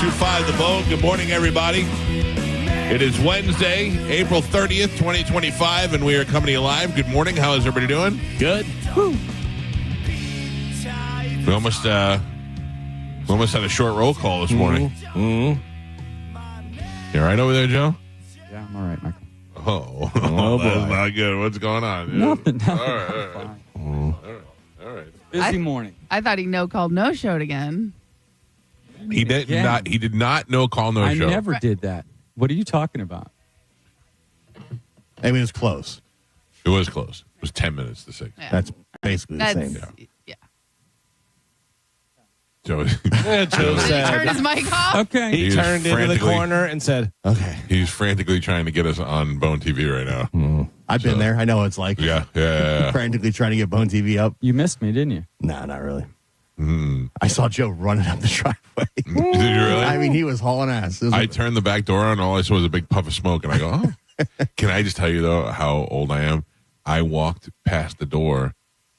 1025 The Bone. Good morning, everybody. It is Wednesday, April 30th, 2025, and we are coming to you live. Good morning. How is everybody doing? Good. Woo. We almost had a short roll call this morning. Mm-hmm. You all right over there, Joe? Yeah, I'm all right, Michael. Oh, boy. that's not good. What's going on? Nothing. All right. All right. Busy morning. I thought he called no-showed again. He did Again. not. He did not no call no I show. never did that. What are you talking about? I mean, it was close. It was close. It was 10 minutes to 6. Yeah. That's basically the same. Yeah. Joe, Joe Did he said, turn his mic off? Okay. He he was turned into the frantically- corner and said, okay. he's frantically trying to get us on Bone TV right now. I've been there. I know what it's like. Yeah. Frantically trying to get Bone TV up. You missed me, didn't you? Nah, not really. I saw Joe running up the driveway. Did you really? I mean, he was hauling ass. It was I turned the back door on. All I saw was a big puff of smoke, and I go, "Oh." Can I just tell you though how old I am? I walked past the door,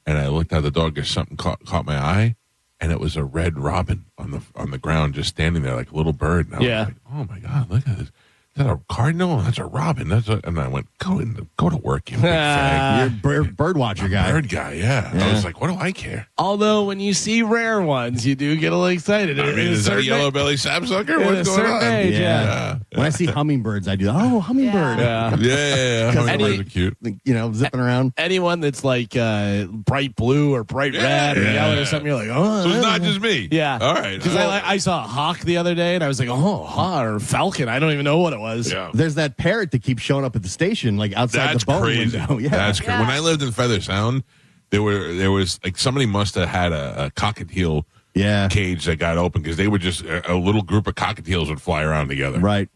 and I looked out the door because something caught my eye, and it was a red robin on the ground, just standing there like a little bird. And I was like, "Oh my god, look at this! Is that a cardinal? That's a robin." And I went, "Go to work, you big fag." You're a bird watcher guy. Bird guy, yeah. I was like, "What do I care?" Although when you see rare ones, you do get a little excited. I mean, is that a yellow belly sapsucker? What's going on? Age, Yeah. When I see hummingbirds, I do. Oh, hummingbird. Yeah. Yeah. Hummingbirds are cute. You know, zipping around. Anyone that's like bright blue or bright red or yellow or something, you're like, oh. So it's not just me. Yeah. All right. Because I saw a hawk the other day, and I was like, oh, hawk or falcon. I don't even know what it was. Yeah. There's that parrot that keeps showing up at the station, like outside That's the Bone crazy. window. Yeah. That's crazy. When I lived in Feather Sound, there was like somebody must have had a cockatiel cage that got open because they would just a little group of cockatiels would fly around together. Right.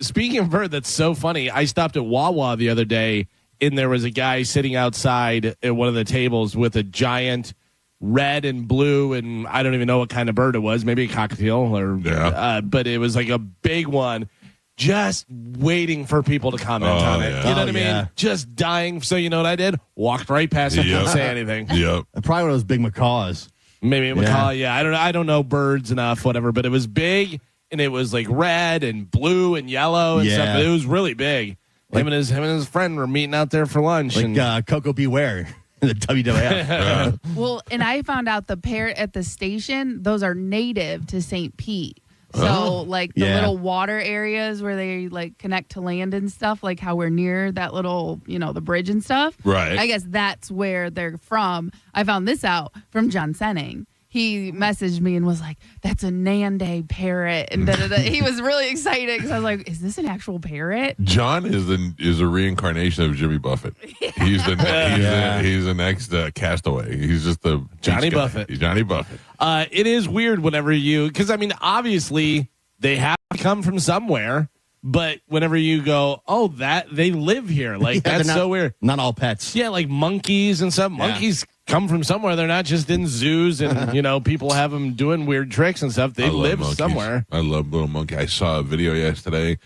Speaking of bird, that's so funny. I stopped at Wawa the other day, and there was a guy sitting outside at one of the tables with a giant red and blue, and I don't even know what kind of bird it was. Maybe a cockatiel, but it was like a big one. Just waiting for people to comment on it. Yeah. You know what I mean? Yeah. Just dying. So you know what I did? Walked right past it, didn't say anything. Yep. Probably one of those big macaws. Maybe a macaw. Yeah, I don't know birds enough, whatever. But it was big, and it was like red and blue and yellow and stuff. It was really big. Him and his friend were meeting out there for lunch. Like Coco Beware in the WWF. Well, and I found out the parrot at the station, those are native to St. Pete. So, like the little water areas where they like connect to land and stuff, like how we're near that little, the bridge and stuff. Right. I guess that's where they're from. I found this out from John Senning. He messaged me and was like, "That's a Nande parrot," and he was really excited because I was like, "Is this an actual parrot?" John is a reincarnation of Jimmy Buffett. He's the next castaway. He's just the Johnny beach guy. Buffett. He's Johnny Buffett. It is weird whenever because I mean, obviously they have to come from somewhere, but whenever you go, oh, that they live here, like that's not, so weird. Not all pets. Yeah, like monkeys and stuff. Monkeys come from somewhere. They're not just in zoos and people have them doing weird tricks and stuff. They live monkeys. somewhere. I love little monkey. I saw a video yesterday,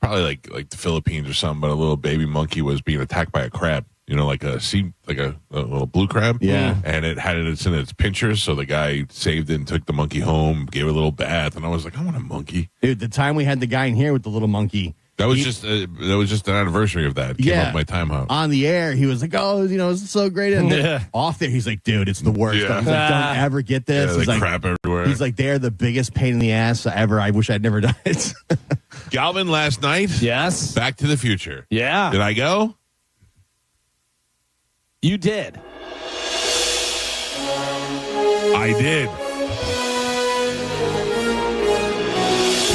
probably like the Philippines or something, but a little baby monkey was being attacked by a crab. Like a little blue crab. Yeah. And it had it in its pinchers, so the guy saved it and took the monkey home, gave it a little bath, and I was like, I want a monkey. Dude, the time we had the guy in here with the little monkey. That was just an anniversary of that. It came up my time out. On the air, he was like, "Oh, it's so great." And then off there, he's like, "Dude, it's the worst." Yeah. I was like, "Don't ever get this." Yeah, he's like, crap everywhere. He's like, "They're the biggest pain in the ass ever. I wish I'd never done it." Galvin last night. Yes. Back to the Future. Yeah. Did I go? You did. I did.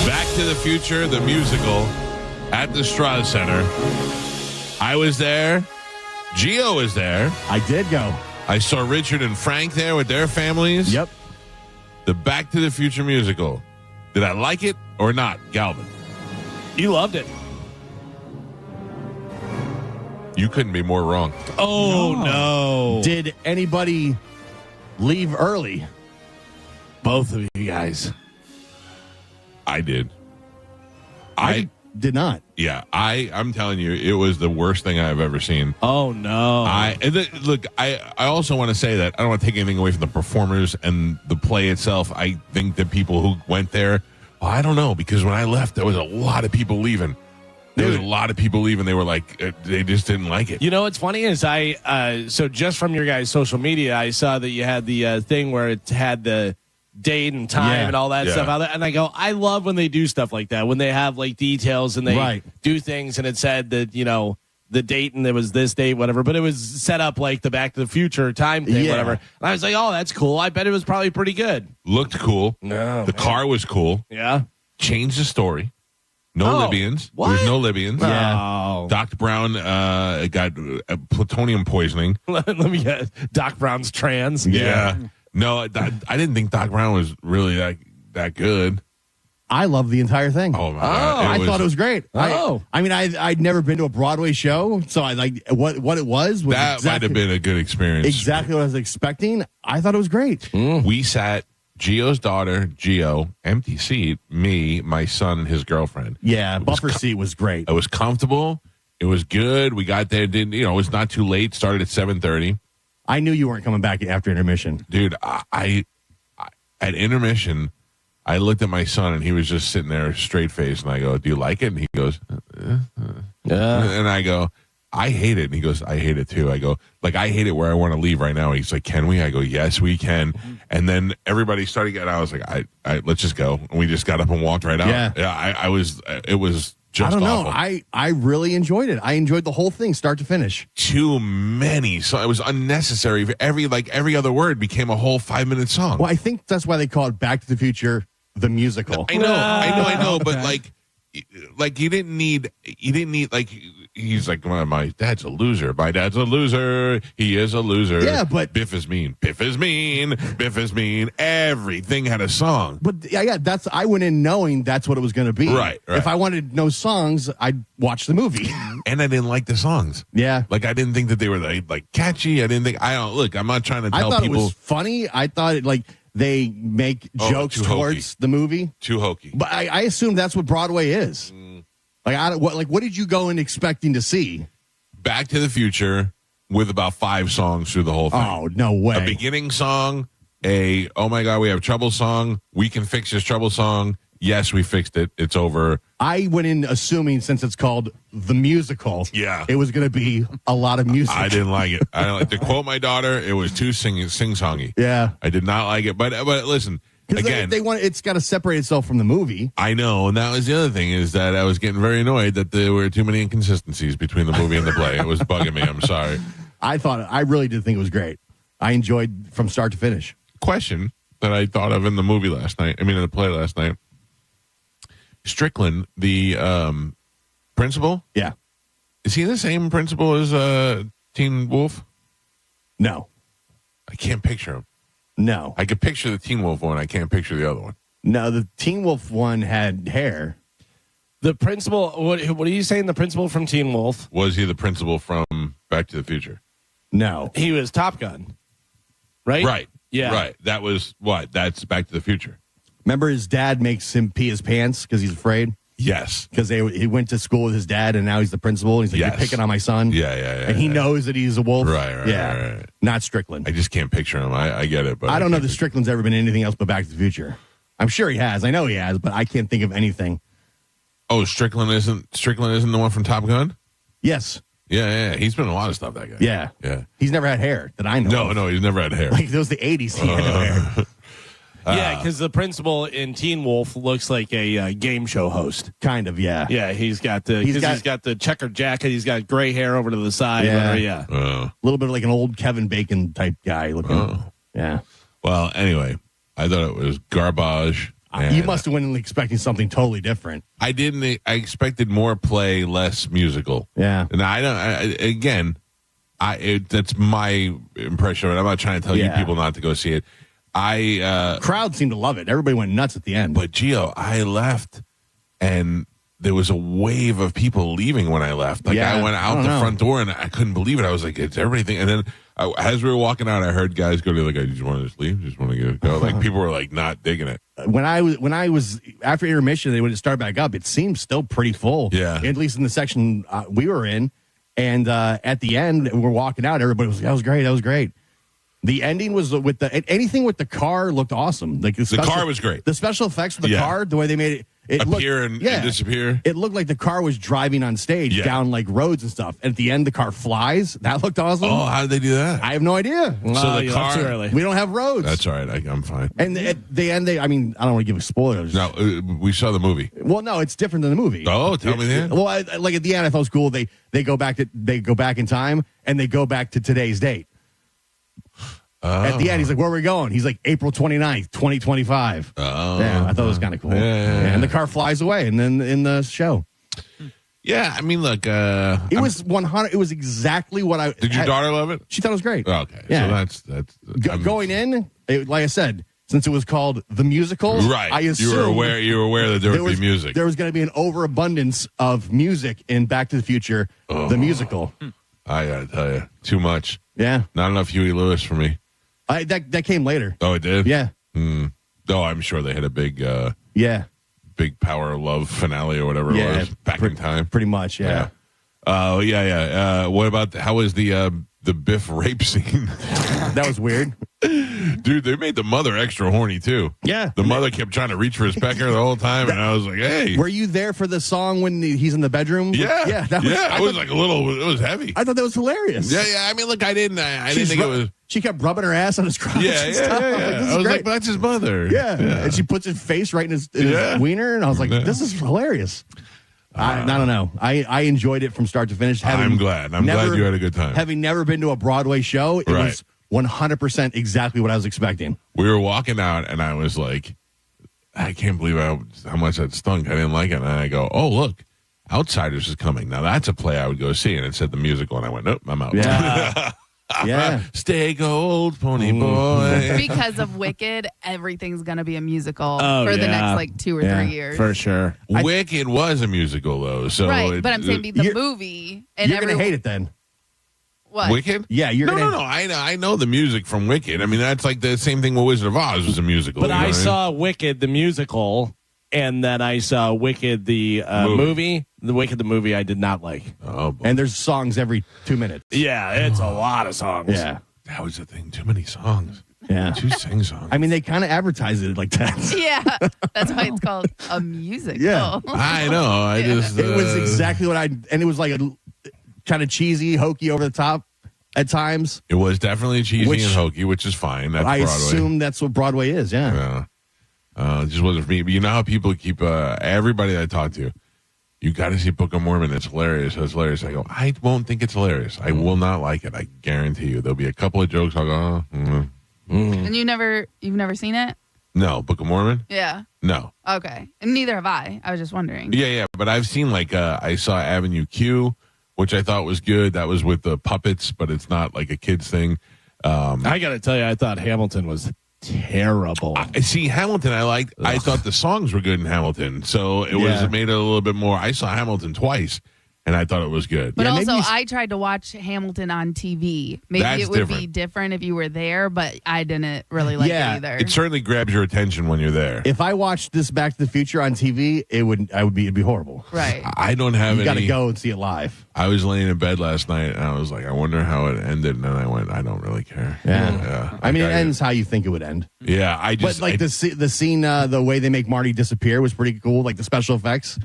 Back to the Future, the musical, at the Strauss Center. I was there. Gio was there. I did go. I saw Richard and Frank there with their families. Yep. The Back to the Future musical. Did I like it or not, Galvin? You loved it. You couldn't be more wrong. Oh, no. Did anybody leave early? Both of you guys. I did. I did not. Yeah, I'm telling you, it was the worst thing I've ever seen. Oh, no. Look, I also want to say that I don't want to take anything away from the performers and the play itself. I think the people who went there Well, I don't know, because when I left, there was a lot of people leaving. There was a lot of people leaving. They were like, they just didn't like it. You know what's funny is so just from your guys' social media, I saw that you had the thing where it had the date and time and all that stuff out there. And I go, I love when they do stuff like that, when they have like details and they do things and it said that, you know, the date and it was this date, whatever, but it was set up like the Back to the Future time thing, whatever. And I was like, oh, that's cool. I bet it was probably pretty good. Looked cool. No, the car was cool. Yeah. Changed the story. No Libyans. What? There was no Libyans. Yeah. Dr. Brown got plutonium poisoning. Let me guess. Doc Brown's trans. Yeah. No, I didn't think Doc Brown was really that good. I love the entire thing. Oh, my God. I thought it was great. Oh. I mean, I'd never been to a Broadway show, so I like what it was That might have been a good experience. exactly what I was expecting. I thought it was great. We sat, Gio's daughter, Gio, empty seat, me, my son, and his girlfriend. Yeah, buffer seat was great. It was comfortable. It was good. We got there. It was not too late. Started at 7:30. I knew you weren't coming back after intermission. Dude, I at intermission, I looked at my son and he was just sitting there straight faced, and I go, "Do you like it?" And he goes, and I go, "I hate it." And he goes, "I hate it too." I go, "Like, I hate it where I want to leave right now." He's like, "Can we?" I go, "Yes, we can." And then everybody started getting out. I was like, I let's just go. And we just got up and walked right out. Yeah, it was just I don't know. awful. I really enjoyed it. I enjoyed the whole thing, start to finish. Too many. So it was unnecessary. Every other word became a whole 5-minute song. Well, I think that's why they call it Back to the Future, the musical. I know. But like you didn't need like, he's like, my dad's a loser. My dad's a loser. He is a loser. Yeah, but Biff is mean. Biff is mean. Biff is mean. Everything had a song. But yeah, I went in knowing that's what it was going to be. Right. If I wanted no songs, I'd watch the movie. And I didn't like the songs. Yeah. Like, I didn't think that they were like catchy. I'm not trying to tell I thought people. it was funny. I thought it they make jokes too towards hokey. the movie. Too hokey. But I assume that's what Broadway is. What did you go in expecting to see? Back to the Future with about 5 songs through the whole thing. Oh, no way. A beginning song, oh my God, we have trouble song. We can fix this trouble song. Yes, we fixed it. It's over. I went in assuming, since it's called the musical, it was going to be a lot of music. I didn't like it. To quote my daughter, it was too sing-songy. Yeah. I did not like it. But listen, again, it's got to separate itself from the movie. I know, and that was the other thing, is that I was getting very annoyed that there were too many inconsistencies between the movie and the play. It was bugging me. I'm sorry. I really did think it was great. I enjoyed from start to finish. Question that I thought of in the in the play last night. Strickland, the principal? Yeah. Is he the same principal as Teen Wolf? No. I can't picture him. No. I could picture the Teen Wolf one. I can't picture the other one. No, the Teen Wolf one had hair. The principal, what are you saying? The principal from Teen Wolf? Was he the principal from Back to the Future? No. He was Top Gun, right? Right. Yeah. Right. That was what? That's Back to the Future. Remember, his dad makes him pee his pants because he's afraid? Yes. Because he went to school with his dad, and now he's the principal. He's like, Yes. You're picking on my son. Yeah. And he knows that he's a wolf. Right. Yeah. Right. Not Strickland. I just can't picture him. I get it, but I don't know that Strickland's ever been in anything else but Back to the Future. I'm sure he has. I know he has, but I can't think of anything. Oh, Strickland isn't the one from Top Gun? Yes. Yeah. He's been in a lot of stuff, that guy. Yeah. He's never had hair that I know of. No, he's never had hair. Like, it was the 80s. He had no hair. Yeah, because the principal in Teen Wolf looks like a game show host. Kind of, yeah. Yeah, he's got the checkered jacket. He's got gray hair over to the side. Yeah. Yeah. A little bit like an old Kevin Bacon type guy looking. Oh. Yeah. Well, anyway, I thought it was garbage. You must have went in expecting something totally different. I didn't. I expected more play, less musical. Yeah. And that's my impression of it. I'm not trying to tell you people not to go see it. Crowd seemed to love it. Everybody went nuts at the end. But Gio, I left, and there was a wave of people leaving when I left. Like, I went out the front door, and I couldn't believe it. I was like, "It's everything." And then as we were walking out, I heard guys go to like, "I just want to just leave. Just want to go." Like, people were like not digging it. When I was after intermission, they would start back up. It seemed still pretty full. Yeah. At least in the section we were in. And at the end, we're walking out. Everybody was like, "That was great. That was great." The ending was with anything with the car looked awesome. Like the car was great. The special effects of the car, the way they made it appear and disappear. It looked like the car was driving on stage down like roads and stuff. And at the end, the car flies. That looked awesome. Oh, how did they do that? I have no idea. So the car, too early. We don't have roads. That's all right. I'm fine. And at the end, I mean, I don't want to give spoilers. No, we saw the movie. Well, no, it's different than the movie. Oh, tell me that. Well, like at the end, I thought it was cool. They go back in time and they go back to today's date. At the end, he's like, "Where are we going?" He's like, "April 29th, 2025." Yeah, I thought it was kind of cool. Yeah. And the car flies away, and then in the show, Yeah, I mean, look, it was 100. It was exactly what I. Did your daughter love it? She thought it was great. Okay, Yeah. so that's Going in, like I said, since it was called The Musical, right. I assumed you were aware that there would be music. There was going to be an overabundance of music in Back to the Future, the musical. I gotta tell you, too much. Yeah, Not enough Huey Lewis for me. that came later. Oh, it did. Yeah, Oh, I'm sure they had a big yeah, Power of Love finale or whatever it was back in time. pretty much. Yeah. Oh, yeah. What about how was the Biff rape scene? That was weird. Dude, they made the mother extra horny too. Yeah. The mother kept trying to reach for his pecker the whole time, and I was like, "Hey, Were you there for the song when he's in the bedroom? yeah, I it was like a little. It was heavy. I thought that was hilarious. Yeah. I mean, look, I didn't think it was. She kept rubbing her ass on his crotch. Yeah. and stuff. I This is was great. like, but that's his mother. Yeah. And she puts his face right in his wiener, and I was like, this is hilarious. I don't know. I enjoyed it from start to finish. I'm glad. I'm glad you had a good time. Having never been to a Broadway show, it was 100% exactly what I was expecting. We were walking out, and I was like, I can't believe how much that stunk. I didn't like it. And I go, oh, look, Outsiders is coming. Now, that's a play I would go see. And it said the musical, and I went, nope, I'm out. Yeah. Yeah. Stay gold, pony boy. Because of Wicked, everything's going to be a musical Oh, for the yeah. next 2 or 3 years. For sure. Wicked was a musical, though. So Right, but I'm saying the you're- movie. And You're going to hate it then. What? Wicked? Yeah, you're No. gonna. I know the music from Wicked. I mean, that's like the same thing with Wizard of Oz was a musical. But you know what I mean? saw Wicked the musical, and then I saw Wicked the movie. The Wicked the movie I did not like. Oh, boy. And there's songs every 2 minutes. Yeah, it's a lot of songs. Yeah. That was the thing. Too many songs. Yeah. Two sing songs. I mean, they kind of advertise it like that. Yeah, that's why it's called a musical. Yeah. I know. I just. It was exactly what and it was like a kind of cheesy, hokey, over the top at times. It was definitely cheesy Which- and hokey, which is fine. That's I Broadway. assume that's what Broadway is. Yeah. Yeah. It just wasn't for me. But you know how people keep everybody that I talk to, you got to see Book of Mormon. It's hilarious. It's hilarious. I go, I won't think it's hilarious. I will not like it. I guarantee you. There'll be a couple of jokes. I'll go, And you've never seen it? no. Book of Mormon? Yeah. No. Okay. And neither have I. I was just wondering. Yeah. But I've seen I saw Avenue Q, which I thought was good. That was with the puppets, but it's not like a kid's thing. I got to tell you, I thought Hamilton was terrible. I see Hamilton. I liked. I thought the songs were good in Hamilton, so it Yeah. was made it a little bit more. I saw Hamilton twice, and I thought it was good. But Yeah, also, maybe I tried to watch Hamilton on TV. Maybe That's it would be different. different if you were there, but I didn't really like Yeah, it either. It certainly grabs your attention when you're there. If I watched this Back to the Future on TV, it'd be horrible. right. I don't have You got to any. go and see it live. I was laying in bed last night, and I was like, I wonder how it ended, and then I went, I don't really care. Yeah. I mean, it ends how you think it would end. Yeah, I But just like the scene, the way they make Marty disappear was pretty cool. Like the special effects.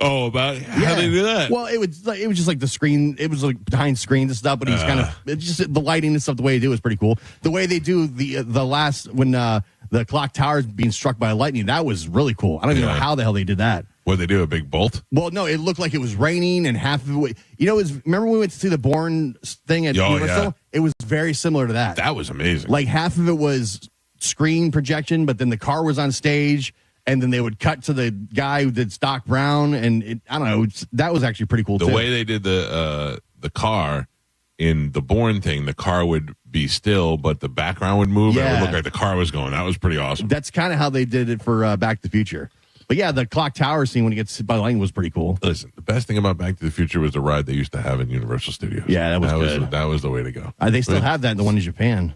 about how they do that. Well, it was just like the screen. It was like behind screens and stuff. But he's kind of it's just the lighting and stuff. The way they do it was pretty cool. The way they do the last when the clock tower is being struck by lightning, that was really cool. I don't even know how the hell they did that. What they do? A big bolt? Well, no, it looked like it was raining and half of it. Remember when we went to see the Bourne thing at Universal? Yeah. It was very similar to that. That was amazing. Like half of it was screen projection, but then the car was on stage, and then they would cut to the guy that's Doc Brown, and I don't know. That was actually pretty cool the too. way they did the car in the Bourne thing, the car would be still, but the background would move, and it would look like the car was going. That was pretty awesome. That's kind of how they did it for Back to the Future. But yeah, the clock tower scene when he gets hit by lightning was pretty cool. Listen, the best thing about Back to the Future was the ride they used to have in Universal Studios. Yeah, that was good. That was the way to go. They still have that, the one in Japan.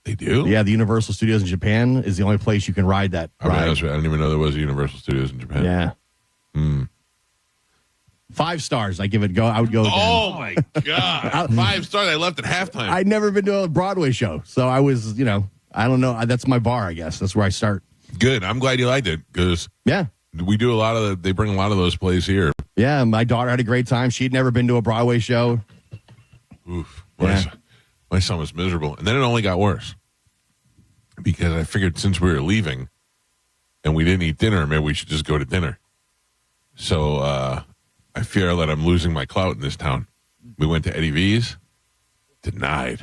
They do? Yeah, the Universal Studios in Japan is the only place you can ride that I mean, ride. I didn't even know there was a Universal Studios in Japan. Yeah. 5 stars. I give it go. I would go again. Oh my God. 5 stars. I left at halftime. I'd never been to a Broadway show, so I was, I don't know. That's my bar, I guess. That's where I start. Good. I'm glad you liked it because Yeah. we do they bring a lot of those plays here. Yeah, my daughter had a great time. She'd never been to a Broadway show. Oof. Yeah. My son was miserable. And then it only got worse because I figured since we were leaving and we didn't eat dinner, maybe we should just go to dinner. So I fear that I'm losing my clout in this town. We went to Eddie V's. Denied.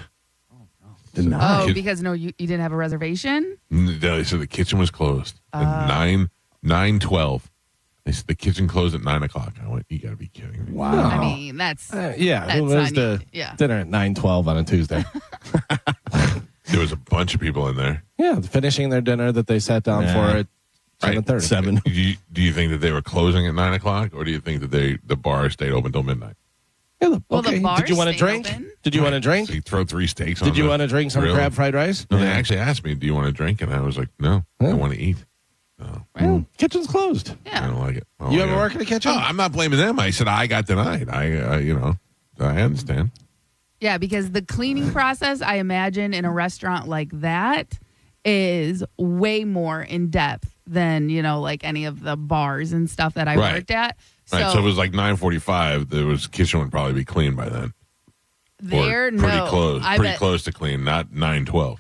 Denied. Oh, because you didn't have a reservation? They said the kitchen was closed at 9:12. They said the kitchen closed at 9 o'clock. I went, you got to be kidding me. Wow. I mean, that's Yeah, That's who was on the you. Yeah. dinner at 9:12 on a Tuesday? There was a bunch of people in there. Yeah, finishing their dinner that they sat down Yeah. for at 7:30. 7. Do you think that they were closing at 9 o'clock, or do you think that the bar stayed open till midnight? Yeah, Well, the bar Did you want a stayed drink? open. Did you want a drink? So you throw 3 steaks on Did you the want to drink some grill. crab fried rice? No, they actually asked me, do you want to drink? And I was like, no, I want to eat. Well, kitchen's closed. I Yeah. don't like it. Oh, You ever yeah. work in a kitchen? Oh, I'm not blaming them. I said I got denied. I understand. Yeah, because the cleaning process, I imagine, in a restaurant like that is way more in depth than, like any of the bars and stuff that I Right. worked at. Right, so it was like 9:45. The kitchen would probably be clean by then. there, Or pretty no. close, I pretty bet close to clean, not 9:12.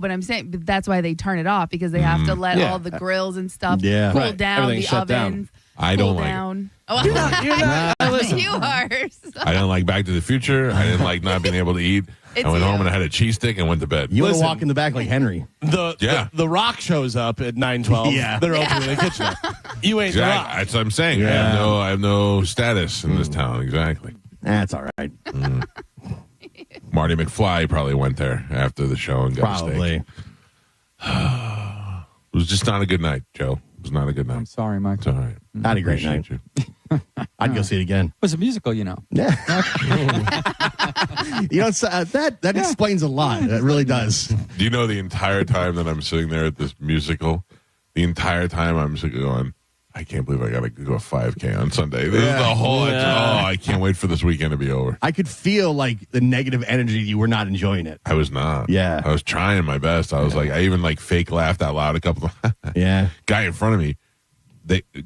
but I'm saying but that's why they turn it off because they have to let Yeah. all the grills and stuff Yeah. cool Right. down, Everything's the shut ovens. down. I don't cool like it. down. Oh, You're not. Listen. you are. I didn't like Back to the Future. I didn't like not being able to eat. It's I went you. home and I had a cheese stick and went to bed. You want to Listen. walk in the back like Henry. Yeah. The Rock shows up at 9:12. Yeah. They're opening the kitchen up. You ain't Exactly. The Rock. That's what I'm saying. Yeah. I have no status in this town. Exactly. That's all right. Marty McFly probably went there after the show and got a steak. Probably. It was just not a good night, Joe. It was not a good I'm night. sorry, Mike. It's all right. Had a great Appreciate night. you. I'd go see it again. It was a musical, Yeah. That explains a lot. It really does. Do you know the entire time that I'm sitting there at this musical, the entire time I'm sitting going, I can't believe I got to go 5K on Sunday. This is the whole, I can't wait for this weekend to be over. I could feel like the negative energy. You were not enjoying it. I was not. Yeah. I was trying my best. I was like, I even fake laughed out loud a couple of Yeah. guy in front of me.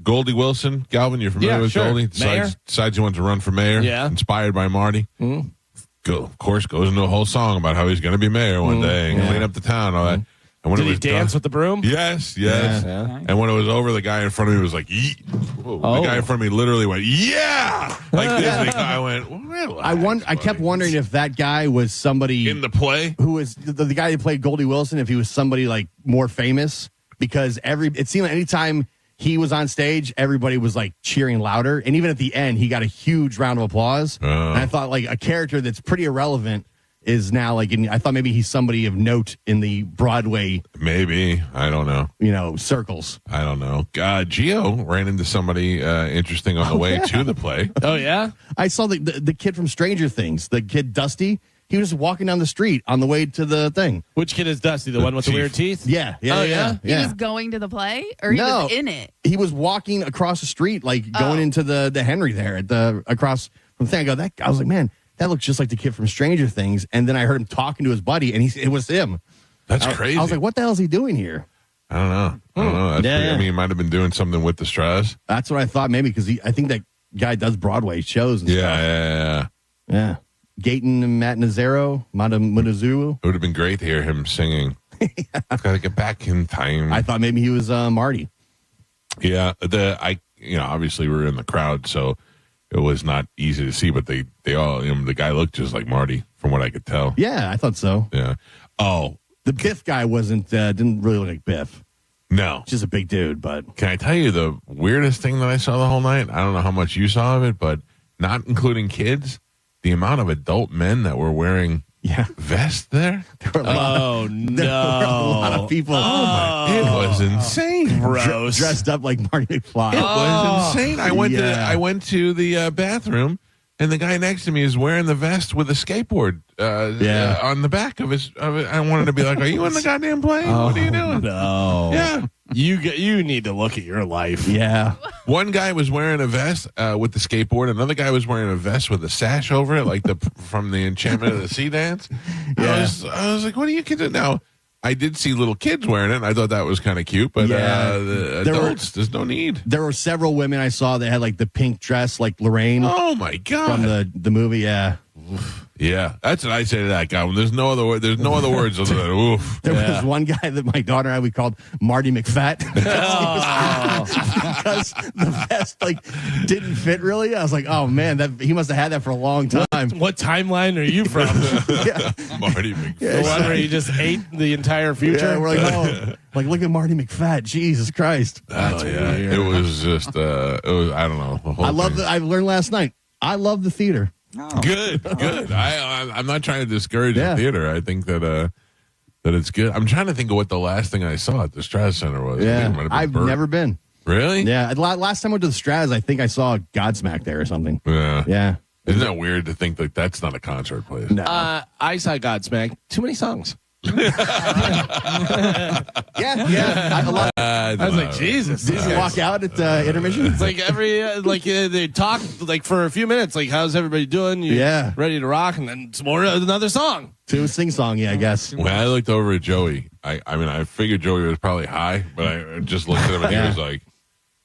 Goldie Wilson, Galvin, you're familiar Yeah, with sure. Goldie? Mayor? Decides he wants to run for mayor. Yeah. Inspired by Marty. Of course, goes into a whole song about how he's going to be mayor one day and Yeah. clean up the town. All that. And when Did it he was dance done, with the broom? Yes. Yeah. And when it was over, the guy in front of me was like, "Yee." The guy in front of me literally went, "Yeah!" Like this. And the guy went, "Relax, I kept buddy." wondering if that guy was somebody in the play. who was the guy who played Goldie Wilson, if he was somebody like more famous, because it seemed like anytime he was on stage, everybody was like cheering louder. And even at the end, he got a huge round of applause. And I thought like a character that's pretty irrelevant is now I thought maybe he's somebody of note in the Broadway, Maybe. I don't know. circles. I don't know. Gio ran into somebody interesting on the way to the play. Oh, yeah? I saw the kid from Stranger Things, the kid Dusty. He was walking down the street on the way to the thing. Which kid is Dusty? The one with the chief. weird teeth? Yeah. Oh, yeah? He was going to the play or he No. was in it? He was walking across the street, going into the Henry there across from the thing. I was like, man, that looks just like the kid from Stranger Things. And then I heard him talking to his buddy, and it was him. That's crazy. I was like, what the hell is he doing here? I don't know. That's Yeah, pretty, yeah. I mean, he might have been doing something with the Straws. That's what I thought, maybe, because I think that guy does Broadway shows and stuff. Yeah. Yeah. Gayton and Matt Nazaro, Madame Munazuru. It would have been great to hear him singing. Gotta get back in time. I thought maybe he was Marty. Yeah, obviously we were in the crowd, so it was not easy to see. But they all, the guy looked just like Marty, from what I could tell. Yeah, I thought so. Yeah. Oh The Biff guy didn't really look like Biff. no! Just a big dude, but Can I tell you the weirdest thing that I saw the whole night? I don't know how much you saw of it, but not including kids, the amount of adult men that were wearing yeah, vests there. there were a lot, Oh, there were a lot no. of people It was insane. Gross. dressed up like Marty McFly. It was insane. I went Yeah. to the bathroom, and the guy next to me is wearing the vest with a skateboard on the back of his. I wanted to be like, "Are you in the goddamn plane? What are you doing?" No. Yeah. You need to look at your life. Yeah. One guy was wearing a vest with the skateboard. Another guy was wearing a vest with a sash over it, like from the Enchantment of the Sea Dance. Yeah. I was like, "What are you kids doing now?" I did see little kids wearing it, and I thought that was kind of cute. But the adults, there's no need. There were several women I saw that had like the pink dress, like Lorraine Oh my god! from the movie. Yeah. Yeah, that's what I say to that guy. When there's no other word. There's no other words other than oof. There was one guy that my daughter and I, we called Marty McFat because the vest like didn't fit really. I was like, oh man, he must have had that for a long time. What timeline are you from? Marty McFly. The one where you just ate the entire future? Yeah, we're like, oh, like look at Marty McFat. Jesus Christ. That's weird. It was just. It was. I don't know. The whole I love thing. I learned last night. I love the theater. Good. I'm not trying to discourage Yeah. the theater. I think that it's good. I'm trying to think of what the last thing I saw at the Straz Center was. I think it might Yeah, have been I've Bert. never been. Really? Yeah, last time I went to the Straz, I think I saw Godsmack there or something. Yeah. Yeah. Isn't that weird to think that that's not a concert place? No. I saw Godsmack. Too many songs. Yeah. I was like, Jesus. Did you walk out at intermission? It's like they talk like for a few minutes, like how's everybody doing? You Yeah. ready to rock, and then some more another song. To sing song, yeah, I guess. When I looked over at Joey, I mean, I figured Joey was probably high, but I just looked at him and he was like,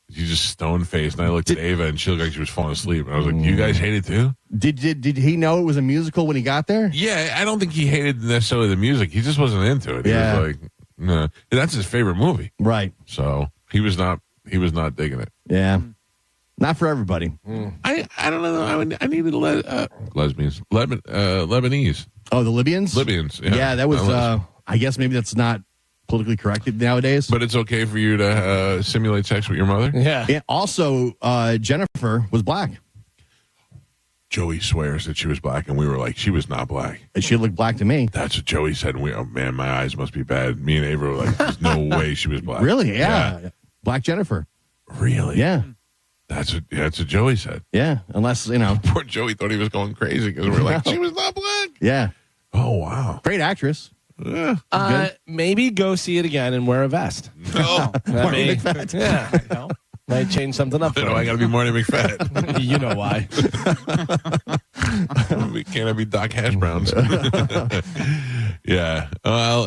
he's just stone faced. And I looked at Ava and she looked like she was falling asleep. And I was like, you guys hate it too? Did he know it was a musical when he got there? Yeah, I don't think he hated necessarily the music. He just wasn't into it. He Yeah. was like, no. That's his favorite movie. Right. So he was not digging it. Yeah. Not for everybody. I don't know. I needed lesbians, Lebanese, Oh, the Libyans? Libyans. Yeah, that was, I guess maybe that's not politically correct nowadays. But it's okay for you to simulate sex with your mother. Yeah. Yeah, also, Jennifer was black. Joey swears that she was black, and we were like, she was not black. And she looked black to me. That's what Joey said. And oh man, my eyes must be bad. Me and Ava were like, there's no way she was black. Really? Yeah. Black Jennifer. Really? Yeah. That's what Joey said. Yeah. Unless, you know. Poor Joey thought he was going crazy because we were like, she was not black. Yeah. Oh wow. Great actress. Maybe go see it again and wear a vest. No. Marty McFat. Yeah. Might change something up. I got to be Marty McFat. You know why. Can't I be Doc Hash Browns? Yeah. Well,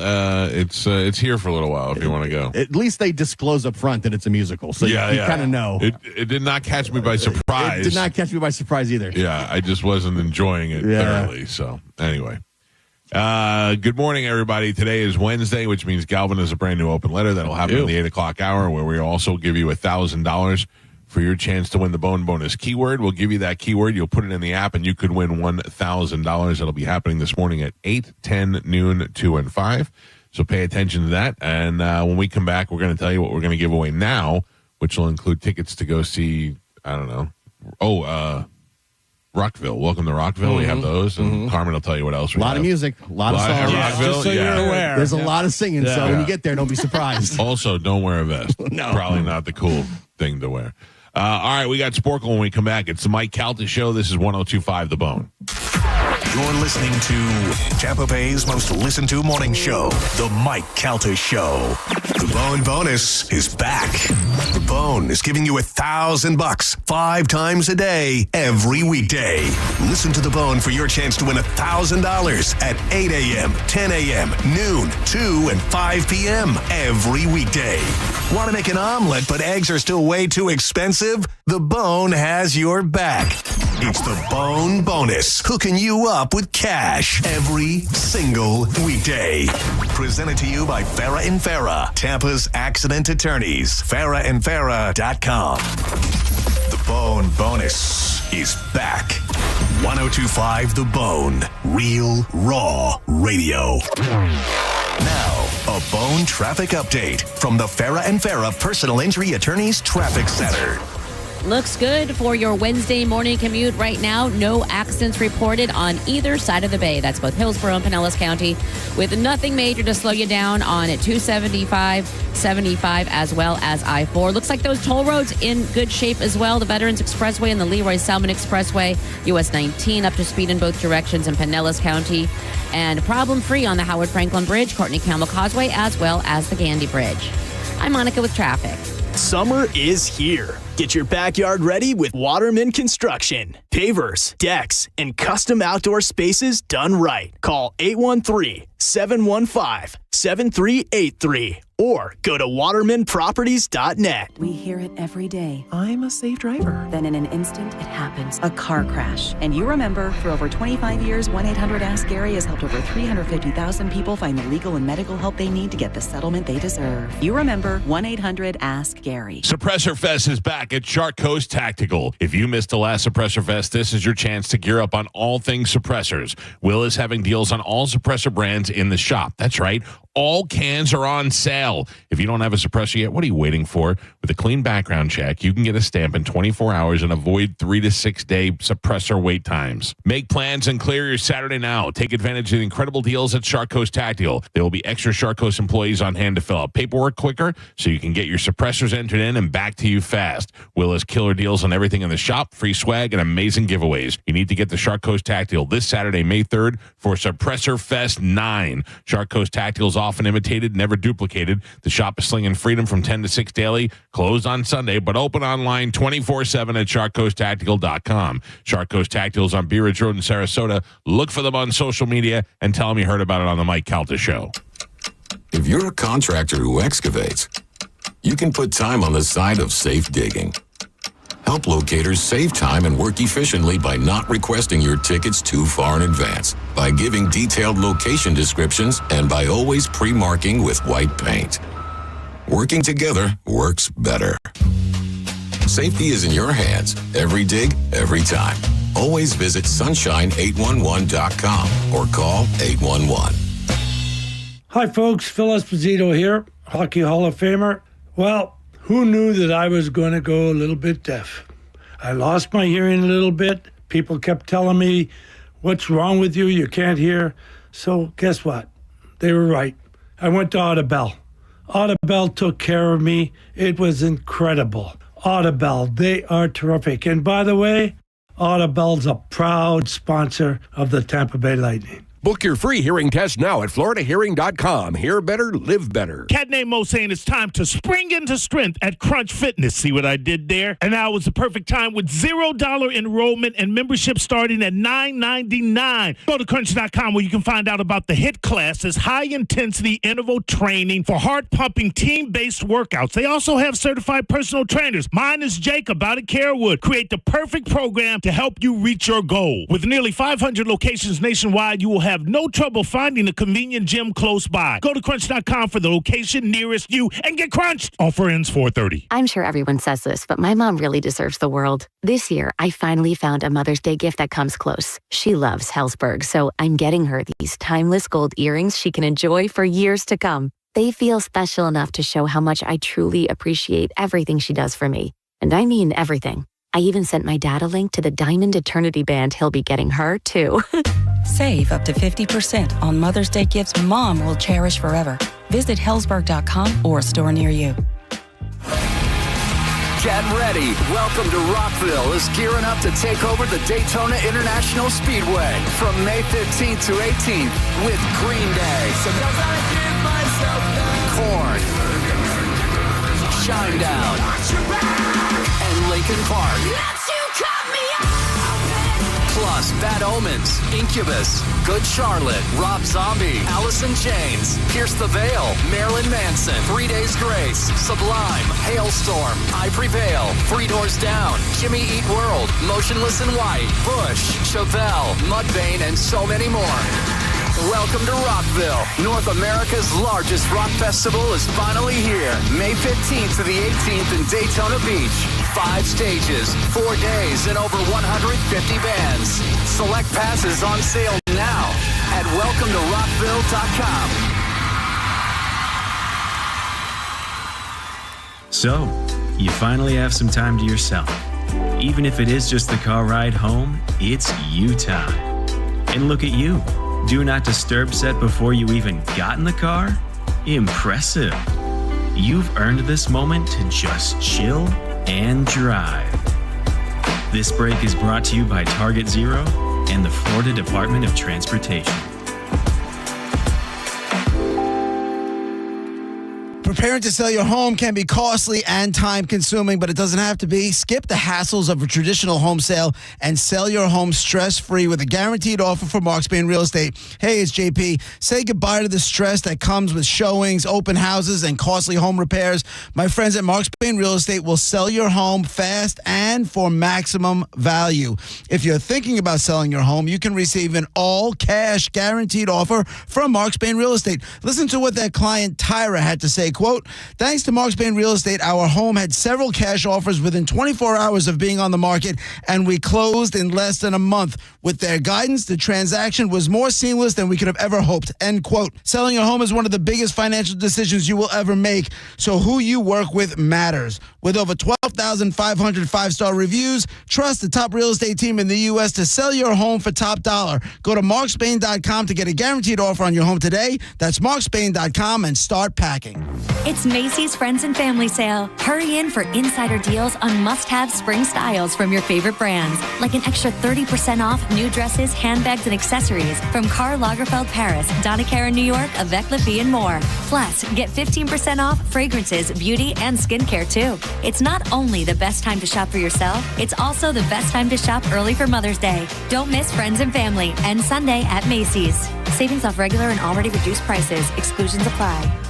it's here for a little while if you want to go. At least they disclose up front that it's a musical. So you kind of know. It did not catch me by surprise. It did not catch me by surprise either. Yeah, I just wasn't enjoying it thoroughly. So anyway. Good morning, everybody. Today is Wednesday, which means Galvin is a brand new open letter that'll happen in the 8 o'clock hour, where we also give you $1,000 for your chance to win the Bone Bonus keyword. We'll give you that keyword. You'll put it in the app, and you could win $1,000. That'll be happening this morning at 8, 10, noon, 2, and 5. So pay attention to that. And when we come back, we're going to tell you what we're going to give away now, which will include tickets to go see, I don't know, Rockville. Welcome to Rockville. We have those, and Carmen will tell you what else we have. A lot of music, a lot of songs. Rockville, just so you're aware. There's a lot of singing, so when you get there, don't be surprised. Also, don't wear a vest. No. Probably not the cool thing to wear. All right, we got Sporkle when we come back. It's the Mike Calta Show. This is 102.5 The Bone. You're listening to Tampa Bay's most listened to morning show, The Mike Calta Show. The Bone Bonus is back. The Bone is giving you $1,000 5 times a day, every weekday. Listen to The Bone for your chance to win $1,000 at 8 a.m., 10 a.m., noon, 2, and 5 p.m. every weekday. Want to make an omelet, but eggs are still way too expensive? The Bone has your back. It's the Bone Bonus, hooking you up with cash every single weekday. Presented to you by Farah and Farah, Tampa's accident attorneys. FarahandFarah.com. The Bone Bonus is back. 102.5 The Bone, real, raw radio. Now, a Bone traffic update from the Farah and Farah Personal Injury Attorneys Traffic Center. Looks good for your Wednesday morning commute right now. No accidents reported on either side of the bay. That's both Hillsborough and Pinellas County, with nothing major to slow you down on 275, 75, as well as I-4. Looks like those toll roads in good shape as well. The Veterans Expressway and the Leroy Salmon Expressway, US 19 up to speed in both directions in Pinellas County, and problem-free on the Howard Franklin Bridge, Courtney Campbell Causeway, as well as the Gandy Bridge. I'm Monica with traffic. Summer is here. Get your backyard ready with Waterman Construction. Pavers, decks, and custom outdoor spaces done right. Call 813-715-7383 or go to watermanproperties.net. We hear it every day. I'm a safe driver. Then in an instant, it happens. A car crash. And you remember, for over 25 years, 1-800-ASK-GARY has helped over 350,000 people find the legal and medical help they need to get the settlement they deserve. You remember, 1-800-ASK-GARY. Suppressor Fest is back at Shark Coast Tactical. If you missed the last Suppressor Fest, this is your chance to gear up on all things suppressors. Will is having deals on all suppressor brands in the shop. That's right. All cans are on sale. If you don't have a suppressor yet, what are you waiting for? With a clean background check, you can get a stamp in 24 hours and avoid 3 to 6 day suppressor wait times. Make plans and clear your Saturday now. Take advantage of the incredible deals at Shark Coast Tactical. There will be extra Shark Coast employees on hand to fill out paperwork quicker so you can get your suppressors entered in and back to you fast. Will has killer deals on everything in the shop, free swag, and amazing giveaways. You need to get to Shark Coast Tactical this Saturday, May 3rd for Suppressor Fest 9. Shark Coast Tactical is often imitated, never duplicated. The shop is slinging freedom from 10 to 6 daily, closed on Sunday, but open online 24/7 at sharkcoasttactical.com. Shark Coast Tactical is on Bee Ridge Road in Sarasota. Look for them on social media and tell them you heard about it on the Mike Calta Show. If you're a contractor who excavates, you can put time on the side of safe digging. Help locators save time and work efficiently by not requesting your tickets too far in advance, by giving detailed location descriptions, and by always pre-marking with white paint. Working together works better. Safety is in your hands. Every dig, every time. Always visit sunshine811.com or call 811. Hi, folks. Phil Esposito here, Hockey Hall of Famer. Well, who knew that I was going to go a little bit deaf? I lost my hearing a little bit. People kept telling me, what's wrong with you? You can't hear. So guess what? They were right. I went to Audibel. Audibel took care of me. It was incredible. Audibel, they are terrific. And by the way, Audibel's a proud sponsor of the Tampa Bay Lightning. Book your free hearing test now at floridahearing.com. Hear better, live better. Cat named Mo saying it's time to spring into strength at Crunch Fitness. See what I did there? And now is the perfect time with $0 enrollment and membership starting at $9.99. Go to crunch.com where you can find out about the HIT classes, high-intensity interval training for heart-pumping team-based workouts. They also have certified personal trainers. Mine is Jacob out at Carewood. Create the perfect program to help you reach your goal. With nearly 500 locations nationwide, you will have no trouble finding a convenient gym close by. Go to crunch.com for the location nearest you and get crunched. Offer ends 4/30. I'm sure everyone says this, but my mom really deserves the world. This year, I finally found a Mother's Day gift that comes close. She loves Hellsberg, so I'm getting her these timeless gold earrings she can enjoy for years to come. They feel special enough to show how much I truly appreciate everything she does for me. And I mean everything. I even sent my dad a link to the Diamond Eternity band he'll be getting her, too. Save up to 50% on Mother's Day gifts Mom will cherish forever. Visit Hellsberg.com or a store near you. Get ready. Welcome to Rockville is gearing up to take over the Daytona International Speedway from May 15th to 18th with Green Day, Korn, Shinedown, and Linkin Park. Plus, Bad Omens, Incubus, Good Charlotte, Rob Zombie, Alice in Chains, Pierce the Veil, Marilyn Manson, 3 Days Grace, Sublime, Hailstorm, I Prevail, Three Doors Down, Jimmy Eat World, Motionless in White, Bush, Chevelle, Mudvayne, and so many more. Welcome to Rockville. North America's largest rock festival is finally here. May 15th to the 18th in Daytona Beach. 5 stages, 4 days, and over 150 bands. Select passes on sale now at welcometorockville.com. So, you finally have some time to yourself. Even if it is just the car ride home, it's you time. And look at you. Do not disturb set before you even got in the car? Impressive. You've earned this moment to just chill and drive. This break is brought to you by Target Zero and the Florida Department of Transportation. Preparing to sell your home can be costly and time-consuming, but it doesn't have to be. Skip the hassles of a traditional home sale and sell your home stress-free with a guaranteed offer from Mark Spain Real Estate. Hey, it's JP. Say goodbye to the stress that comes with showings, open houses, and costly home repairs. My friends at Mark Spain Real Estate will sell your home fast and for maximum value. If you're thinking about selling your home, you can receive an all-cash guaranteed offer from Mark Spain Real Estate. Listen to what that client Tyra had to say. Quote, thanks to Mark Spain Real Estate, our home had several cash offers within 24 hours of being on the market, and we closed in less than a month. With their guidance, the transaction was more seamless than we could have ever hoped. End quote. Selling a home is one of the biggest financial decisions you will ever make, so who you work with matters. With over 12,500 five-star reviews, trust the top real estate team in the U.S. to sell your home for top dollar. Go to markspain.com to get a guaranteed offer on your home today. That's markspain.com and start packing. It's Macy's Friends and Family Sale. Hurry in for insider deals on must-have spring styles from your favorite brands, like an extra 30% off new dresses, handbags, and accessories from Karl Lagerfeld Paris, Donna Karan New York, Avec La Fille, and more. Plus, get 15% off fragrances, beauty, and skincare, too. It's not only the best time to shop for yourself, it's also the best time to shop early for Mother's Day. Don't miss Friends and Family and Sunday at Macy's. Savings off regular and already reduced prices. Exclusions apply.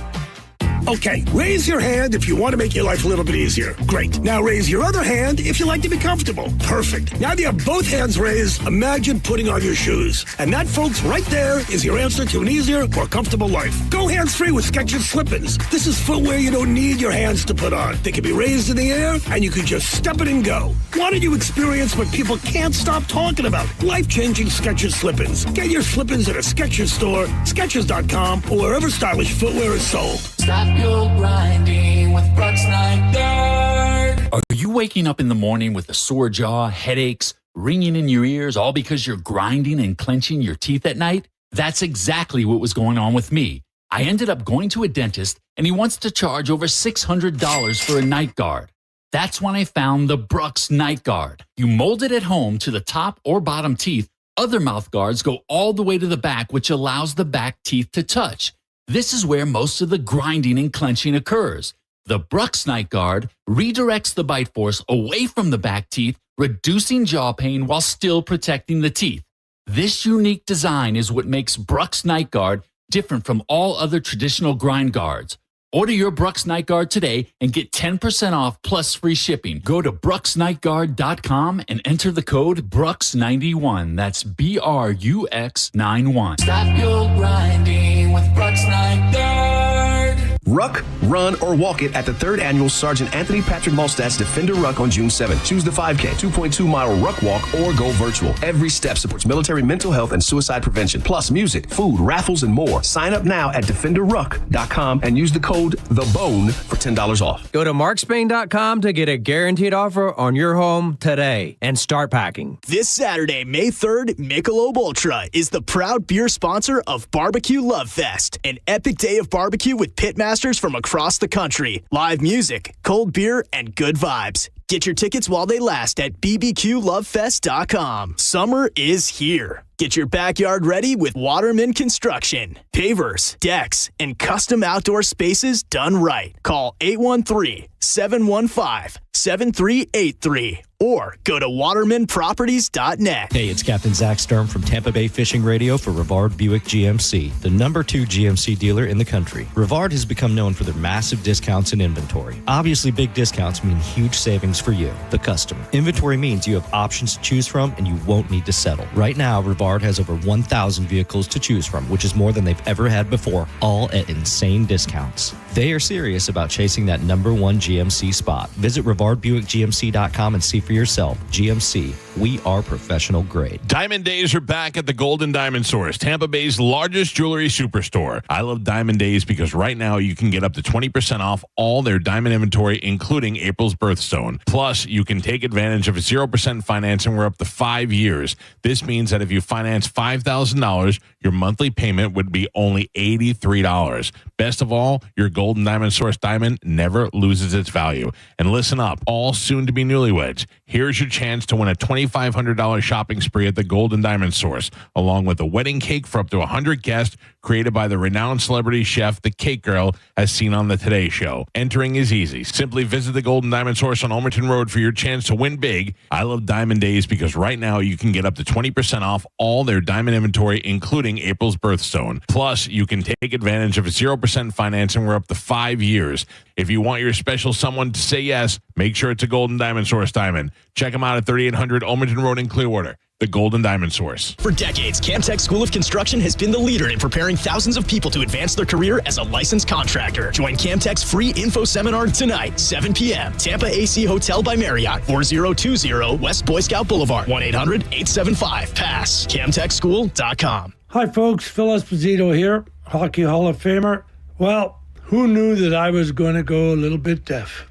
Okay, raise your hand if you want to make your life a little bit easier. Great. Now raise your other hand if you like to be comfortable. Perfect. Now that you have both hands raised, imagine putting on your shoes. And that, folks, right there is your answer to an easier, more comfortable life. Go hands-free with Skechers Slip-ins. This is footwear you don't need your hands to put on. They can be raised in the air, and you can just step it and go. Why don't you experience what people can't stop talking about? Life-changing Skechers Slip-ins. Get your Slip-ins at a Skechers store, Skechers.com, or wherever stylish footwear is sold. Stop your grinding with Brooks Night Guard. Are you waking up in the morning with a sore jaw, headaches, ringing in your ears, all because you're grinding and clenching your teeth at night? That's exactly what was going on with me. I ended up going to a dentist, and he wants to charge over $600 for a night guard. That's when I found the Brooks Night Guard. You mold it at home to the top or bottom teeth. Other mouth guards go all the way to the back, which allows the back teeth to touch. This is where most of the grinding and clenching occurs. The Brooks Night Guard redirects the bite force away from the back teeth, reducing jaw pain while still protecting the teeth. This unique design is what makes Brooks Night Guard different from all other traditional grind guards. Order your Brooks Night Guard today and get 10% off plus free shipping. Go to brooksnightguard.com and enter the code BRUX91. That's BRUX91. Stop your grinding with Brooks Night Guard. Ruck, run, or walk it at the 3rd Annual Sergeant Anthony Patrick Malstat's Defender Ruck on June 7th. Choose the 5K, 2.2-mile Ruck Walk, or go virtual. Every step supports military mental health and suicide prevention, plus music, food, raffles, and more. Sign up now at defenderruck.com and use the code THEBONE for $10 off. Go to markspain.com to get a guaranteed offer on your home today and start packing. This Saturday, May 3rd, Michelob Ultra is the proud beer sponsor of Barbecue Love Fest, an epic day of barbecue with pitmasters from across the country, live music, cold beer, and good vibes. Get your tickets while they last at bbqlovefest.com. Summer is here. Get your backyard ready with Waterman Construction. Pavers, decks, and custom outdoor spaces done right. Call 813-715-7383 or go to watermanproperties.net. Hey, it's Captain Zach Sturm from Tampa Bay Fishing Radio for Rivard Buick GMC, the #2 GMC dealer in the country. Rivard has become known for their massive discounts in inventory. Obviously, big discounts mean huge savings for you, the customer. Inventory means you have options to choose from and you won't need to settle. Right now, Rivard has over 1,000 vehicles to choose from, which is more than they've ever had before, all at insane discounts. They are serious about chasing that #1 GMC spot. Visit RivardBuickGMC.com and see for yourself. GMC, We are professional grade. Diamond Days are back at the Golden Diamond Source, Tampa Bay's largest jewelry superstore. I love Diamond Days because right now you can get up to 20% off all their diamond inventory, including April's birthstone. Plus, you can take advantage of 0% financing for up to 5 years. This means that if you finance $5,000, your monthly payment would be only $83. Best of all, your Golden Diamond Source diamond never loses its value. And listen up, all soon-to-be newlyweds. Here's your chance to win a $2,500 shopping spree at the Golden Diamond Source, along with a wedding cake for up to 100 guests created by the renowned celebrity chef, the Cake Girl, as seen on the Today Show. Entering is easy. Simply visit the Golden Diamond Source on Almerton Road for your chance to win big. I love Diamond Days because right now you can get up to 20% off all their diamond inventory, including April's birthstone. Plus, you can take advantage of 0% financing for up to 5 years. If you want your special someone to say yes, make sure it's a Golden Diamond Source diamond. Check them out at 3800 Almerton Road in Clearwater. The Golden Diamond Source. For decades, Camtech School of Construction has been the leader in preparing thousands of people to advance their career as a licensed contractor. Join Camtech's free info seminar tonight, 7 p.m. Tampa AC Hotel by Marriott, 4020 West Boy Scout Boulevard, 1-800-875-PASS. CamtechSchool.com. Hi, folks. Phil Esposito here, Hockey Hall of Famer. Well, who knew that I was going to go a little bit deaf?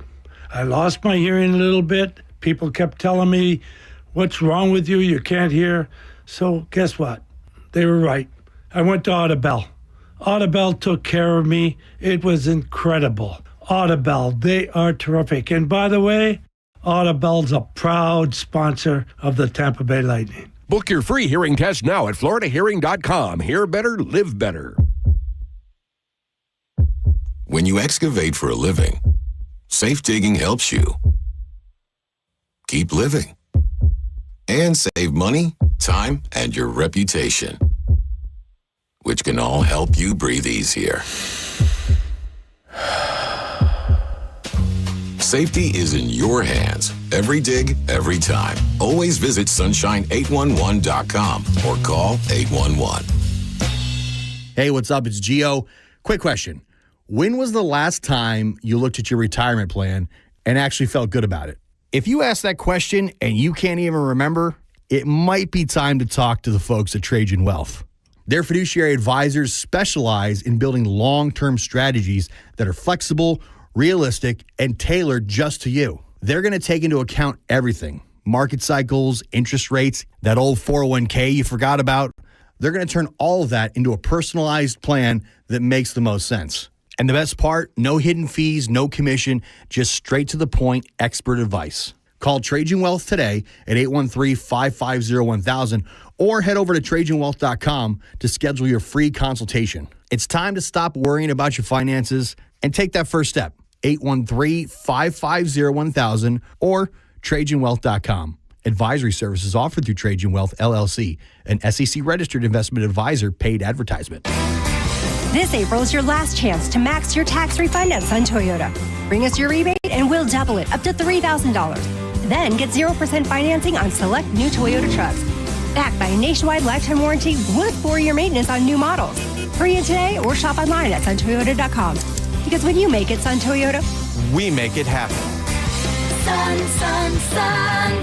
I lost my hearing a little bit. People kept telling me, "What's wrong with you? You can't hear." So guess what? They were right. I went to Audibel. Audibel took care of me. It was incredible. Audibel, they are terrific. And by the way, Audibel's a proud sponsor of the Tampa Bay Lightning. Book your free hearing test now at floridahearing.com. Hear better, live better. When you excavate for a living, safe digging helps you keep living and save money, time, and your reputation, which can all help you breathe easier. Safety is in your hands. Every dig, every time. Always visit sunshine811.com or call 811. Hey, what's up? It's Gio. Quick question. When was the last time you looked at your retirement plan and actually felt good about it? If you ask that question and you can't even remember, it might be time to talk to the folks at Trajan Wealth. Their fiduciary advisors specialize in building long-term strategies that are flexible, realistic, and tailored just to you. They're going to take into account everything: market cycles, interest rates, that old 401k you forgot about. They're going to turn all of that into a personalized plan that makes the most sense. And the best part, no hidden fees, no commission, just straight to the point expert advice. Call Trajan Wealth today at 813-550-1000 or head over to TrajanWealth.com to schedule your free consultation. It's time to stop worrying about your finances and take that first step. 813-550-1000 or TrajanWealth.com. Advisory services offered through Trajan Wealth, LLC, an SEC-registered investment advisor, paid advertisement. This April is your last chance to max your tax refund at Sun Toyota. Bring us your rebate and we'll double it up to $3,000. Then get 0% financing on select new Toyota trucks. Backed by a nationwide lifetime warranty with 4-year maintenance on new models. Hurry in today or shop online at suntoyota.com. Because when you make it Sun Toyota, we make it happen. Sun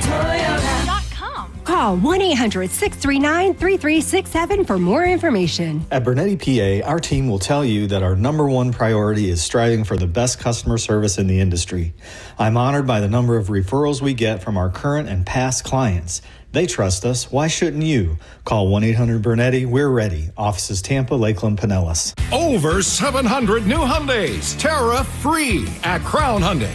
Toyota.com. Call 1-800-639-3367 for more information. At Bernetti PA, our team will tell you that our number one priority is striving for the best customer service in the industry. I'm honored by the number of referrals we get from our current and past clients. They trust us. Why shouldn't you? Call 1-800-BERNETTI. We're ready. Offices Tampa, Lakeland, Pinellas. Over 700 new Hyundais, tariff-free at Crown Hyundai.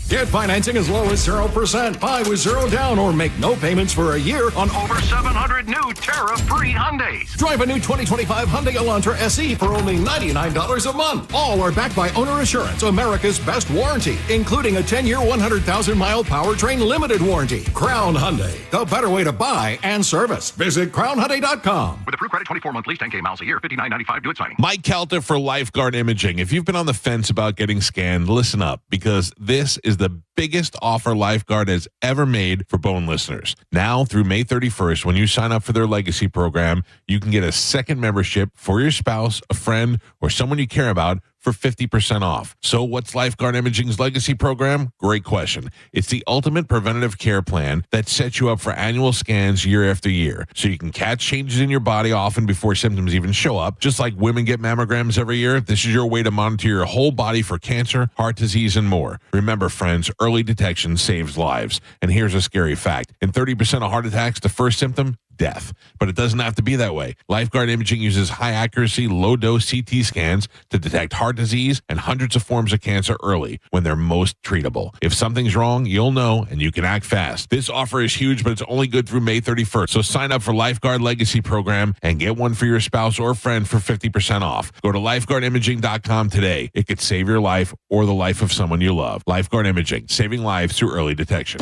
Get financing as low as 0%. Buy with zero down or make no payments for a year on over 700 new tariff-free Hyundais. Drive a new 2025 Hyundai Elantra SE for only $99 a month. All are backed by Owner Assurance, America's best warranty, including a 10-year, 100,000-mile powertrain limited warranty. Crown Hyundai, the better way to buy and service. Visit crownhyundai.com. With approved credit, 24-month lease, 10K miles a year, $59.95. Do it signing. Mike Calta for Lifeguard Imaging. If you've been on the fence about getting scanned, listen up, because this is the biggest offer Lifeguard has ever made for Bone listeners. Now through May 31st, when you sign up for their legacy program, you can get a second membership for your spouse, a friend, or someone you care about for 50% off. So what's Lifeguard Imaging's legacy program? Great question. It's the ultimate preventative care plan that sets you up for annual scans year after year, so you can catch changes in your body often before symptoms even show up. Just like women get mammograms every year, this is your way to monitor your whole body for cancer, heart disease, and more. Remember, friends, early detection saves lives. And here's a scary fact. In 30% of heart attacks, the first symptom, death. But it doesn't have to be that way. Lifeguard Imaging uses high-accuracy, low-dose CT scans to detect heart disease and hundreds of forms of cancer early when they're most treatable. If something's wrong, you'll know, and you can act fast. This offer is huge, but it's only good through May 31st. So sign up for Lifeguard Legacy Program and get one for your spouse or friend for 50% off. Go to lifeguardimaging.com today. It could save your life or the life of someone you love. Lifeguard Imaging, saving lives through early detection.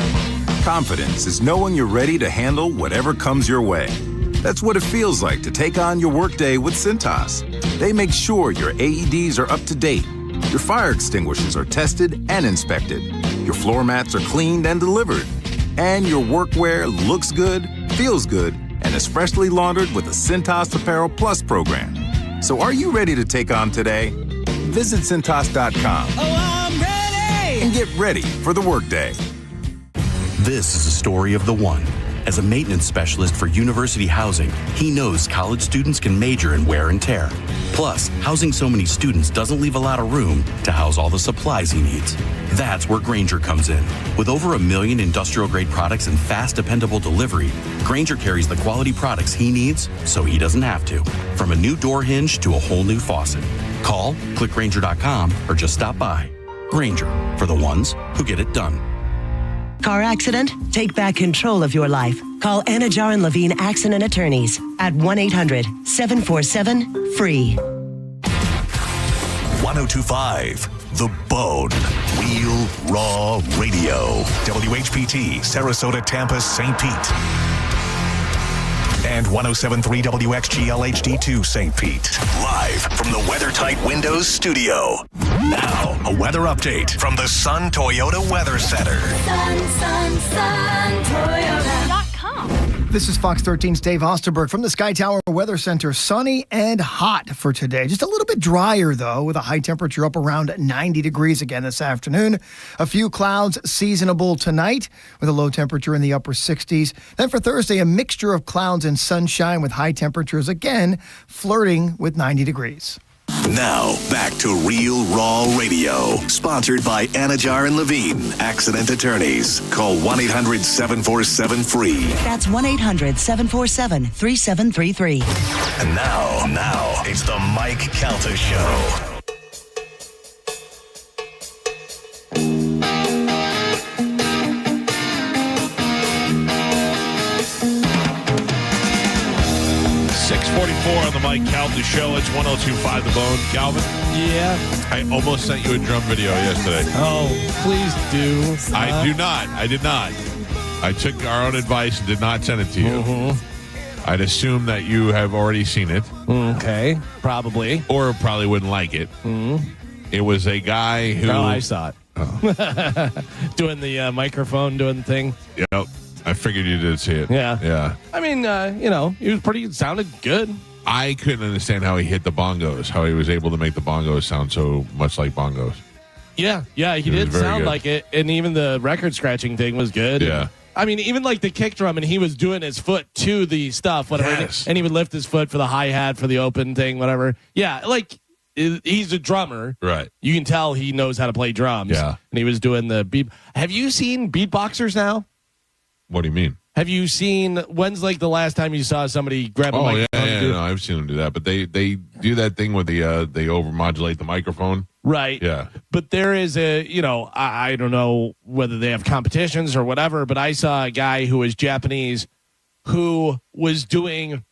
Confidence is knowing you're ready to handle whatever comes your way. That's what it feels like to take on your workday with Cintas. They make sure your AEDs are up to date, your fire extinguishers are tested and inspected, your floor mats are cleaned and delivered, and your workwear looks good, feels good, and is freshly laundered with the Cintas Apparel Plus program. So are you ready to take on today? Visit Cintas.com. Oh, I'm ready! And get ready for the workday. This is a story of the one. As a maintenance specialist for university housing, he knows college students can major in wear and tear. Plus, housing so many students doesn't leave a lot of room to house all the supplies he needs. That's where Grainger comes in. With over 1 million industrial-grade products and fast, dependable delivery, Grainger carries the quality products he needs so he doesn't have to. From a new door hinge to a whole new faucet. Call, click Grainger.com, or just stop by. Grainger, for the ones who get it done. Car accident? Take back control of your life. Call Anajar and Levine Accident Attorneys at 1-800-747-FREE. 1025 The Bone. Real Raw Radio. WHPT, Sarasota, Tampa, St. Pete. And 1073 WXGL HD2 St. Pete. Live from the WeatherTight Windows studio. Now, a weather update from the Sun Toyota Weather Center. Sun, Toyota.com. This is Fox 13's Dave Osterberg from the Sky Tower Weather Center. Sunny and hot for today. Just a little bit drier, though, with a high temperature up around 90 degrees again this afternoon. A few clouds seasonable tonight with a low temperature in the upper 60s. Then for Thursday, a mixture of clouds and sunshine with high temperatures again flirting with 90 degrees. Now, back to Real Raw Radio. Sponsored by Anajar and Levine, Accident Attorneys. Call 1-800-747-FREE. That's 1-800-747-3733. And now, it's the Mike Calta Show. .44 on the Mike Calta Show. It's 1025 The Bone. Calvin? Yeah? I almost sent you a drum video yesterday. Oh, please do. I did not. I took our own advice and did not send it to you. Mm-hmm. I'd assume that you have already seen it. Okay, probably. Or probably wouldn't like it. Mm-hmm. It was a guy who... No, I saw it. Oh. Doing the microphone, doing the thing. Yep. I figured you did see it. Yeah. I mean, it sounded good. I couldn't understand how he hit the bongos, how he was able to make the bongos sound so much like bongos. Yeah, he did sound like it. And even the record scratching thing was good. Yeah. I mean, even like the kick drum, and he was doing his foot to the stuff, whatever. Yes. And he would lift his foot for the hi-hat, for the open thing, whatever. Yeah, like, he's a drummer. Right. You can tell he knows how to play drums. Yeah. And he was doing the beat. Have you seen beatboxers now? What do you mean? Have you seen, when's like the last time you saw somebody grab a microphone? No, I've seen them do that. But they do that thing where they overmodulate the microphone. Right. Yeah. But there is I don't know whether they have competitions or whatever, but I saw a guy who was Japanese who was doing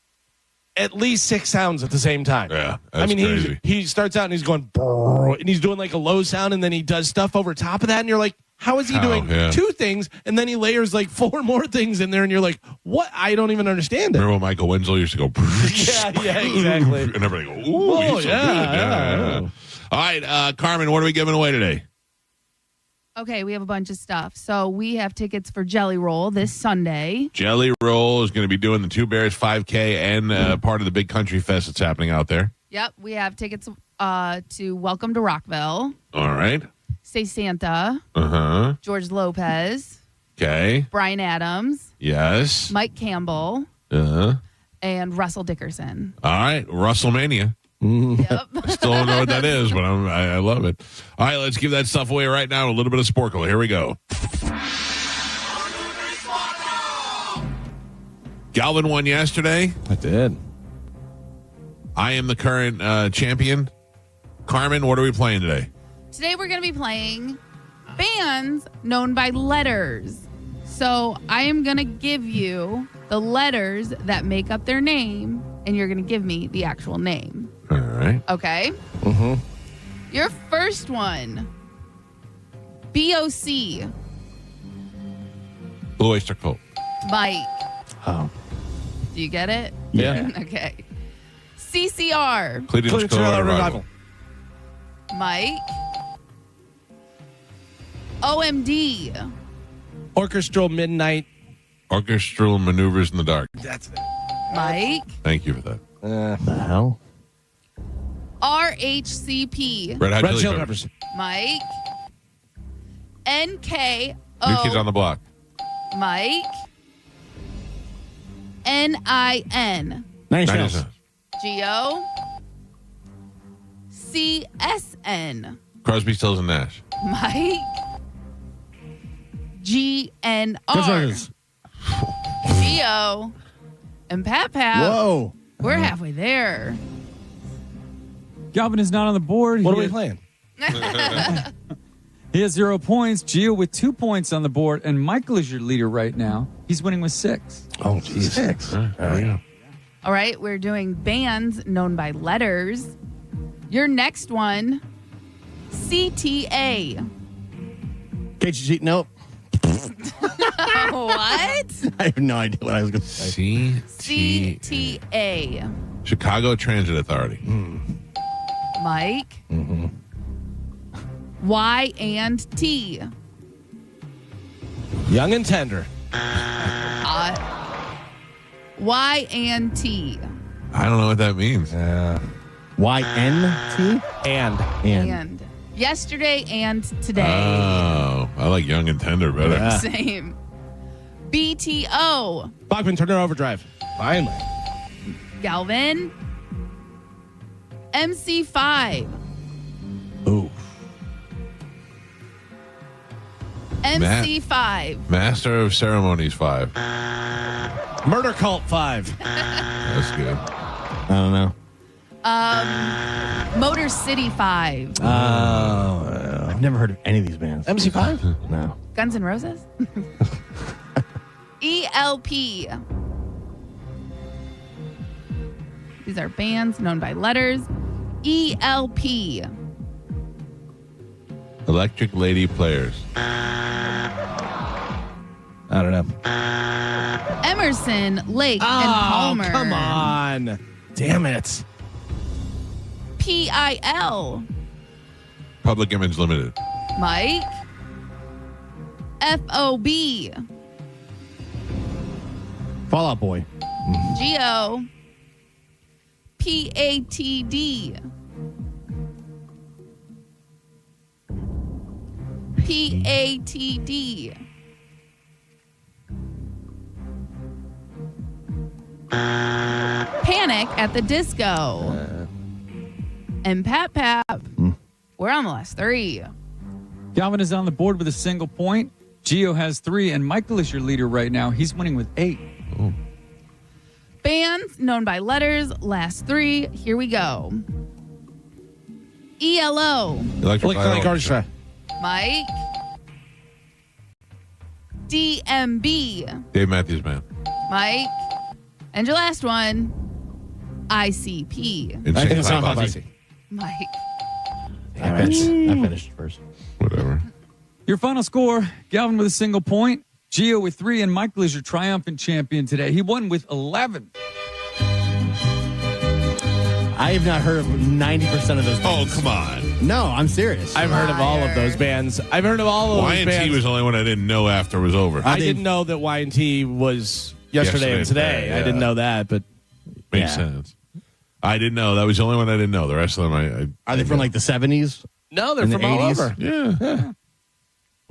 at least 6 sounds at the same time. Yeah. That's crazy. He starts out and he's going, and he's doing like a low sound, and then he does stuff over top of that, and you're like, how is he doing 2 things, and then he layers like 4 more things in there, and you're like, what? I don't even understand it. Remember when Michael Winslow used to go, yeah, exactly. And everybody go, ooh, he's so good. Yeah. All right, Carmen, what are we giving away today? Okay, we have a bunch of stuff. So we have tickets for Jelly Roll this Sunday. Jelly Roll is going to be doing the Two Bears 5K and part of the big country fest that's happening out there. Yep, we have tickets to Welcome to Rockville. All right. Say Santa. Uh-huh. George Lopez. Okay. Brian Adams. Yes. Mike Campbell. Uh-huh. And Russell Dickerson. All right. WrestleMania. Yep. I still don't know what that is, but I love it. All right, let's give that stuff away right now. A little bit of Sporkle. Here we go. Galvin won yesterday. I did. I am the current champion. Carmen, what are we playing today? Today we're going to be playing bands known by letters. So I am going to give you the letters that make up their name, and you're going to give me the actual name. All right. Okay? Mm-hmm. Your first one, BOC. Blue Oyster Cult. Mike. Oh. Do you get it? Yeah. Okay. CCR. Cleveland Clearwater Revival. Mike. OMD. Orchestral Midnight. Orchestral Maneuvers in the Dark. That's it. Mike. Thank you for that. The hell? RHCP. Red Hot Chili Peppers. Mike. NKO. New Kids on the Block. Mike. NIN. Nine Inch Nails. Nails. Geo. CSN. Crosby, Stills, and Nash. Mike. GNR. Ghostwriters. Geo. And Pat. Whoa. We're halfway there. Galvin is not on the board. What are we playing? He has 0 points. Gio with 2 points on the board. And Michael is your leader right now. He's winning with 6. Oh, geez. 6. There we go. All right, we're doing bands known by letters. Your next one, CTA. KGG, nope. What? I have no idea what I was going to say. CTA. Chicago Transit Authority. Mike. Mm-hmm. Y and T. Young and Tender. Y and T. I don't know what that means. YNT? And. Yesterday and today. Oh, I like Young and Tender better. Yeah. Same. BTO. Bachman Turner Overdrive. Finally. Galvin. MC5. Ooh. MC5. Master of Ceremonies 5. Murder Cult 5. That's good. I don't know. Motor City 5. I've never heard of any of these bands. MC5? No. Guns N' Roses. ELP. These are bands known by letters. ELP. Electric Lady Players. I don't know. Emerson, Lake, and Palmer. Come on. Damn it. PIL. Public Image Limited. Mike. FOB. Fall Out Boy. Geo. PATD. PATD. Panic at the Disco. And Pat. We're on the last 3. Galvin is on the board with a single point. Gio has 3, and Michael is your leader right now. He's winning with 8. Ooh. Bands known by letters, last 3. Here we go. ELO. Electronic Orchestra. Mike. DMB. Dave Matthews Band. Mike. And your last one, ICP. Insane Clown Posse. Mike. I finished first. Whatever. Your final score, Galvin with a single point, Gio with 3, and Michael is your triumphant champion today. He won with 11. I have not heard of 90% of those bands. Oh, come on. No, I'm serious. I've heard of all of those bands. I've heard of all of those Y&T bands. was the only one I didn't know after it was over. I didn't know that Y&T was yesterday and today. I didn't know that, but Makes sense. I didn't know. That was the only one I didn't know. The rest of them, Are they from like the 70s? No, they're In from the all 80s? over. Yeah.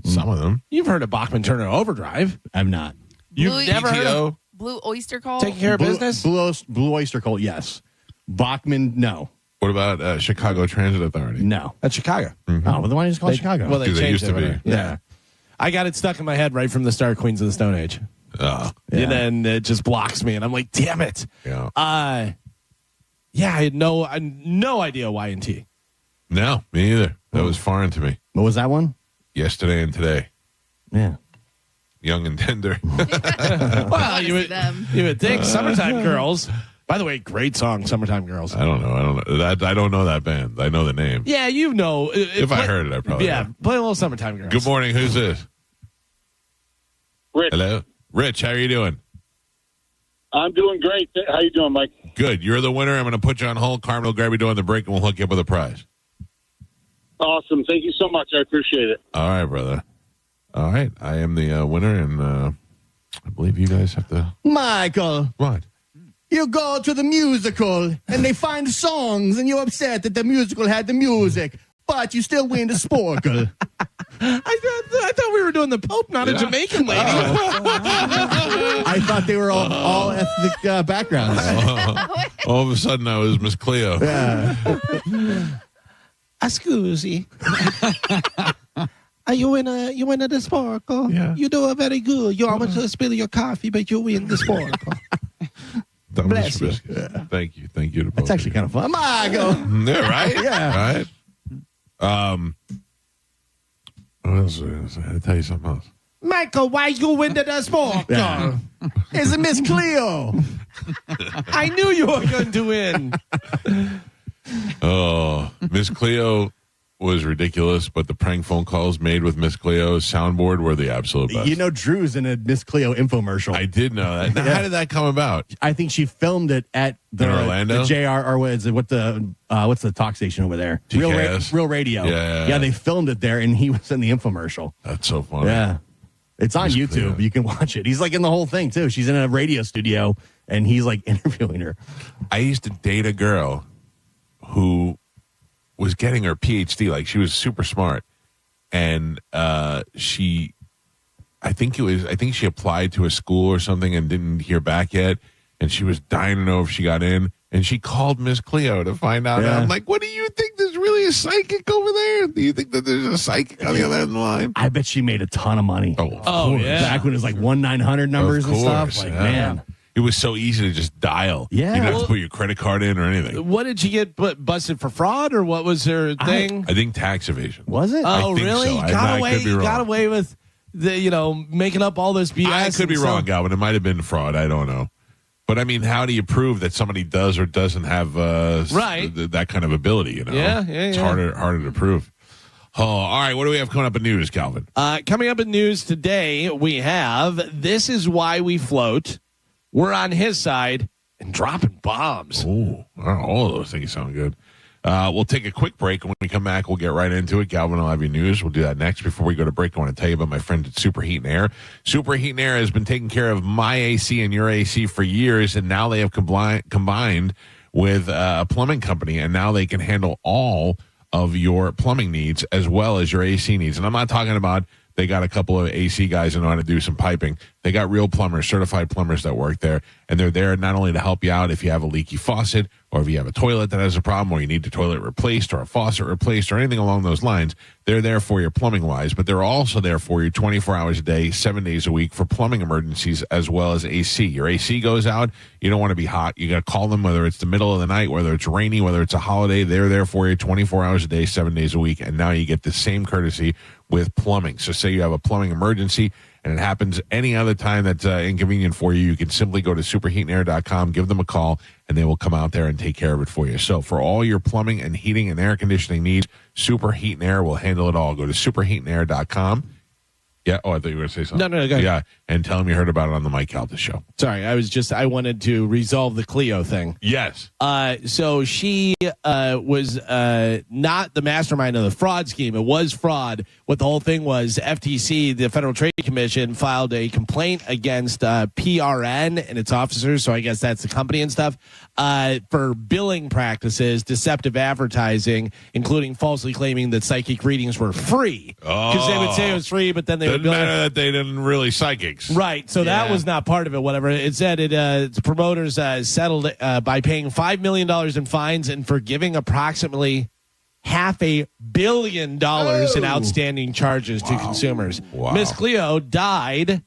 Some of them. You've heard of Bachman Turner Overdrive. I've not. You've Blue- never heard of Blue Oyster Cult. Taking Care of Business? Blue Oyster Cult, yes. Bachman, no. What about Chicago Transit Authority? No. That's Chicago. Oh, well, then why don't you just call it Chicago? Well, they 'Cause changed they used to it. be. Yeah. I got it stuck in my head right from the start, Queens of the Stone Age. Oh. And then it just blocks me, and I'm like, damn it. Yeah. I had no idea Y&T. No, me either. That was foreign to me. What was that one? Yesterday and Today. Yeah. Young and Tender. Well, you would think Summertime Girls. By the way, great song, Summertime Girls. I don't know. I don't know that band. I know the name. Yeah, you know. If I heard it, I probably know. play a little Summertime Girls. Good morning. Who's this? Rich. Hello? Rich, how are you doing? I'm doing great. How you doing, Mike? Good. You're the winner. I'm going to put you on hold. Carmen will grab you during the break, and we'll hook you up with a prize. Awesome. Thank you so much. I appreciate it. All right, brother. All right. I am the winner, and I believe you guys have to... Michael. What? You go to the musical, and they find the songs, and you're upset that the musical had the music, but you still win the sporkle. I thought we were doing the Pope, not a Jamaican lady. I thought they were all ethnic backgrounds. All of a sudden, I was Miss Cleo. Yeah. Scusi. You win the sparkle. Yeah. You do it very good. You almost spill your coffee, but you win the sparkle. Bless you. Thank you. Thank you to both. That's actually kind of fun. Michael. Yeah, right? Yeah. Right? What else was I gonna say? I had to tell you something else. Michael, why you win the sparkle? Yeah. It's a Miss Cleo. I knew you were going to win. Oh, Miss Cleo was ridiculous, but the prank phone calls made with Miss Cleo's soundboard were the absolute best. You know, Drew's in a Miss Cleo infomercial. I did know that. Now, how did that come about? I think she filmed it at In Orlando? the JR, or what's the talk station over there? TKS? Real Radio. Yeah. They filmed it there, and he was in the infomercial. That's so funny. Yeah. It's on Miss YouTube. Cleo. You can watch it. He's like in the whole thing, too. She's in a radio studio, and he's like interviewing her. I used to date a girl who was getting her PhD. Like, she was super smart. And I think she applied to a school or something and didn't hear back yet. And she was dying to know if she got in. And she called Miss Cleo to find out. Yeah. And I'm like, what do you think? There's really a psychic over there? Do you think that there's a psychic on the other end of the line? I bet she made a ton of money. Oh, of course. yeah. Back when it was like 1-900 numbers Of and stuff. course, Like, yeah. man. It was so easy to just dial. Yeah. You didn't have Well- to put your credit card in or anything. What did she get busted for fraud, or what was her thing? I think tax evasion. Was it? I Oh, think really? so. I could be wrong. Got away with making up all this BS. I could be and wrong, stuff. Galvin. It might have been fraud. I don't know. But I mean, how do you prove that somebody does or doesn't have Right. that kind of ability? You know, Yeah, it's yeah. harder to prove. Oh, all right. What do we have coming up in news, Calvin? Coming up in news today, we have This Is Why We Float. We're on his side and dropping bombs. Oh, all of those things sound good. We'll take a quick break. When we come back, we'll get right into it. Galvin will have your news. We'll do that next. Before we go to break, I want to tell you about my friends at Super Heat and Air. Super Heat and Air has been taking care of my AC and your AC for years, and now they have combined with a plumbing company, and now they can handle all of your plumbing needs as well as your AC needs. And I'm not talking about they got a couple of AC guys that know how to do some piping. They got real plumbers, certified plumbers that work there, and they're there not only to help you out if you have a leaky faucet or if you have a toilet that has a problem or you need the toilet replaced or a faucet replaced or anything along those lines. They're there for you plumbing-wise, but they're also there for you 24 hours a day, 7 days a week for plumbing emergencies as well as AC. Your AC goes out, you don't want to be hot. You got to call them whether it's the middle of the night, whether it's rainy, whether it's a holiday. They're there for you 24 hours a day, 7 days a week, and now you get the same courtesy with plumbing. So say you have a plumbing emergency and it happens any other time that's inconvenient for you, you can simply go to superheatandair.com, give them a call, and they will come out there and take care of it for you. So for all your plumbing and heating and air conditioning needs, Super Heat and Air will handle it all. Go to superheatandair.com. Yeah. Oh, I thought you were going to say something. No, go ahead. Yeah. and tell them you heard about it on the Mike Calta show. Sorry, I wanted to resolve the Cleo thing. Yes. So she was not the mastermind of the fraud scheme. It was fraud. What the whole thing was, FTC, the Federal Trade Commission, filed a complaint against PRN and its officers, so I guess that's the company and stuff, for billing practices, deceptive advertising, including falsely claiming that psychic readings were free. Because they would say it was free, but then they would bill that they didn't really psychics. Right, so that was not part of it, whatever. It said the promoters settled by paying $5 million in fines and forgiving approximately $500 million in outstanding charges to consumers. Wow. Miss Cleo died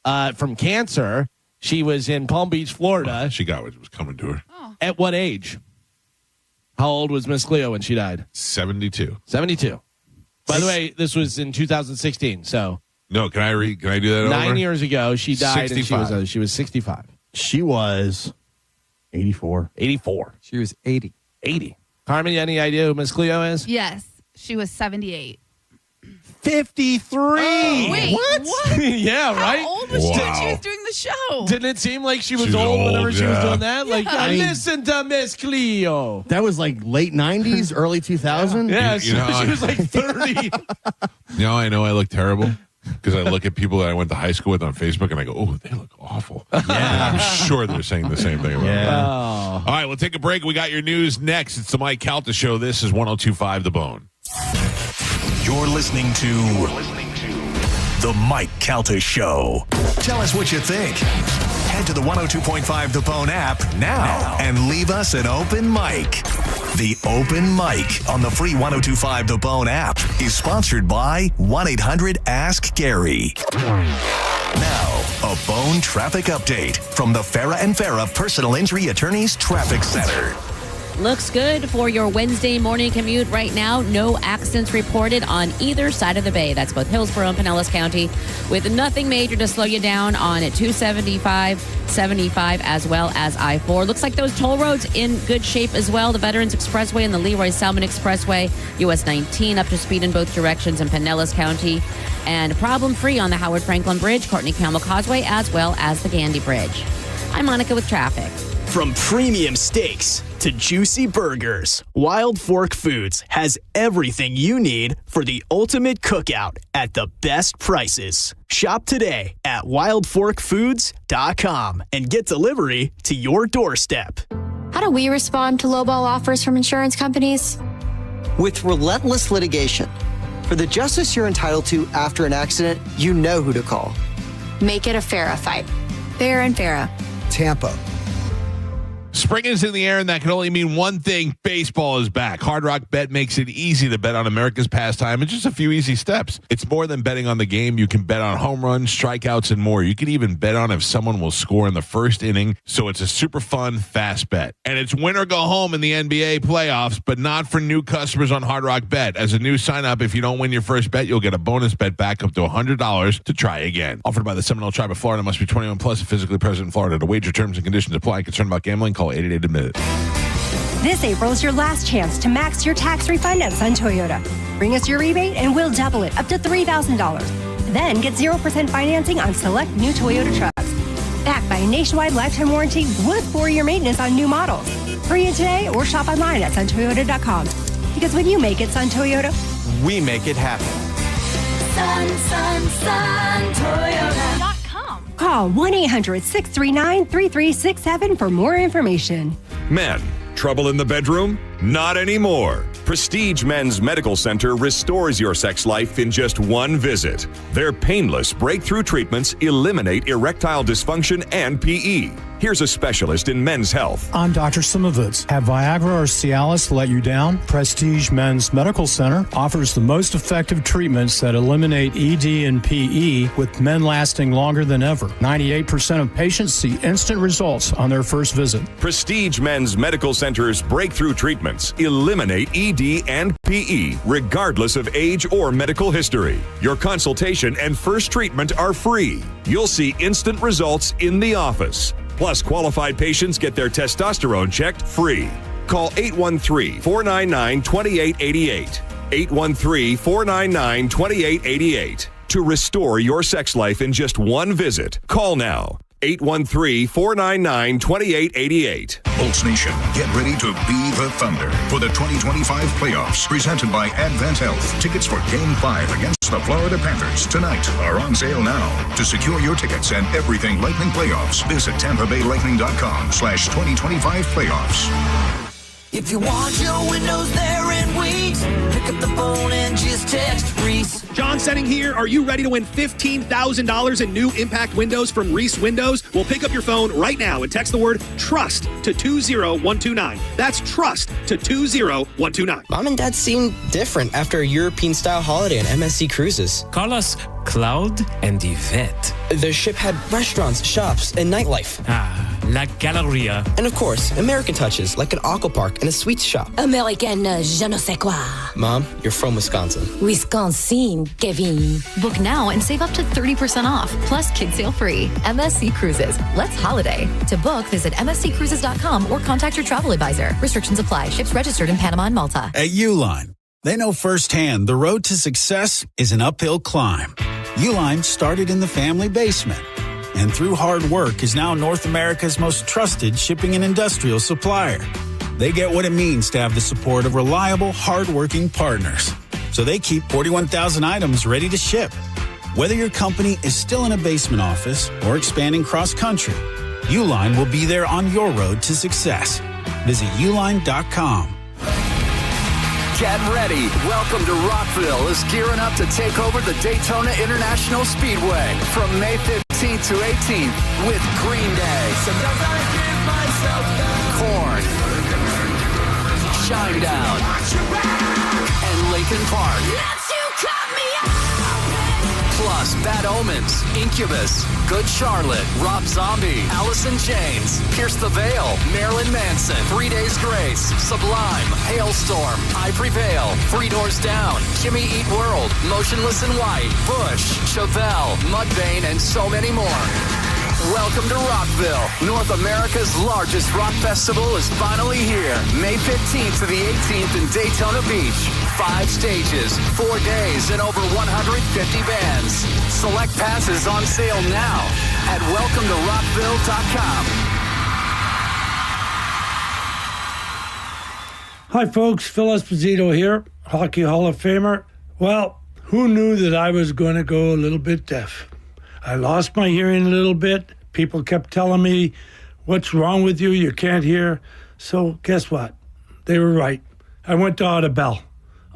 from cancer. She was in Palm Beach, Florida. She got what was coming to her. At what age? How old was Miss Cleo when she died? 72. 72. By the way, this was in 2016, so... No, can I do that over? 9 years ago, she died 65. and she was 65. She was 84. 84. She was 80. 80. Carmen, any idea who Miss Cleo is? Yes, she was 78. 53. Wait, what? Yeah, right? How old was she when she was doing the show? Didn't it seem like she was She's old whenever old, she was yeah. doing that? Like, Yeah. listen to Miss Cleo. That was like late 90s, early 2000. Yeah, You she know, was like 30. Now I know I look terrible because I look at people that I went to high school with on Facebook and I go, oh, they look awful. Yeah. I'm sure they're saying the same thing about me. All right, we'll take a break. We got your news next. It's the Mike Calta Show. This is 102.5 The Bone. You're listening to The Mike Calta Show. Tell us what you think. Head to the 102.5 The Bone app now and leave us an open mic. The Open Mic on the free 102.5 The Bone app is sponsored by 1-800-ASK-GARY. Now, a Bone traffic update from the Farah and Farah Personal Injury Attorneys Traffic Center. Looks good for your Wednesday morning commute right now. No accidents reported on either side of the bay. That's both Hillsborough and Pinellas County, with nothing major to slow you down on 275, 75, as well as I-4. Looks like those toll roads in good shape as well. The Veterans Expressway and the Leroy Salmon Expressway, US 19 up to speed in both directions in Pinellas County, and problem-free on the Howard Franklin Bridge, Courtney Campbell Causeway, as well as the Gandy Bridge. I'm Monica with traffic. From premium steaks to juicy burgers, Wild Fork Foods has everything you need for the ultimate cookout at the best prices. Shop today at wildforkfoods.com and get delivery to your doorstep. How do we respond to lowball offers from insurance companies? With relentless litigation. For the justice you're entitled to after an accident, you know who to call. Make it a Farah fight. Farah and Farah. Tampa. Spring is in the air, and that can only mean one thing. Baseball is back. Hard Rock Bet makes it easy to bet on America's pastime in just a few easy steps. It's more than betting on the game. You can bet on home runs, strikeouts, and more. You can even bet on if someone will score in the first inning, so it's a super fun, fast bet. And it's win or go home in the NBA playoffs, but not for new customers on Hard Rock Bet. As a new sign-up, if you don't win your first bet, you'll get a bonus bet back up to $100 to try again. Offered by the Seminole Tribe of Florida. Must be 21 plus and physically present in Florida. To wager, terms and conditions apply. Concerned about gambling? Call 888-ADMIT-IT. This April is your last chance to max your tax refund at Sun Toyota. Bring us your rebate and we'll double it up to $3,000. Then get 0% financing on select new Toyota trucks. Backed by a nationwide lifetime warranty with 4-year maintenance on new models. Hurry in today or shop online at suntoyota.com. Because when you make it Sun Toyota, We make it happen. Toyota.com. call 1-800-639-3367 for more information. Men, trouble in the bedroom? Not anymore. Prestige Men's Medical Center restores your sex life in just one visit. Their painless breakthrough treatments eliminate erectile dysfunction and PE. Here's a specialist in men's health. I'm Dr. Simovitz. Have Viagra or Cialis let you down? Prestige Men's Medical Center offers the most effective treatments that eliminate ED and PE, with men lasting longer than ever. 98% of patients see instant results on their first visit. Prestige Men's Medical Center's breakthrough treatments eliminate ED and PE, regardless of age or medical history. Your consultation and first treatment are free. You'll see instant results in the office. Plus, qualified patients get their testosterone checked free. Call 813-499-2888. 813-499-2888. to restore your sex life in just one visit. Call now. 813-499-2888. Bolts Nation, get ready to be the Thunder for the 2025 playoffs, presented by Advent Health. Tickets for Game 5 against the Florida Panthers tonight are on sale now. To secure your tickets and everything Lightning playoffs, visit TampaBayLightning.com/2025 playoffs. If you want your windows there in weeks, pick up the phone and just text Reese. John Setting here. Are you ready to win $15,000 in new impact windows from Reese Windows? Well, pick up your phone right now and text the word TRUST to 20129. That's TRUST to 20129. Mom and Dad seem different after a European-style holiday on MSC Cruises. Call us Cloud and Yvette. The ship had restaurants, shops, and nightlife. La Galleria. And of course, American touches like an aqua park and a sweets shop. American je ne sais quoi. Mom, you're from Wisconsin. Wisconsin, Kevin. Book now and save up to 30% off, plus kids sale free. MSC Cruises. Let's holiday. To book, visit msccruises.com or contact your travel advisor. Restrictions apply. Ships registered in Panama and Malta. At Uline, they know firsthand the road to success is an uphill climb. Uline started in the family basement, and through hard work is now North America's most trusted shipping and industrial supplier. They get what it means to have the support of reliable, hardworking partners. So they keep 41,000 items ready to ship. Whether your company is still in a basement office or expanding cross-country, Uline will be there on your road to success. Visit uline.com. Get ready. Welcome to Rockville is gearing up to take over the Daytona International Speedway from May 15th to 18th with Green Day, Korn, Shinedown, and Linkin Park. Plus, Bad Omens, Incubus, Good Charlotte, Rob Zombie, Alice in Chains, Pierce the Veil, Marilyn Manson, 3 Days Grace, Sublime, Hailstorm, I Prevail, Three Doors Down, Kimmy Eat World, Motionless in White, Bush, Chevelle, Mudvayne, and so many more. Welcome to Rockville. North America's largest rock festival is finally here. May 15th to the 18th in Daytona Beach. 5 stages, 4 days, and over 150 bands. Select passes on sale now at welcometorockville.com. Hi, folks. Phil Esposito here, Hockey Hall of Famer. Well, who knew that I was going to go a little bit deaf? I lost my hearing a little bit. People kept telling me, what's wrong with you? You can't hear. So guess what? They were right. I went to Audibel.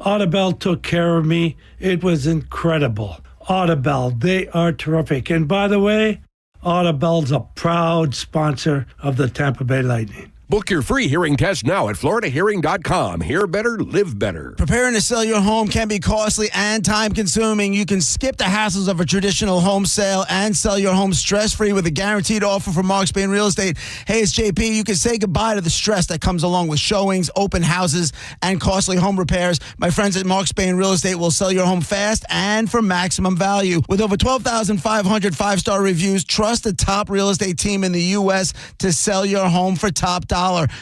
Audibel took care of me. It was incredible. Audibel, they are terrific. And by the way, Audibel's a proud sponsor of the Tampa Bay Lightning. Book your free hearing test now at floridahearing.com. Hear better, live better. Preparing to sell your home can be costly and time-consuming. You can skip the hassles of a traditional home sale and sell your home stress-free with a guaranteed offer from Mark Spain Real Estate. Hey, it's JP. You can say goodbye to the stress that comes along with showings, open houses, and costly home repairs. My friends at Mark Spain Real Estate will sell your home fast and for maximum value. With over 12,500 five-star reviews, trust the top real estate team in the U.S. to sell your home for top dollar.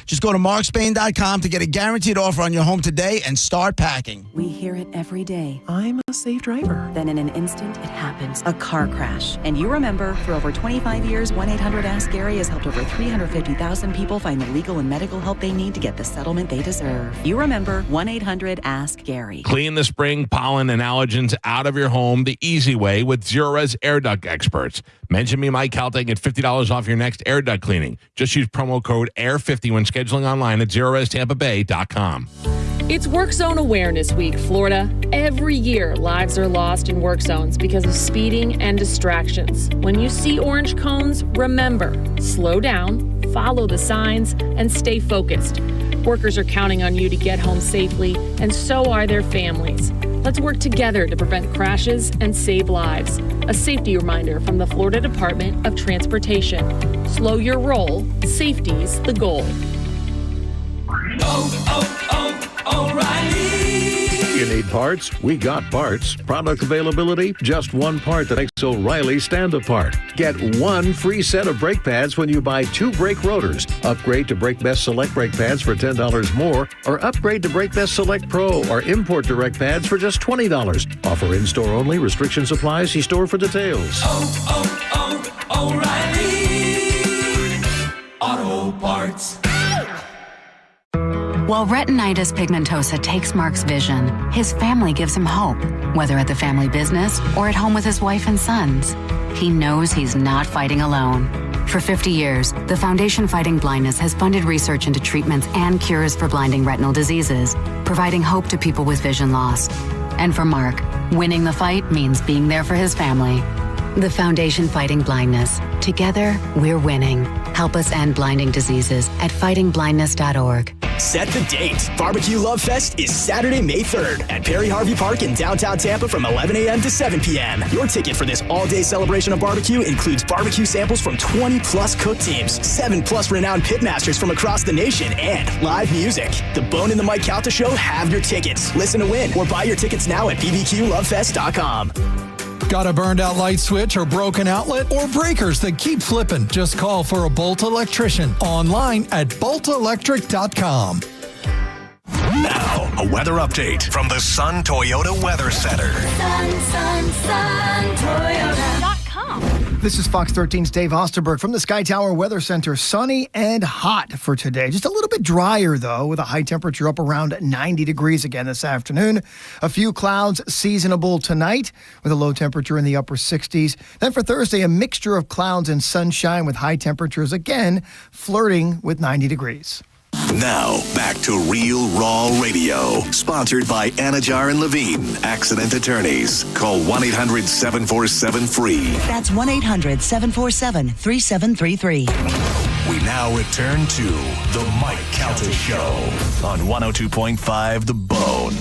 Just go to markspain.com to get a guaranteed offer on your home today and start packing. We hear it every day. I'm a safe driver. Then in an instant, it happens. A car crash. And you remember, for over 25 years, 1-800-ASK-GARY has helped over 350,000 people find the legal and medical help they need to get the settlement they deserve. You remember 1-800-ASK-GARY. Clean the spring, pollen, and allergens out of your home the easy way with Zero-Res Air Duct Experts. Mention me, Mike Calta, and get $50 off your next air duct cleaning. Just use promo code AIR50 when scheduling online at ZeroResTampaBay.com. It's Work Zone Awareness Week, Florida. Every year, lives are lost in work zones because of speeding and distractions. When you see orange cones, remember, slow down, follow the signs, and stay focused. Workers are counting on you to get home safely, and so are their families. Let's work together to prevent crashes and save lives. A safety reminder from the Florida Department of Transportation. Slow your roll. Safety's the goal. O'Reilly. you need parts, we got parts. Product availability, just one part that makes O'Reilly stand apart. Get one free set of brake pads when you buy 2 brake rotors. Upgrade to Brake Best Select brake pads for $10 more, or upgrade to Brake Best Select Pro or import direct pads for just $20. Offer in-store only. Restrictions apply. See store for details. O'Reilly Auto Parts. While retinitis pigmentosa takes Mark's vision, his family gives him hope, whether at the family business or at home with his wife and sons. He knows he's not fighting alone. For 50 years, the Foundation Fighting Blindness has funded research into treatments and cures for blinding retinal diseases, providing hope to people with vision loss. And for Mark, winning the fight means being there for his family. The Foundation Fighting Blindness. Together, we're winning. Help us end blinding diseases at fightingblindness.org. Set the date. Barbecue Love Fest is Saturday, May 3rd at Perry Harvey Park in downtown Tampa from 11 a.m. to 7 p.m. Your ticket for this all-day celebration of barbecue includes barbecue samples from 20-plus cook teams, 7-plus renowned pitmasters from across the nation, and live music. The Bone in the Mike Calta Show have your tickets. Listen to win or buy your tickets now at bbqlovefest.com. Got a burned out light switch or broken outlet or breakers that keep flipping? Just call for a Bolt electrician online at boltelectric.com. Now, a weather update from the Sun Toyota Weather Center. Sun Toyota.com. This is Fox 13's Dave Osterberg from the Sky Tower Weather Center. Sunny and hot for today. Just a little bit drier, though, with a high temperature up around 90 degrees again this afternoon. A few clouds seasonable tonight with a low temperature in the upper 60s. Then for Thursday, a mixture of clouds and sunshine with high temperatures again flirting with 90 degrees. Now, back to Real Raw Radio. Sponsored by Anajar and Levine, accident attorneys. Call 1-800-747-FREE. That's 1-800-747-3733. We now return to The Mike Calta Show on 102.5 The Bone.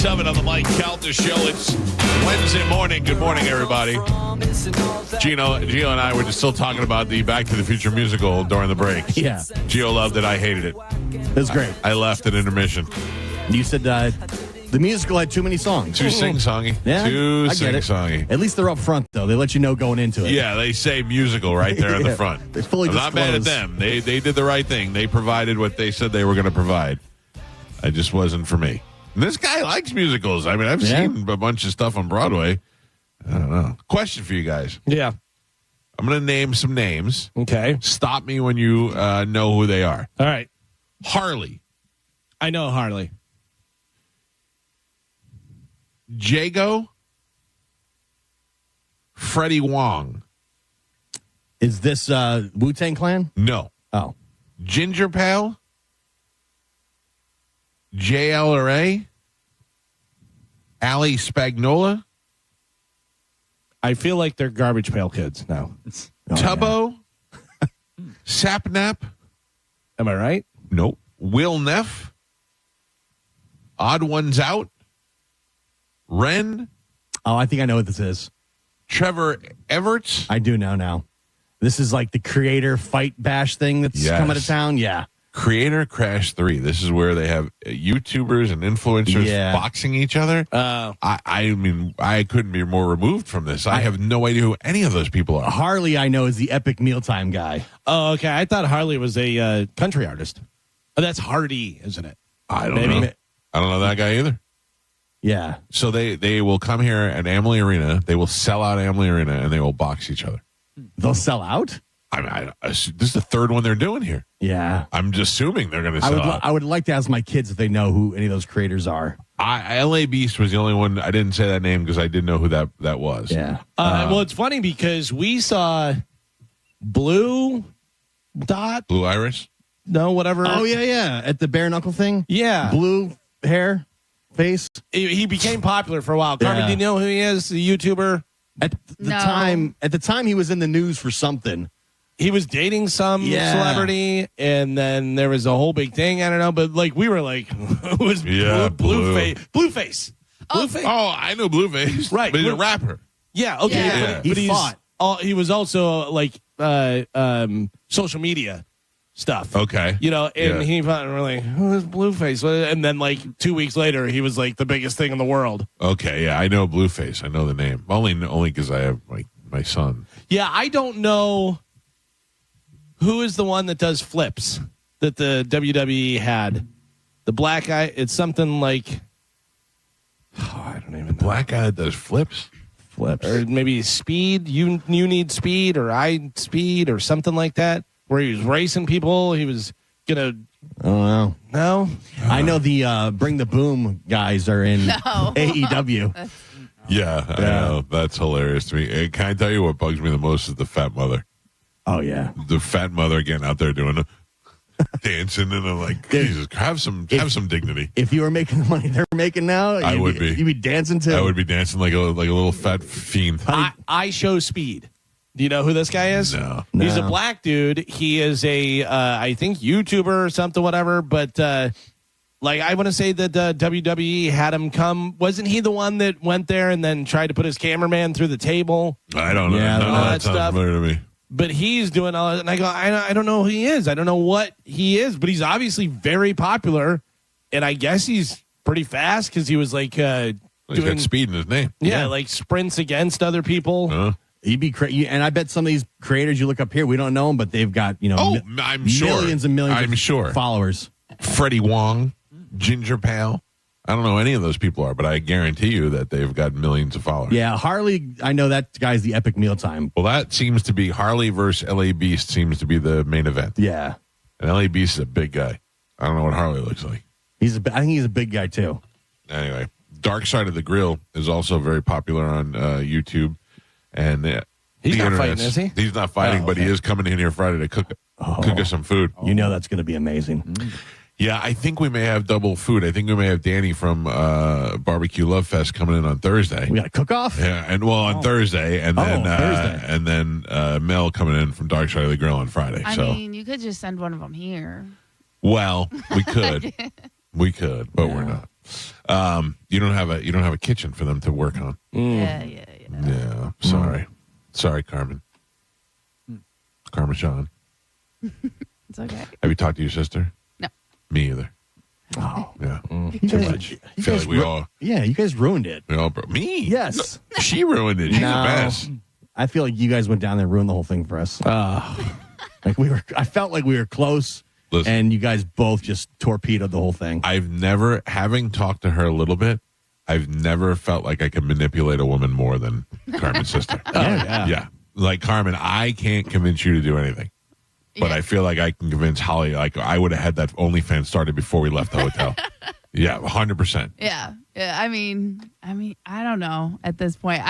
On the Mike Calta Show. It's Wednesday morning. Good morning, everybody. Gio and I were just still talking about the Back to the Future musical during the break. Yeah. Gio loved it. I hated it. It was great. I left at intermission. You said the musical had too many songs. Too sing-songy. Yeah, Too I get it. sing-songy. At least they're up front, though. They let you know going into it. Yeah, they say musical right there in the front. They fully I'm not mad at them. They did the right thing. They provided what they said they were going to provide. It just wasn't for me. And this guy likes musicals. I mean, I've seen a bunch of stuff on Broadway. I don't know. Question for you guys. Yeah. I'm going to name some names. Okay. Stop me when you know who they are. All right. Harley. I know Harley. Jago. Freddie Wong. Is this Wu-Tang Clan? No. Oh. Ginger Pal. JLRA. Ali Spagnola. I feel like they're Garbage Pail Kids now. Tubbo. Sapnap. Am I right? Nope. Will Neff. Odd Ones Out. Ren. Oh, I think I know what this is. Trevor Everts. I do know now. This is like the creator fight bash thing that's coming to town. Yeah. Creator Crash 3. This is where they have YouTubers and influencers boxing each other. I mean, I couldn't be more removed from this. I have no idea who any of those people are. Harley, I know, is the Epic Mealtime guy. Oh, okay. I thought Harley was a country artist. Oh, that's Hardy, isn't it? I don't know. I don't know that guy either. Yeah. So they will come here at Amalie Arena. They will sell out Amalie Arena, and they will box each other. They'll sell out? I mean, this is the third one they're doing here. Yeah. I'm just assuming they're going to sell out. I would like to ask my kids if they know who any of those creators are. LA Beast was the only one. I didn't say that name because I didn't know who that was. Yeah. Well, it's funny because we saw Blue Iris? No, whatever. Oh, yeah. At the bare knuckle thing? Yeah. Blue hair, face. He became popular for a while. Carmen, do you know who he is? The YouTuber? At the time, he was in the news for something. He was dating some celebrity, and then there was a whole big thing. I don't know, but like we were like, who was Blueface? Blueface. Oh, I know Blueface. Right. But he's a rapper. Yeah, okay. Yeah. He fought. also like social media stuff. Okay. And he found really, who's Blueface? And then like 2 weeks later, he was like the biggest thing in the world. Okay, yeah, I know Blueface. I know the name. Only because I have my son. Yeah, I don't know who is the one that does flips that the WWE had. The black guy, it's something like, I don't even know. Black guy that does flips? Or maybe speed. You need speed, or I speed, or something like that. Where he was racing people, he was gonna. Oh no. I know the Bring the Boom guys are in AEW. Yeah, I know. That's hilarious to me. And can I tell you what bugs me the most is the fat mother. Oh yeah, the fat mother getting out there doing dancing, and I'm like, Jesus, have some dignity. If you were making the money they're making now, I would be. You'd be dancing too. I would be dancing like a little fat fiend. I show speed. Do you know who this guy is? No. He's a black dude. He is a, I think, YouTuber or something, whatever. But, like, I want to say that WWE had him come. Wasn't he the one that went there and then tried to put his cameraman through the table? I don't know. Yeah, None of all that that sounds stuff. familiar to me. But he's doing all that. And I go, I don't know who he is. I don't know what he is. But he's obviously very popular. And I guess he's pretty fast because he was, like, He's got speed in his name. Yeah, like sprints against other people. You'd be crazy, and I bet some of these creators you look up here, we don't know them, but they've got I'm sure. millions and millions. I'm of sure followers. Freddie Wong, Ginger Pal. I don't know who any of those people are, but I guarantee you that they've got millions of followers. Yeah, Harley. I know that guy's the Epic Mealtime. Well, that seems to be Harley versus LA Beast seems to be the main event. Yeah, and LA Beast is a big guy. I don't know what Harley looks like. I think he's a big guy too. Anyway, Dark Side of the Grill is also very popular on YouTube. And he's not fighting, is he? He's not fighting, but he is coming in here Friday to cook us some food. You know that's going to be amazing. Yeah, I think we may have double food. I think we may have Danny from Barbecue Love Fest coming in on Thursday. We got a cook-off? Yeah, and on Thursday, and then Thursday. and then Mel coming in from Dark Side of the Grill on Friday. I mean, you could just send one of them here. Well, we could, but we're not. You don't have a kitchen for them to work on. Yeah. Sorry, Carmen. Carmen Sean. It's okay. Have you talked to your sister? No. Me either. Oh, yeah. You Too guys- much. you Feel guys like we ru- all. Yeah, you guys ruined it. We all me. Yes. No, she ruined it. She's No. the best. I feel like you guys went down there and ruined the whole thing for us. I felt like we were close, and you guys both just torpedoed the whole thing. I've never, having talked to her a little bit, I've never felt like I could manipulate a woman more than Carmen's sister. Yeah. Like, Carmen, I can't convince you to do anything. But I feel like I can convince Holly. Like, I would have had that OnlyFans started before we left the hotel. Yeah, 100%. Yeah. I mean, I don't know at this point.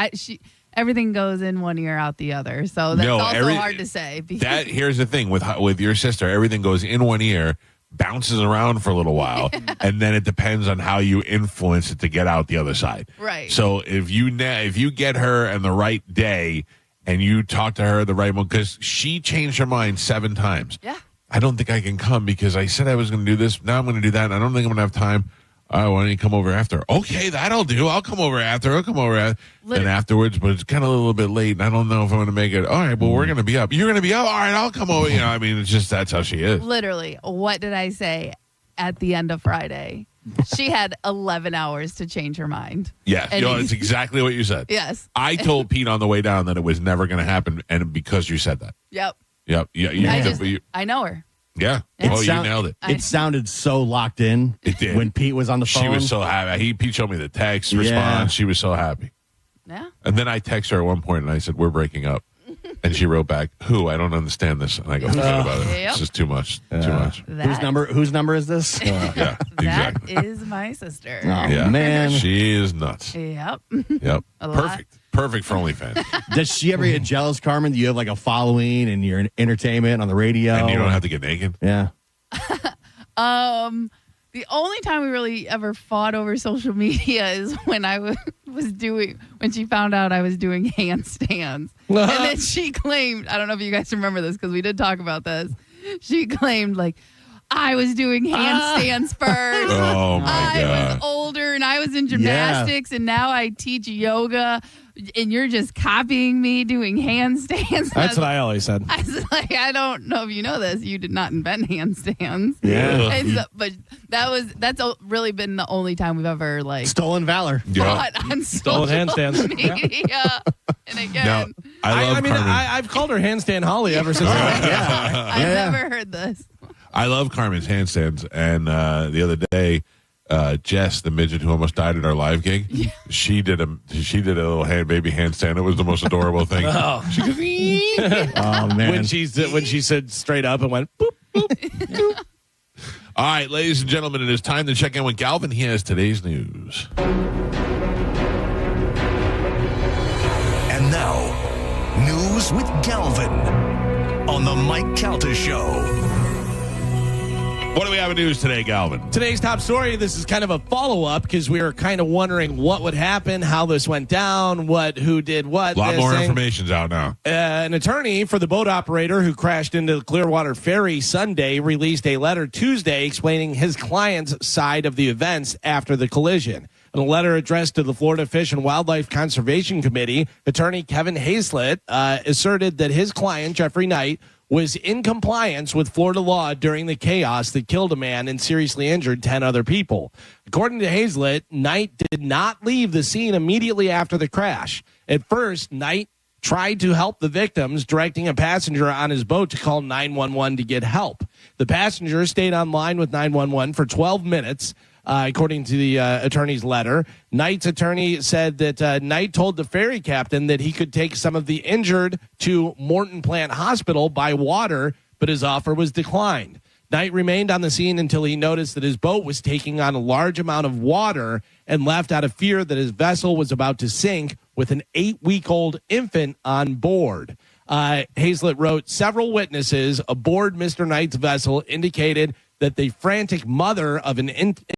Everything goes in one ear, out the other. So that's also hard to say. Here's the thing with your sister. Everything goes in one ear, bounces around for a little while, and then it depends on how you influence it to get out the other side. Right. So if you get her on the right day and you talk to her the right moment, because she changed her mind 7 times. Yeah. I don't think I can come because I said I was going to do this. Now I'm going to do that. And I don't think I'm going to have time. Why don't you come over after? Okay, that'll do. I'll come over after. And afterwards, but it's kind of a little bit late, and I don't know if I'm going to make it. All right, well, we're going to be up. You're going to be up? All right, I'll come over. I mean, it's just that's how she is. Literally, what did I say at the end of Friday? She had 11 hours to change her mind. Yes, And it's exactly what you said. Yes. I told Pete on the way down that it was never going to happen, and because you said that. Yep. Yeah. I know her. Yeah. Yeah. Oh, you nailed it. It sounded so locked in. It did. When Pete was on the phone. She was so happy. Pete showed me the text response. She was so happy. Yeah. And then I text her at one point and I said, "We're breaking up." And she wrote back, "Who? I don't understand this." And I go, "Forget about it. Yep. It's just too much. Too much." Whose number is this? Yeah, exactly. That is my sister. Oh, Yeah. man. She is nuts. Yep. Yep. A lot. Perfect for OnlyFans. Does she ever get jealous, Carmen? Do you have like a following and you're in entertainment on the radio? And you don't have to get naked? Yeah. The only time we really ever fought over social media is when I when she found out I was doing handstands. And then she claimed, I don't know if you guys remember this because we did talk about this. She claimed like, I was doing handstands first. Oh, my I God. was older and I was in gymnastics and now I teach yoga and you're just copying me doing handstands. That's what I always said. I was like, I don't know if you know this. You did not invent handstands. Yeah. And but that's really been the only time we've ever like stolen valor. fought on Stolen social handstands. media. And again, Now, I love Carmen. I've called her handstand Holly ever since. I've never heard this. I love Carmen's handstands. And the other day, Jess, the midget who almost died at our live gig, she did a little baby handstand. It was the most adorable thing. Oh. She goes, Oh, man. When she said straight up and went boop, boop, boop. all right, ladies and gentlemen, it is time to check in with Galvin. He has today's news. And now, news with Galvin on the Mike Calta Show. What do we have in news today, Galvin? Today's top story, this is kind of a follow-up because we were kind of wondering what would happen, how this went down, who did what. A lot more thing. information's out now. An attorney for the boat operator who crashed into the Clearwater Ferry Sunday released a letter Tuesday explaining his client's side of the events after the collision. In a letter addressed to the Florida Fish and Wildlife Conservation Committee, attorney Kevin Hazlett asserted that his client, Jeffrey Knight, was in compliance with Florida law during the chaos that killed a man and seriously injured 10 other people. According to Hazlett, Knight did not leave the scene immediately after the crash. At first, Knight tried to help the victims, directing a passenger on his boat to call 911 to get help. The passenger stayed on line with 911 for 12 minutes. According to the attorney's letter, Knight's attorney said that Knight told the ferry captain that he could take some of the injured to Morton Plant Hospital by water, but his offer was declined. Knight remained on the scene until he noticed that his boat was taking on a large amount of water and left out of fear that his vessel was about to sink with an 8-week-old infant on board. Hazlett wrote, several witnesses aboard Mr. Knight's vessel indicated that the frantic mother of an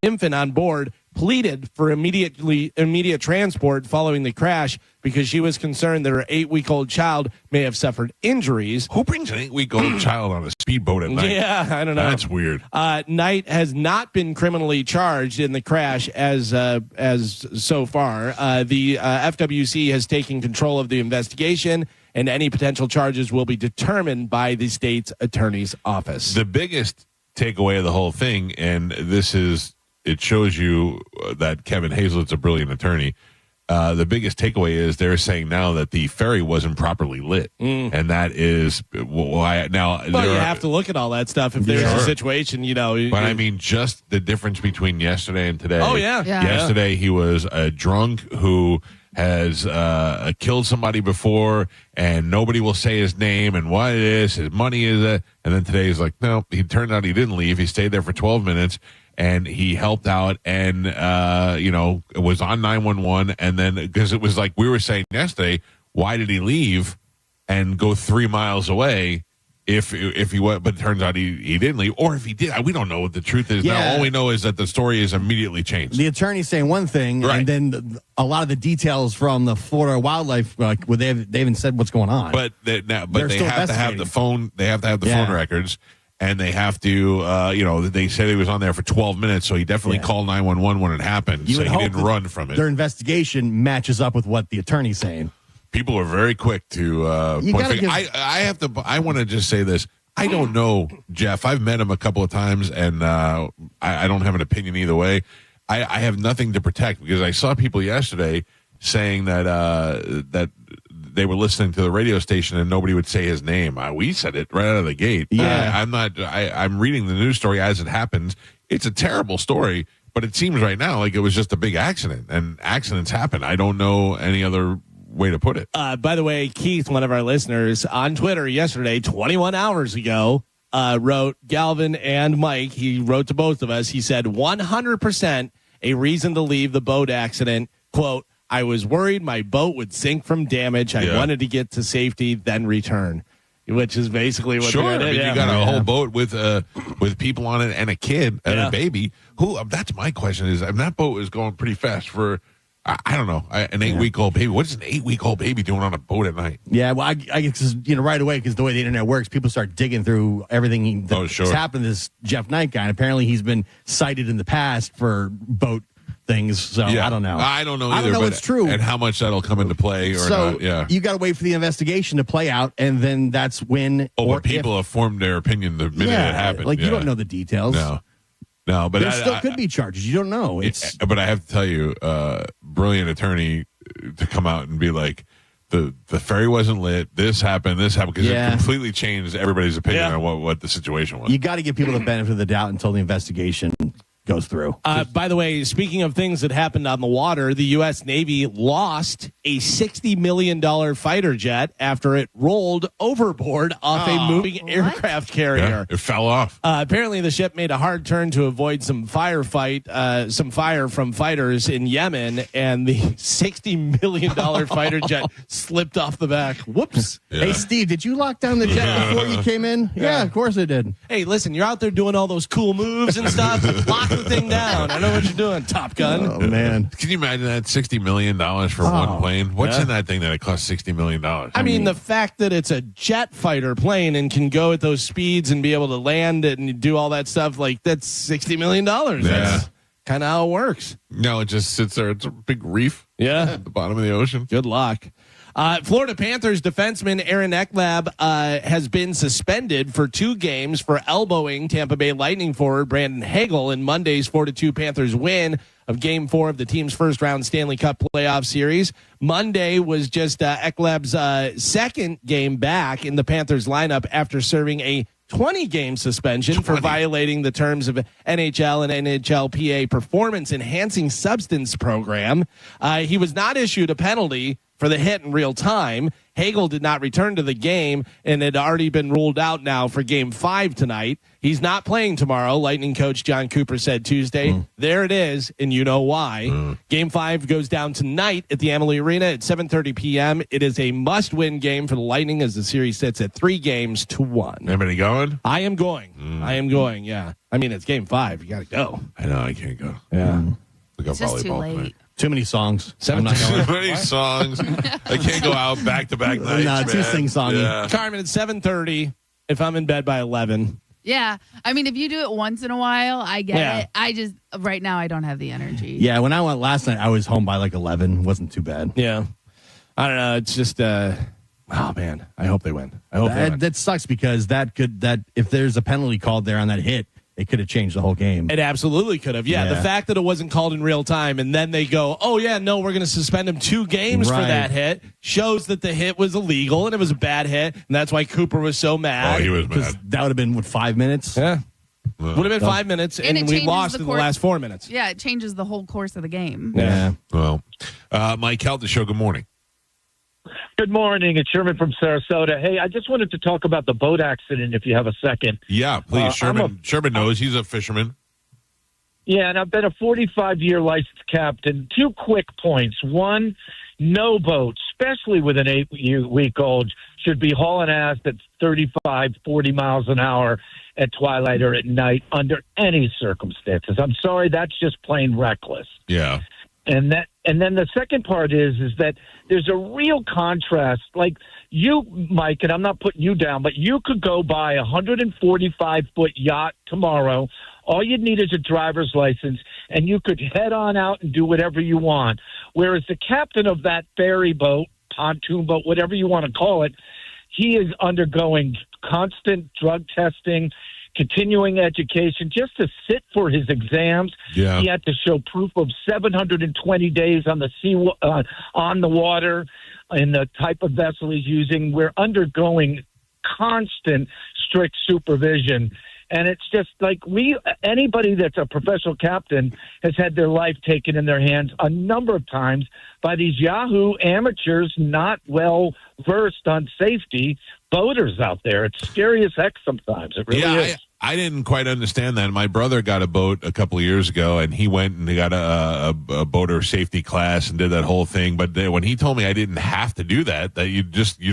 infant on board pleaded for immediate transport following the crash because she was concerned that her 8-week-old child may have suffered injuries. Who brings an 8-week-old child on a speedboat at night? Yeah, I don't know. That's weird. Knight has not been criminally charged in the crash as so far. The FWC has taken control of the investigation, and any potential charges will be determined by the state's attorney's office. The biggest takeaway of the whole thing, and it shows you that Kevin Hazlett's a brilliant attorney. The biggest takeaway is they're saying now that the ferry wasn't properly lit, and that is why now. Well, you have to look at all that stuff if there's a situation, But I mean, just the difference between yesterday and today. Oh yeah. Yesterday he was a drunk who has killed somebody before, and nobody will say his name and what it is, his money is it. And then today he's like, no, he turned out he didn't leave. He stayed there for 12 minutes. And he helped out and, it was on 911. And then, because it was like we were saying yesterday, why did he leave and go 3 miles away if he went? But it turns out he didn't leave. Or if he did, we don't know what the truth is. Yeah. Now, all we know is that the story is immediately changed. The attorney's saying one thing, Right. and then a lot of the details from the Florida Wildlife, where they haven't said what's going on. But they have to have the phone. They have to have the phone records. And they have to, they said he was on there for 12 minutes, so he definitely called 911 when it happened, so he didn't run from it. Their investigation matches up with what the attorney's saying. People are very quick to point fingers. I want to just say this. I don't know, Jeff. I've met him a couple of times, and I don't have an opinion either way. I have nothing to protect because I saw people yesterday saying that they were listening to the radio station and nobody would say his name. We said it right out of the gate. Yeah. I'm reading the news story as it happens. It's a terrible story, but it seems right now like it was just a big accident, and accidents happen. I don't know any other way to put it. By the way, Keith, one of our listeners on Twitter yesterday, 21 hours ago, wrote Galvin and Mike. He wrote to both of us. He said 100% a reason to leave the boat accident. Quote, I was worried my boat would sink from damage. I wanted to get to safety, then return, which is basically what sure. they did. You got a whole boat with people on it and a kid and a baby. That's my question is, that boat is going pretty fast for I don't know. An 8-week-old baby. What is an 8-week-old baby doing on a boat at night? Yeah, well, I guess right away, because the way the internet works, people start digging through everything that's happened to this Jeff Knight guy. And apparently, he's been cited in the past for boat things. So I don't know. I don't know either. I don't know what's true and how much that'll come into play or not. Yeah, you got to wait for the investigation to play out, and then that's when. But people have formed their opinion the minute it happened. Like you don't know the details. No, but there still could be charges. You don't know. But I have to tell you, brilliant attorney to come out and be like, the ferry wasn't lit. This happened, because it completely changed everybody's opinion on what the situation was. You got to give people the benefit of the doubt until the investigation goes through. By the way, speaking of things that happened on the water, the U.S. Navy lost a $60 million fighter jet after it rolled overboard off a moving aircraft carrier. Yeah, it fell off. Apparently, the ship made a hard turn to avoid some fire from fighters in Yemen, and the $60 million fighter jet slipped off the back. Whoops. Yeah. Hey, Steve, did you lock down the jet before you came in? Yeah, of course I did. Hey, listen, you're out there doing all those cool moves and stuff. Lock the thing down. I know what you're doing, Top Gun. Oh, man. Can you imagine that? $60 million for one plane? What's in that thing that it costs $60 million? I mean, the fact that it's a jet fighter plane and can go at those speeds and be able to land it and do all that stuff, like, that's $60 million. That's kind of how it works. No, it just sits there. It's a big reef at the bottom of the ocean. Good luck. Florida Panthers defenseman Aaron Ekblad has been suspended for 2 games for elbowing Tampa Bay Lightning forward Brandon Hagel in Monday's 4-2 Panthers win of Game 4 of the team's first-round Stanley Cup playoff series. Monday was just Ekblad's second game back in the Panthers lineup after serving a 20-game suspension for violating the terms of NHL and NHLPA performance-enhancing substance program. He was not issued a penalty for the hit in real time. Hagel did not return to the game and had already been ruled out now for Game 5 tonight. He's not playing tomorrow, Lightning coach John Cooper said Tuesday. There it is, and you know why. Game 5 goes down tonight at the Amalie Arena at 7:30 p.m. It is a must-win game for the Lightning as the series sits at 3-1. Anybody going? I am going. I am going, yeah. I mean, it's Game 5. You got to go. I know, I can't go. Yeah. It's just too late. Too many songs. Too many songs. I can't go out back-to-back nights. No, too sing-songy. Yeah. Carmen, it's 7:30 if I'm in bed by 11. Yeah. I mean, if you do it once in a while, I get it. I just, right now, I don't have the energy. Yeah, when I went last night, I was home by like 11. Wasn't too bad. Yeah. I don't know. It's just, oh, man. I hope they win. I hope they win. That sucks because if there's a penalty called there on that hit, it could have changed the whole game. It absolutely could have. Yeah, the fact that it wasn't called in real time and then they go, oh, yeah, no, we're going to suspend him 2 games for that hit shows that the hit was illegal and it was a bad hit. And that's why Cooper was so mad. Oh, he was mad. That would have been, 5 minutes? Yeah. Would have been 5 minutes and we lost in the last 4 minutes. Yeah, it changes the whole course of the game. Yeah. Well, Mike Held, the show, good morning. Good morning. It's Sherman from Sarasota. Hey, I just wanted to talk about the boat accident if you have a second. Yeah, please. Sherman knows. He's a fisherman. Yeah, and I've been a 45-year licensed captain. 2 quick points. One, no boat, especially with an 8-week-old, should be hauling ass at 35, 40 miles an hour at twilight or at night under any circumstances. I'm sorry, that's just plain reckless. Yeah. And then the second part is that there's a real contrast. Like you, Mike, and I'm not putting you down, but you could go buy a 145-foot yacht tomorrow. All you'd need is a driver's license, and you could head on out and do whatever you want. Whereas the captain of that ferry boat, pontoon boat, whatever you want to call it, he is undergoing constant drug testing, continuing education, just to sit for his exams. Yeah. He had to show proof of 720 days on the on the water in the type of vessel he's using. We're undergoing constant strict supervision. And it's just like anybody that's a professional captain has had their life taken in their hands a number of times by these Yahoo amateurs, not well versed on safety boaters out there. It's scary as heck sometimes. It really is. I didn't quite understand that. My brother got a boat a couple of years ago, and he went and he got a boater safety class and did that whole thing. But when he told me I didn't have to do that you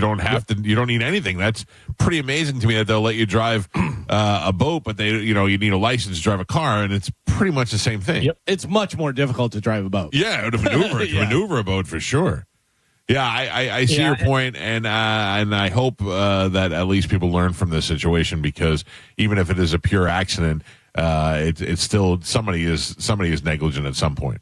don't have to, you don't need anything. That's pretty amazing to me that they'll let you drive a boat, but you need a license to drive a car, and it's pretty much the same thing. Yep. It's much more difficult to drive a boat. Yeah, to maneuver a boat for sure. Yeah, I see your point, and I hope that at least people learn from this situation, because even if it is a pure accident, it's still somebody is negligent at some point.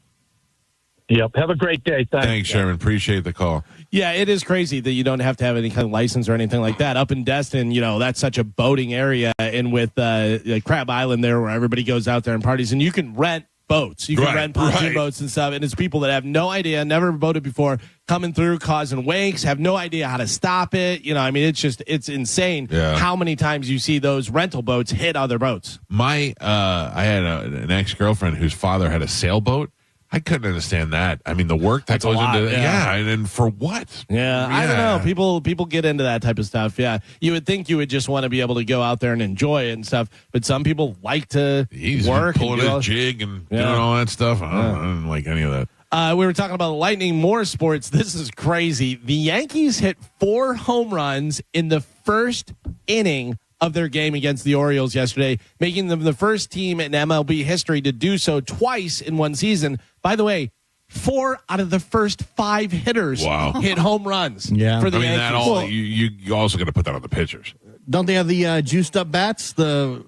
Yep. Have a great day. Thanks, Sherman. Appreciate the call. Yeah, it is crazy that you don't have to have any kind of license or anything like that. Up in Destin, that's such a boating area, and with Crab Island there, where everybody goes out there and parties, and you can rent boats. You can rent pontoon boats and stuff, and it's people that have no idea, never boated before, coming through, causing wakes, have no idea how to stop it. It's insane how many times you see those rental boats hit other boats. I had an ex-girlfriend whose father had a sailboat. I couldn't understand that. I mean, the work that goes into it. Yeah, and for what? Yeah, I don't know. People get into that type of stuff. Yeah, you would think you would just want to be able to go out there and enjoy it and stuff, but some people like to work. Pulling his jig and doing all that stuff. I don't like any of that. We were talking about lightning, more sports. This is crazy. The Yankees hit 4 home runs in the first inning of their game against the Orioles yesterday, making them the first team in MLB history to do so twice in one season. By the way, 4 out of the first 5 hitters hit home runs for the Yankees. You also got to put that on the pitchers. Don't they have the juiced up bats? The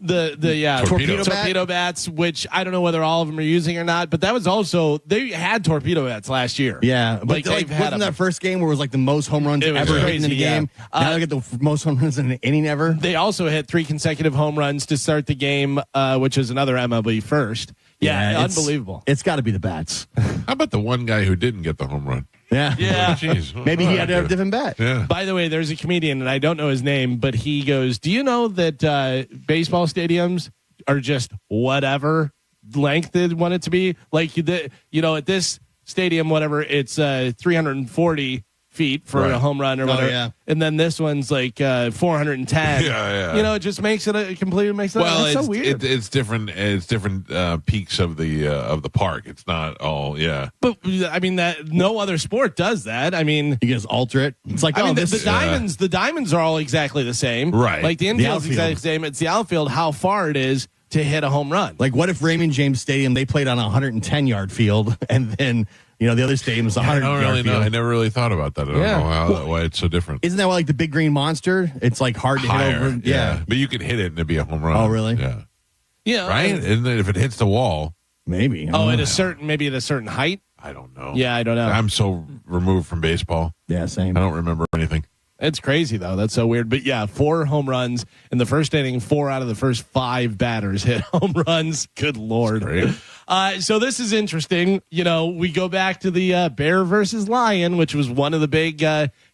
torpedo bats, which I don't know whether all of them are using or not, but that was also, they had torpedo bats last year. Yeah, but wasn't that first game where it was like the most home runs ever hit in the game? Now they get the most home runs in an inning ever. They also hit 3 consecutive home runs to start the game, which is another MLB first. Yeah, unbelievable. It's got to be the bats. How about the one guy who didn't get the home run? Yeah. Jeez. Maybe he had to have a different bat. Yeah. By the way, there's a comedian, and I don't know his name, but he goes, do you know that baseball stadiums are just whatever length they want it to be? Like, at this stadium, whatever, it's 340 feet for a home run or whatever. And then this one's like 410. It just makes it Well, it's so weird. It's different. It's different peaks of the park. It's not all. But I mean that no other sport does that. I mean, you just alter it. It's like the diamonds are all exactly the same. Right. Like the infield's exactly the same. It's the outfield. How far it is to hit a home run. Like what if Raymond James Stadium, they played on a 110-yard field, and then the other stadium's 100. I don't really know. I never really thought about that. I don't know why it's so different. Isn't that why, like the Big Green Monster? It's like hard to hit over. Yeah, but you could hit it and it'd be a home run. Oh, really? Yeah. Yeah. Right? Isn't it, if it hits the wall? Maybe. At a certain height. I don't know. Yeah, I don't know. I'm so removed from baseball. Yeah, same. I don't remember anything. It's crazy, though. That's so weird. But, 4 home runs in the first inning. 4 out of the first 5 batters hit home runs. Good Lord. So this is interesting. We go back to the bear versus lion, which was one of the big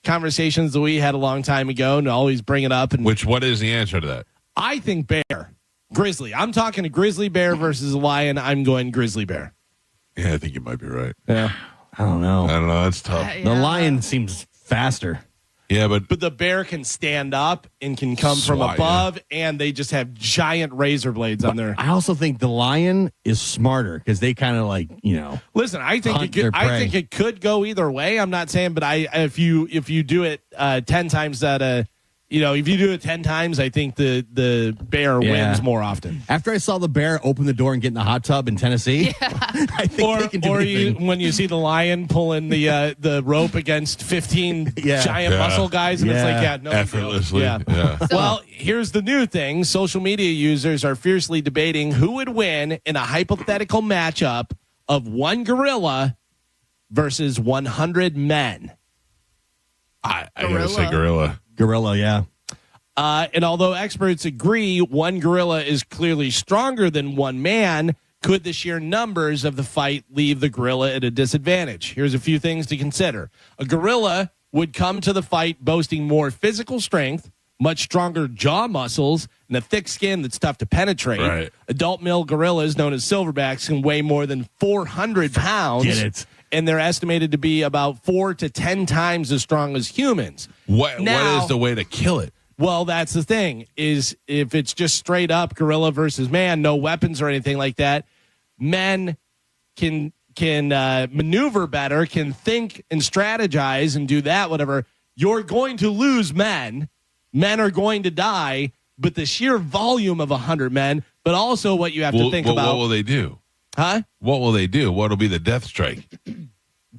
conversations that we had a long time ago, and always bring it up. And what is the answer to that? I think bear. Grizzly. I'm talking a grizzly bear versus a lion. I'm going grizzly bear. Yeah, I think you might be right. Yeah. I don't know. That's tough. The lion seems faster. Yeah, but the bear can stand up and can come from above, and they just have giant razor blades on there. I also think the lion is smarter because they kind of Listen, I think it could go either way. I'm not saying, but if you do it 10 times if you do it 10 times, I think the bear wins more often. After I saw the bear open the door and get in the hot tub in Tennessee, I think they can do anything. When you see the lion pulling the rope against 15 giant muscle guys, and it's like, no, effortlessly. Well, here's the new thing. Social media users are fiercely debating who would win in a hypothetical matchup of one gorilla versus 100 men. I gotta say gorilla. Gorilla, yeah. And although experts agree one gorilla is clearly stronger than one man, could the sheer numbers of the fight leave the gorilla at a disadvantage? Here's a few things to consider. A gorilla would come to the fight boasting more physical strength, much stronger jaw muscles, and a thick skin that's tough to penetrate. Right. Adult male gorillas, known as silverbacks, can weigh more than 400 pounds. Get it. And they're estimated to be about 4 to 10 times as strong as humans. What is the way to kill it? Well, that's the thing, is if it's just straight up gorilla versus man, no weapons or anything like that, men can maneuver better, can think and strategize and do that, whatever. You're going to lose men. Men are going to die, but the sheer volume of 100 men, but also what you have to think about. What will they do? Huh? What will they do? What will be the death strike?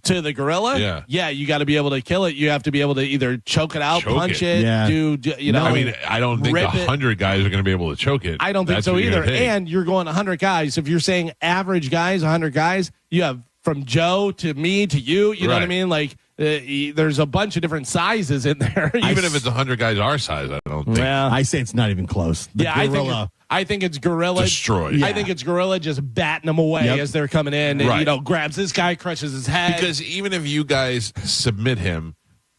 To the gorilla? Yeah. Yeah, you got to be able to kill it. You have to be able to either choke it out, punch it, Yeah. do you know. I mean, I don't think rip it. 100 guys are going to be able to choke it. I don't think That's so what you're either. gonna take. And you're going 100 guys. If you're saying average guys, 100 guys, you have from Joe to me to you. You know what I Right. mean? Like there's a bunch of different sizes in there. Even if it's 100 guys our size, I don't think. Yeah. I say it's not even close. The gorilla. I think it's gorilla destroyed. I think it's gorilla just batting them away as they're coming in, and Right. grabs this guy, crushes his head. Because even if you guys submit him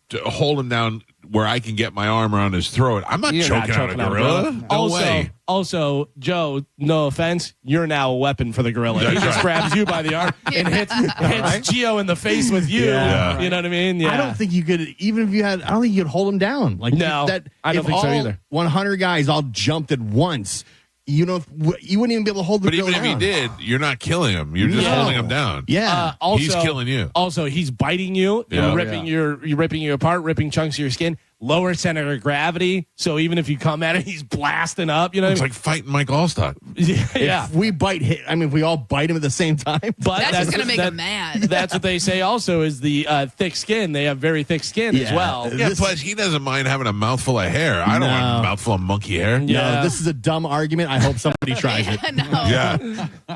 to hold him down where I can get my arm around his throat, I'm not choking out a gorilla. No way. Also, Joe, no offense, you're now a weapon for the gorilla. He just grabs you by the arm and hits Gio in the face with you. Yeah. You know what I mean? Yeah. I don't think you could, even if you had, I don't think you could hold him down. Like No, I don't if think so all either. 100 guys all jumped at once, you wouldn't even be able to hold the But even gorilla if you down. did, you're not killing him. You're just No. holding him down. Yeah. Also, He's killing you. Also, he's biting you, Yeah. ripping you're ripping you apart, ripping chunks of your skin. Lower center of gravity, so even if you come at it, he's blasting up. You know, It's like fighting Mike Allstock. yeah. If we if we all bite him at the same time. But That's just going to make him mad. That's what they say. Also, is the thick skin. They have very thick skin as Yeah. well. Yeah, plus he doesn't mind having a mouthful of hair. I don't want a mouthful of monkey hair. Yeah. No, this is a dumb argument. I hope somebody tries it. No.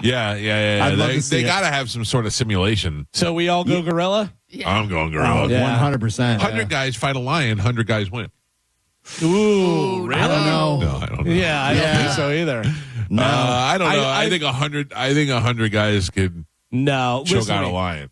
Yeah. I'd love to see They it. got to have some sort of simulation. So we all go gorilla. I'm going gorilla. 100%. 100 guys fight a lion, 100 guys win. Ooh, really? I don't know. No, I don't know. Yeah, I don't think so either. No. I don't know. I- I think 100. I think 100 guys could No, choke listen out to a me. lion.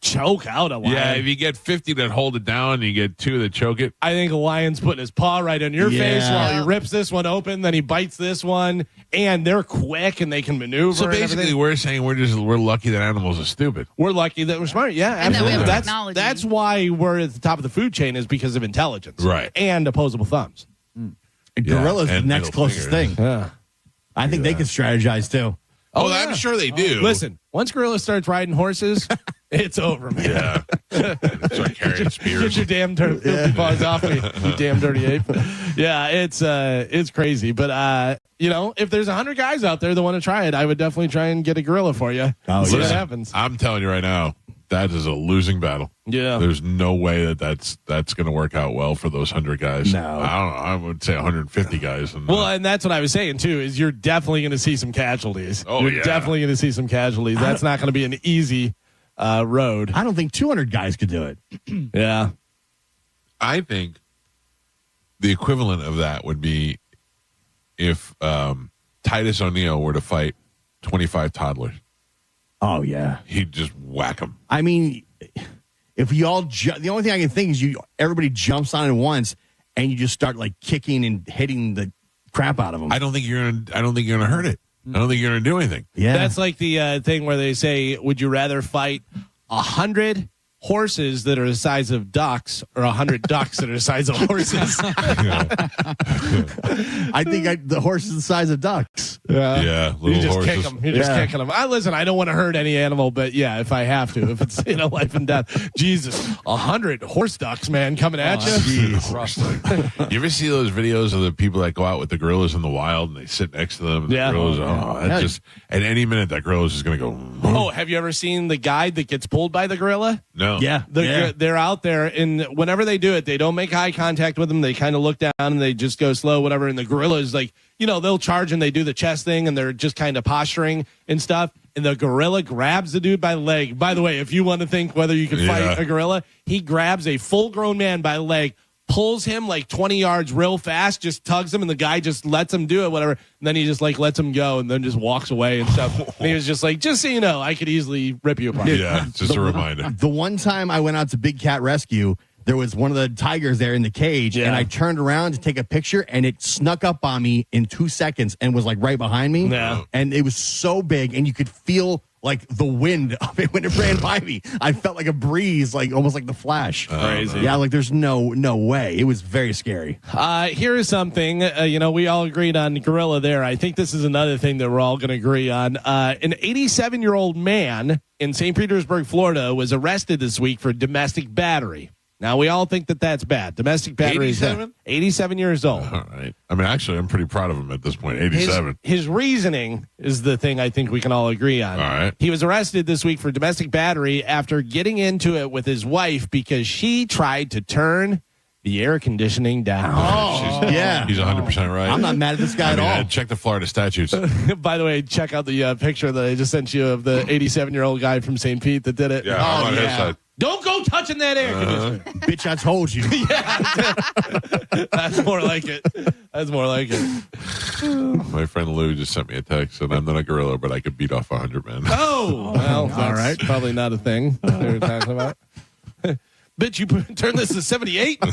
Choke out a lion. Yeah, if you get 50 that hold it down, and you get 2 that choke it. I think a lion's putting his paw right on your face Yeah. while he rips this one open, then he bites this one, and they're quick and they can maneuver. So and basically, everything. we're saying we're lucky that animals are stupid. We're lucky that we're smart. Yeah, And that we absolutely. have technology. That's why we're at the top of the food chain, is because of intelligence, Right. And opposable thumbs. Gorilla's the and next middle closest fingers. thing. Yeah. I think they can strategize too. Oh, yeah. I'm sure they do. Listen, once gorilla starts riding horses, it's over, man. Yeah. Start carrying Get spears. your damn filthy paws off me, you damn dirty ape. Yeah, it's crazy. But if there's 100 guys out there that want to try it, I would definitely try and get a gorilla for you. Oh, See what Listen, happens. I'm telling you right now, that is a losing battle. Yeah. There's no way that's going to work out well for those 100 guys. No. I don't know. I would say 150 guys. And, Well, and that's what I was saying too. Is you're definitely going to see some casualties. Oh, you're yeah. definitely going to see some casualties. That's not going to be an easy road. I don't think 200 guys could do it. Yeah. I think the equivalent of that would be if Titus O'Neil were to fight 25 toddlers. Oh, yeah. He'd just whack them. I mean, if we all, the only thing I can think is everybody jumps on it once and you just start like kicking and hitting the crap out of them. I don't think you're gonna hurt it. I don't think you're gonna do anything. Yeah. That's like the thing where they say, would you rather fight 100 horses that are the size of ducks or 100 ducks that are the size of horses? I think the horse is the size of ducks. Yeah, You little just horses. kick them. You're just Yeah. kicking them. Listen, I don't want to hurt any animal, but yeah, if I have to, if it's life and death. Jesus, 100 horse ducks, man, coming at you. You ever see those videos of the people that go out with the gorillas in the wild and they sit next to them? And Yeah. The gorillas, that's just at any minute that gorilla's just gonna go. Oh, have you ever seen the guide that gets pulled by the gorilla? No. Yeah. They're out there, and whenever they do it, they don't make eye contact with them. They kind of look down and they just go slow, whatever. And the gorilla is like, they'll charge and they do the chest thing and they're just kind of posturing and stuff. And the gorilla grabs the dude by the leg. By the way, if you want to think whether you can fight a gorilla, he grabs a full-grown man by the leg, pulls him like 20 yards real fast, just tugs him, and the guy just lets him do it, whatever. And then he just like lets him go and then just walks away and stuff. And he was just like, just so you know, I could easily rip you apart. Yeah, just a reminder. The one time I went out to Big Cat Rescue, there was one of the tigers there in the cage, and I turned around to take a picture, and it snuck up on me in 2 seconds and was like right behind me. Yeah. And it was so big, and you could feel like the wind of it when it ran by me. I felt like a breeze, like almost like the Flash. Crazy. Yeah, like there's no way. It was very scary. Here is something, we all agreed on gorilla there. I think this is another thing that we're all going to agree on. An 87-year-old man in St. Petersburg, Florida, was arrested this week for domestic battery. Now, we all think that that's bad. Domestic battery 87? 87 years old. All right. I mean, actually, I'm pretty proud of him at this point. 87. His reasoning is the thing I think we can all agree on. All right. He was arrested this week for domestic battery after getting into it with his wife because she tried to turn the air conditioning down. Yeah. He's 100% right. I'm not mad at this guy at all. Check the Florida statutes. By the way, check out the picture that I just sent you of the 87-year-old guy from St. Pete that did it. Yeah, I'm on his side. Don't go touching that air conditioner. Bitch, I told you. That's more like it. That's more like it. My friend Lou just sent me a text, and I'm not a gorilla, but I could beat off 100 men. Oh, well, that's all right. Probably not a thing they were talking about. Bitch, you turn this to 78?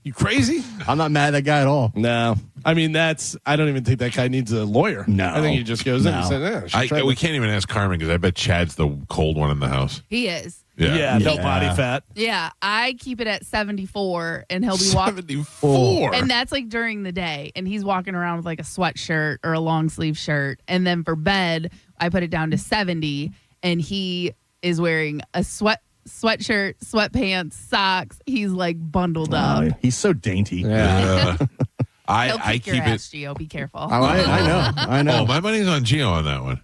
You crazy? I'm not mad at that guy at all. No. I mean, I don't even think that guy needs a lawyer. No. I think he just goes in and says, We can't even ask Carmen because I bet Chad's the cold one in the house. He is. Yeah, no body fat. Yeah, I keep it at 74, and he'll be walking. 74? And that's like during the day, and he's walking around with like a sweatshirt or a long sleeve shirt. And then for bed, I put it down to 70, and he is wearing a sweatshirt, sweatpants, socks. He's like bundled up. He's so dainty. Yeah. He'll I kick your keep ass, it. Gio. Be careful. I know. Oh, my money's on Gio on that one.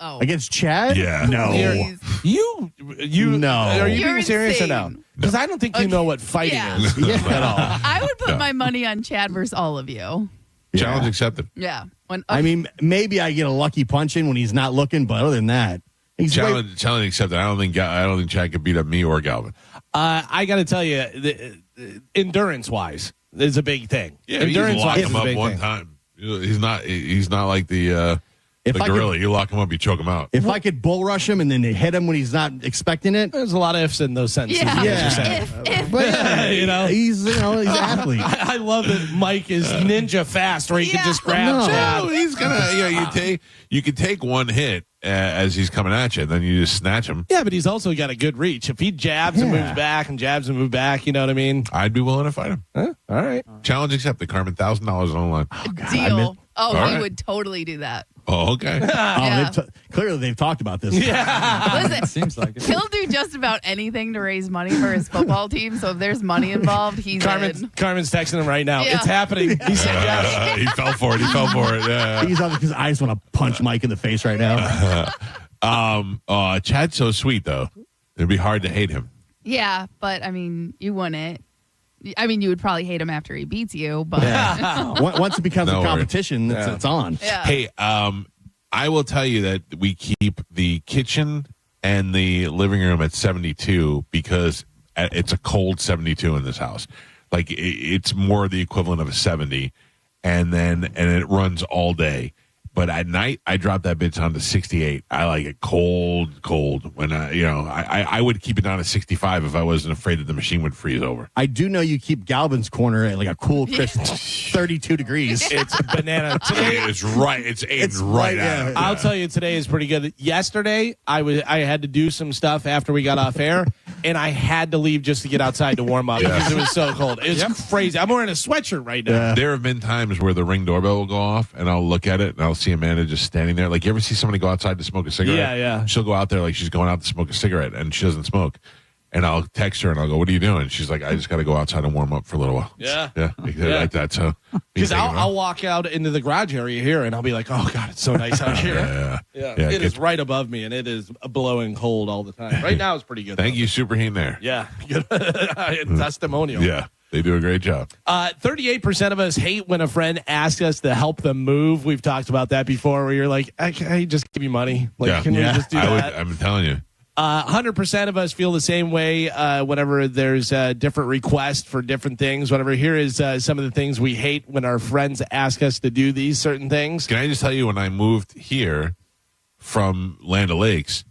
Oh. Against Chad? Yeah. No. You No. Are you You're being serious or no? insane. Because I don't think you know what fighting Yeah. is at all. I would put my money on Chad versus all of you. Challenge accepted. Yeah. I mean, maybe I get a lucky punch in when he's not looking, but other than that, he's Challenge accepted. I don't think Chad could beat up me or Galvin. I got to tell you, endurance-wise, is a big thing. Yeah, you just lock Endurance-wise him is a up big one thing. time. He's not like the gorilla. You lock him up, you choke him out. If I could bull rush him and then hit him when he's not expecting it. There's a lot of ifs in those sentences. Yeah. But yeah, he's he's an athlete. I love that Mike is ninja fast, where he can just grab Chad. No, he's gonna. You can take one hit as he's coming at you, and then you just snatch him. Yeah, but he's also got a good reach. If he jabs and moves back and jabs and moves back, you know what I mean? I'd be willing to fight him. Huh? All right. Challenge accepted, Carmen. $1,000 online. Deal. All He right. would totally do that. Oh, okay. Yeah. Clearly, they've talked about this. Listen, Seems like it. he'll do just about anything to raise money for his football team. So if there's money involved, he's in. Carmen's texting him right now. Yeah. It's happening. He said yes. He fell for it. Yeah. He's on because I just want to punch Mike in the face right now. Chad's so sweet, though. It'd be hard to hate him. Yeah, but I mean, you wouldn't. I mean, you would probably hate him after he beats you, but Once it becomes No a competition, it's on. yeah. Hey, I will tell you that we keep the kitchen and the living room at 72 because it's a cold 72 in this house. Like it's more the equivalent of a 70, and it runs all day. But at night, I drop that bitch down to 68. I like it cold. When I would keep it down to 65 if I wasn't afraid that the machine would freeze over. I do know you keep Galvin's corner at like a cool, crisp 32 degrees. It's banana. Today, It's right. It's aimed right at him. I'll tell you, today is pretty good. Yesterday, I had to do some stuff after we got off air, and I had to leave just to get outside to warm up because it was so cold. It's crazy. I'm wearing a sweatshirt right now. There have been times where the Ring doorbell will go off, and I'll look at it, and I'll see Amanda just standing there. Like, you ever see somebody go outside to smoke a cigarette? Yeah. She'll go out there like she's going out to smoke a cigarette, and she doesn't smoke. And I'll text her, and I'll go, "What are you doing?" She's like, "I just got to go outside and warm up for a little while." Yeah. Like that. So, Because I'll walk out into the garage area here, and I'll be like, "Oh God, it's so nice out here." Yeah. It is right above me, and it is blowing cold all the time. Right now, it's pretty good. Thank you, Superheen. There. Yeah, good testimonial. Yeah, they do a great job. 38% of us hate when a friend asks us to help them move. We've talked about that before, where you're like, "Can I just give you money? Like, can we just do that?" I'm telling you. 100% of us feel the same way whenever there's a different request for different things. Whatever. Here is some of the things we hate when our friends ask us to do these certain things. Can I just tell you, when I moved here from Land O'Lakes,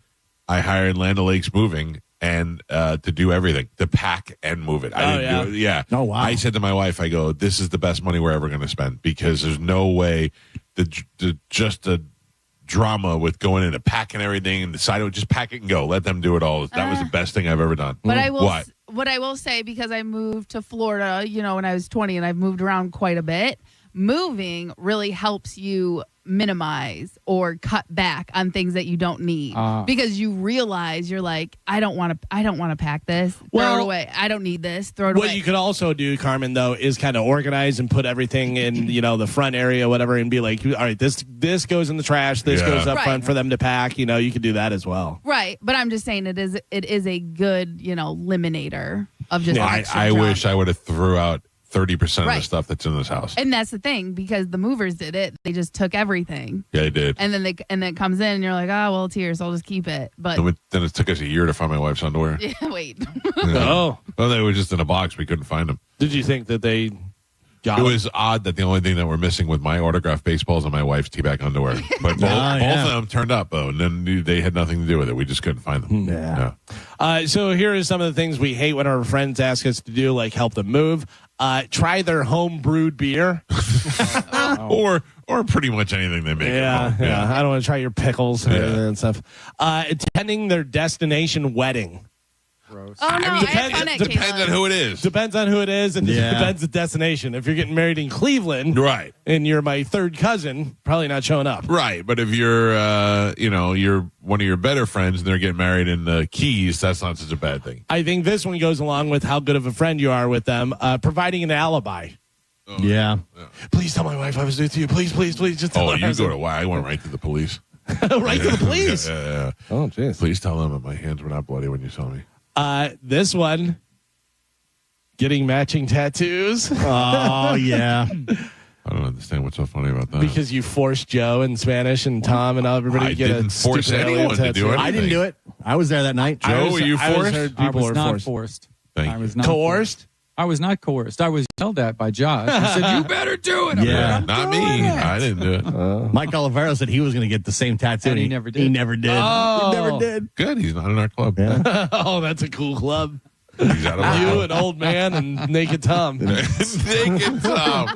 I hired Land O'Lakes Moving and to do everything, to pack and move it. I didn't do it. Yeah. Oh, wow. I said to my wife, I go, "This is the best money we're ever going to spend because there's no way that just to drama with going into packing everything and deciding just pack it and go. Let them do it all. That was the best thing I've ever done. But what I will say, because I moved to Florida, when I was 20, and I've moved around quite a bit, moving really helps you minimize or cut back on things that you don't need, because you realize you're like, I don't want to pack this. Throw it away. I don't need this. Throw it away. What you could also do, Carmen, though, is kind of organize and put everything in, the front area, whatever, and be like, all right, this goes in the trash. This goes up front for them to pack. You could do that as well. Right. But I'm just saying it is a good, eliminator of just. I wish I would have threw out 30% of the stuff that's in this house. And that's the thing, because the movers did it. They just took everything. Yeah, they did. And then it comes in and you're like, oh, well, it's here, so I'll just keep it. But then it took us a year to find my wife's underwear. Yeah, wait. Well, they were just in a box. We couldn't find them. Did you think that they got It was odd that the only thing that we're missing with my autographed baseballs and my wife's teabag underwear. But both of them turned up, though, and then they had nothing to do with it. We just couldn't find them. Yeah. So here are some of the things we hate when our friends ask us to do, like help them move. Try their home brewed beer. or pretty much anything they make. Yeah. I don't want to try your pickles and stuff. Attending their destination wedding. Gross. Oh, no, depends on who it is. Depends on who it is, and depends the destination. If you're getting married in Cleveland, right, and you're my third cousin, probably not showing up. Right, but if you're, you're one of your better friends and they're getting married in the Keys, that's not such a bad thing. I think this one goes along with how good of a friend you are with them, providing an alibi. Oh, yeah. Please tell my wife I was with you. Please, just tell her. You go to why? I went right to the police. Right to the police? Yeah. Oh, jeez. Please tell them that my hands were not bloody when you saw me. This one, getting matching tattoos. Oh, yeah. I don't understand what's so funny about that. Because you forced Joe and Spanish and Tom and everybody to get a force anyone to do it. I didn't do it. I was there that night. Joe, were you forced? I was not forced. Thank you. I was not coerced? I was not coerced. I was yelled at by Josh. He said, you better do it. Yeah. Not me. I didn't do it. Mike Olivero said he was going to get the same tattoo. And he never did. He never did. Oh. He never did. Good. He's not in our club. Yeah. Oh, that's a cool club. He's out of You, an old man, and Naked Tom. Naked Tom.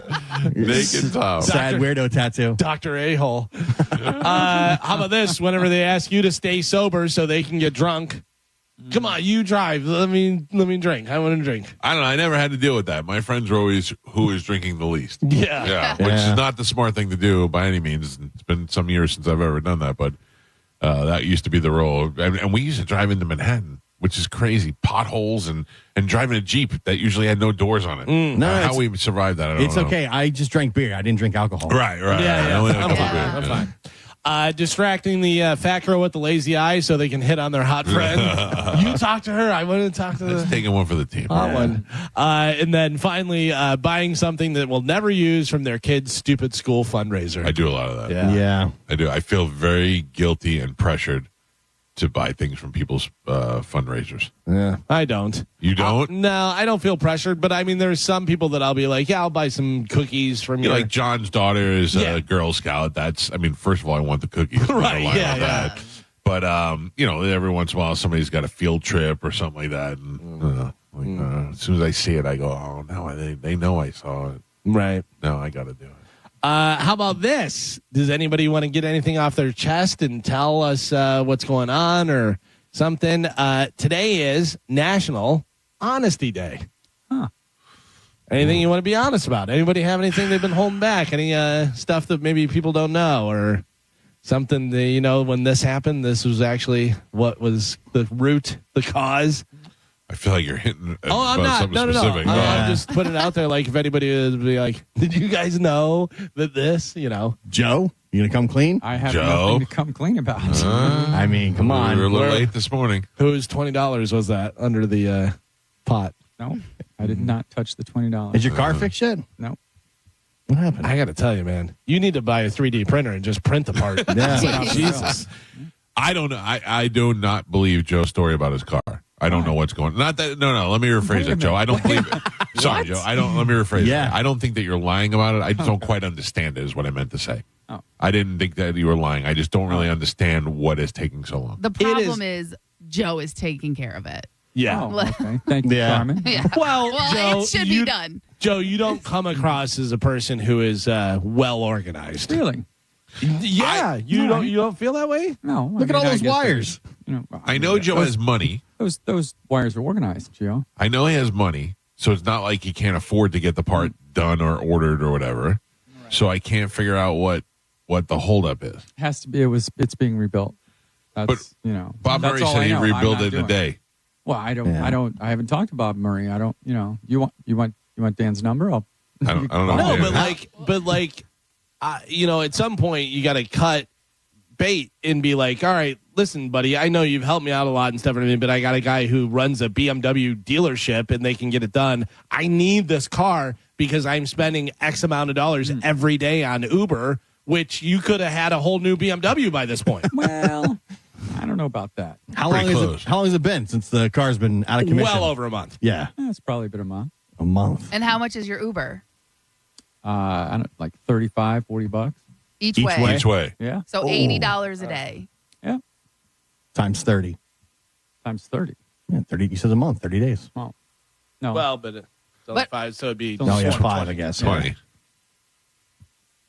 Sad weirdo tattoo. Dr. A-hole. How about this? Whenever they ask you to stay sober so they can get drunk, come on, you drive. Let me drink. I want to drink. I don't know. I never had to deal with that. My friends were always who is drinking the least. Yeah. Which is not the smart thing to do by any means. It's been some years since I've ever done that, but that used to be the rule. And we used to drive into Manhattan, which is crazy. Potholes and driving a Jeep that usually had no doors on it. How we survived that, I don't know. It's okay. I just drank beer. I didn't drink alcohol. Right. Yeah. I'm fine. Distracting the fat girl with the lazy eye so they can hit on their hot friend. You talk to her. I want to talk to Let's take one for the team. Hot one. And then finally, buying something that we'll never use from their kid's stupid school fundraiser. I do a lot of that. Yeah. I do. I feel very guilty and pressured to buy things from people's fundraisers. Yeah, I don't. You don't? No, I don't feel pressured. But I mean, there's some people that I'll be like, yeah, I'll buy some cookies from you. Like John's daughter is a Girl Scout. That's, I mean, first of all, I want the cookies. Right? Yeah. But every once in a while, somebody's got a field trip or something like that, and as soon as I see it, I go, oh no, they know I saw it. Right? No, I got to do it. How about this? Does anybody want to get anything off their chest and tell us what's going on or something? Today is National Honesty Day. Huh. Anything you want to be honest about? Anybody have anything they've been holding back? Any stuff that maybe people don't know or something that, when this happened, this was actually what was the root, the cause? I feel like you're hitting I'm not. something No. specific. I'm just putting it out there. Like, if anybody would be like, did you guys know that this, Joe, you going to come clean? I have Joe? nothing to come clean about. I mean, come on. We were a little late this morning. Whose $20 was that under the pot? No, I did not touch the $20. Is your car fixed yet? No. What happened? I got to tell you, man, you need to buy a 3D printer and just print the part. Yeah. Jesus. I don't know. I do not believe Joe's story about his car. I don't know what's going on. Not that. No. Let me rephrase it, Joe. I don't believe it. Sorry, Joe. Let me rephrase it. I don't think that you're lying about it. I just don't quite understand it is what I meant to say. Oh. I didn't think that you were lying. I just don't really understand what is taking so long. The problem is Joe is taking care of it. Yeah. Oh, okay. Thank you, Carmen. Yeah. Well, Joe, it should be done. Joe, you don't come across as a person who is well organized. Really? Yeah, you don't feel that way? No. Look at all those wires. I know Joe has money. Those wires are organized, Joe. I know he has money, so it's not like he can't afford to get the part done or ordered or whatever. Right. So I can't figure out what the holdup is. Has to be. It's being rebuilt. That's Bob Murray said he'd rebuild it in a day. Well, I haven't talked to Bob Murray. I don't. You want Dan's number? I don't know. No, but at some point you got to cut bait and be like, all right, listen, buddy, I know you've helped me out a lot and stuff, but I got a guy who runs a BMW dealership and they can get it done. I need this car because I'm spending X amount of dollars every day on Uber, which you could have had a whole new BMW by this point. Well, I don't know about that. How long has it been since the car's been out of commission? Well over a month. Yeah. It's probably been a month. A month. And how much is your Uber? I don't like $35-$40 each way. Each way. Yeah. So $80 a day. Yeah. Times 30. Times 30. Yeah, 30. You said a month, 30 days. Well, no. Well, but it's only 5, so it'd be. No, yeah, 5, I guess. 20. Yeah.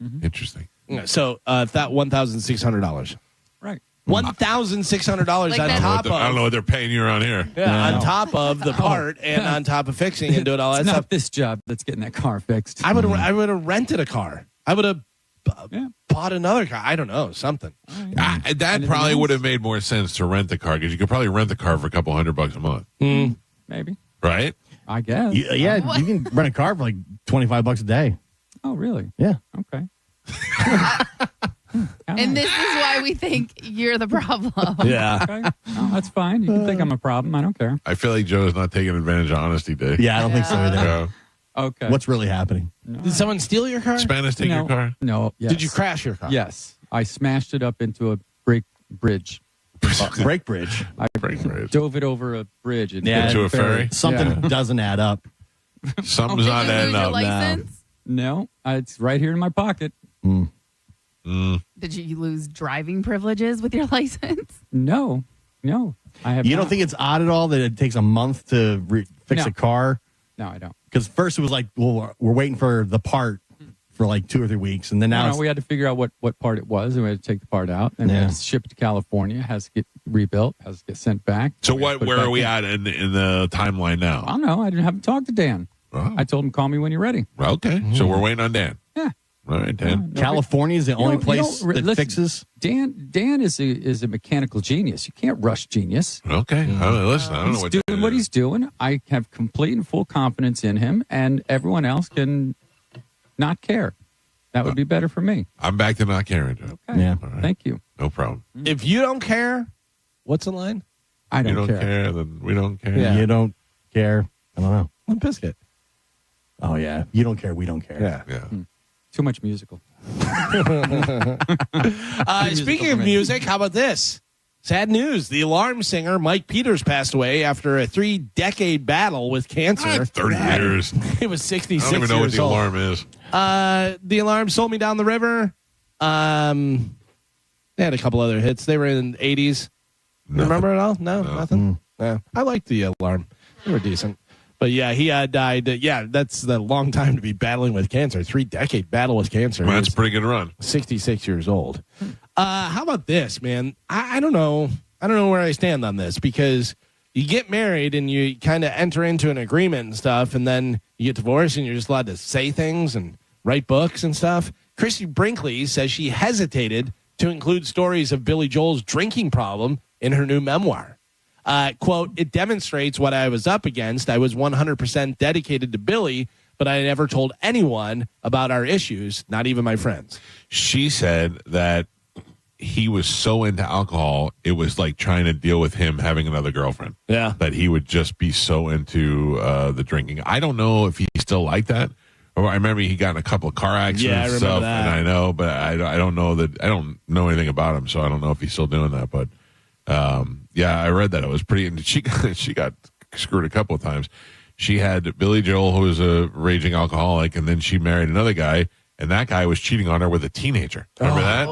Mm-hmm. Interesting. So that $1,600. Right. $1,600 Like on that. top of. I don't know what they're paying you around here. Yeah, on top of the part and on top of fixing and doing all that It's stuff. not this job that's getting that car fixed. I would have rented a car. I would have bought another car. I don't know, something. That probably would have made more sense to rent the car because you could probably rent the car for a couple $100 a month. Maybe. Right? I guess. Yeah, you can rent a car for like $25 a day. Oh, really? Yeah. Okay. And this is why we think you're the problem. Yeah. Okay. No, that's fine. You can think I'm a problem. I don't care. I feel like Joe's not taking advantage of Honesty Day. Yeah, I don't think so either. Yeah. Okay. What's really happening? No. Did someone steal your car? Spanish take your car? No. Yes. Did you crash your car? Yes. I smashed it up into a bridge. Break bridge. I dove it over a bridge. And Into a ferry? Something doesn't add up. Something's not Did you lose adding your up. license? No, it's right here in my pocket. Did you lose driving privileges with your license? No. I have. You don't think it's odd at all that it takes a month to fix a car? No, I don't. Because first it was like, well, we're waiting for the part for like 2 or 3 weeks, and then now we had to figure out what part it was, and we had to take the part out, and we had to ship it to California. It has to get rebuilt, has to get sent back. So where are we at in the timeline now? I don't know. I haven't talked to Dan. Oh. I told him call me when you're ready. Okay, so we're waiting on Dan. Yeah. All right, Dan. California is the only place that fixes. Dan is a mechanical genius. You can't rush genius. Okay, listen, I don't know He's doing what he's doing. I have complete and full confidence in him, and everyone else can not care. That would be better for me. I'm back to not caring, Joe. Okay. Yeah. All right. Thank you. No problem. If you don't care, what's the line? I don't, you don't care. care, then we don't care. Yeah. You don't care. I don't know. Limp Bizkit. Oh, yeah. You don't care. We don't care. Yeah. Too much musical. Speaking of music, how about this? Sad news. The Alarm singer Mike Peters passed away after a 3-decade battle with cancer. 30 years. He was 66 I don't even know what the old. Alarm is. The Alarm Sold Me Down the River. They had a couple other hits. They were in the 80s. Remember it all? No. Nothing? No. I liked the Alarm. They were decent. But yeah, he died. That's a long time to be battling with cancer. 3-decade battle with cancer. Well, that's a pretty good run. 66 years old. How about this, man? I don't know. I don't know where I stand on this because you get married and you kind of enter into an agreement and stuff, and then you get divorced and you're just allowed to say things and write books and stuff. Christy Brinkley says she hesitated to include stories of Billy Joel's drinking problem in her new memoir. Quote, it demonstrates what I was up against. I was 100% dedicated to Billy, but I never told anyone about our issues, not even my friends. She said that he was so into alcohol, it was like trying to deal with him having another girlfriend. Yeah. That he would just be so into the drinking. I don't know if he's still like that. Or I remember he got in a couple of car accidents and stuff, and I know, but I don't know that. I don't know anything about him, so I don't know if he's still doing that. But yeah, I read that it was pretty. And she got screwed a couple of times. She had Billy Joel, who was a raging alcoholic, and then she married another guy, and that guy was cheating on her with a teenager. Remember that?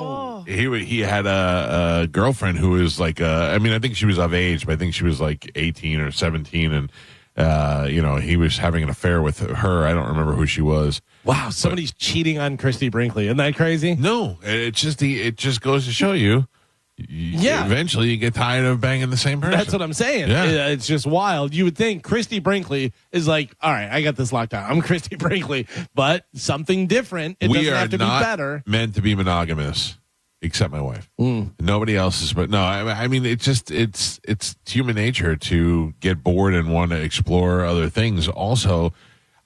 He had a girlfriend who was like, I think she was of age, but I think she was like 18 or 17, and he was having an affair with her. I don't remember who she was. Wow, somebody's cheating on Christy Brinkley. Isn't that crazy? No, it just goes to show you. Eventually you get tired of banging the same person. That's what I'm saying. Yeah. It's just wild. You would think Christy Brinkley is like, all right, I got this locked down. I'm Christy Brinkley, but something different. It doesn't have to be better. Meant to be monogamous, except my wife. Nobody else is. But no, I mean, it's human nature to get bored and want to explore other things. Also,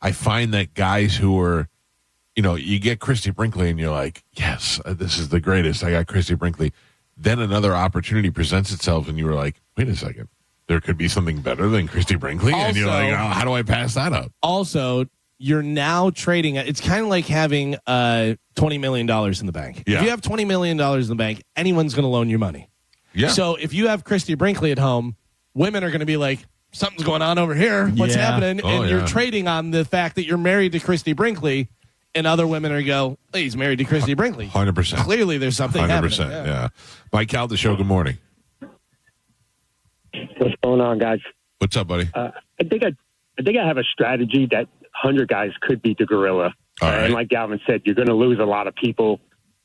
I find that guys who are, you get Christy Brinkley and you're like, yes, this is the greatest. I got Christy Brinkley. Then another opportunity presents itself, and you were like, wait a second. There could be something better than Christy Brinkley. Also, and you're like, how do I pass that up? Also, you're now trading. It's kind of like having $20 million in the bank. Yeah. If you have $20 million in the bank, anyone's going to loan you money. Yeah. So if you have Christy Brinkley at home, women are going to be like, something's going on over here. What's happening? And you're trading on the fact that you're married to Christy Brinkley. And other women are go, hey, he's married to Christy Brinkley. 100%. Clearly, there's something 100%. happening. Yeah. Mike Cal, the show. Good morning. What's going on, guys? What's up, buddy? I think I have a strategy that 100 guys could beat the gorilla. All right. And like Galvin said, you're going to lose a lot of people.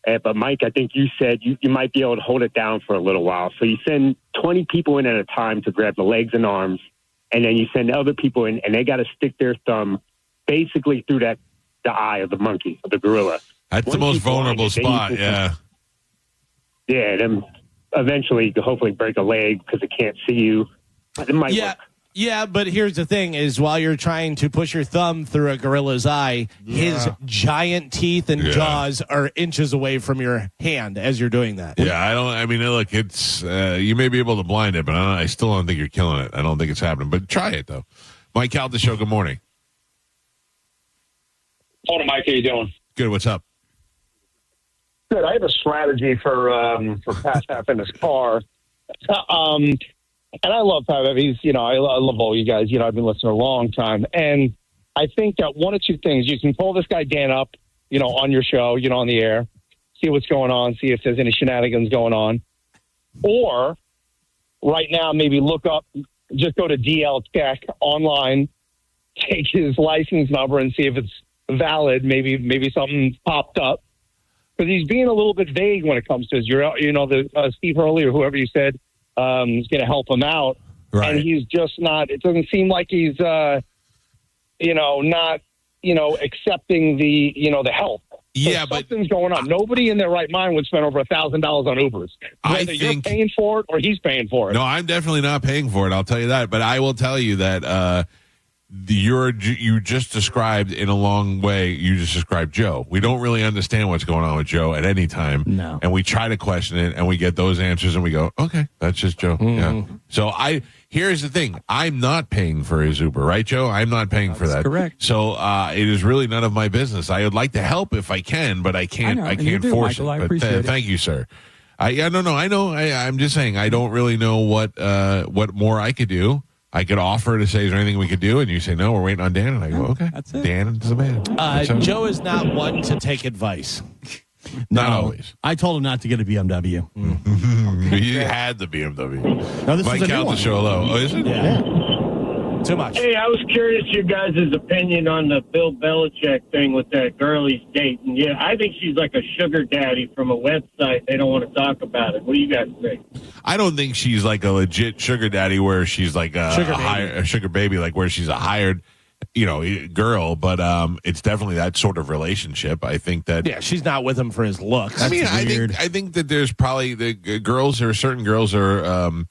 But Mike, I think you said you might be able to hold it down for a little while. So you send 20 people in at a time to grab the legs and arms, and then you send other people in, and they got to stick their thumb basically through the eye of the monkey, of the gorilla. That's the most vulnerable spot, yeah. Yeah, then eventually you hopefully break a leg because it can't see you. It might work. Yeah, but here's the thing is while you're trying to push your thumb through a gorilla's eye, his giant teeth and jaws are inches away from your hand as you're doing that. Yeah, look, it's you may be able to blind it, but I still don't think you're killing it. I don't think it's happening, but try it, though. Mike Cal, the show, good morning. Morning, Mike. How you doing? Good. What's up? Good. I have a strategy for Pat Half in his car. And I love Pat. He's, I love all you guys. I've been listening a long time. And I think that one of two things, you can pull this guy Dan up, on your show, on the air, see what's going on, see if there's any shenanigans going on. Or right now, maybe look up, just go to DL Tech online, take his license number and see if it's valid. Maybe something popped up because he's being a little bit vague when it comes to his, Steve Hurley or whoever you said is going to help him out. Right. And he's just not, it doesn't seem like he's, not, accepting the help. Yeah, but something's going on. Nobody in their right mind would spend over $1,000 on Ubers. Whether you're paying for it or he's paying for it. No, I'm definitely not paying for it. I'll tell you that. But I will tell you that you just described in a long way. You just described Joe. We don't really understand what's going on with Joe at any time. No, and we try to question it, and we get those answers, and we go, okay, that's just Joe. Yeah. So here's the thing: I'm not paying for his Uber, right, Joe? I'm not paying for that. Correct. So it is really none of my business. I would like to help if I can, but I can't. I can't force Michael, it. I But appreciate it. thank you, sir. I know. I'm just saying I don't really know what more I could do. I could offer to say, is there anything we could do? And you say, no, we're waiting on Dan. And I go, okay. That's it. Dan is the man. Joe is not one to take advice. Not always. I told him not to get a BMW. You had the BMW. No, this Mike is a new Cal, one. the show low. Oh, is it? Yeah. Too much. Hey, I was curious your guys' opinion on the Bill Belichick thing with that girl he's dating. Yeah, I think she's like a sugar daddy from a website. They don't want to talk about it. What do you guys think? I don't think she's like a legit sugar daddy where she's like a sugar baby, like where she's a hired, girl. But it's definitely that sort of relationship. I think that she's not with him for his looks. I think that there's probably certain girls are.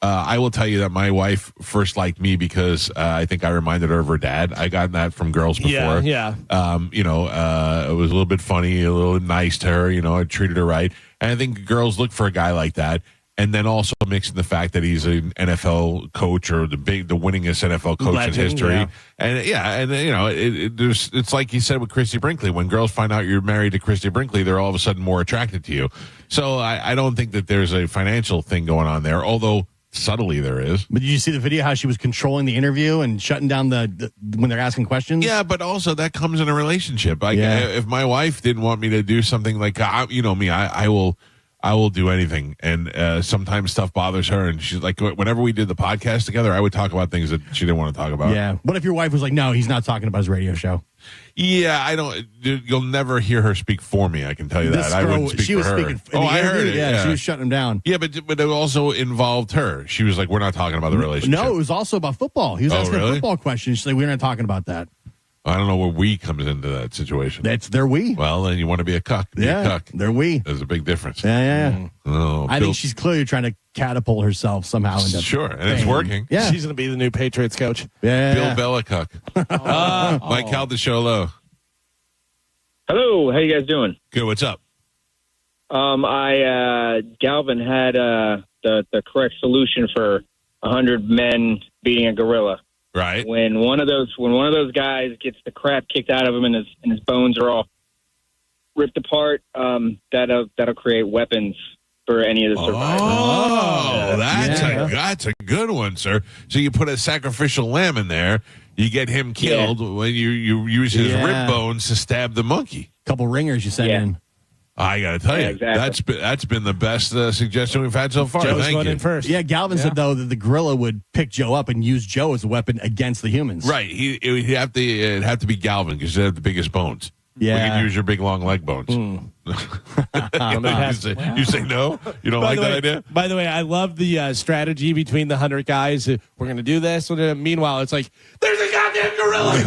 I will tell you that my wife first liked me because I think I reminded her of her dad. I got that from girls before. Yeah. It was a little bit funny, a little nice to her. I treated her right. And I think girls look for a guy like that. And then also mixing the fact that he's an NFL coach or the winningest NFL coach Legend, in history. yeah. And it's like you said with Christy Brinkley. When girls find out you're married to Christy Brinkley, they're all of a sudden more attracted to you. So I don't think that there's a financial thing going on there, although subtly there is. But did you see the video how she was controlling the interview and shutting down the when they're asking questions? Yeah, but also that comes in a relationship. If my wife didn't want me to do something like, me, I will I will do anything. And sometimes stuff bothers her. And she's like, whenever we did the podcast together, I would talk about things that she didn't want to talk about. Yeah. What if your wife was like, no, he's not talking about his radio show? Yeah, I don't. You'll never hear her speak for me. I can tell you that. I wouldn't speak for her. I heard it. Yeah, she was shutting him down. Yeah, but it also involved her. She was like, "We're not talking about the relationship." No, it was also about football. He was asking really? football questions. She's like, "We're not talking about that." I don't know where we comes into that situation. That's their we. Well, then you want to be a cuck. Be a cuck. They're we. There's a big difference. Yeah. Oh, I think she's clearly trying to catapult herself somehow. Sure, and it's working. Yeah, she's going to be the new Patriots coach. Yeah, Bill Belichick. Mike Caldesciolo. Hello, how you guys doing? Good. What's up? Galvin had the correct solution for 100 men beating a gorilla. Right. When one of those guys gets the crap kicked out of him and his bones are all ripped apart, that'll create weapons for any of the survivors. Oh, that's a good one, sir. So you put a sacrificial lamb in there, you get him killed when you use his rib bones to stab the monkey. Couple ringers you sent in. I got to tell you, exactly. that's been the best suggestion we've had so far. Joe's Thank going you. in first. Yeah, Galvin said though that the gorilla would pick Joe up and use Joe as a weapon against the humans. Right. It'd have to be Galvin because they have the biggest bones. Yeah. We can use your big long leg bones. You say no? You don't like that idea? By the way, I love the strategy between the 100 guys. We're going to do this. Meanwhile, it's like, there's a goddamn gorilla.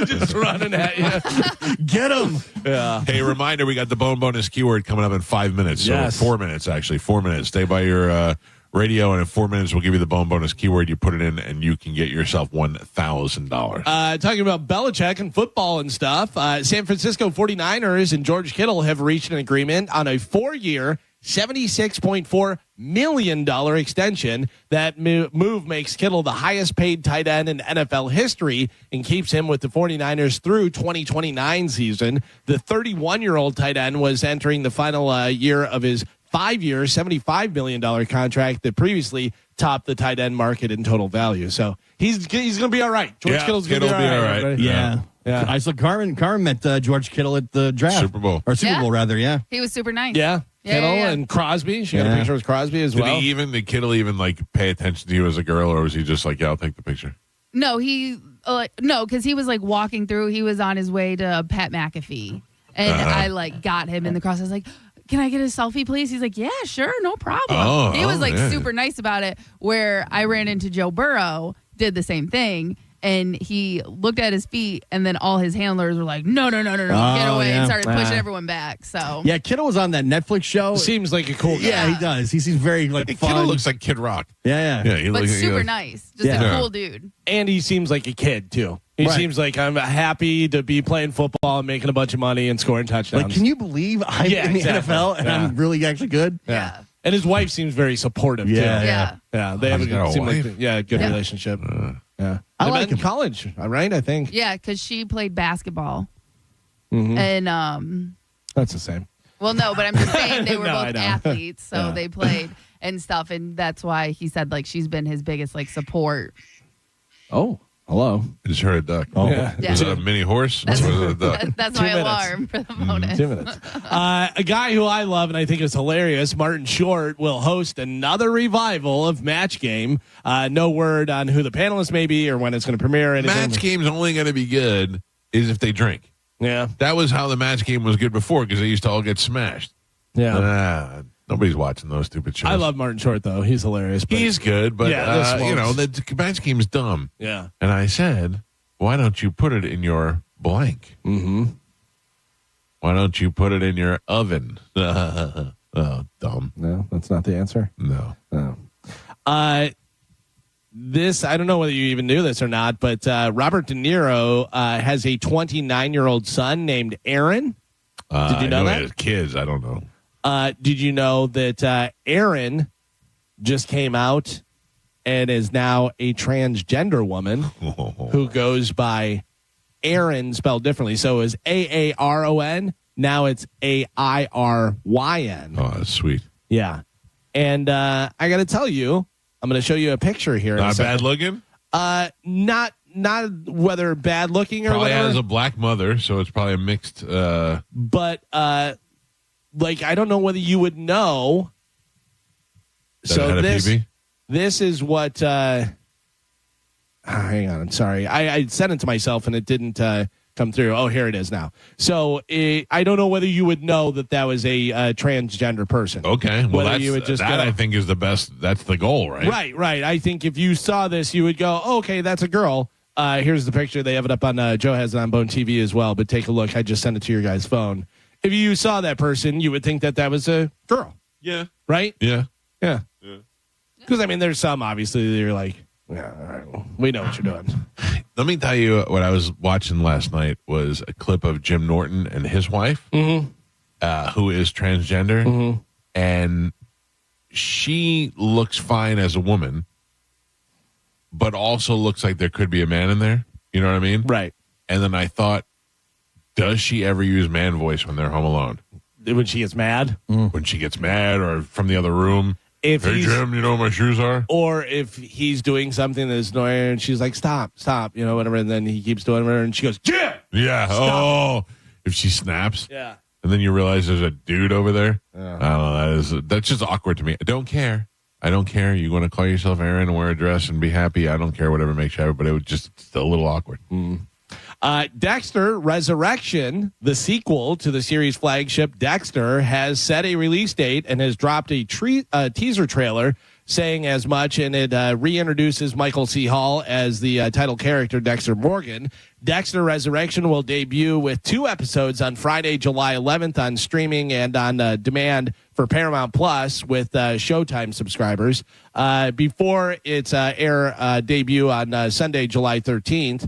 just running at you. Get him. Yeah. Hey, reminder, we got the bone bonus keyword coming up in 5 minutes. So 4 minutes, actually. 4 minutes. Stay by your radio, and in 4 minutes, we'll give you the bone bonus keyword. You put it in, and you can get yourself $1,000. Talking about Belichick and football and stuff, San Francisco 49ers and George Kittle have reached an agreement on a 4-year, $76.4 million extension. That move makes Kittle the highest paid tight end in NFL history and keeps him with the 49ers through 2029 season. The 31-year-old tight end was entering the final year of his 5-year, $75 million contract that previously topped the tight end market in total value. So he's going to be all right. George Kittle's going to be all right. Yeah. I saw Carmen met George Kittle at the draft. Super Bowl, rather. Yeah. He was super nice. Yeah. Kittle and Crosby. She got a picture with Crosby as well. Did Kittle even like pay attention to you as a girl, or was he just like, I'll take the picture? No, because he was like walking through. He was on his way to Pat McAfee, and I got him in the cross. I was like, can I get a selfie, please? He's like, yeah, sure, no problem. He was super nice about it. Where I ran into Joe Burrow, did the same thing, and he looked at his feet, and then all his handlers were like, no, get away, and started pushing everyone back. So yeah, Kittle was on that Netflix show. Seems like a cool guy. Yeah, he does. He seems very fun. Kittle looks like Kid Rock. Yeah. But super nice, just a cool dude. And he seems like a kid too. He seems like I'm happy to be playing football and making a bunch of money and scoring touchdowns. Like, can you believe I'm in the NFL and I'm really actually good? Yeah. And his wife seems very supportive too. Yeah. They have a good relationship. Yeah. I like him. In college, right? I think. Yeah, because she played basketball. Mm-hmm. And that's the same. Well, no, but I'm just saying they were both athletes, so they played and stuff, and that's why he said she's been his biggest support. Oh. Hello. I just heard a duck. Oh, Was it a mini horse? That's, or was it a duck? That's my alarm for the bonus. 2 minutes. A guy who I love and I think is hilarious, Martin Short, will host another revival of Match Game. No word on who the panelists may be or when it's going to premiere. Match Game's only going to be good if they drink. Yeah. That was how the Match Game was good before because they used to all get smashed. Yeah. Nobody's watching those stupid shows. I love Martin Short, though. He's hilarious. He's good, but, the Match Game's dumb. Yeah. And I said, why don't you put it in your blank? Mm-hmm. Why don't you put it in your oven? Oh, dumb. No, that's not the answer? No. This, I don't know whether you even knew this or not, but Robert De Niro has a 29-year-old son named Aaron. Did you know that? His kids, I don't know. Did you know that Aaron just came out and is now a transgender woman who goes by Aaron spelled differently? So it was Aaron. Now it's Airyn. Oh, that's sweet. Yeah. And I got to tell you, I'm going to show you a picture here. Not bad looking? Not not whether bad looking or probably whatever. has a black mother, so it's probably a mixed. But like I don't know whether you would know. So this is what. Hang on, I'm sorry. I sent it to myself and it didn't come through. Oh, here it is now. So I don't know whether you would know that was a transgender person. Okay, well whether you would just that go, I think is the best. That's the goal, right? Right. I think if you saw this, you would go, oh, okay, that's a girl. Here's the picture. They have it up on Joe has it on Bone TV as well. But take a look. I just sent it to your guys' phone. If you saw that person, you would think that was a girl. Yeah. Right? Yeah. Because I mean, there's some obviously that you're like, yeah, all right, well, we know what you're doing. Let me tell you what I was watching last night was a clip of Jim Norton and his wife, who is transgender, and she looks fine as a woman, but also looks like there could be a man in there. You know what I mean? Right. And then I thought, does she ever use man voice when they're home alone? When she gets mad? When she gets mad or from the other room? If hey, Jim, you know where my shoes are? Or if he's doing something that's annoying and she's like, stop, you know, whatever. And then he keeps doing it and she goes, Jim! Yeah. Stop. Oh, if she snaps. Yeah. And then you realize there's a dude over there. Yeah. I don't know. That's just awkward to me. I don't care. You want to call yourself Aaron and wear a dress and be happy. I don't care, whatever makes you happy, but it was just a little awkward. Dexter Resurrection, the sequel to the series flagship Dexter, has set a release date and has dropped a teaser trailer saying as much, and it reintroduces Michael C. Hall as the title character, Dexter Morgan. Dexter Resurrection will debut with 2 episodes on Friday, July 11th on streaming and on demand for Paramount Plus with Showtime subscribers before its debut on Sunday, July 13th.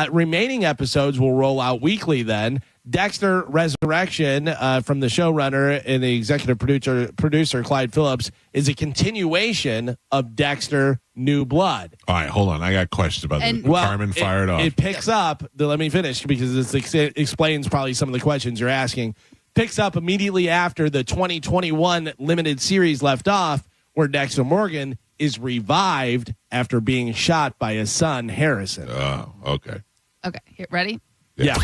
Remaining episodes will roll out weekly then. Dexter Resurrection from the showrunner and the executive producer Clyde Phillips is a continuation of Dexter New Blood. All right, hold on. I got questions about this. Carmen, fire it off. It picks up, let me finish because it explains probably some of the questions you're asking. Picks up immediately after the 2021 limited series left off, where Dexter Morgan is revived after being shot by his son, Harrison. Oh, okay. Okay, ready? Yeah.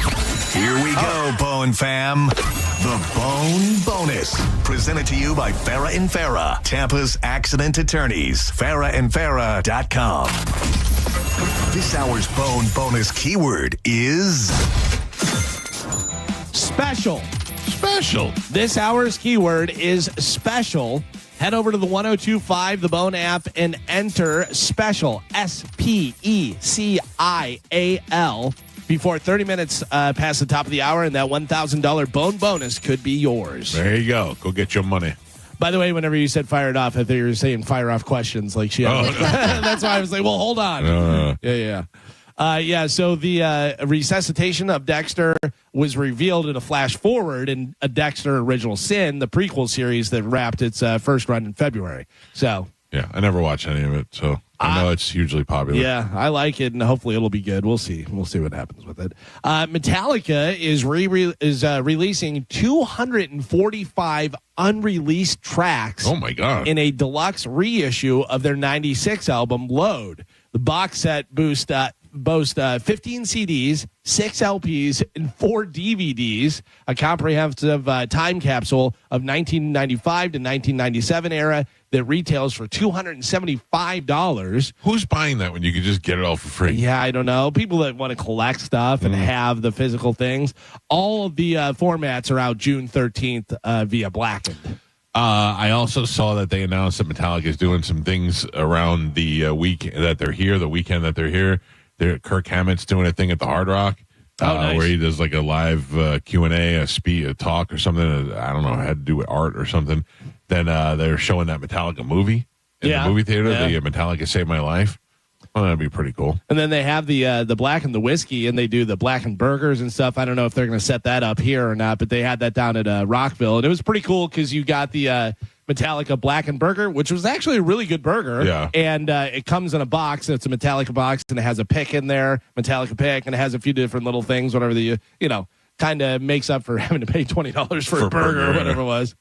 Here we go, Bone fam. The Bone Bonus. Presented to you by Farah and Farah, Tampa's accident attorneys. FarahandFarah.com. This hour's Bone Bonus keyword is special. This hour's keyword is special. Head over to the 102.5 The Bone app and enter special, SPECIAL, before 30 minutes past the top of the hour, and that $1,000 Bone Bonus could be yours. There you go. Go get your money. By the way, whenever you said fire it off, I thought you were saying fire off questions. Like she had. That's why I was like, well, hold on. Yeah. So the resuscitation of Dexter was revealed in a flash forward in a Dexter Original Sin, the prequel series that wrapped its first run in February. So yeah, I never watched any of it, so I know it's hugely popular. Yeah, I like it, and hopefully it'll be good. We'll see. We'll see what happens with it. Metallica is releasing 245 unreleased tracks. Oh my god! In a deluxe reissue of their '96 album Load. The box set boasts 15 CDs, 6 LPs, and 4 DVDs, a comprehensive time capsule of 1995 to 1997 era that retails for $275. Who's buying that when you could just get it all for free? Yeah, I don't know. People that want to collect stuff and have the physical things. All of the formats are out June 13th via Blackened. I also saw that they announced that Metallica is doing some things around the week that they're here, the weekend that they're here. Kirk Hammett's doing a thing at the Hard Rock nice. where he does like a live Q&A, a talk or something. I don't know, had to do with art or something. Then they're showing that Metallica movie in the movie theater, the Metallica Saved My Life. Well, that'd be pretty cool. And then they have the Black and the Whiskey, and they do the Black and Burgers and stuff. I don't know if they're going to set that up here or not, but they had that down at Rockville. And it was pretty cool because you got the Metallica Black and Burger, which was actually a really good burger. Yeah. And it comes in a box. It's a Metallica box, and it has a pick in there, Metallica pick, and it has a few different little things, whatever kind of makes up for having to pay $20 for a burger or whatever it was.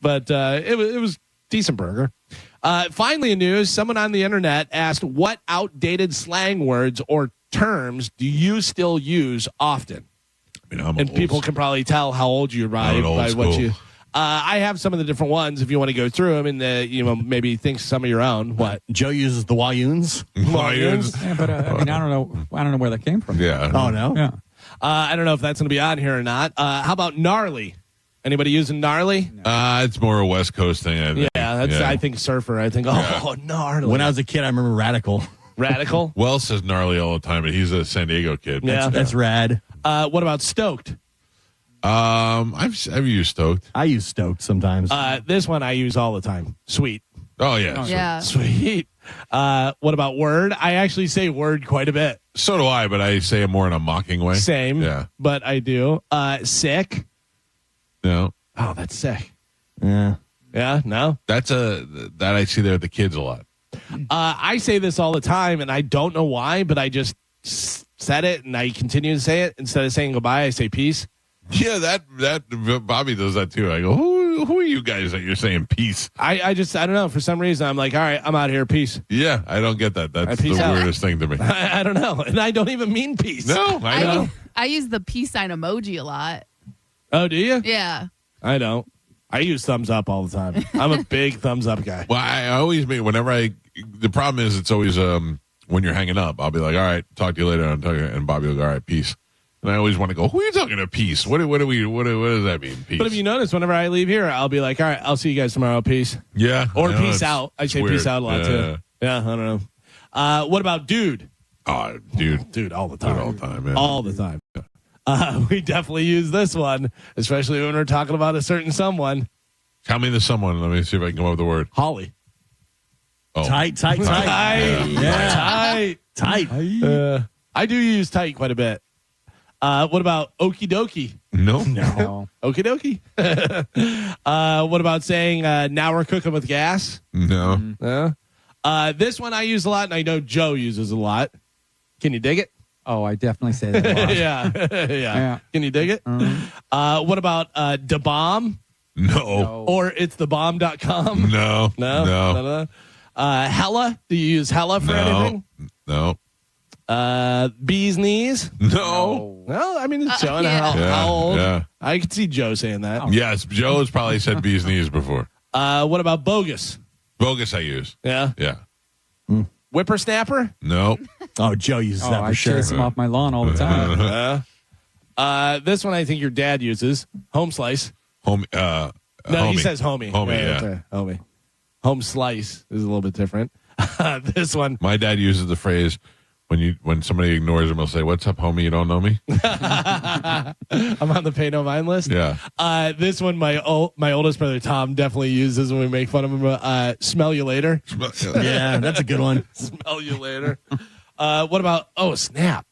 But it was decent burger. Finally, in news, someone on the internet asked what outdated slang words or terms do you still use often? I mean, and people can probably tell how old you are by what you. I have some of the different ones if you want to go through them and maybe think some of your own. What Joe uses the Wayuns. Yeah, but I mean, I don't know where that came from. Yeah. Oh no. Yeah. I don't know if that's going to be on here or not. How about gnarly? Anybody using gnarly? It's more a West Coast thing. I think. I think surfer. I think gnarly. When I was a kid, I remember Radical. Radical. Wells says gnarly all the time, but he's a San Diego kid. Yeah, that's rad. What about stoked? I've used stoked. I use stoked sometimes. This one I use all the time. Sweet. Oh yeah. Yeah. Sweet. What about word? I actually say word quite a bit. So do I, but I say it more in a mocking way. Same. Yeah. But I do. Sick. No. Oh, that's sick. Yeah. Yeah. No. That I see there with the kids a lot. I say this all the time, and I don't know why, but I just said it, and I continue to say it. Instead of saying goodbye, I say peace. Yeah, that Bobby does that too. I go, who are you guys that you're saying peace? I don't know. For some reason, I'm like, all right, I'm out here. Peace. Yeah, I don't get that. That's the out. weirdest thing to me. I don't know, and I don't even mean peace. No, I know. I use the peace sign emoji a lot. Oh, do you? Yeah. I don't. I use thumbs up all the time. I'm a big thumbs up guy. Well, I always mean the problem is it's always when you're hanging up, I'll be like, all right, talk to you later. And Bobby will go, all right, peace. And I always want to go, who are you talking to peace? What does that mean, peace? But if you notice, whenever I leave here, I'll be like, all right, I'll see you guys tomorrow. Peace. Yeah. Or peace out. I say weird. peace out a lot too. Yeah, I don't know. What about dude? Oh, dude. Dude, all the time. Dude, all the time, man. All the time. We definitely use this one, especially when we're talking about a certain someone. Tell me the someone. Let me see if I can come up with the word. Holly. Oh. Tight. Yeah. Tight. I do use tight quite a bit. What about okie dokie? No. Okie dokie. What about saying now we're cooking with gas? No. This one I use a lot, and I know Joe uses a lot. Can you dig it? Oh, I definitely say that a lot. Yeah. Can you dig it? What about da bomb? No. Or it's thebomb.com? No. Hella? Do you use hella for anything? No. Bee's knees? No. Well, I mean, it's showing how old. Yeah. I could see Joe saying that. Yes, Joe has probably said bee's knees before. What about bogus? Bogus I use. Yeah. Whippersnapper? No. Oh, Joe uses that for I sure. chase him off my lawn all the time. This one I think your dad uses. Home slice. Homie. No, homie. he says homie. Homie, Right, yeah. that's right. Homie. Home slice is a little bit different. This one. My dad uses the phrase when somebody ignores him, he'll say, "What's up, homie? You don't know me?" I'm on the pay no mind list. Yeah. This one, my oldest brother Tom definitely uses when we make fun of him. Smell you later. Yeah, that's a good one. Smell you later. What about snap?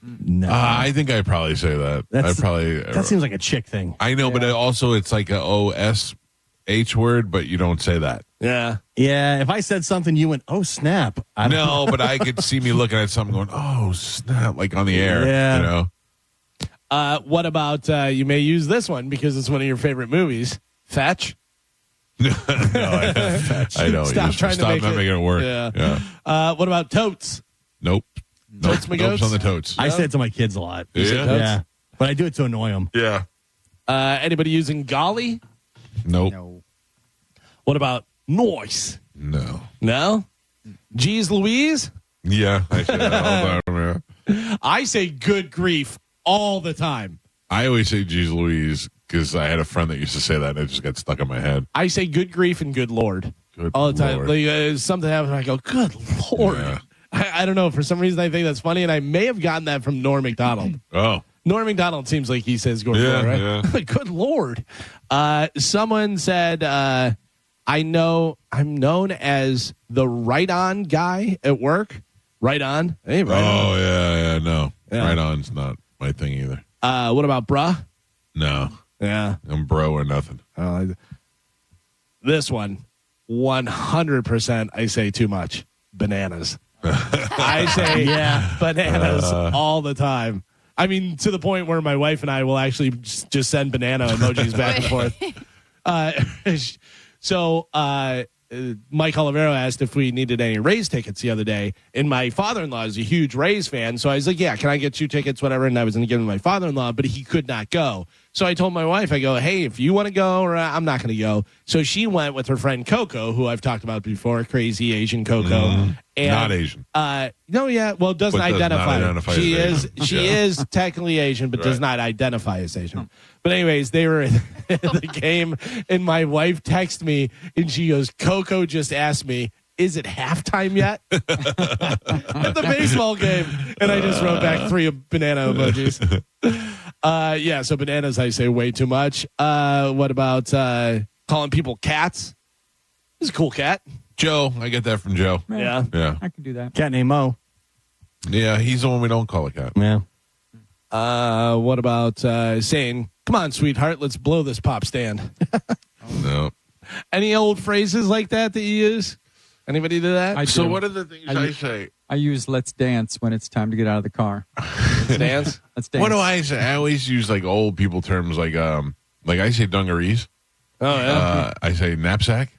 No. I think I probably say that. That seems like a chick thing. I know, but it's like a OSH word, but you don't say that. Yeah. Yeah, if I said something, you went, oh, snap. No, but I could see me looking at something going, oh, snap, like on the air. Yeah. You know? What about you may use this one because it's one of your favorite movies, Fetch? No, I know. Stop trying to make making it work. Yeah. What about totes? Nope. Totes my goats? Nope's on the totes. I say it to my kids a lot. Yeah. But I do it to annoy them. Yeah. Anybody using golly? Nope. No. What about noise? No. No? Geez Louise? Yeah, I say that all the time. Yeah. I say good grief all the time. I always say geez Louise because I had a friend that used to say that and it just got stuck in my head. I say good grief and good Lord. Good all the time. Lord. Like, something happens and I go, good Lord. Yeah. I don't know. For some reason, I think that's funny, and I may have gotten that from Norm Macdonald. Oh. Norm Macdonald seems like he says good Lord, right? Yeah. Good Lord. Someone said, I'm known as the right on guy at work. Right on. Hey, right on. Oh, yeah, no. Yeah. Right on's not my thing either. What about bruh? No. Yeah. I'm bro or nothing. This one, 100% I say too much. Bananas. I say bananas all the time. I mean, to the point where my wife and I will actually just send banana emojis back and forth. So Mike Olivero asked if we needed any Rays tickets the other day, and my father-in-law is a huge Rays fan, so I was like, yeah, can I get 2 tickets, whatever, and I was going to give them to my father-in-law, but he could not go. So I told my wife, I go, hey, if you want to go, or I'm not going to go. So she went with her friend Coco, who I've talked about before, crazy Asian Coco. And, not Asian. No, yeah, well, doesn't identify. She is technically Asian, but does not identify as Asian. But anyways, they were in the game, and my wife texted me, and she goes, Coco just asked me, is it halftime yet? At the baseball game. And I just wrote back 3 banana emojis. Yeah, so bananas, I say way too much. What about calling people cats? This is a cool cat. Joe, I get that from Joe. Yeah. I can do that. Cat named Mo. Yeah, he's the one we don't call a cat. Yeah. What about saying, come on, sweetheart, let's blow this pop stand? No. Any old phrases like that you use? Anybody do that? So what are the things I say? I use let's dance when it's time to get out of the car. Let's dance? Let's dance. What do I say? I always use like old people terms like I say dungarees. Oh, yeah. I say knapsack.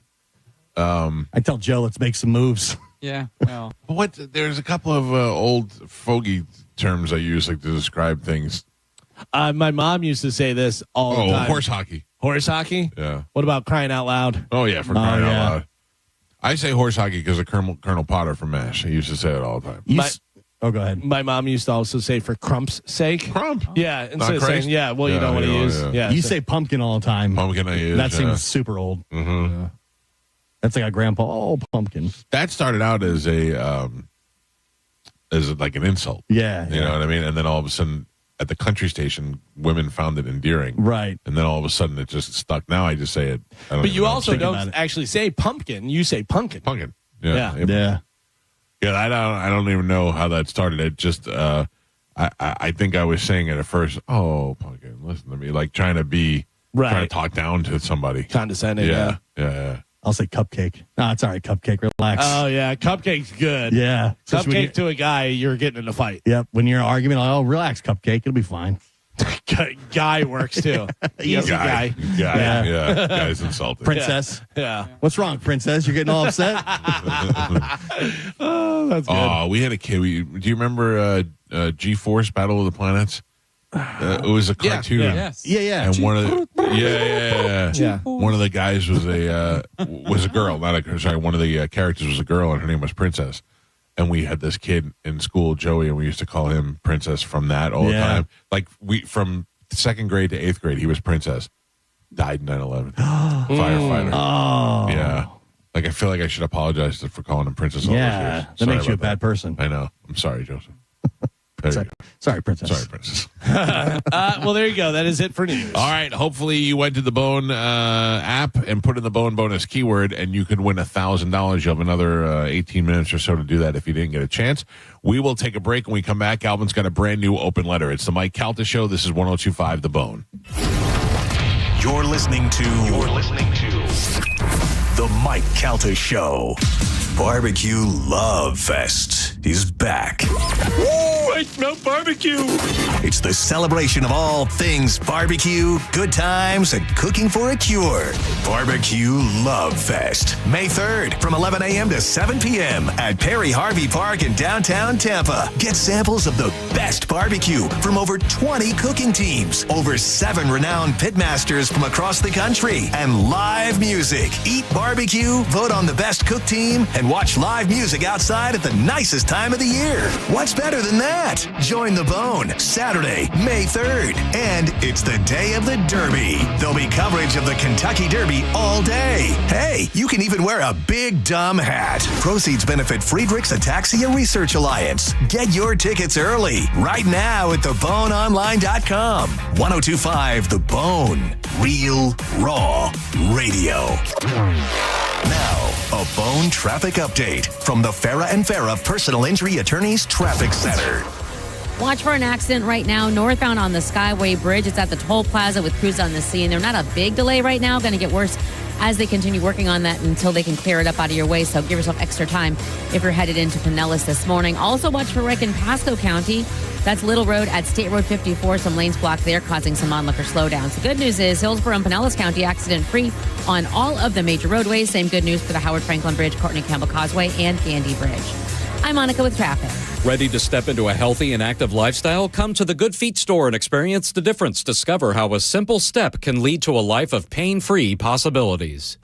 I tell Joe, let's make some moves. Yeah, well. There's a couple of old fogey terms I use like to describe things. My mom used to say this all the time. Horse hockey. Horse hockey? Yeah. What about crying out loud? Oh, yeah, for crying out loud. I say horse hockey because of Colonel Potter from MASH. He used to say it all the time. Go ahead. My mom used to also say for crump's sake. Crump? Yeah, instead of saying, you don't want to use. Yeah. You say pumpkin all the time. Pumpkin I use. That seems super old. Mm-hmm. Yeah. That's like a grandpa. Oh, pumpkin. That started out as like an insult. Yeah. You know what I mean? And then all of a sudden, at the country station, women found it endearing. Right. And then all of a sudden, it just stuck. Now I just say it. But you also don't actually say pumpkin. You say pumpkin. Pumpkin. Yeah. Yeah, I don't even know how that started. It just I think I was saying it at first. Oh, pumpkin, listen to me, like trying to talk down to somebody, condescending. Yeah. I'll say cupcake. No, it's all right. Cupcake, relax. Oh yeah, cupcake's good. Yeah, cupcake to a guy, you're getting in a fight. Yep. When you're in an argument, relax, cupcake. It'll be fine. Guy works too. Easy guy. Yeah. Guy's insulted. Princess. Yeah. What's wrong, princess? You're getting all upset. Oh, that's good. Oh, we had a kid. Do you remember G-Force Battle of the Planets? It was a cartoon. Yeah. And one of the guys was a girl. One of the characters was a girl, and her name was Princess. And we had this kid in school, Joey, and we used to call him Princess from that all the time. Like from 2nd grade to 8th grade, he was Princess. Died in 9/11. Firefighter. Oh. Yeah. Like I feel like I should apologize for calling him Princess all those years. That makes you a bad person. I know. I'm sorry, Joseph. Sorry, Princess. Sorry, Princess. Well, there you go. That is it for news. All right. Hopefully, you went to the Bone app and put in the Bone bonus keyword, and you could win $1,000. You'll have another 18 minutes or so to do that if you didn't get a chance. We will take a break. When we come back, Alvin's got a brand new open letter. It's the Mike Calta Show. This is 102.5 The Bone. You're listening to The Mike Calta Show. Barbecue Love Fest is back. Woo! I smell barbecue. It's the celebration of all things barbecue, good times, and cooking for a cure. Barbecue Love Fest, May 3rd from 11 a.m. to 7 p.m. at Perry Harvey Park in downtown Tampa. Get samples of the best barbecue from over 20 cooking teams, over 7 renowned pitmasters from across the country, and live music. Eat barbecue, vote on the best cook team, and watch live music outside at the nicest time of the year. What's better than that? Join the Bone Saturday, May 3rd. And it's the day of the Derby. There'll be coverage of the Kentucky Derby all day. Hey, you can even wear a big dumb hat. Proceeds benefit Friedrich's Ataxia Research Alliance. Get your tickets early right now at theboneonline.com. 102.5 The Bone. Real, raw radio. Now, a Bone traffic update from the Farah and Farah Personal Injury Attorneys Traffic Center. Watch for an accident right now northbound on the Skyway Bridge. It's at the toll plaza with crews on the scene. They're not a big delay right now. Going to get worse as they continue working on that until they can clear it up out of your way. So give yourself extra time if you're headed into Pinellas this morning. Also watch for wreck in Pasco County. That's Little Road at State Road 54. Some lanes blocked there, causing some onlooker slowdowns. The good news is Hillsborough and Pinellas County accident-free on all of the major roadways. Same good news for the Howard Franklin Bridge, Courtney Campbell Causeway, and Gandy Bridge. I'm Monica with traffic. Ready to step into a healthy and active lifestyle? Come to the Good Feet store and experience the difference. Discover how a simple step can lead to a life of pain-free possibilities.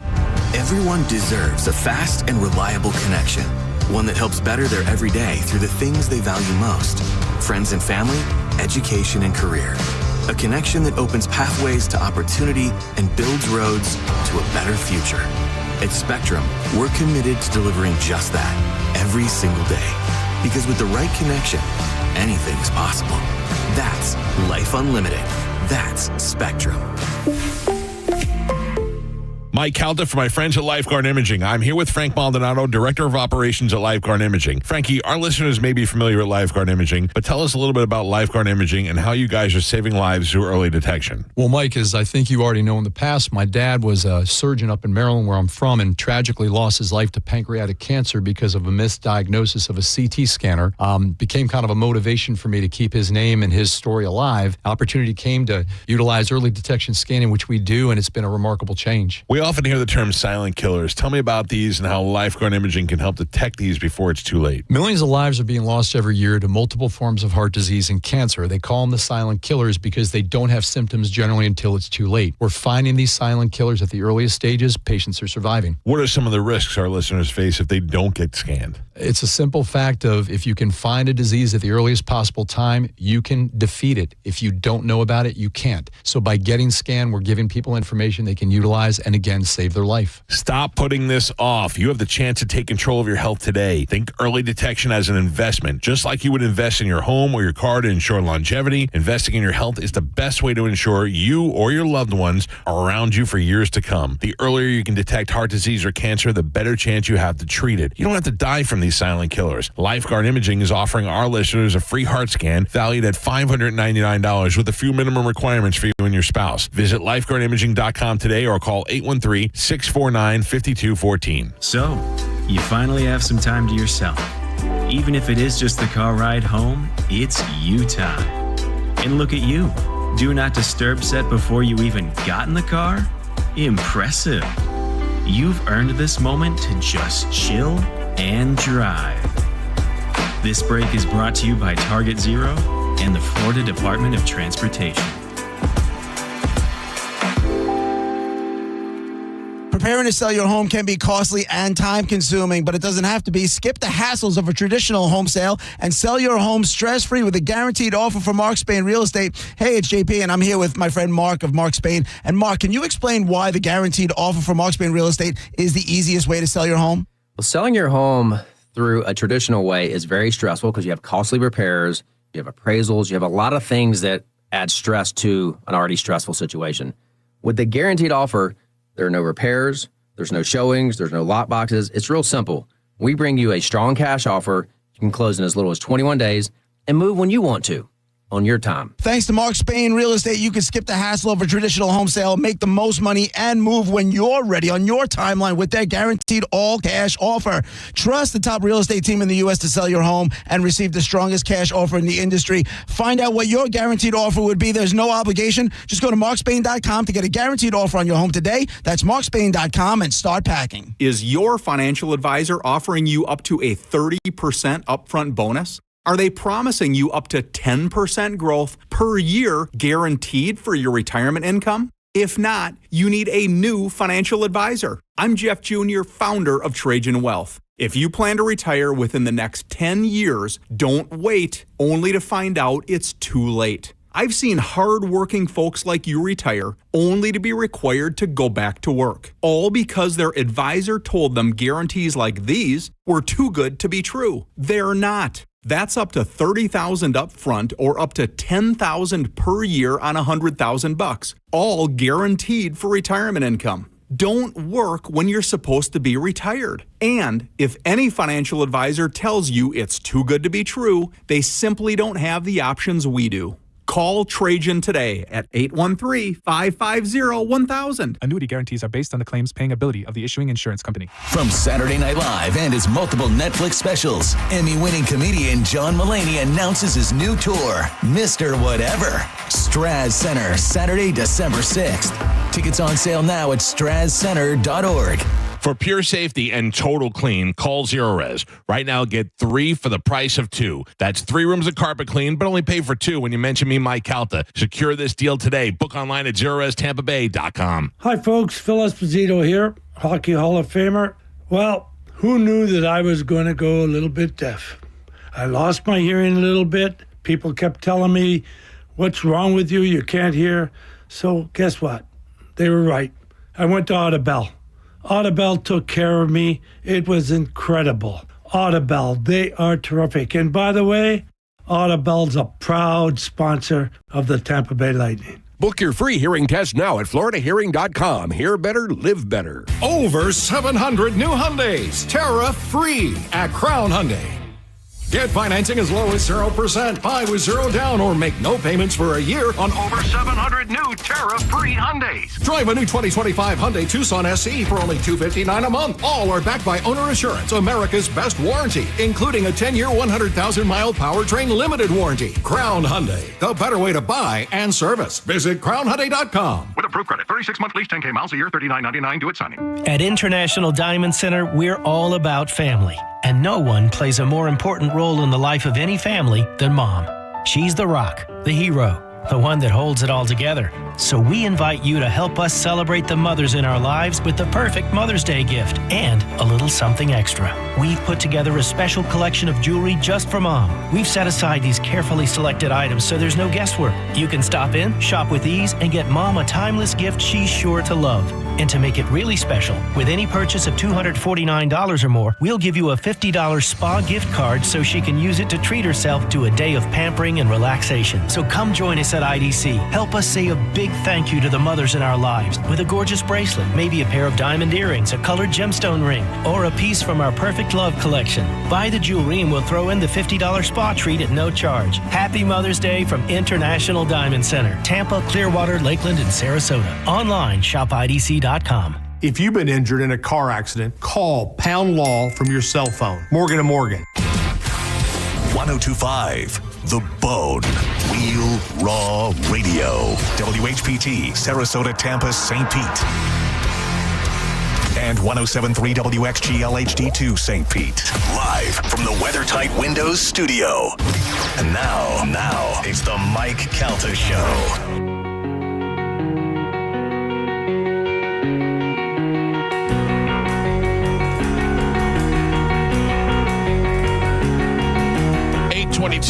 Everyone deserves a fast and reliable connection. One that helps better their everyday through the things they value most. Friends and family, education and career. A connection that opens pathways to opportunity and builds roads to a better future. At Spectrum, we're committed to delivering just that every single day. Because with the right connection, anything is possible. That's Life Unlimited. That's Spectrum. Mike Calda for my friends at Lifeguard Imaging. I'm here with Frank Maldonado, Director of Operations at Lifeguard Imaging. Frankie, our listeners may be familiar with Lifeguard Imaging, but tell us a little bit about Lifeguard Imaging and how you guys are saving lives through early detection. Well, Mike, as I think you already know in the past, my dad was a surgeon up in Maryland, where I'm from, and tragically lost his life to pancreatic cancer because of a misdiagnosis of a CT scanner. Became kind of a motivation for me to keep his name and his story alive. Opportunity came to utilize early detection scanning, which we do, and it's been a remarkable change. We often hear the term silent killers. Tell me about these and how Lifeguard Imaging can help detect these before it's too late. Millions of lives are being lost every year to multiple forms of heart disease and cancer. They call them the silent killers because they don't have symptoms generally until it's too late. We're finding these silent killers at the earliest stages. Patients are surviving. What are some of the risks our listeners face if they don't get scanned? It's a simple fact of if you can find a disease at the earliest possible time, you can defeat it. If you don't know about it, you can't. So by getting scanned, we're giving people information they can utilize and again, save their life. Stop putting this off. You have the chance to take control of your health today. Think early detection as an investment. Just like you would invest in your home or your car to ensure longevity, investing in your health is the best way to ensure you or your loved ones are around you for years to come. The earlier you can detect heart disease or cancer, the better chance you have to treat it. You don't have to die from these silent killers. Lifeguard Imaging is offering our listeners a free heart scan valued at $599 with a few minimum requirements for you and your spouse. Visit lifeguardimaging.com today or call 813-649-5214. So, you finally have some time to yourself. Even if it is just the car ride home, it's you time. And look at you. Do not disturb set before you even got in the car? Impressive. You've earned this moment to just chill and drive. This break is brought to you by Target Zero and the Florida Department of Transportation. Preparing to sell your home can be costly and time-consuming, but it doesn't have to be. Skip the hassles of a traditional home sale and sell your home stress-free with a guaranteed offer from Mark Spain Real Estate. Hey, it's JP, and I'm here with my friend Mark of Mark Spain. And Mark, can you explain why the guaranteed offer from Mark Spain Real Estate is the easiest way to sell your home? Well, selling your home through a traditional way is very stressful because you have costly repairs, you have appraisals, you have a lot of things that add stress to an already stressful situation. With the guaranteed offer, there are no repairs, there's no showings, there's no lot boxes. It's real simple. We bring you a strong cash offer. You can close in as little as 21 days and move when you want to. On your time. Thanks to Mark Spain Real Estate, you can skip the hassle of a traditional home sale, make the most money, and move when you're ready on your timeline with their guaranteed all-cash offer. Trust the top real estate team in the U.S. to sell your home and receive the strongest cash offer in the industry. Find out what your guaranteed offer would be. There's no obligation. Just go to markspain.com to get a guaranteed offer on your home today. That's markspain.com and start packing. Is your financial advisor offering you up to a 30% upfront bonus? Are they promising you up to 10% growth per year guaranteed for your retirement income? If not, you need a new financial advisor. I'm Jeff Jr., founder of Trajan Wealth. If you plan to retire within the next 10 years, don't wait only to find out it's too late. I've seen hard-working folks like you retire only to be required to go back to work, all because their advisor told them guarantees like these were too good to be true. They're not. That's up to $30,000 up front or up to $10,000 per year on $100,000, all guaranteed for retirement income. Don't work when you're supposed to be retired. And if any financial advisor tells you it's too good to be true, they simply don't have the options we do. Call Trajan today at 813-550-1000. Annuity guarantees are based on the claims paying ability of the issuing insurance company. From Saturday Night Live and his multiple Netflix specials, Emmy-winning comedian John Mulaney announces his new tour, Mr. Whatever. Straz Center, Saturday, December 6th. Tickets on sale now at strazcenter.org. For pure safety and total clean, call Zerorez. Right now, get 3 for the price of 2. That's 3 rooms of carpet clean, but only pay for 2 when you mention me, Mike Calta. Secure this deal today. Book online at ZerorezTampaBay.com. Hi, folks. Phil Esposito here, Hockey Hall of Famer. Well, who knew that I was going to go a little bit deaf? I lost my hearing a little bit. People kept telling me, what's wrong with you? You can't hear. So guess what? They were right. I went to Audibel. Audibel took care of me. It was incredible. Audibel, they are terrific. And by the way, Audibel's a proud sponsor of the Tampa Bay Lightning. Book your free hearing test now at floridahearing.com. Hear better, live better. Over 700 new Hyundais, tariff-free at Crown Hyundai. Get financing as low as 0%. Buy with 0 down or make no payments for a year on over 700 new tariff-free Hyundais. Drive a new 2025 Hyundai Tucson SE for only $259 a month. All are backed by Owner Assurance, America's best warranty, including a 10-year, 100,000-mile powertrain limited warranty. Crown Hyundai, the better way to buy and service. Visit crownhyundai.com. With approved credit, 36-month lease, 10K miles a year, $39.99. Do it signing. At International Diamond Center, we're all about family. And no one plays a more important role in the life of any family than Mom. She's the rock, the hero, the one that holds it all together. So we invite you to help us celebrate the mothers in our lives with the perfect Mother's Day gift and a little something extra. We've put together a special collection of jewelry just for Mom. We've set aside these carefully selected items so there's no guesswork. You can stop in, shop with ease, and get Mom a timeless gift she's sure to love. And to make it really special, with any purchase of $249 or more, we'll give you a $50 spa gift card so she can use it to treat herself to a day of pampering and relaxation. So come join us at IDC. Help us say a big thank you to the mothers in our lives with a gorgeous bracelet, maybe a pair of diamond earrings, a colored gemstone ring, or a piece from our Perfect Love collection. Buy the jewelry and we'll throw in the $50 spa treat at no charge. Happy Mother's Day from International Diamond Center, Tampa, Clearwater, Lakeland, and Sarasota. Online, shop IDC.com. If you've been injured in a car accident, call Pound Law from your cell phone. Morgan & Morgan. 1025 The Bone. Wheel Raw Radio. WHPT, Sarasota, Tampa, St. Pete. And 1073 WXGL-HD2 St. Pete. Live from the WeatherTight Windows studio. And now, it's the Mike Calta Show.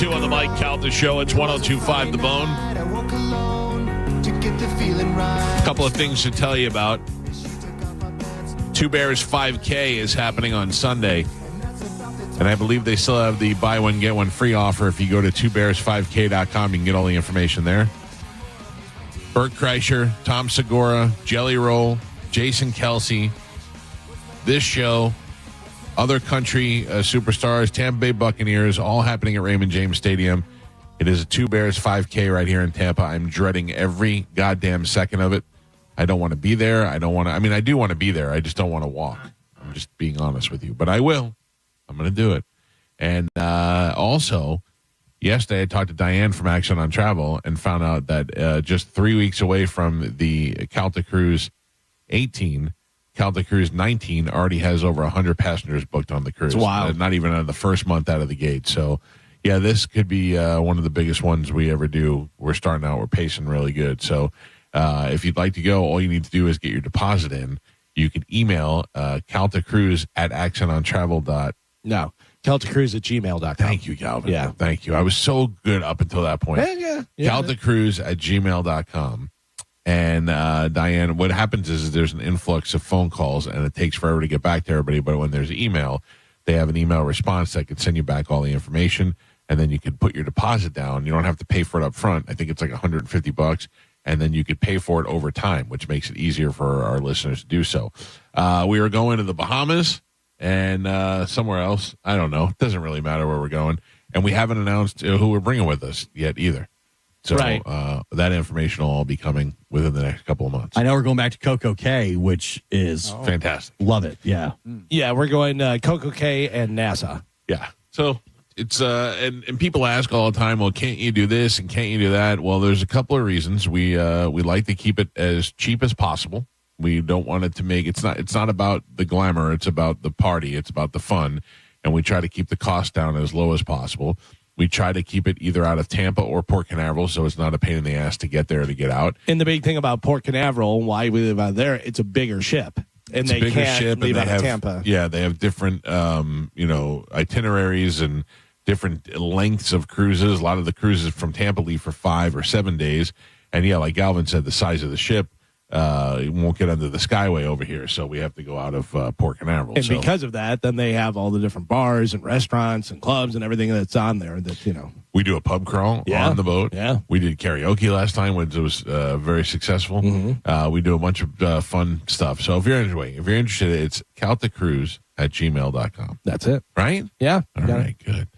On the Mike Calta Show. It's 1025 The Bone. A couple of things to tell you about. Two Bears 5K is happening on Sunday. And I believe they still have the buy one, get one free offer. If you go to twobears5k.com, you can get all the information there. Bert Kreischer, Tom Segura, Jelly Roll, Jason Kelsey, this show, other country superstars, Tampa Bay Buccaneers, all happening at Raymond James Stadium. It is a Two Bears 5K right here in Tampa. I'm dreading every goddamn second of it. I don't want to be there. I do want to be there. I just don't want to walk. I'm just being honest with you. But I will. I'm going to do it. And also, yesterday I talked to Diane from Action on Travel and found out that just 3 weeks away from the Calta Cruise 18, Calta Cruise 19 already has over 100 passengers booked on the cruise. Wow. Not even on the first month out of the gate. So, yeah, this could be one of the biggest ones we ever do. We're starting out. We're pacing really good. So if you'd like to go, all you need to do is get your deposit in. You can email caltacruise@actionontravel. No, caltacruise@gmail.com. Thank you, Galvin. Yeah. Thank you. I was so good up until that point. Yeah. caltacruise@gmail.com. And Diane, what happens is there's an influx of phone calls, and it takes forever to get back to everybody. But when there's email, they have an email response that can send you back all the information, and then you can put your deposit down. You don't have to pay for it up front. I think it's like $150, and then you could pay for it over time, which makes it easier for our listeners to do so. We are going to the Bahamas and somewhere else. I don't know. It doesn't really matter where we're going. And we haven't announced who we're bringing with us yet either. So Right. that information will all be coming within the next couple of months. I know we're going back to Coco K, which is fantastic. Love it. Yeah. Yeah, we're going Coco K and NASA. Yeah. So it's and people ask all the time, well, can't you do this and can't you do that? Well, there's a couple of reasons. We like to keep it as cheap as possible. We don't want it to make it's not about the glamour, it's about the party, it's about the fun, and we try to keep the cost down as low as possible. We try to keep it either out of Tampa or Port Canaveral, so it's not a pain in the ass to get there to get out. And the big thing about Port Canaveral, why we live out there, it's a bigger ship. And It's a they bigger can't ship, leave and out of Tampa. Yeah, they have different, itineraries and different lengths of cruises. A lot of the cruises from Tampa leave for 5 or 7 days. And yeah, like Galvin said, the size of the ship won't get under the Skyway over here. So we have to go out of Port Canaveral. And because of that, then they have all the different bars and restaurants and clubs and everything that's on there that, we do a pub crawl on the boat. Yeah. We did karaoke last time, which was very successful. We do a bunch of fun stuff. So if you're interested, it's caltacruise@gmail.com. That's it. Right? Yeah. All right, good.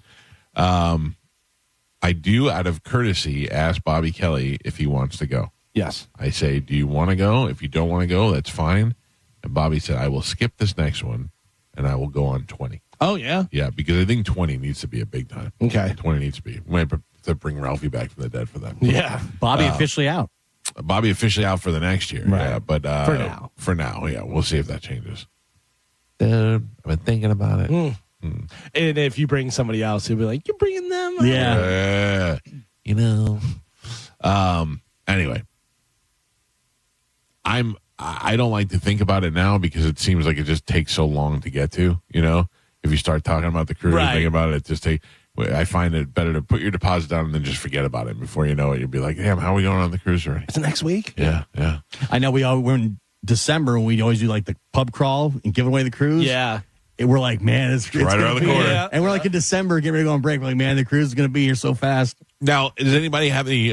I do, out of courtesy, ask Bobby Kelly if he wants to go. Yes. I say, do you want to go? If you don't want to go, that's fine. And Bobby said, I will skip this next one, and I will go on 20. Oh, yeah? Yeah, because I think 20 needs to be a big time. Okay. 20 needs to be. We might have to bring Ralphie back from the dead for that. Yeah. Bobby officially out. Bobby officially out for the next year. Right. Yeah, but For now. For now, yeah. We'll see if that changes. Dude, I've been thinking about it. And if you bring somebody else, he'll be like, you're bringing them? Yeah. Anyway. I don't like to think about it now because it seems like it just takes so long to get to, if you start talking about the cruise and thinking about it, I find it better to put your deposit down and then just forget about it. Before you know it, you'll be like, damn, how are we going on the cruise already? It's next week? Yeah. I know we're in December and we always do like the pub crawl and give away the cruise. Yeah. And we're like, man, it's right around the corner. Yeah. And we're like in December, getting ready to go on break. We're like, man, the cruise is going to be here so fast. Now, does anybody have any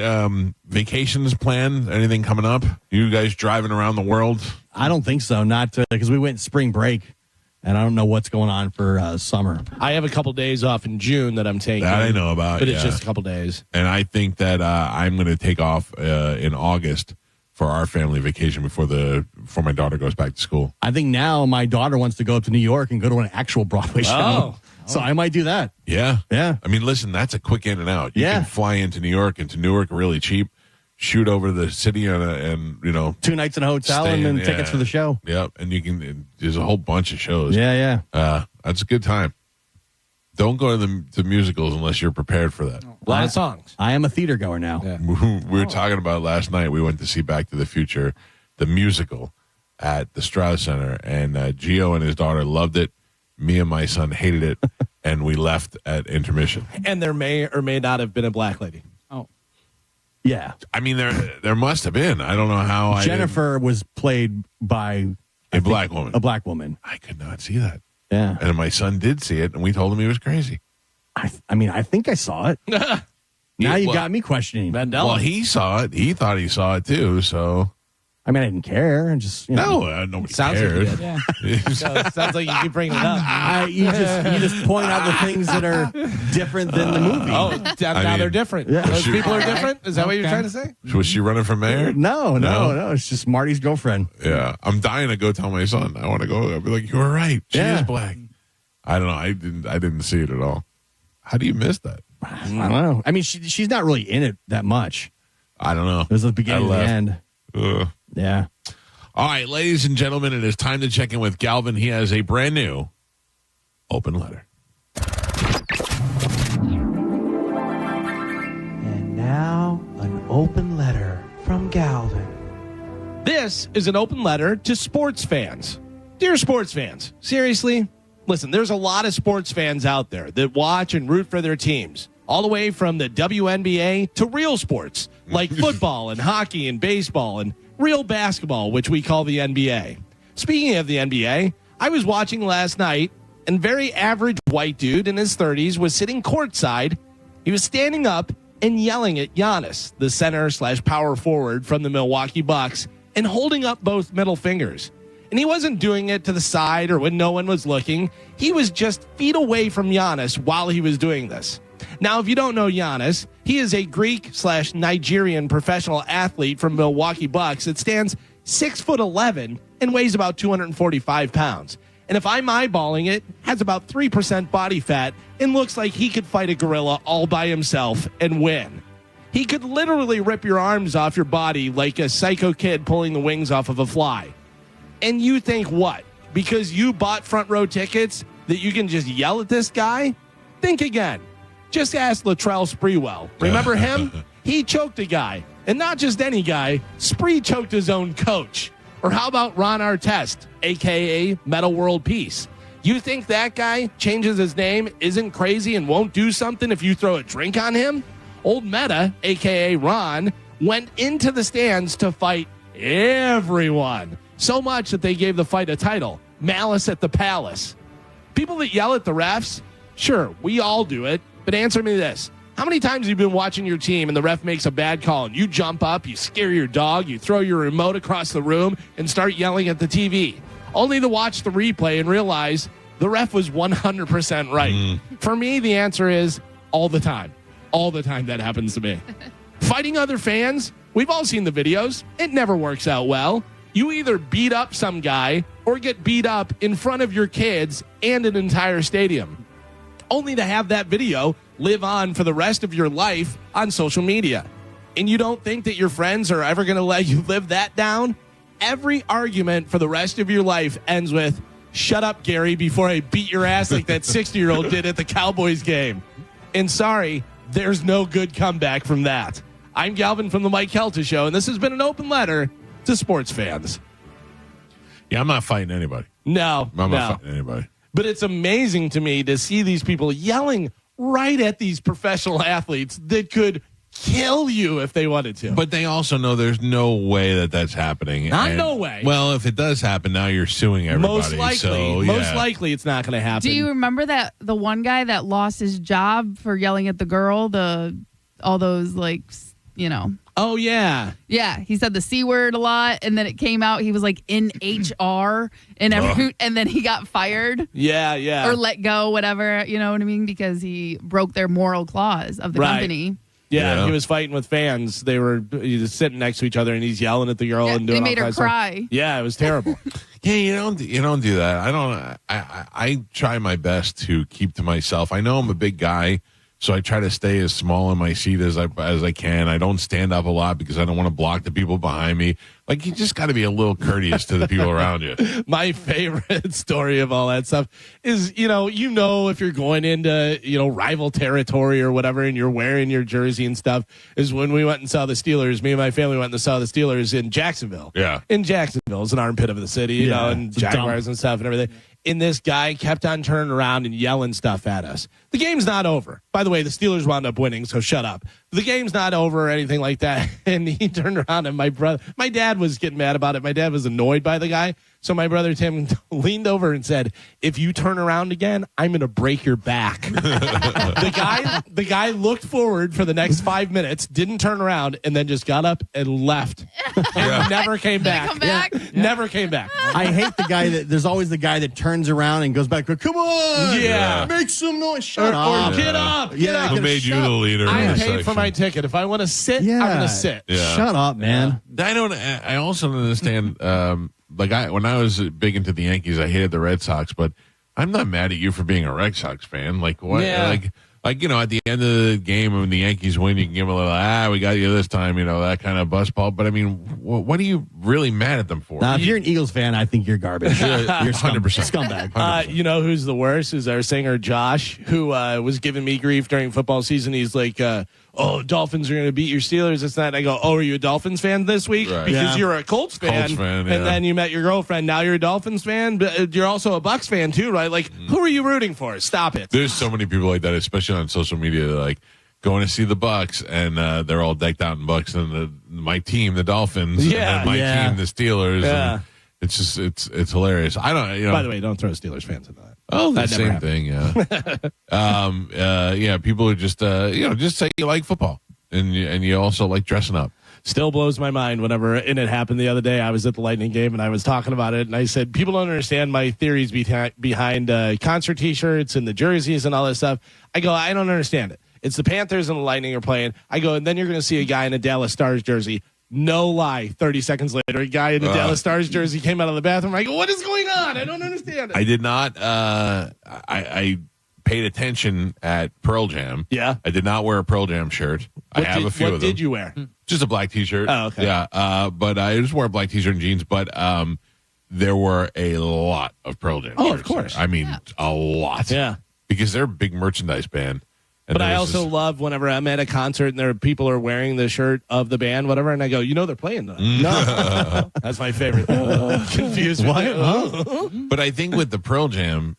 vacations planned? Anything coming up? You guys driving around the world? I don't think so. Not because we went spring break, and I don't know what's going on for summer. I have a couple days off in June that I'm taking. That I know about, But it's yeah. just a couple days. And I think that I'm going to take off in August for our family vacation before my daughter goes back to school. I think now my daughter wants to go up to New York and go to an actual Broadway show. So I might do that. Yeah. Yeah. I mean, listen, that's a quick in and out. You Yeah. can fly into New York, into Newark really cheap, shoot over to the city and 2 nights in a hotel and then tickets for the show. Yep. And there's a whole bunch of shows. Yeah. That's a good time. Don't go to the musicals unless you're prepared for that. A lot of songs. I am a theater goer now. Yeah. We were talking about last night. We went to see Back to the Future, the musical, at the Strauss Center, and Gio and his daughter loved it. Me and my son hated it, and we left at intermission. And there may or may not have been a black lady. Yeah. I mean, there must have been. I don't know how. Jennifer was played by a black woman. A black woman. I could not see that. Yeah. And my son did see it, and we told him he was crazy. I mean, I think I saw it. Now you got me questioning. Mandela. Well, he saw it. He thought he saw it too. So I mean, I didn't care. And just nobody Sounds cared. like you did. Sounds like you keep bringing it up. you just point out the things that are different than the movie. Oh, now they're different. Yeah. Those people are different? Is that what you're trying to say? Was she running for mayor? No. It's just Marty's girlfriend. Yeah, I'm dying to go tell my son. I want to go. I'll be like, you were right. She is black. I don't know. I didn't see it at all. How do you miss that? I don't know. I mean, she's not really in it that much. I don't know. It was the beginning and the end. Ugh. Yeah. All right, ladies and gentlemen, it is time to check in with Galvin. He has a brand new open letter. And now, an open letter from Galvin. This is an open letter to sports fans. Dear sports fans, seriously, listen, there's a lot of sports fans out there that watch and root for their teams, all the way from the WNBA to real sports like football and hockey and baseball and real basketball, which we call the NBA. Speaking of the NBA, I was watching last night, and very average white dude in his 30s was sitting courtside. He was standing up and yelling at Giannis, the center/power forward from the Milwaukee Bucks, and holding up both middle fingers. And he wasn't doing it to the side or when no one was looking. He was just feet away from Giannis while he was doing this. Now, if you don't know Giannis, he is a Greek/Nigerian professional athlete from Milwaukee Bucks that stands 6'11" and weighs about 245 pounds. And if I'm eyeballing it, has about 3% body fat and looks like he could fight a gorilla all by himself and win. He could literally rip your arms off your body like a psycho kid pulling the wings off of a fly. And you think what? Because you bought front row tickets that you can just yell at this guy? Think again. Just ask Latrell Sprewell. Remember him? He choked a guy. And not just any guy. Spree choked his own coach. Or how about Ron Artest, a.k.a. Metal World Peace? You think that guy changes his name, isn't crazy, and won't do something if you throw a drink on him? Old Meta, a.k.a. Ron, went into the stands to fight everyone. So much that they gave the fight a title, Malice at the Palace. People that yell at the refs, sure, we all do it, but answer me this. How many times have you been watching your team and the ref makes a bad call and you jump up, you scare your dog, you throw your remote across the room and start yelling at the TV, only to watch the replay and realize the ref was 100% right? For me, the answer is all the time. All the time that happens to me. Fighting other fans, we've all seen the videos. It never works out well. You either beat up some guy or get beat up in front of your kids and an entire stadium, only to have that video live on for the rest of your life on social media. And you don't think that your friends are ever going to let you live that down? Every argument for the rest of your life ends with, shut up, Gary, before I beat your ass like that 60-year-old did at the Cowboys game. And sorry, there's no good comeback from that. I'm Galvin from the Mike Kelta Show, and this has been an open letter to sports fans. Yeah, I'm not fighting anybody. No, I'm not fighting anybody. But it's amazing to me to see these people yelling right at these professional athletes that could kill you if they wanted to. But they also know there's no way that that's happening. No way. Well, if it does happen, now you're suing everybody. Most likely it's not going to happen. Do you remember that the one guy that lost his job for yelling at the girl, all those like, you know. Oh, yeah. Yeah, he said the C word a lot, and then it came out he was like in HR, and and then he got fired. Yeah. Or let go, whatever, you know what I mean? Because he broke their moral clause of the company. Yeah, he was fighting with fans. They were sitting next to each other, and he's yelling at the girl and doing. They made her cry. Yeah, it was terrible. Yeah, you don't do that. I try my best to keep to myself. I know I'm a big guy, so I try to stay as small in my seat as I can. I don't stand up a lot because I don't want to block the people behind me. Like, you just got to be a little courteous to the people around you. My favorite story of all that stuff is, you know, if you're going into, rival territory or whatever, and you're wearing your jersey and stuff, is when we went and saw the Steelers. Me and my family went and saw the Steelers in Jacksonville. Yeah. In Jacksonville. It's an armpit of the city, you know, and Jaguars and stuff and everything. And this guy kept on turning around and yelling stuff at us. The game's not over. By the way, the Steelers wound up winning, so shut up. The game's not over or anything like that. And he turned around, and my dad was getting mad about it. My dad was annoyed by the guy. So my brother Tim leaned over and said, if you turn around again, I'm going to break your back. The guy looked forward for the next 5 minutes, didn't turn around, and then just got up and left. And never came back. Never came back. I hate the guy there's always the guy that turns around and goes back to, come on. Yeah. Make some noise. Shut up. Or get up. Who made you the leader? I paid for my ticket. If I want to sit, I'm going to sit. Yeah. Shut up, man. I also don't understand. When I was big into the Yankees, I hated the Red Sox, but I'm not mad at you for being a Red Sox fan. Like what? Yeah. At the end of the game when the Yankees win, you can give them a little, we got you this time, that kind of buzz ball. But I mean, what are you really mad at them for? Now, if you're an Eagles fan, I think you're garbage. You're 100% scumbag. 100%. You know who's the worst? Is our singer Josh, who was giving me grief during football season. He's like, Dolphins are going to beat your Steelers. It's not. And I go, are you a Dolphins fan this week? Right. Because you're a Colts fan. And then you met your girlfriend. Now you're a Dolphins fan, but you're also a Bucks fan too, right? Like, who are you rooting for? Stop it. There's so many people like that, especially on social media. They're like going to see the Bucks, and they're all decked out in Bucks, and my team, the Dolphins, and my team, the Steelers. Yeah. And it's just it's hilarious. I don't. By the way, don't throw Steelers fans into that. Oh, the same thing. Yeah. People are just just say you like football, and you also like dressing up. Still blows my mind whenever, and it happened the other day. I was at the Lightning game and I was talking about it, and I said, people don't understand my theories behind concert T-shirts and the jerseys and all that stuff. I go, I don't understand it. It's the Panthers and the Lightning are playing. I go, and then you're going to see a guy in a Dallas Stars jersey. No lie. 30 seconds later, a guy in the Dallas Stars jersey came out of the bathroom. I go, what is going on? I don't understand it. I did not. I paid attention at Pearl Jam. Yeah. I did not wear a Pearl Jam shirt. I have a few of them. What did you wear? Just a black T-shirt. Oh, okay. Yeah. But I just wore a black T-shirt and jeans. But there were a lot of Pearl Jam shirts. Oh, of course. I mean, a lot. Yeah. Because they're a big merchandise band. And but I also love whenever I'm at a concert and there are people are wearing the shirt of the band, whatever, and I go, they're playing though. No. That's my favorite. Confused. What? But I think with the Pearl Jam,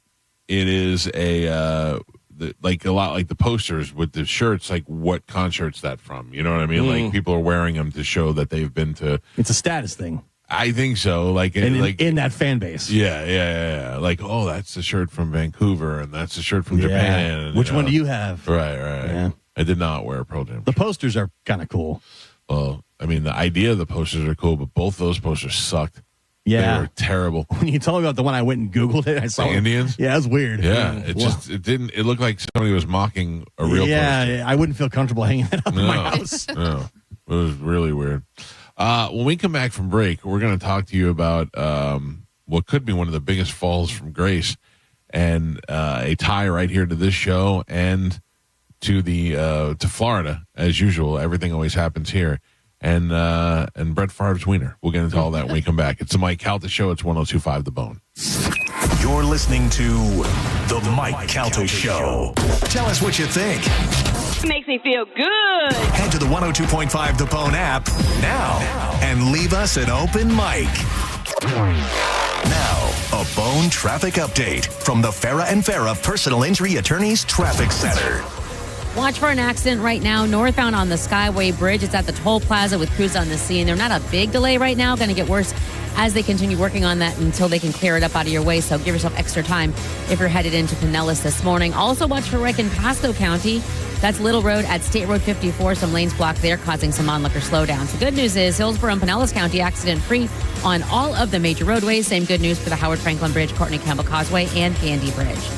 it is a lot like the posters with the shirts, like what concert's that from? You know what I mean? Like people are wearing them to show that they've been to. It's a status thing. I think so. Like in that fan base. Yeah. Like, oh, that's the shirt from Vancouver, and that's the shirt from Japan. And, Which one do you have? Right. Yeah. I did not wear a Pearl Jam. The posters are kind of cool. Well, I mean, the idea of the posters are cool, but both those posters sucked. Yeah, they were terrible. When you told me about the one, I went and Googled it. I saw the Indians. Yeah, it was weird. Yeah, it didn't. It looked like somebody was mocking a real. Yeah, I wouldn't feel comfortable hanging that up in my house. No, it was really weird. When we come back from break, we're going to talk to you about what could be one of the biggest falls from grace, and a tie right here to this show and to Florida as usual. Everything always happens here. And Brett Favre's wiener. We'll get into all that when we come back. It's the Mike Calta Show. It's 102.5 The Bone. You're listening to the Mike Calta Show. Tell us what you think. It makes me feel good. Head to the 102.5 The Bone app now and leave us an open mic. Now, a Bone traffic update from the Farah and Farah Personal Injury Attorneys Traffic Center. Watch for an accident right now northbound on the Skyway Bridge. It's at the toll plaza with crews on the scene. They're not a big delay right now. Going to get worse as they continue working on that until they can clear it up out of your way. So give yourself extra time if you're headed into Pinellas this morning. Also watch for wreck in Pasco County. That's Little Road at State Road 54. Some lanes blocked there, causing some onlooker slowdowns. The good news is Hillsborough and Pinellas County accident-free on all of the major roadways. Same good news for the Howard Franklin Bridge, Courtney Campbell Causeway, and Gandy Bridge.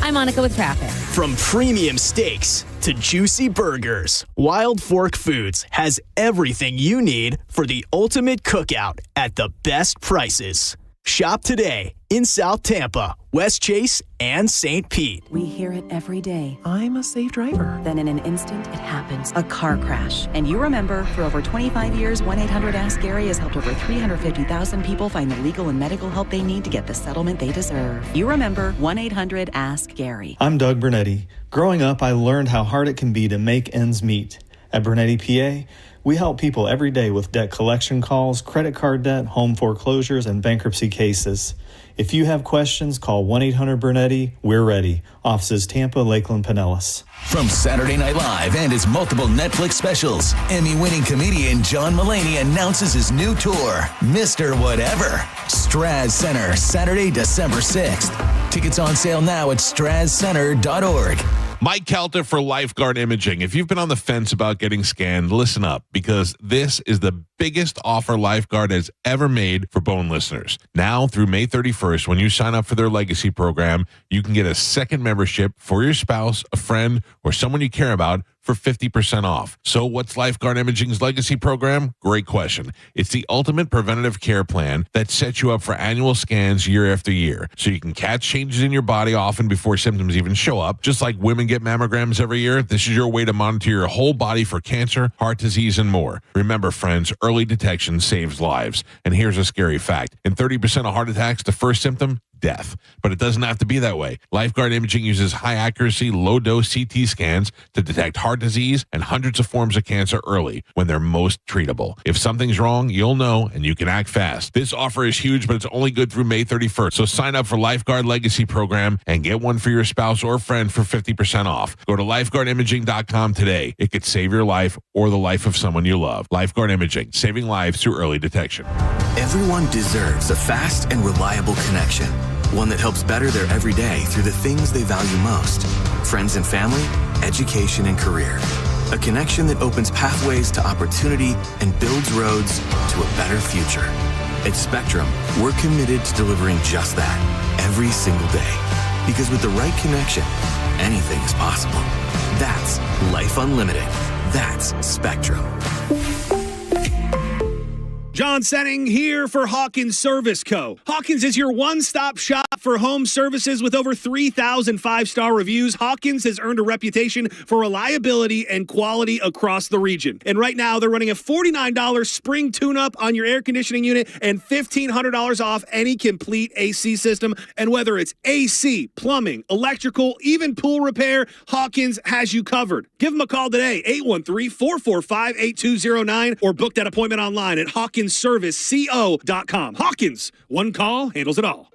I'm Monica with traffic. From premium steaks to juicy burgers, Wild Fork Foods has everything you need for the ultimate cookout at the best prices. Shop today in South Tampa, West Chase, and St. Pete. We hear it every day. I'm a safe driver. Then in an instant, it happens. A car crash. And you remember, for over 25 years, 1-800-ASK-GARY has helped over 350,000 people find the legal and medical help they need to get the settlement they deserve. You remember 1-800-ASK-GARY. I'm Doug Bernetti. Growing up, I learned how hard it can be to make ends meet. At Bernetti PA, we help people every day with debt collection calls, credit card debt, home foreclosures, and bankruptcy cases. If you have questions, call 1-800-BERNETTI. We're ready. Offices Tampa, Lakeland, Pinellas. From Saturday Night Live and his multiple Netflix specials, Emmy-winning comedian John Mulaney announces his new tour, Mr. Whatever. Straz Center, Saturday, December 6th. Tickets on sale now at strazcenter.org. Mike Calta for Lifeguard Imaging. If you've been on the fence about getting scanned, listen up, because this is the biggest offer Lifeguard has ever made for Bone listeners. Now through May 31st, when you sign up for their legacy program, you can get a second membership for your spouse, a friend, or someone you care about for 50% off. So what's Lifeguard Imaging's legacy program? Great question. It's the ultimate preventative care plan that sets you up for annual scans year after year, so you can catch changes in your body often before symptoms even show up. Just like women get mammograms every year, this is your way to monitor your whole body for cancer, heart disease, and more. Remember, friends, early detection saves lives. And here's a scary fact. In 30% of heart attacks, the first symptom, death. But it doesn't have to be that way. Lifeguard Imaging uses high accuracy, low dose CT scans to detect heart disease and hundreds of forms of cancer early when they're most treatable. If something's wrong, you'll know and you can act fast. This offer is huge, but it's only good through May 31st. So sign up for Lifeguard Legacy Program and get one for your spouse or friend for 50% off. Go to lifeguardimaging.com today. It could save your life or the life of someone you love. Lifeguard Imaging, saving lives through early detection. Everyone deserves a fast and reliable connection. One that helps better their everyday through the things they value most. Friends and family, education and career. A connection that opens pathways to opportunity and builds roads to a better future. At Spectrum, we're committed to delivering just that every single day. Because with the right connection, anything is possible. That's life unlimited. That's Spectrum. John Senning here for Hawkins Service Co. Hawkins is your one-stop shop for home services with over 3,000 five-star reviews. Hawkins has earned a reputation for reliability and quality across the region. And right now, they're running a $49 spring tune-up on your air conditioning unit and $1,500 off any complete AC system. And whether it's AC, plumbing, electrical, even pool repair, Hawkins has you covered. Give them a call today, 813-445-8209, or book that appointment online at HawkinsServiceCO.com. Hawkins, one call handles it all.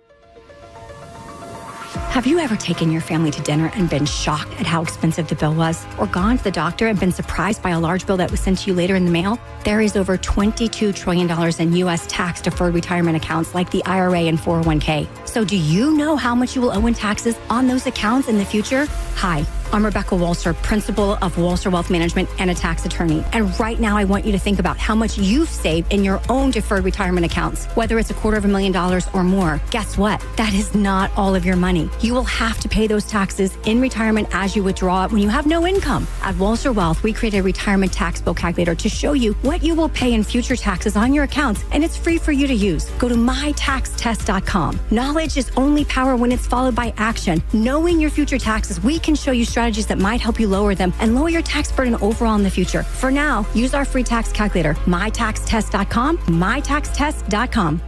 Have you ever taken your family to dinner and been shocked at how expensive the bill was? Or gone to the doctor and been surprised by a large bill that was sent to you later in the mail? There is over $22 trillion in U.S. tax-deferred retirement accounts like the IRA and 401k. So do you know how much you will owe in taxes on those accounts in the future? Hi, I'm Rebecca Walser, principal of Walser Wealth Management and a tax attorney. And right now I want you to think about how much you've saved in your own deferred retirement accounts, whether it's $250,000 or more. Guess what? That is not all of your money. You will have to pay those taxes in retirement as you withdraw it when you have no income. At Walser Wealth, we created a retirement tax bill calculator to show you what you will pay in future taxes on your accounts, and it's free for you to use. Go to mytaxtest.com. Knowledge is only power when it's followed by action. Knowing your future taxes, we can show you strategies that might help you lower them and lower your tax burden overall in the future. For now, use our free tax calculator, mytaxtest.com, mytaxtest.com.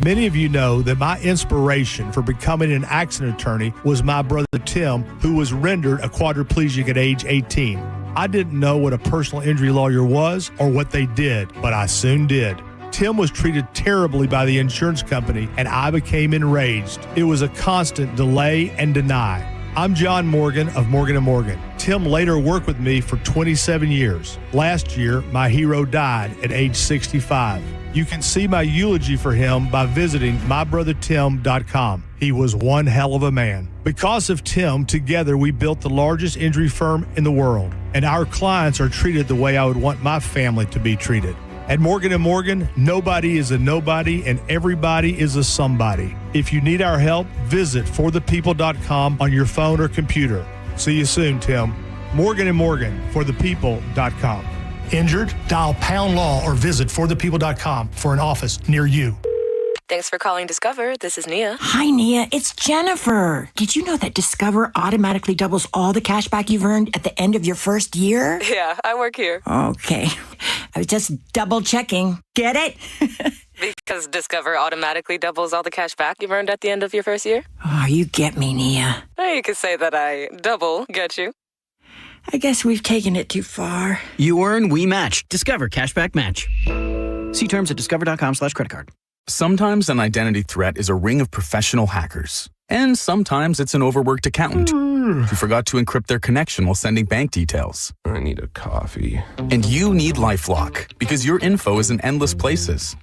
Many of you know that my inspiration for becoming an accident attorney was my brother Tim, who was rendered a quadriplegic at age 18. I didn't know what a personal injury lawyer was or what they did, but I soon did. Tim was treated terribly by the insurance company, and I became enraged. It was a constant delay and deny. I'm John Morgan of Morgan & Morgan. Tim later worked with me for 27 years. Last year, my hero died at age 65. You can see my eulogy for him by visiting mybrothertim.com. He was one hell of a man. Because of Tim, together we built the largest injury firm in the world, and our clients are treated the way I would want my family to be treated. At Morgan & Morgan, nobody is a nobody and everybody is a somebody. If you need our help, visit forthepeople.com on your phone or computer. See you soon, Tim. Morgan & Morgan, forthepeople.com. Injured? Dial Pound Law or visit forthepeople.com for an office near you. Thanks for calling Discover. This is Nia. Hi, Nia. It's Jennifer. Did you know that Discover automatically doubles all the cash back you've earned at the end of your first year? Yeah, I work here. Okay. I was just double checking. Get it? Because Discover automatically doubles all the cash back you've earned at the end of your first year? Oh, you get me, Nia. You could say that I double get you. I guess we've taken it too far. You earn, we match. Discover Cashback Match. See terms at discover.com/creditcard. Sometimes an identity threat is a ring of professional hackers. And sometimes it's an overworked accountant who forgot to encrypt their connection while sending bank details. I need a coffee. And you need LifeLock because your info is in endless places.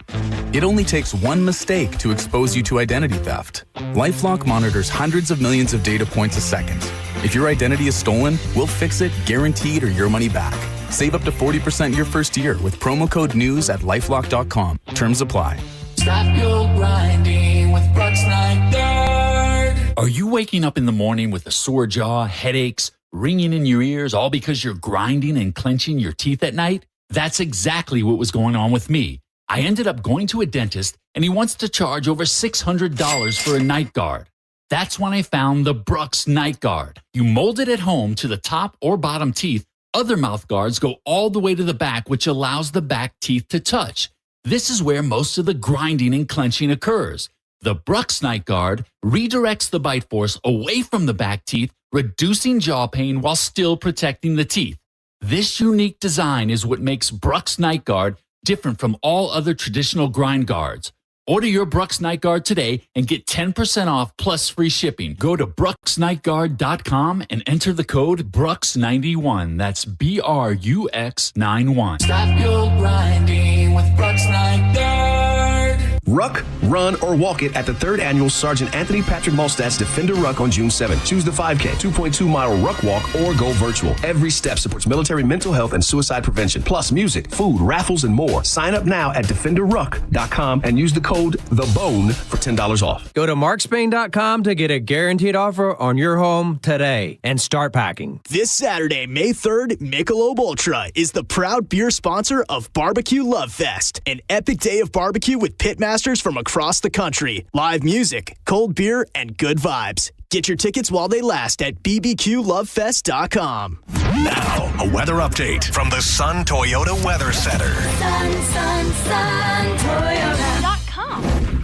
It only takes one mistake to expose you to identity theft. LifeLock monitors hundreds of millions of data points a second. If your identity is stolen, we'll fix it, guaranteed, or your money back. Save up to 40% your first year with promo code NEWS at LifeLock.com. Terms apply. Stop your grinding with Brooks Night Guard. Are you waking up in the morning with a sore jaw, headaches, ringing in your ears, all because you're grinding and clenching your teeth at night? That's exactly what was going on with me. I ended up going to a dentist, and he wants to charge over $600 for a night guard. That's when I found the Brooks Night Guard. You mold it at home to the top or bottom teeth. Other mouth guards go all the way to the back, which allows the back teeth to touch. This is where most of the grinding and clenching occurs. The Brooks Night Guard redirects the bite force away from the back teeth, reducing jaw pain while still protecting the teeth. This unique design is what makes Brooks Night Guard different from all other traditional grind guards. Order your Brooks Night Guard today and get 10% off plus free shipping. Go to brooksnightguard.com and enter the code BROOKS91. That's BRUX91. Stop your grinding with Brooks Night Guard. Ruck, run, or walk it at the 3rd Annual Sergeant Anthony Patrick Malstat's Defender Ruck on June 7th. Choose the 5K, 2.2-mile Ruck Walk, or go virtual. Every step supports military mental health and suicide prevention. Plus music, food, raffles, and more. Sign up now at DefenderRuck.com and use the code THEBONE for $10 off. Go to markspain.com to get a guaranteed offer on your home today and start packing. This Saturday, May 3rd, Michelob Ultra is the proud beer sponsor of Barbecue Love Fest, an epic day of barbecue with pitmasters from across the country. Live music, cold beer, and good vibes. Get your tickets while they last at bbqlovefest.com. Now, a weather update from the Sun Toyota Weather Center. SunToyota.com.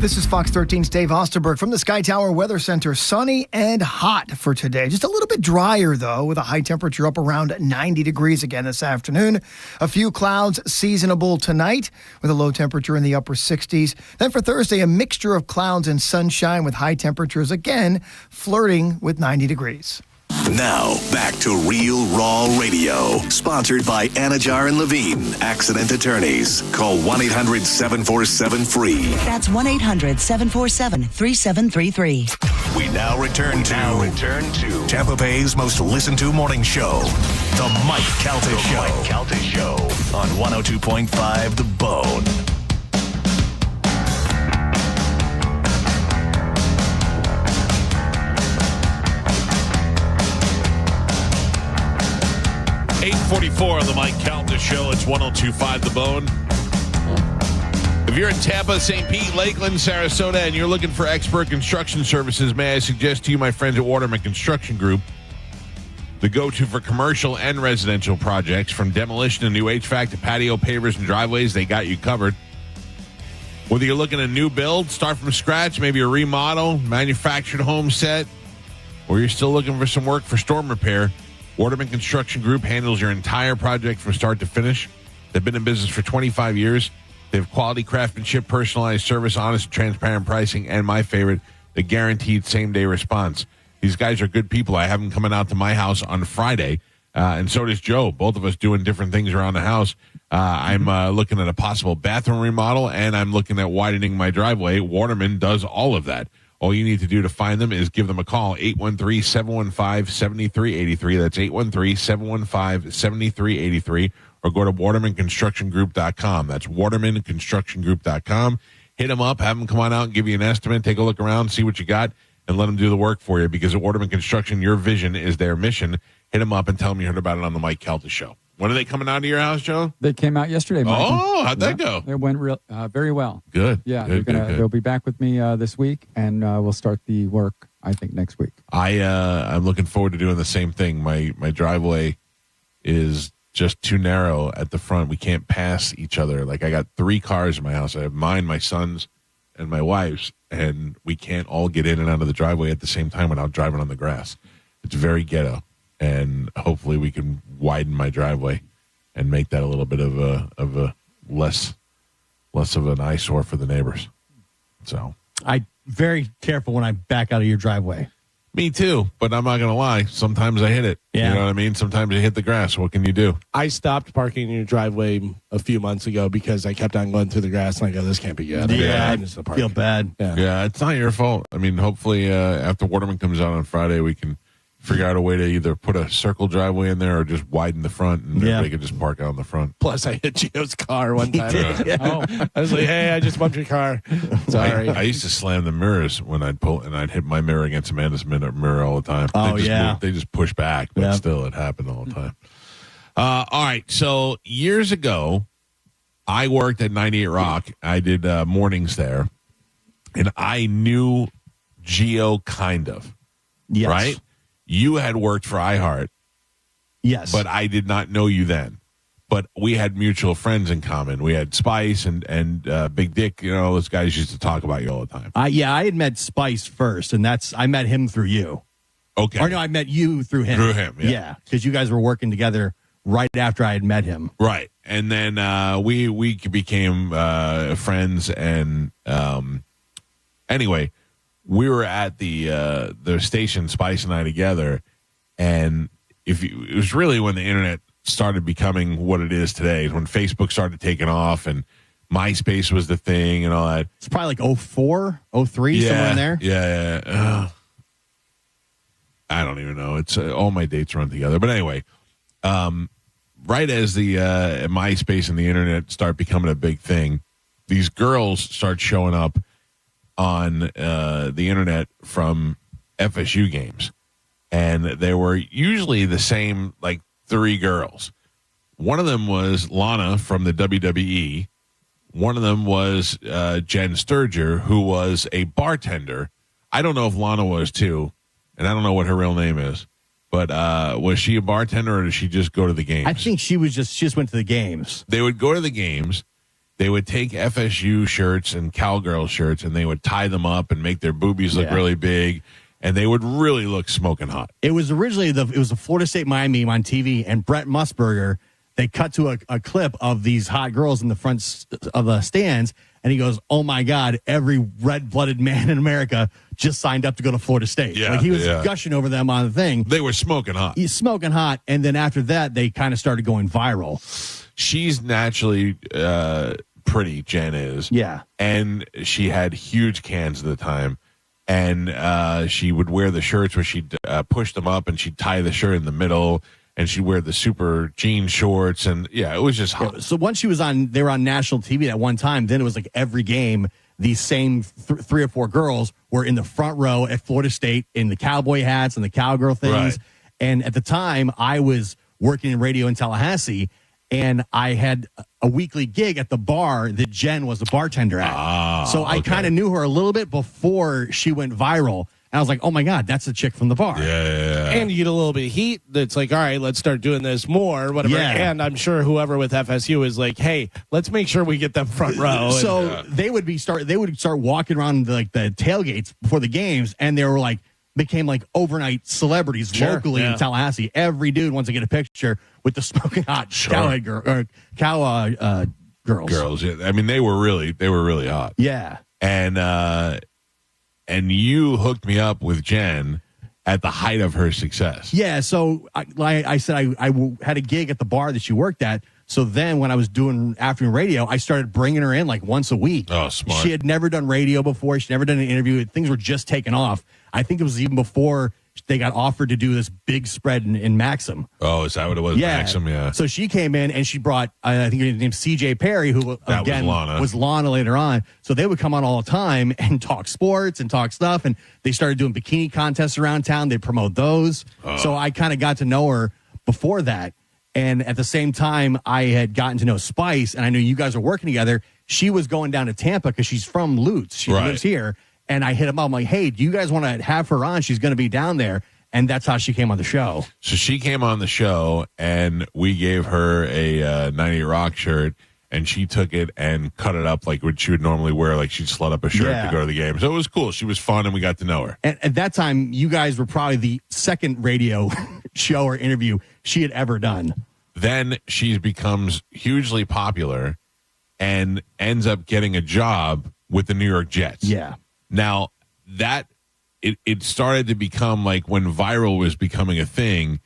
This is Fox 13's Dave Osterberg from the Sky Tower Weather Center. Sunny and hot for today. Just a little bit drier, though, with a high temperature up around 90 degrees again this afternoon. A few clouds seasonable tonight with a low temperature in the upper 60s. Then for Thursday, a mixture of clouds and sunshine with high temperatures again flirting with 90 degrees. Now, back to Real Raw Radio, sponsored by Anajar and Levine, accident attorneys. Call 1-800-747-FREE. That's 1-800-747-3733. We now return to Tampa Bay's most listened to morning show, The Mike Calta Show on 102.5 The Bone. .44 on the Mike Calta Show. It's 102.5 The Bone. If you're in Tampa, St. Pete, Lakeland, Sarasota, and you're looking for expert construction services, may I suggest to you my friends at Waterman Construction Group, the go-to for commercial and residential projects. From demolition and new HVAC to patio pavers and driveways, they got you covered. Whether you're looking at a new build, start from scratch, maybe a remodel, manufactured home set, or you're still looking for some work for storm repair, Waterman Construction Group handles your entire project from start to finish. They've been in business for 25 years. They have quality craftsmanship, personalized service, honest and transparent pricing, and my favorite, the guaranteed same-day response. These guys are good people. I have them coming out to my house on Friday, and so does Joe. Both of us doing different things around the house. I'm looking at a possible bathroom remodel, and I'm looking at widening my driveway. Waterman does all of that. All you need to do to find them is give them a call, 813-715-7383. That's 813-715-7383. Or go to watermanconstructiongroup.com. That's watermanconstructiongroup.com. Hit them up, have them come on out and give you an estimate. Take a look around, see what you got, and let them do the work for you. Because at Waterman Construction, your vision is their mission. Hit them up and tell them you heard about it on the Mike Calta Show. When are they coming out to your house, Joe? They came out yesterday, Mike. Oh, how'd that go? It went very well. Good. Yeah, good, they'll be back with me this week, and we'll start the work, I think, next week. I'm looking forward to doing the same thing. My driveway is just too narrow at the front. We can't pass each other. Like, I got 3 cars in my house. I have mine, my son's, and my wife's, and we can't all get in and out of the driveway at the same time without driving on the grass. It's very ghetto. And hopefully we can widen my driveway and make that a little bit of a less of an eyesore for the neighbors. So I'm very careful when I back out of your driveway. Me too, but I'm not going to lie. Sometimes I hit it. Yeah. You know what I mean? Sometimes I hit the grass. What can you do? I stopped parking in your driveway a few months ago because I kept on going through the grass, and I go, this can't be good. Yeah, I just feel bad. Yeah, it's not your fault. I mean, hopefully after Waterman comes out on Friday, we can figure out a way to either put a circle driveway in there or just widen the front, and everybody can just park out in the front. Plus, I hit Gio's car one time. I was like, hey, I just bumped your car. Sorry. I used to slam the mirrors when I'd pull, and I'd hit my mirror against Amanda's mirror all the time. Oh, They just push back, but still, it happened all the time. All right, so years ago, I worked at 98 Rock. I did mornings there, and I knew Gio kind of. Yes. Right? You had worked for iHeart. Yes. But I did not know you then. But we had mutual friends in common. We had Spice and Big Dick. You know, those guys used to talk about you all the time. I had met Spice first, and I met him through you. Okay. Or no, I met you through him. Through him, yeah. Yeah, because you guys were working together right after I had met him. Right. And then we became friends, and anyway, we were at the station, Spice and I together, and it was really when the internet started becoming what it is today, when Facebook started taking off, and MySpace was the thing and all that. It's probably like 04, 03, somewhere in there. Yeah. I don't even know. It's all my dates run together. But anyway, right as the MySpace and the internet start becoming a big thing, these girls start showing up on the internet from FSU games. And they were usually the same, like 3 girls. One of them was Lana from the WWE. One of them was Jen Sturger, who was a bartender. I don't know if Lana was too, and I don't know what her real name is. But was she a bartender, or did she just go to the games? I think she just went to the games. They would go to the games. They would take FSU shirts and Cowgirl shirts, and they would tie them up and make their boobies look really big, and they would really look smoking hot. It was originally it was a Florida State Miami on TV, and Brett Musburger, they cut to a clip of these hot girls in the front of the stands, and he goes, "Oh my God, every red-blooded man in America just signed up to go to Florida State." Yeah, like he was gushing over them on the thing. They were smoking hot. He's smoking hot, and then after that, they kind of started going viral. She's naturally pretty, Jen is. Yeah. And she had huge cans at the time. And she would wear the shirts where she'd push them up and she'd tie the shirt in the middle. And she'd wear the super jean shorts. And yeah, it was just hot. Yeah, so once they were on national TV at one time, then it was like every game, these same 3 or 4 girls were in the front row at Florida State in the cowboy hats and the cowgirl things. Right. And at the time, I was working in radio in Tallahassee, and I had a weekly gig at the bar that Jen was a bartender at. So I kind of knew her a little bit before she went viral. And I was like, oh, my God, that's the chick from the bar. Yeah. And you get a little bit of heat that's like, all right, let's start doing this more, whatever. Yeah. And I'm sure whoever with FSU is like, hey, let's make sure we get them front row. So they would start walking around the tailgates before the games, and they were like, became like overnight celebrities locally in Tallahassee. Every dude wants to get a picture with the smoking hot cowhead girl or girls. Girls, yeah. I mean, they were really hot. Yeah. And you hooked me up with Jen at the height of her success. Yeah. So I said I had a gig at the bar that she worked at. So then when I was doing afternoon radio, I started bringing her in like once a week. Oh, smart. She had never done radio before. She'd never done an interview. Things were just taking off. I think it was even before they got offered to do this big spread in Maxim. Oh, is that what it was? Yeah. Maxim, yeah. So she came in and she brought, I think her name's CJ Perry, who again was Lana later on. So they would come on all the time and talk sports and talk stuff. And they started doing bikini contests around town. They promote those. Oh. So I kind of got to know her before that. And at the same time, I had gotten to know Spice, and I knew you guys were working together. She was going down to Tampa because she's from Lutz. She lives here. And I hit him up. I'm like, hey, do you guys want to have her on? She's going to be down there. And that's how she came on the show. So she came on the show, and we gave her a 90 Rock shirt, and she took it and cut it up like what she would normally wear. Like she'd slut up a shirt to go to the game. So it was cool. She was fun, and we got to know her. And at that time, you guys were probably the second radio show or interview she had ever done. Then she becomes hugely popular and ends up getting a job with the New York Jets. Yeah. Now, that it started to become like when viral was becoming a thing,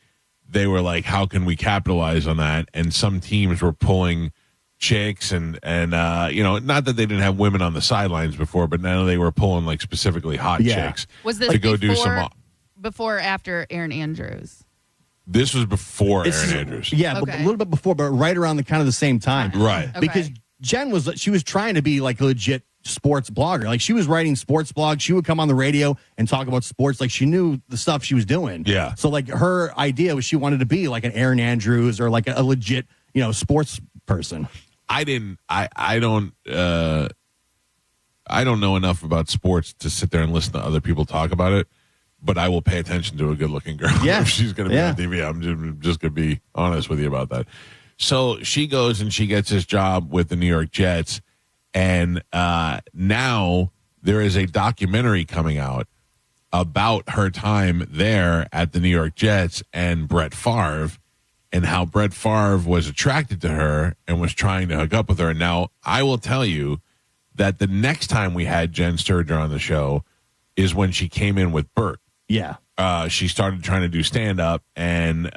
they were like, how can we capitalize on that? And some teams were pulling chicks and you know, not that they didn't have women on the sidelines before, but now they were pulling like specifically hot chicks to go do some. Before or after Aaron Andrews? This was before Aaron Andrews. Yeah, but a little bit before, but right around the kind of the same time. Right. Because Jen was trying to be like a legit sports blogger. Like she was writing sports blogs. She would come on the radio and talk about sports. Like she knew the stuff she was doing. Yeah. So like her idea was she wanted to be like an Aaron Andrews or like a legit, you know, sports person. I don't know enough about sports to sit there and listen to other people talk about it, but I will pay attention to a good looking girl. Yeah. If she's going to be on TV. I'm just going to be honest with you about that. So she goes and she gets this job with the New York Jets. And now there is a documentary coming out about her time there at the New York Jets and Brett Favre and how Brett Favre was attracted to her and was trying to hook up with her. Now, I will tell you that the next time we had Jen Sturger on the show is when she came in with Bert. Yeah. She started trying to do stand-up, and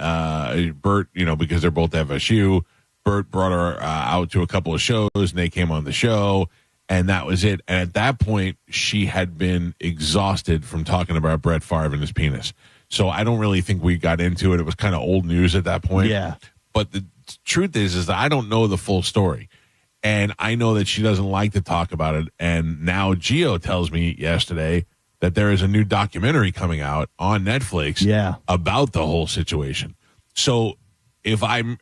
Bert, you know, because they're both FSU, Bert brought her out to a couple of shows, and they came on the show, and that was it. And at that point, she had been exhausted from talking about Brett Favre and his penis. So I don't really think we got into it. It was kind of old news at that point. Yeah. But the truth is that I don't know the full story. And I know that she doesn't like to talk about it. And now Gio tells me yesterday that there is a new documentary coming out on Netflix about the whole situation. So if I'm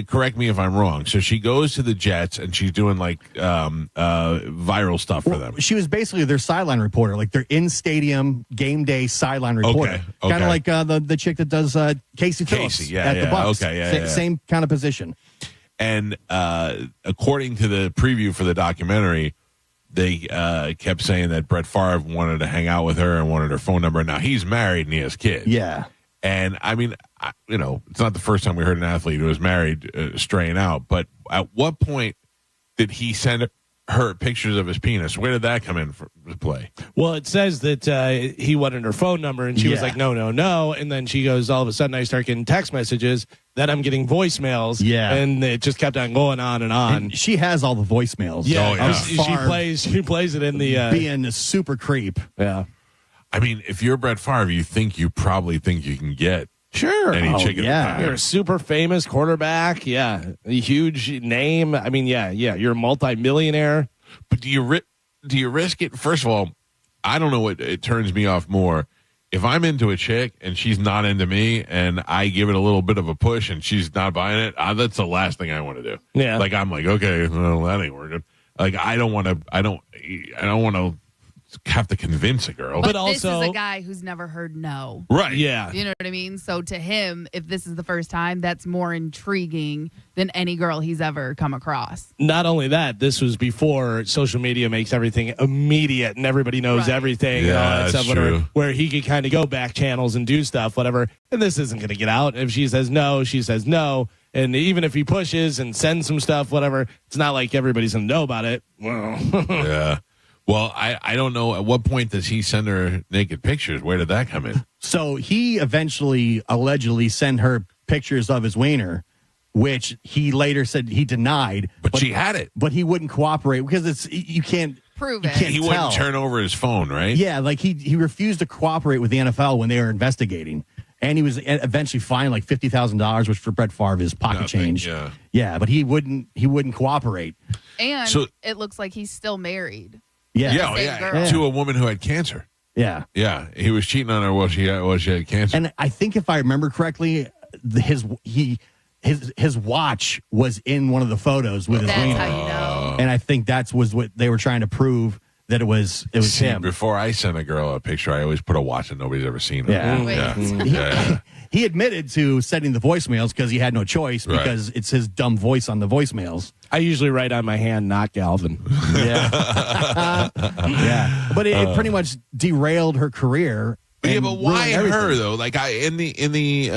correct me if I'm wrong. So she goes to the Jets and she's doing like viral stuff for them. She was basically their sideline reporter, like their in-stadium game day sideline reporter. Okay. Kind of like the chick that does Casey Phillips at the Bucs. Okay, Same kind of position. And according to the preview for the documentary, they kept saying that Brett Favre wanted to hang out with her and wanted her phone number. Now, he's married and he has kids. Yeah. And, I mean, it's not the first time we heard an athlete who was married straying out. But at what point did he send her pictures of his penis? Where did that come in for play? Well, it says that he wanted her phone number, and she was like, no. And then she goes, all of a sudden, I start getting text messages. Then I'm getting voicemails. Yeah. And it just kept on going on and on. And she has all the voicemails. Yeah. She plays it in the... being a super creep. Yeah. I mean, if you're Brett Favre, you probably think you can get any chicken. Yeah. You're a super famous quarterback. Yeah. A huge name. I mean, yeah. You're a multimillionaire. But do you risk it? First of all, I don't know what it turns me off more. If I'm into a chick and she's not into me and I give it a little bit of a push and she's not buying it, that's the last thing I want to do. Yeah. Like, I'm like, okay, well, that ain't working. Like, I don't want to have to convince a girl. But this is a guy who's never heard no. Right. Yeah. You know what I mean? So to him, if this is the first time, that's more intriguing than any girl he's ever come across. Not only that, this was before social media makes everything immediate and everybody knows everything and all that stuff. True. Where he could kind of go back channels and do stuff, whatever. And this isn't going to get out. If she says no, she says no. And even if he pushes and sends some stuff, whatever, it's not like everybody's going to know about it. Well, yeah. Well, I don't know. At what point does he send her naked pictures? Where did that come in? So he eventually allegedly sent her pictures of his wiener, which he later said he denied. But she had it. But he wouldn't cooperate because you can't prove it. He wouldn't turn over his phone, right? Yeah, like he refused to cooperate with the NFL when they were investigating. And he was eventually fined like $50,000, which for Brett Favre is pocket change. Yeah, but he wouldn't cooperate. And it looks like he's still married. Yeah. To a woman who had cancer. Yeah. Yeah. He was cheating on her while she had cancer. And I think if I remember correctly, his watch was in one of the photos with his wiener. That's how you know. And I think was what they were trying to prove, that it was him. Before I send a girl a picture, I always put a watch that nobody's ever seen. Yeah. He admitted to sending the voicemails because he had no choice because it's his dumb voice on the voicemails. I usually write on my hand, not Galvin. Yeah. But it pretty much derailed her career. Yeah, but why her though? Like in the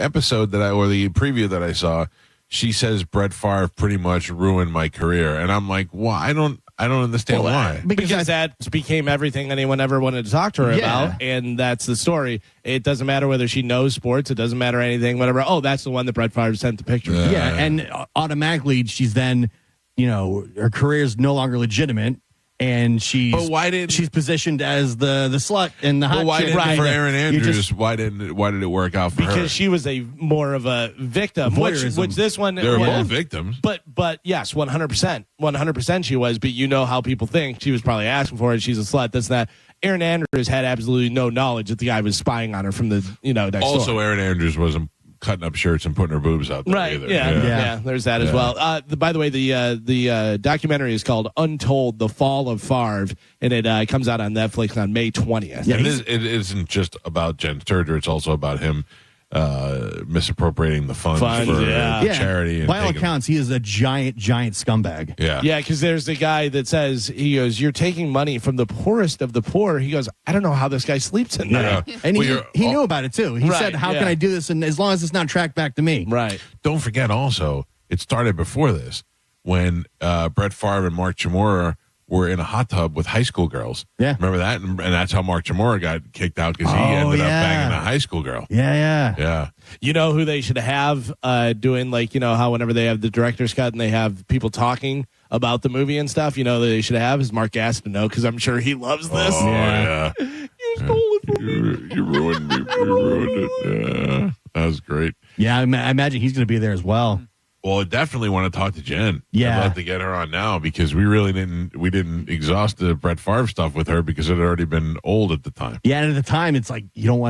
episode or the preview that I saw, she says Brett Favre pretty much ruined my career, and I'm like, well, I don't understand why. Because that became everything anyone ever wanted to talk to her about, and that's the story. It doesn't matter whether she knows sports. It doesn't matter anything, whatever. Oh, that's the one that Brett Favre sent the picture. Yeah, and automatically she's then, her career is no longer legitimate, and she's positioned as the slut and the hot But why chick. didn't for Aaron Andrews? Why did it work out for her? Because she was more of a victim, which this one they're both victims. But yes, 100% she was. But you know how people think. She was probably asking for it. She's a slut. This and that. Aaron Andrews had absolutely no knowledge that the guy was spying on her from the next Also, door. Aaron Andrews wasn't cutting up shirts and putting her boobs out there either. Yeah, there's that as well. By the way, the documentary is called Untold: The Fall of Favre, and it comes out on Netflix on May 20th. Yeah, it isn't just about Jen Sturger. It's also about him misappropriating the funds for charity. And by all accounts, he is a giant scumbag. Yeah, because there's the guy that says, he goes, you're taking money from the poorest of the poor. He goes, I don't know how this guy sleeps at night. And he knew about it too. He said, how can I do this? And as long as it's not tracked back to me. Right. Don't forget also, it started before this when Brett Favre and Mark Chmura were in a hot tub with high school girls. Yeah. Remember that? And that's how Mark Chamorro got kicked out because he ended up banging a high school girl. Yeah. You know who they should have doing, like, you know, how whenever they have the director's cut and they have people talking about the movie and stuff, you know, they should have is Mark Gastineau, because I'm sure he loves this. Oh, yeah. You stole it from me. You ruined me. You ruined it. Yeah. That was great. Yeah, I imagine he's going to be there as well. Well, I definitely want to talk to Jen. Yeah. I'd love to get her on now because we didn't exhaust the Brett Favre stuff with her because it had already been old at the time. Yeah, and at the time, it's like you don't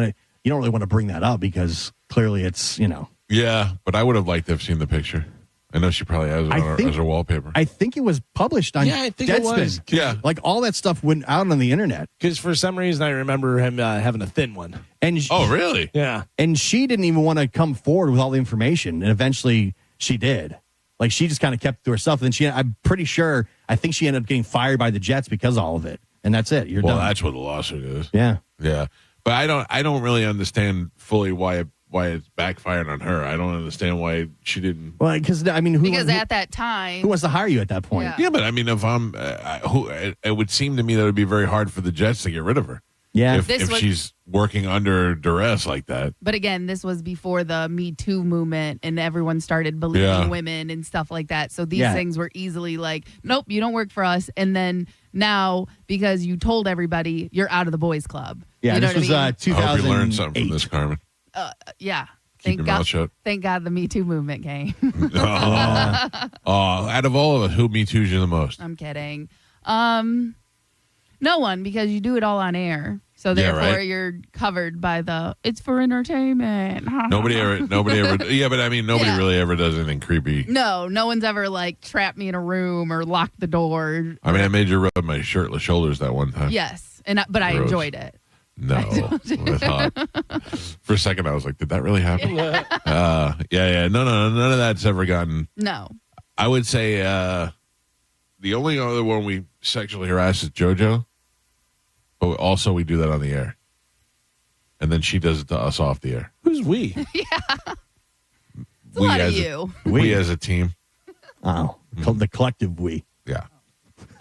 really want to bring that up because clearly it's, you know. Yeah, but I would have liked to have seen the picture. I know she probably has it as her wallpaper. I think it was published on I think Deadspin. it was. Yeah. Like all that stuff went out on the internet. Because for some reason I remember him having a thin one. And oh, really? Yeah. And she didn't even want to come forward with all the information. And eventually she did. Like she just kind of kept it to herself. And then I'm pretty sure, I think she ended up getting fired by the Jets because of all of it. And that's it. You're done. Well, that's what the lawsuit is. Yeah. Yeah. But I don't really understand fully why it's backfired on her. I don't understand why she didn't. Well, because I mean, because at that time, who wants to hire you at that point? Yeah, but I mean, if I'm, it would seem to me that it would be very hard for the Jets to get rid of her. Yeah, if she's working under duress like that. But again, this was before the Me Too movement, and everyone started believing women and stuff like that. So these things were easily like, nope, you don't work for us. And then now, because you told everybody, you're out of the boys' club. Yeah, you know this was 2008. I hope you learned something from this, Carmen. Yeah. Keep your mouth shut. Thank God the Me Too movement came. Out of all of us, who Me Too's you the most? I'm kidding. No one, because you do it all on air. So therefore you're covered by it's for entertainment. Nobody ever. Yeah, but I mean, nobody really ever does anything creepy. No one's ever like trapped me in a room or locked the door. I mean, I made you rub my shirtless shoulders that one time. Yes, but I enjoyed it. No, I thought for a second I was like, did that really happen? Yeah. No, none of that's ever gotten. No. I would say the only other one we sexually harass is JoJo, but also we do that on the air, and then she does it to us off the air. Who's we? Yeah, it's a lot of you. We as a team. Oh, the collective we. Yeah.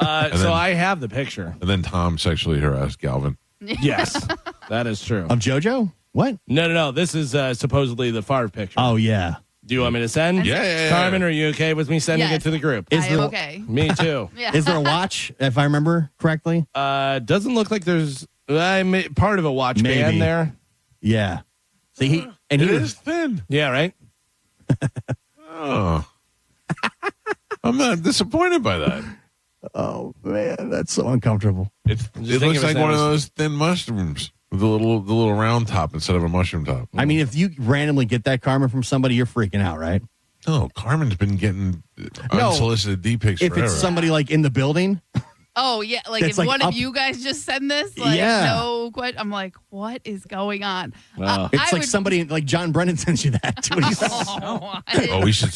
So I have the picture. And then Tom sexually harassed Galvin. Yes, that is true. Of JoJo? What? No. This is supposedly the Favre picture. Oh, yeah. Do you want me to send? Yeah. Carmen, are you okay with me sending it to the group? I am okay. Me too. Yeah. Is there a watch, if I remember correctly? Doesn't look like there's part of a watch band there. Yeah. See, he is thin. Yeah, right? Oh. I'm not disappointed by that. Oh, man, that's so uncomfortable. It looks like one of those thin mushrooms with the little round top instead of a mushroom top. I mean, if you randomly get that, Carmen, from somebody, you're freaking out, right? No, Carmen's been getting unsolicited D pics if forever. it's somebody like in the building. Oh, yeah. Like That's if like one up- of you guys just send this, like, no question. I'm like, what is going on? It's like somebody like John Brennan sends you that.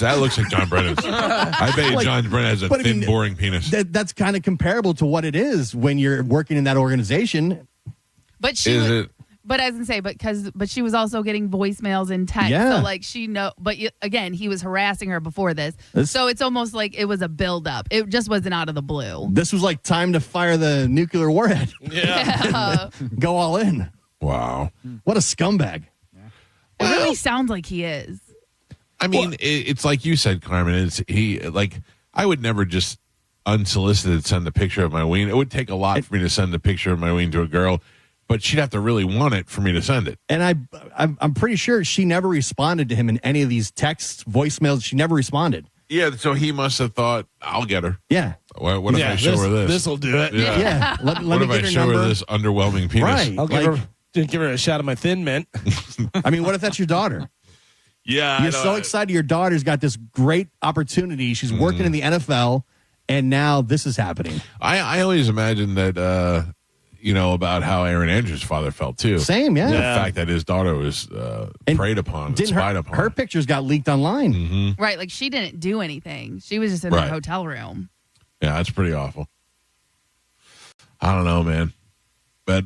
That looks like John Brennan's. I bet John Brennan has a thin, boring penis. That's kind of comparable to what it is when you're working in that organization. But But as I say, but she was also getting voicemails and texts. Yeah. So like but again, he was harassing her before this. So it's almost like it was a buildup. It just wasn't out of the blue. This was like time to fire the nuclear warhead. Yeah. Go all in. Wow. What a scumbag. It really sounds like he is. I mean, it's like you said, Carmen. I would never just unsolicited send a picture of my ween. It would take a lot for me to send a picture of my ween to a girl. But she'd have to really want it for me to send it. And I'm pretty sure she never responded to him in any of these texts, voicemails. She never responded. Yeah, so he must have thought, I'll get her. Yeah. What if I show her this? This'll do it. Yeah. Let what me if get I her show number? her this underwhelming penis? Right. I'll give her a shot of my Thin Mint. I mean, what if that's your daughter? Yeah. You're so excited your daughter's got this great opportunity. She's working in the NFL, and now this is happening. I always imagined that, about how Aaron Andrews' father felt, too. Same, yeah. The fact that his daughter was preyed upon, spied upon. Her pictures got leaked online. Mm-hmm. Right. Like she didn't do anything. She was just in the hotel room. Yeah, that's pretty awful. I don't know, man. But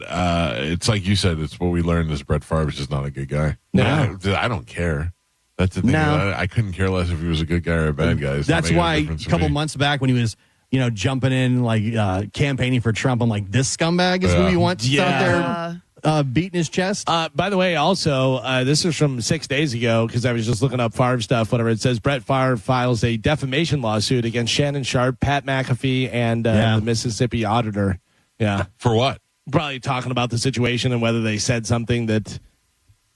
it's like you said, it's what we learned is Brett Favre is just not a good guy. No. I don't care. That's the thing. No. I couldn't care less if he was a good guy or a bad guy. That's why a couple months back when he was jumping in, like campaigning for Trump. I'm like, this scumbag is who you want out there beating his chest. By the way, also, this is from 6 days ago because I was just looking up Favre stuff, whatever. It says Brett Favre files a defamation lawsuit against Shannon Sharp, Pat McAfee, and the Mississippi auditor. Yeah. For what? Probably talking about the situation and whether they said something that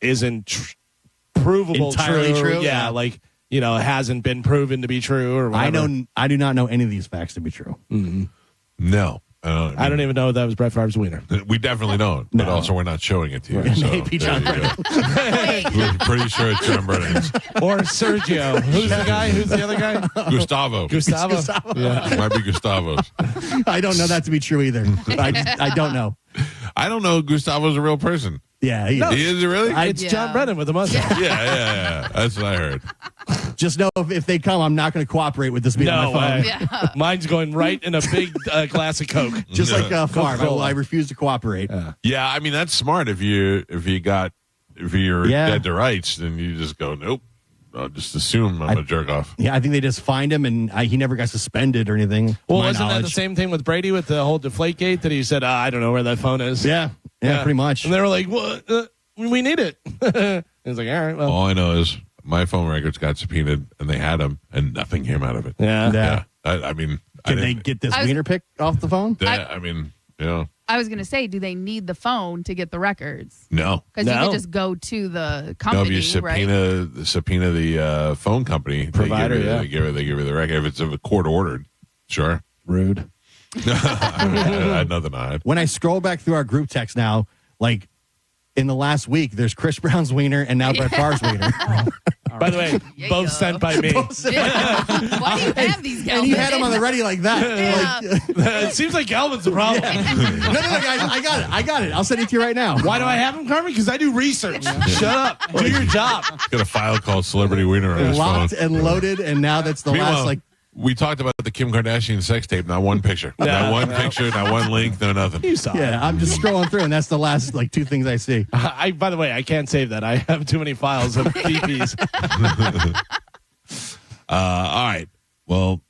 isn't provable entirely true. Yeah, like, hasn't been proven to be true or whatever. I do not know any of these facts to be true. Mm-hmm. No. I don't even know that was Brett Favre's wiener. We definitely don't, but also we're not showing it to you. So Maybe John Brennan. we're pretty sure it's John Brennan. Or Sergio. Who's the guy? Who's the other guy? Gustavo. Yeah. It might be Gustavo's. I don't know that to be true either. I don't know. I don't know Gustavo's a real person. Yeah, he is really? It's John Brennan with a mustache. Yeah. That's what I heard. Just know if they come, I'm not going to cooperate with this being on my phone. Mine's going right in a big glass of Coke. Just like Favre. I refuse to cooperate. Yeah, I mean that's smart. If you're dead to rights, then you just go, nope. I'll just assume I'm a jerk off. Yeah, I think they just fined him, and he never got suspended or anything. Well, wasn't that the same thing with Brady with the whole Deflategate that he said, I don't know where that phone is? Yeah, pretty much. And they were like, what? We need it. He's like, all right, well. All I know is my phone records got subpoenaed, and they had them, and nothing came out of it. Yeah. I mean, can they get this wiener pic off the phone? I was going to say, do they need the phone to get the records? No. Because you could just go to the company, if you subpoena the phone company provider, they give you the record. If it's a court ordered, sure. Rude. I had nothing to hide. When I scroll back through our group text now, like in the last week, there's Chris Brown's wiener and now Brett Favre's wiener. By the way, both sent by me. Why do you have these guys? And you had them on the ready like that. It seems like Galvin's the problem. No, guys, I got it. I'll send it to you right now. Why do I have them, Carmen? Because I do research. Shut up. Do your job. Got a file called Celebrity Wiener on his Locked phone. and loaded, and now that's the last we talked about the Kim Kardashian sex tape. Not one picture. Not one picture. Not one link. No nothing. You saw it. I'm just scrolling through, and that's the last two things I see. By the way, I can't save that. I have too many files of DPs. All right. Well,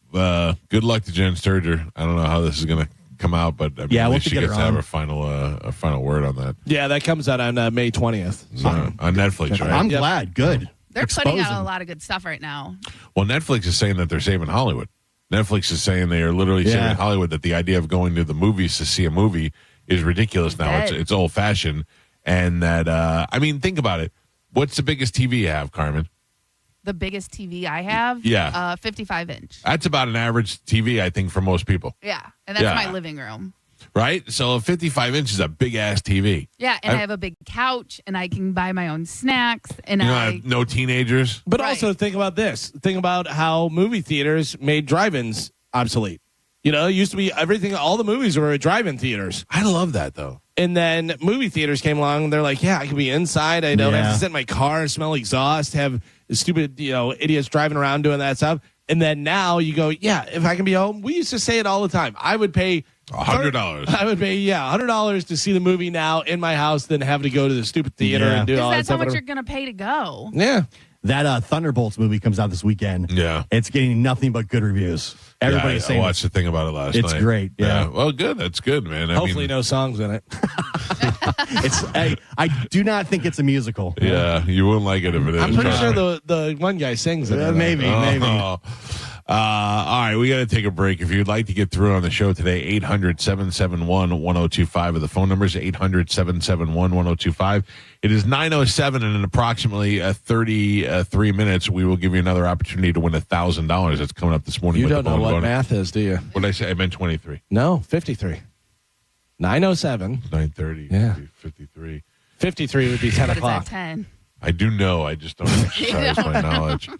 good luck to Jen Sturger. I don't know how this is going to come out, but at least she gets to have a final word on that. Yeah, that comes out on May 20th. So, on Netflix, right? I'm glad. Good. They're putting out a lot of good stuff right now. Well, Netflix is saying that they're saving Hollywood. Netflix is saying they are literally saving Hollywood, that the idea of going to the movies to see a movie is ridiculous now. It's old fashioned. And that, think about it. What's the biggest TV you have, Carmen? The biggest TV I have? Yeah. 55 inch. That's about an average TV, I think, for most people. Yeah. And that's my living room. Right? So a 55 inch is a big ass TV. Yeah, and I have a big couch, and I can buy my own snacks, and no teenagers. But also think about this. Think about how movie theaters made drive-ins obsolete. It used to be everything. All the movies were at drive-in theaters. I love that though. And then movie theaters came along, and they're like, "Yeah, I can be inside. I don't have to sit in my car, smell exhaust, have stupid idiots driving around doing that stuff." And then now you go, "Yeah, if I can be home." We used to say it all the time. I would pay $100. I would pay $100 to see the movie now in my house than have to go to the stupid theater and do all that that's stuff. How much you're going to pay to go. Yeah. That Thunderbolts movie comes out this weekend. Yeah. It's getting nothing but good reviews. Everybody's saying I watched the thing about it last night. It's great. Yeah. Well, good. That's good, man. Hopefully no songs in it. I do not think it's a musical. Yeah, you wouldn't like it if it is. I'm pretty sure the one guy sings in it. Maybe. All right, we got to take a break. If you'd like to get through on the show today, 800-771-1025 are the phone numbers, 800-771-1025. It is 9:07, and in approximately 33 minutes, we will give you another opportunity to win $1,000. That's coming up this morning. You don't know what math is, do you? What did I say? I meant 23. No, 53. 9:07. 9:30. Yeah. 53. 53 would be 10 o'clock. It's at 10. I do know. I just don't exercise my knowledge.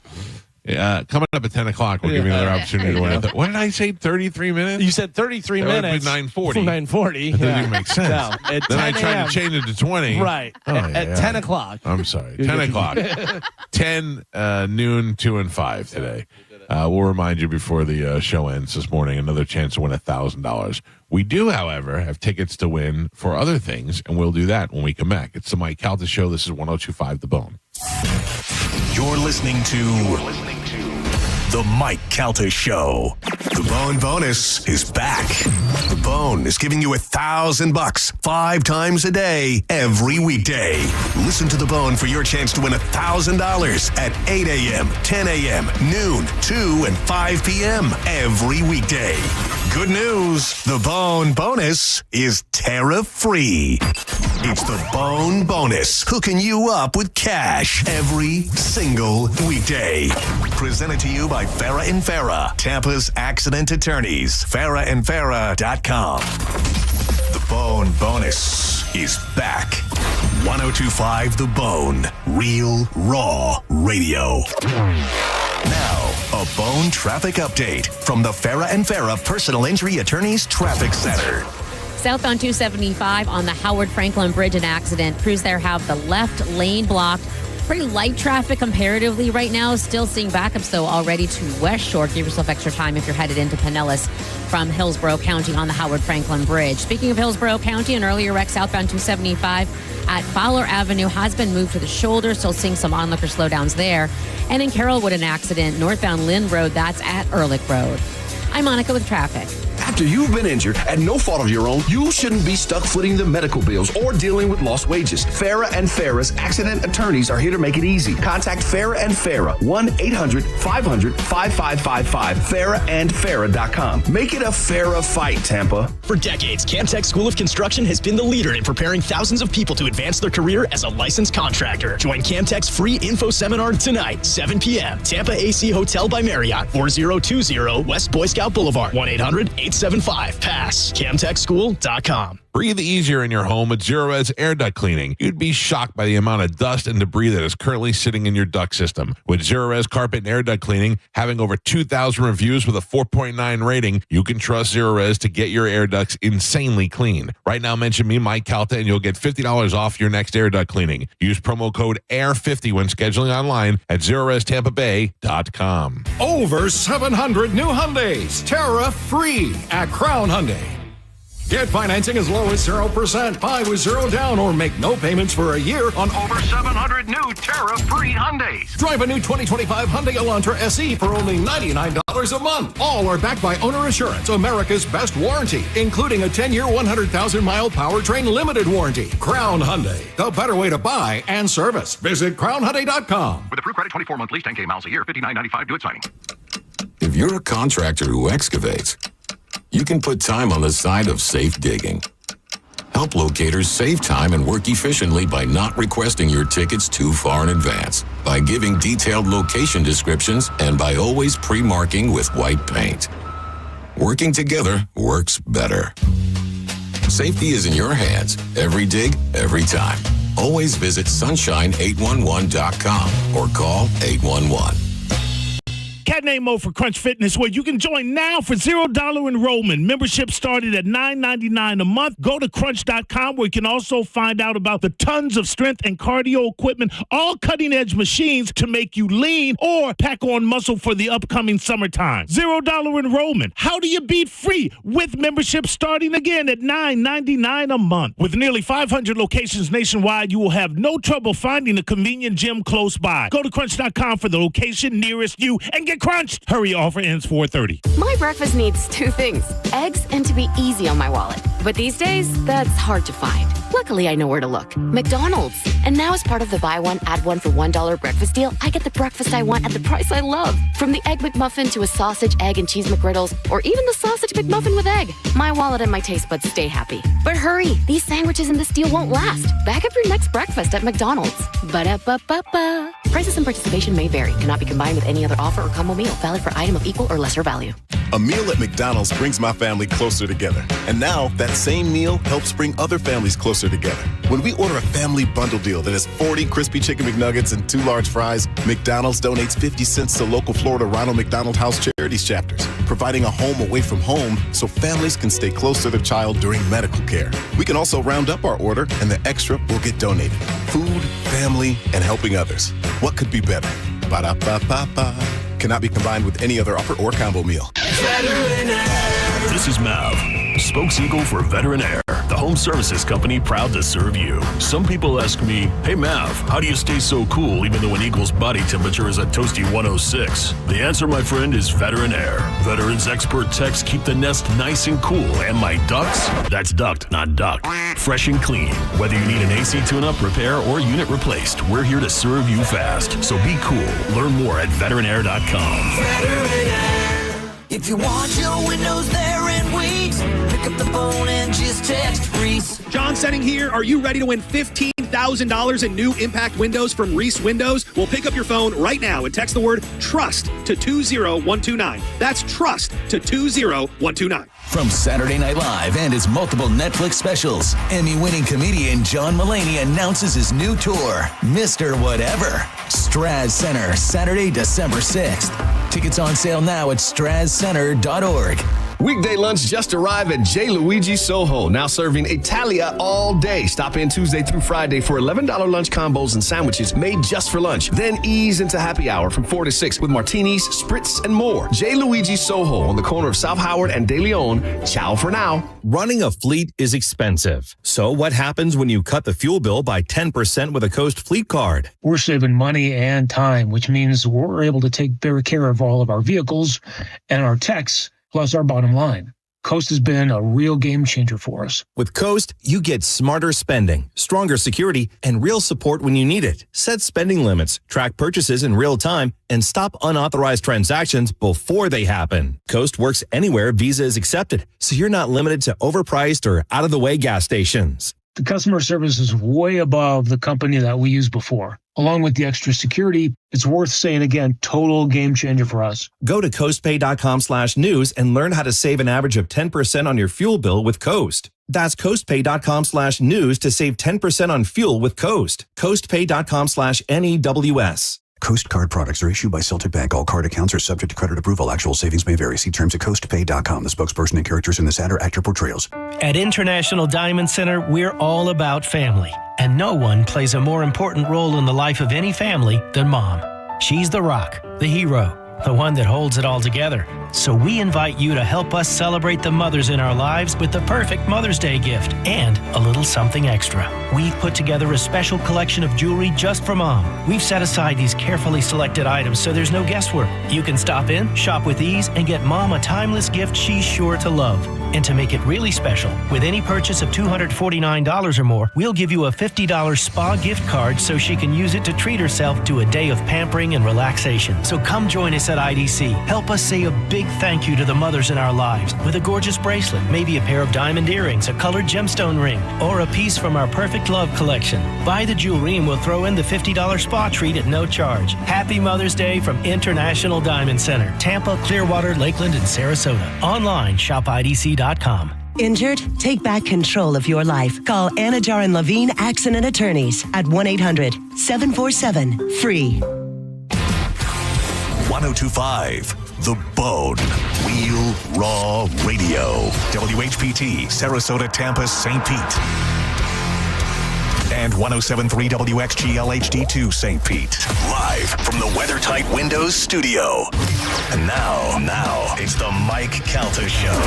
Coming up at 10 o'clock, we'll give you another opportunity to win. What did I say? 33 minutes? You said 33 minutes. 9:40. 9:40. That doesn't even make sense. No, then I tried to change it to 20. Right. At 10 o'clock. I'm sorry. 10 o'clock. 10, noon, 2, and 5 today. We'll remind you before the show ends this morning, another chance to win $1,000. We do, however, have tickets to win for other things, and we'll do that when we come back. It's the Mike Calta Show. This is 102.5 The Bone. You're listening to The Mike Calta Show. The Bone Bonus is back. The Bone is giving you $1,000 5 times a day, every weekday. Listen to The Bone for your chance to win $1,000 at 8 a.m., 10 a.m., noon, 2, and 5 p.m. every weekday. Good news, The Bone Bonus is tariff-free. It's The Bone Bonus, hooking you up with cash every single weekday. Presented to you by Farah and Farah, Tampa's accident attorneys. FarahandFarah.com. The Bone Bonus is back. 102.5 The Bone, real, raw radio. Now, a Bone traffic update from the Farah and Farah Personal Injury Attorneys Traffic Center. Southbound 275 on the Howard Franklin Bridge, an accident. Crews there have the left lane blocked. Pretty light traffic comparatively right now. Still seeing backups, though, already to West Shore. Give yourself extra time if you're headed into Pinellas from Hillsborough County on the Howard Franklin Bridge. Speaking of Hillsborough County, an earlier wreck southbound 275 at Fowler Avenue has been moved to the shoulder. Still seeing some onlooker slowdowns there. And in Carrollwood, an accident northbound Lynn Road. That's at Ehrlich Road. I'm Monica with traffic. After you've been injured at no fault of your own, you shouldn't be stuck footing the medical bills or dealing with lost wages. Farah and Farah's accident attorneys are here to make it easy. Contact Farah and Farah, 1-800-500-5555, FarahAndFarah.com. Make it a Farah fight, Tampa. For decades, Camtech School of Construction has been the leader in preparing thousands of people to advance their career as a licensed contractor. Join Camtech's free info seminar tonight, 7 p.m. Tampa AC Hotel by Marriott, 4020 West Boy Scout Boulevard, 1-800-875-PASS, CamtechSchool.com. Breathe easier in your home with Zero-Res air duct cleaning. You'd be shocked by the amount of dust and debris that is currently sitting in your duct system. With Zero-Res carpet and air duct cleaning, having over 2,000 reviews with a 4.9 rating, you can trust Zero-Res to get your air ducts insanely clean. Right now, mention me, Mike Calta, and you'll get $50 off your next air duct cleaning. Use promo code AIR50 when scheduling online at ZeroResTampaBay.com. Over 700 new Hyundais, tariff-free at Crown Hyundai. Get financing as low as 0%. Buy with 0 down or make no payments for a year on over 700 new tariff-free Hyundais. Drive a new 2025 Hyundai Elantra SE for only $99 a month. All are backed by Owner Assurance, America's best warranty, including a 10-year, 100,000-mile powertrain limited warranty. Crown Hyundai, the better way to buy and service. Visit CrownHyundai.com. With approved credit, 24-month lease, 10K miles a year, $59.95 due at signing. If you're a contractor who excavates, you can put time on the side of safe digging. Help locators save time and work efficiently by not requesting your tickets too far in advance, by giving detailed location descriptions, and by always pre-marking with white paint. Working together works better. Safety is in your hands. Every dig, every time. Always visit sunshine811.com or call 811. Cat name Mo for Crunch Fitness, where you can join now for $0 enrollment. Membership started at $9.99 a month. Go to crunch.com, where you can also find out about the tons of strength and cardio equipment, all cutting-edge machines to make you lean or pack on muscle for the upcoming summertime. $0 enrollment. How do you beat free with membership starting again at $9.99 a month? With nearly 500 locations nationwide, you will have no trouble finding a convenient gym close by. Go to crunch.com for the location nearest you and get crunched. Hurry, offer ends 4:30. My breakfast needs 2 things, eggs and to be easy on my wallet. But these days, that's hard to find. Luckily, I know where to look. McDonald's. And now as part of the buy one, add one for $1 breakfast deal, I get the breakfast I want at the price I love. From the Egg McMuffin to a sausage, egg, and cheese McGriddles, or even the sausage McMuffin with egg. My wallet and my taste buds stay happy. But hurry, these sandwiches and this deal won't last. Back up your next breakfast at McDonald's. Ba-da-ba-ba-ba. Prices and participation may vary. Cannot be combined with any other offer or combo meal. Valid for item of equal or lesser value. A meal at McDonald's brings my family closer together. And now, that same meal helps bring other families closer together. When we order a family bundle deal that has 40 crispy chicken McNuggets and 2 large fries, McDonald's donates 50 cents to local Florida Ronald McDonald House Charities chapters, providing a home away from home so families can stay close to their child during medical care. We can also round up our order, and the extra will get donated. Food, family, and helping others. What could be better? Ba-da-ba-ba-ba. Cannot be combined with any other offer or combo meal. This is Mav, spokes eagle for Veteran Air, the home services company proud to serve you. Some people ask me, hey Mav, how do you stay so cool even though an eagle's body temperature is a toasty 106? The answer, my friend, is Veteran Air. Veterans expert techs keep the nest nice and cool, and my ducts, that's duct, not duck, fresh and clean. Whether you need an AC tune-up, repair, or unit replaced, we're here to serve you fast. So be cool. Learn more at veteranair.com. Veteran Air. If you want your windows there in weeks, pick up the phone and just text Reese. John Setting here. Are you ready to win $15,000 in new impact windows from Reese Windows? Well, pick up your phone right now and text the word TRUST to 20129. That's TRUST to 20129. From Saturday Night Live and his multiple Netflix specials, Emmy-winning comedian John Mulaney announces his new tour, Mr. Whatever. Straz Center, Saturday, December 6th. Tickets on sale now at strazcenter.org. Weekday lunch just arrived at J. Luigi Soho, now serving Italia all day. Stop in Tuesday through Friday for $11 lunch combos and sandwiches made just for lunch. Then ease into happy hour from 4 to 6 with martinis, spritz, and more. J. Luigi Soho on the corner of South Howard and De Leon. Ciao for now. Running a fleet is expensive. So what happens when you cut the fuel bill by 10% with a Coast Fleet Card? We're saving money and time, which means we're able to take better care of all of our vehicles and our techs, plus our bottom line. Coast has been a real game changer for us. With Coast, you get smarter spending, stronger security, and real support when you need it. Set spending limits, track purchases in real time, and stop unauthorized transactions before they happen. Coast works anywhere Visa is accepted, so you're not limited to overpriced or out-of-the-way gas stations. The customer service is way above the company that we used before. Along with the extra security, it's worth saying again, total game changer for us. Go to coastpay.com/news and learn how to save an average of 10% on your fuel bill with Coast. That's coastpay.com/news to save 10% on fuel with Coast. Coastpay.com/NEWS. Coast Card products are issued by Celtic Bank. All card accounts are subject to credit approval. Actual savings may vary. See terms at coastpay.com. The spokesperson and characters in this ad are actor portrayals. At International Diamond Center, we're all about family. And no one plays a more important role in the life of any family than Mom. She's the rock, the hero, the one that holds it all together. So we invite you to help us celebrate the mothers in our lives with the perfect Mother's Day gift and a little something extra. We've put together a special collection of jewelry just for Mom. We've set aside these carefully selected items so there's no guesswork. You can stop in, shop with ease, and get Mom a timeless gift she's sure to love. And to make it really special, with any purchase of $249 or more, we'll give you a $50 spa gift card so she can use it to treat herself to a day of pampering and relaxation. So come join us at IDC. Help us say a big thank you to the mothers in our lives with a gorgeous bracelet, maybe a pair of diamond earrings, a colored gemstone ring, or a piece from our Perfect Love collection. Buy the jewelry and we'll throw in the $50 spa treat at no charge. Happy Mother's Day from International Diamond Center, Tampa, Clearwater, Lakeland, and Sarasota. Online, shopidc.com. Injured? Take back control of your life. Call Anajar and Levine Accident Attorneys at 1-800-747-FREE. 1025 The Bone. Wheel Raw Radio. WHPT, Sarasota, Tampa, St. Pete. And 107.3 WXGL HD2 St. Pete. Live from the WeatherTight Windows studio. And now, it's the Mike Calta Show.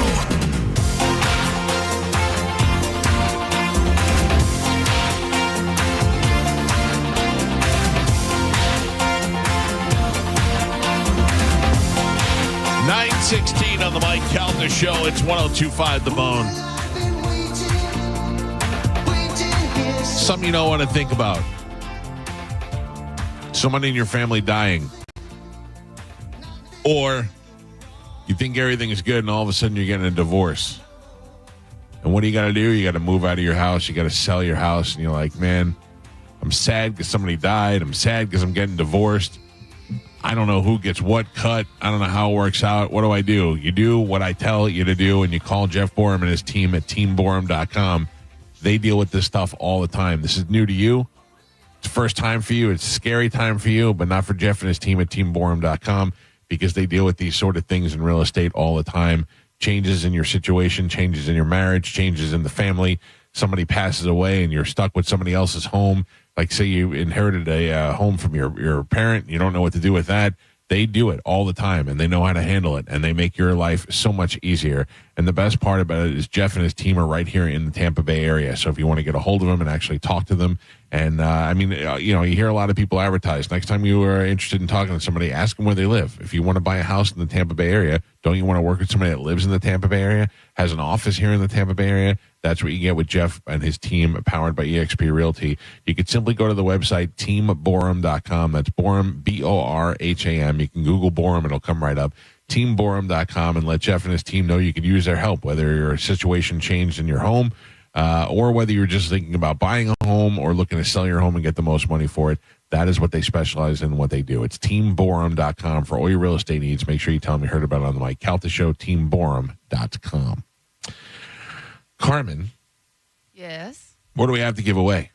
.16 on the Mike Calta Show. It's 102.5 The Bone. Something you don't want to think about. Someone in your family dying. Or you think everything is good and all of a sudden you're getting a divorce. And what do you got to do? You got to move out of your house. You got to sell your house. And you're like, man, I'm sad because somebody died. I'm sad because I'm getting divorced. I don't know who gets what cut. I don't know how it works out. What do? You do what I tell you to do, and you call Jeff Borum and his team at teamborum.com. They deal with this stuff all the time. This is new to you. It's the first time for you. It's a scary time for you, but not for Jeff and his team at teamborum.com because they deal with these sort of things in real estate all the time. Changes in your situation, changes in your marriage, changes in the family. Somebody passes away and you're stuck with somebody else's home. Like say you inherited a home from your parent. You don't know what to do with that. They do it all the time, and they know how to handle it, and they make your life so much easier. And the best part about it is Jeff and his team are right here in the Tampa Bay area. So if you want to get a hold of them and actually talk to them, and you hear a lot of people advertise. Next time you are interested in talking to somebody, ask them where they live. If you want to buy a house in the Tampa Bay area, don't you want to work with somebody that lives in the Tampa Bay area, has an office here in the Tampa Bay area? That's what you get with Jeff and his team, powered by eXp Realty. You could simply go to the website, teamborum.com. That's Borum, Borham. You can Google Borum. It'll come right up. Teamborum.com, and let Jeff and his team know you could use their help, whether your situation changed in your home or whether you're just thinking about buying a home or looking to sell your home and get the most money for it. That is what they specialize in, what they do. It's teamborum.com for all your real estate needs. Make sure you tell them you heard about it on the Mike Calta Show, teamborum.com. Carmen. Yes. What do we have to give away?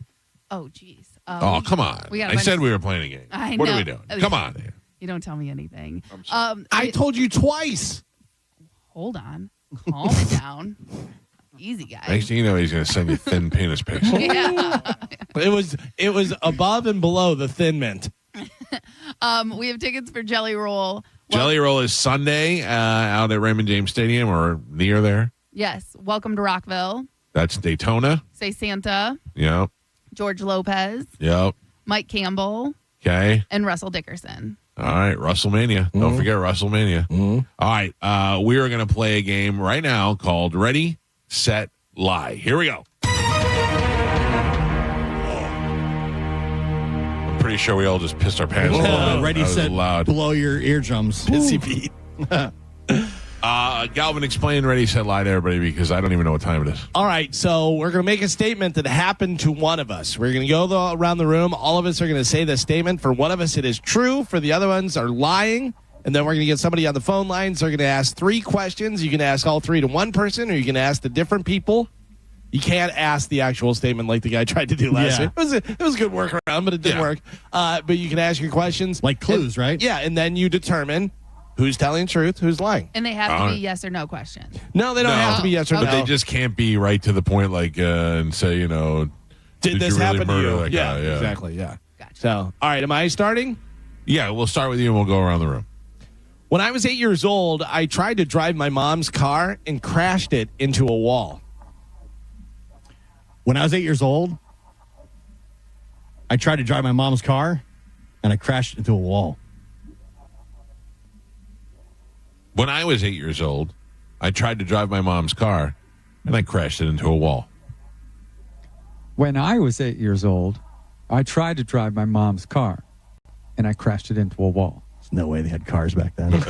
Oh, geez. Oh, come on. I said we were playing a game. I what know. are we doing? Come on. You don't tell me anything. I told you twice. Hold on. Calm it down. Easy, guys. Next thing you know, he's going to send you thin penis pics. Yeah. It was above and below the Thin Mint. We have tickets for Jelly Roll. Jelly Roll is Sunday out at Raymond James Stadium or near there. Yes. Welcome to Rockville. That's Daytona. Say Santa. Yep. George Lopez. Yep. Mike Campbell. Okay. And Russell Dickerson. All right. WrestleMania. Don't forget WrestleMania. All right. We are going to play a game right now called Ready, Set, Lie. Here we go. I'm pretty sure we all just pissed our pants. Ready, set, loud. blow your eardrums. Pissy Pete. Galvin, explain Ready, Set, Lie to everybody because I don't even know what time it is. All right, so we're going to make a statement that happened to one of us. We're going to go around the room. All of us are going to say the statement. For one of us, it is true. For the other ones are lying. And then we're going to get somebody on the phone lines. They're going to ask 3 questions. You can ask all 3 to one person, or you can ask the different people. You can't ask the actual statement like the guy tried to do last week. It was a good workaround, but it didn't work. But you can ask your questions. Like clues, right? Yeah, and then you determine who's telling the truth, who's lying. And they have to be yes or no questions. No, they don't have to be yes or no. But they just can't be right to the point, like, and say, did this you really happen to murder you? that guy? Yeah, exactly, yeah. Gotcha. So, all right, am I starting? Yeah, we'll start with you and we'll go around the room. When I was 8 years old, I tried to drive my mom's car and crashed it into a wall. When I was 8 years old, I tried to drive my mom's car and I crashed into a wall. When I was 8 years old, I tried to drive my mom's car and I crashed it into a wall. When I was 8 years old, I tried to drive my mom's car and I crashed it into a wall. There's no way they had cars back then.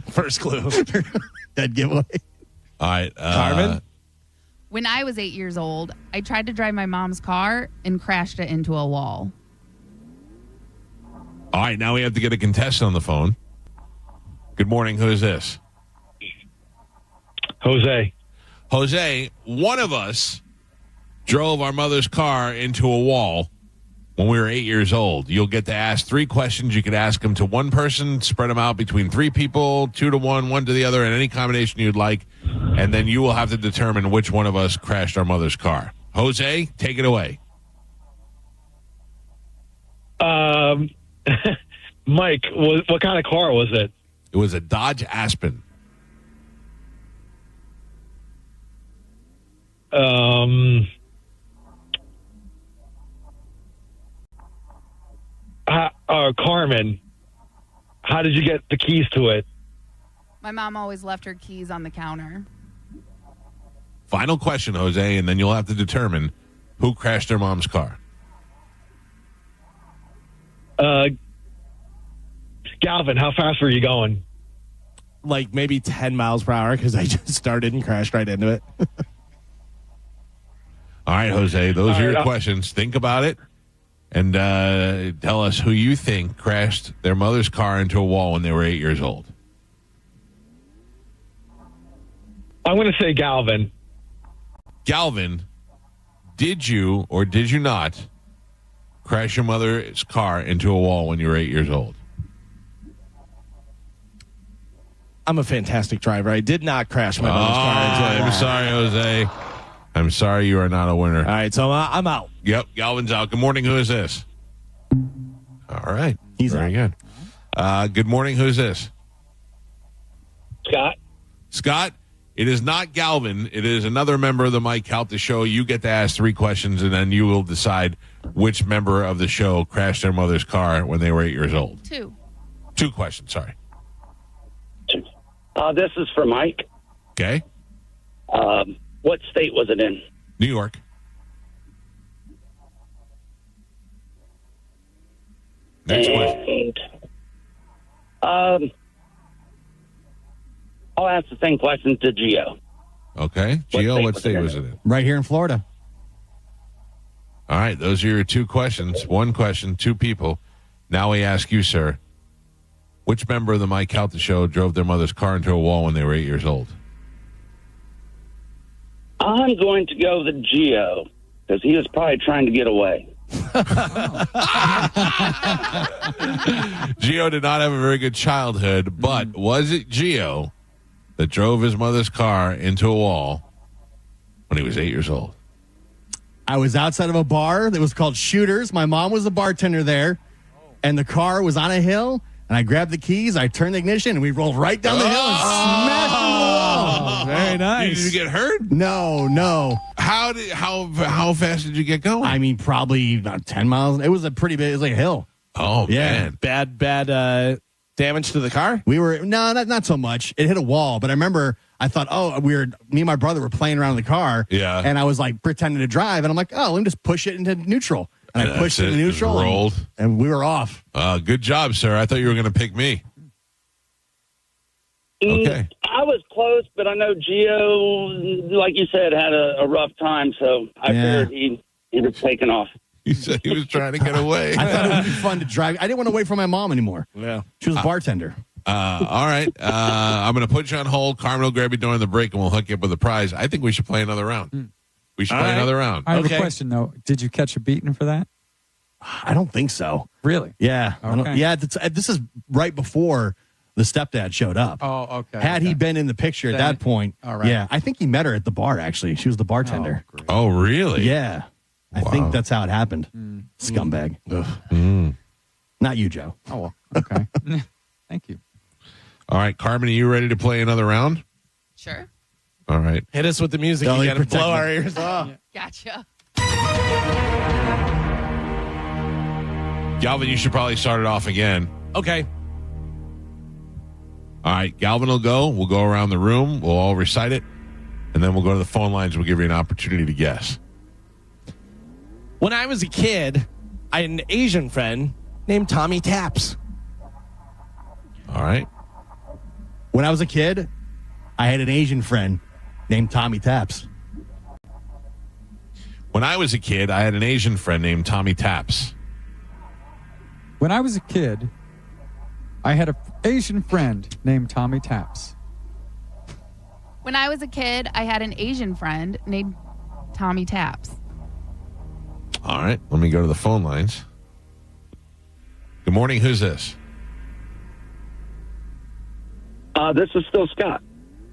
First clue. Dead giveaway. All right. Carmen? When I was 8 years old, I tried to drive my mom's car and crashed it into a wall. All right, now we have to get a contestant on the phone. Good morning. Who is this? Jose. Jose, one of us drove our mother's car into a wall when we were 8 years old. You'll get to ask 3 questions. You can ask them to one person, spread them out between 3 people, 2 to 1, 1 to the other, in any combination you'd like. And then you will have to determine which one of us crashed our mother's car. Jose, take it away. Mike, what kind of car was it? It was a Dodge Aspen. Carmen, how did you get the keys to it? My mom always left her keys on the counter. Final question, Jose, and then you'll have to determine who crashed their mom's car. Galvin, how fast were you going? Like maybe 10 miles per hour because I just started and crashed right into it. All right, Jose, those are your questions. Think about it and tell us who you think crashed their mother's car into a wall when they were 8 years old. I'm going to say Galvin. Galvin, did you or did you not crash your mother's car into a wall when you were 8 years old? I'm a fantastic driver. I did not crash my mother's car into a wall. I'm sorry, Jose. I'm sorry you are not a winner. All right, so I'm out. Yep, Galvin's out. Good morning. Who is this? All right. He's very good. Good morning. Who's this? Scott. Scott. It is not Galvin. It is another member of the Mike Calta show. You get to ask 3 questions, and then you will decide which member of the show crashed their mother's car when they were 8 years old. 2. 2 questions, sorry. This is for Mike. Okay. What state was it in? New York. Next question. I'll ask the same question to Gio. Okay. Gio, what state was it in? Right here in Florida. All right. Those are your 2 questions. 1 question, 2 people. Now we ask you, sir, which member of the Mike Calta show drove their mother's car into a wall when they were 8 years old? I'm going to go with Gio because he was probably trying to get away. Gio did not have a very good childhood, but was it Gio that drove his mother's car into a wall when he was 8 years old? I was outside of a bar that was called Shooters. My mom was the bartender there, and the car was on a hill, and I grabbed the keys, I turned the ignition, and we rolled right down the hill and smashed the wall. Very nice. Did you get hurt? No. How fast did you get going? I mean, probably about 10 miles. It was a pretty big, it was like a hill. Oh, Yeah. man. Bad damage to the car? We were, no, not so much. It hit a wall, but I remember I thought, me and my brother were playing around in the car. Yeah. And I was like pretending to drive, and I'm like, let me just push it into neutral. And I pushed it into neutral. Just rolled. And we were off. Good job, sir. I thought you were going to pick me. Okay. I was close, but I know Gio, like you said, had a rough time, so I figured he was taking off. He said he was trying to get away. I thought it would be fun to drive. I didn't want to wait for my mom anymore. Yeah. She was a bartender. All right. I'm going to put you on hold. Carmen will grab you during the break, and we'll hook you up with a prize. I think we should play another round. We should play another round. I have a question, though. Did you catch a beating for that? I don't think so. Really? Yeah. Okay. This is right before the stepdad showed up. Oh, okay. Had he been in the picture at that point, all right. yeah, I think he met her at the bar, actually. She was the bartender. Oh, really? Yeah. I think that's how it happened. Scumbag. Not you, Joe. Oh, well, okay. Thank you. All right, Carmen, are you ready to play another round? Sure. All right. Hit us with the music. You got to blow our ears off. Gotcha. Galvin, you should probably start it off again. Okay. All right, Galvin will go. We'll go around the room. We'll all recite it. And then we'll go to the phone lines. We'll give you an opportunity to guess. When I was a kid, I had an Asian friend named Tommy Taps. All right. When I was a kid, I had an Asian friend named Tommy Taps. When I was a kid, I had an Asian friend named Tommy Taps. When I was a kid, I had an Asian friend named Tommy Taps. When I was a kid, I had an Asian friend named Tommy Taps. All right. Let me go to the phone lines. Good morning. Who's this? This is still Scott.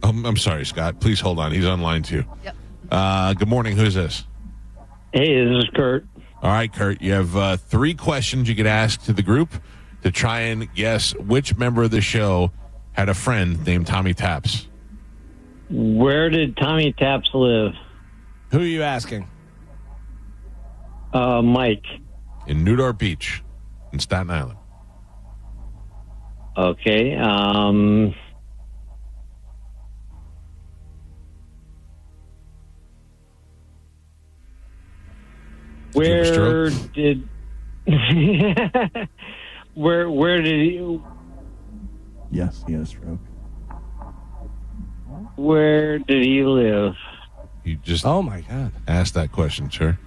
I'm sorry, Scott. Please hold on. He's on line 2. Yep. Good morning. Who's this? Hey, this is Kurt. All right, Kurt. You have 3 questions you could ask to the group to try and guess which member of the show had a friend named Tommy Taps. Where did Tommy Taps live? Who are you asking? Mike. In Newport Beach, in Staten Island. Okay. Where did where did he? Yes, he had a stroke. Where did he live? You just my God. Asked that question, sir.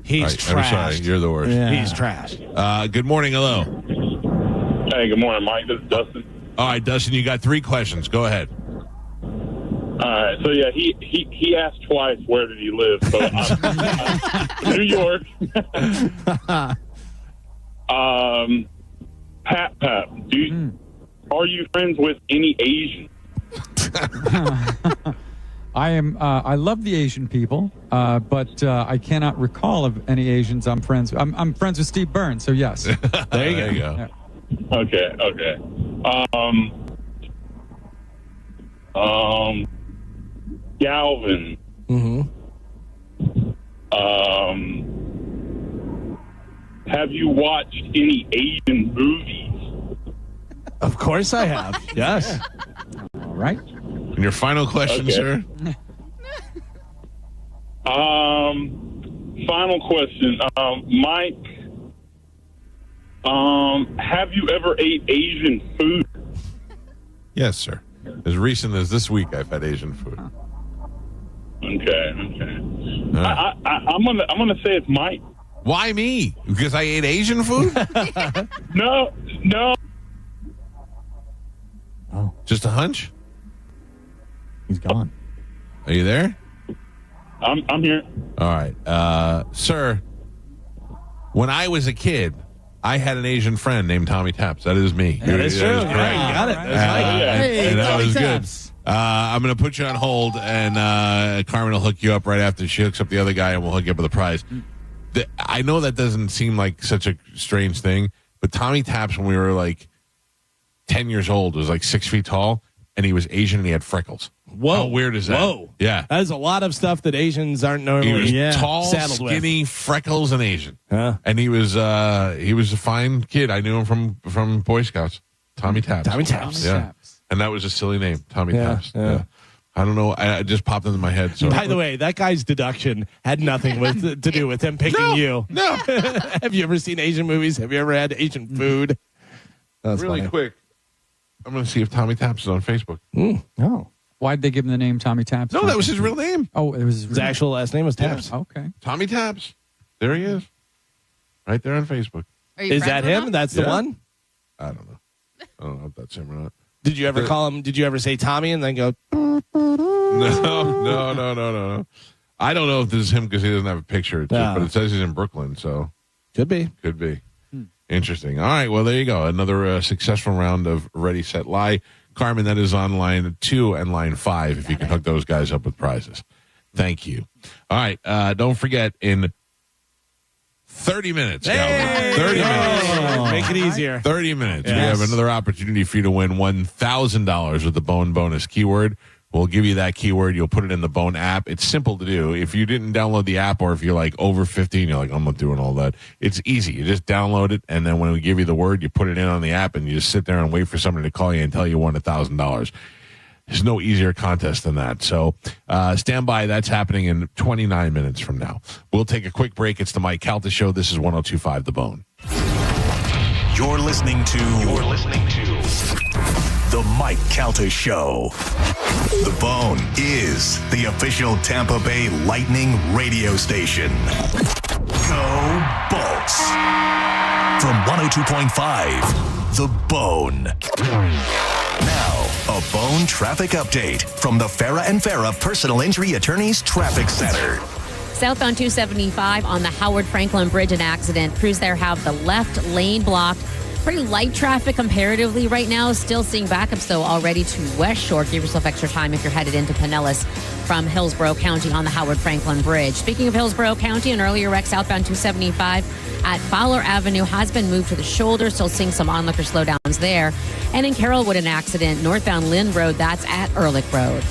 He's I'm trash. sorry. You're the worst. Yeah. He's trash. Good morning. Hello. Hey, good morning, Mike. This is Dustin. All right, Dustin, you got 3 questions. Go ahead. All right. So, yeah, he asked twice where did he live. So, I'm New York. Pat, are you friends with any Asian? I love the Asian people, but I cannot recall of any Asians I'm friends with. I'm friends with Steve Burns, so yes. There you go. Yeah. Okay. Galvin. Mm-hmm. Have you watched any Asian movies? Of course I have. Yes. All right. And your final question, Okay. sir? Final question. Mike, have you ever ate Asian food? Yes, sir. As recent as this week, I've had Asian food. Okay. All right. I'm gonna say it's Mike. Why me? Because I ate Asian food? No. Oh, Just a hunch? he's gone. Are you there? I'm here. All right. Sir, when I was a kid, I had an Asian friend named Tommy Taps. That is me. That is true. correct. Yeah, you got it. That's right. And that Tommy was Taps. good. I'm going to put you on hold, and Carmen will hook you up right after she hooks up the other guy, and we'll hook you up with a prize. I know that doesn't seem like such a strange thing, but Tommy Taps, when we were like 10 years old, was like 6 feet tall, and he was Asian, and he had freckles. Whoa. How weird is that? Whoa. Yeah. That is a lot of stuff that Asians aren't He normally was tall, saddled skinny, freckles, and Asian. Huh? And he was a fine kid. I knew him from Boy Scouts. Tommy Taps. Tommy Taps. Yeah. Taps. And that was a silly name, Tommy Yeah, Taps. yeah. I don't know. It just popped into my head. So By the way, that guy's deduction had nothing to do with him picking you. No. Have you ever seen Asian movies? Have you ever had Asian food? That's really funny. quick, I'm going to see if Tommy Taps is on Facebook. No. Why'd they give him the name Tommy Taps? No, that was his real name. Oh, it was His actual last name was Taps. Okay. Tommy Taps. There he is. Right there on Facebook. Are you Is friends that with him? That's the Yeah. one? I don't know. I don't know if that's him or not. Did you ever call him? Did you ever say Tommy and then go? No. I don't know if this is him because he doesn't have a picture, No. but it says he's in Brooklyn, so Could be. could be. Interesting. All right, well, there you go. Another successful round of Ready, Set, Lie. Carmen, that is on line 2 and line 5, if you can hook those guys up with prizes. Thank you. All right, don't forget, in 30 minutes, Galvin, 30 minutes. Make it easier. 30 minutes. We Yes. have another opportunity for you to win $1,000 with the Bone Bonus keyword. We'll give you that keyword. You'll put it in the Bone app. It's simple to do. If you didn't download the app, or if you're like over 15, you're like, I'm not doing all that. It's easy. You just download it, and then when we give you the word, you put it in on the app, and you just sit there and wait for somebody to call you and tell you won $1,000. There's no easier contest than that. So stand by. That's happening in 29 minutes from now. We'll take a quick break. It's the Mike Calta Show. This is 102.5 The Bone. You're listening to The Mike Calta Show. The Bone is the official Tampa Bay Lightning radio station. Go Bolts. From 102.5, The Bone. Now, a Bone traffic update from the Farah and Farah Personal Injury Attorneys Traffic Center. Southbound 275 on the Howard Franklin Bridge, an accident. Crews there have the left lane blocked. Pretty light traffic comparatively right now. Still seeing backups, though, already to West Shore. Give yourself extra time if you're headed into Pinellas from Hillsborough County on the Howard Franklin Bridge. Speaking of Hillsborough County, an earlier wreck southbound 275 at Fowler Avenue has been moved to the shoulder. Still seeing some onlooker slowdowns there. And in Carrollwood, an accident northbound Lynn Road. That's at Ehrlich Road.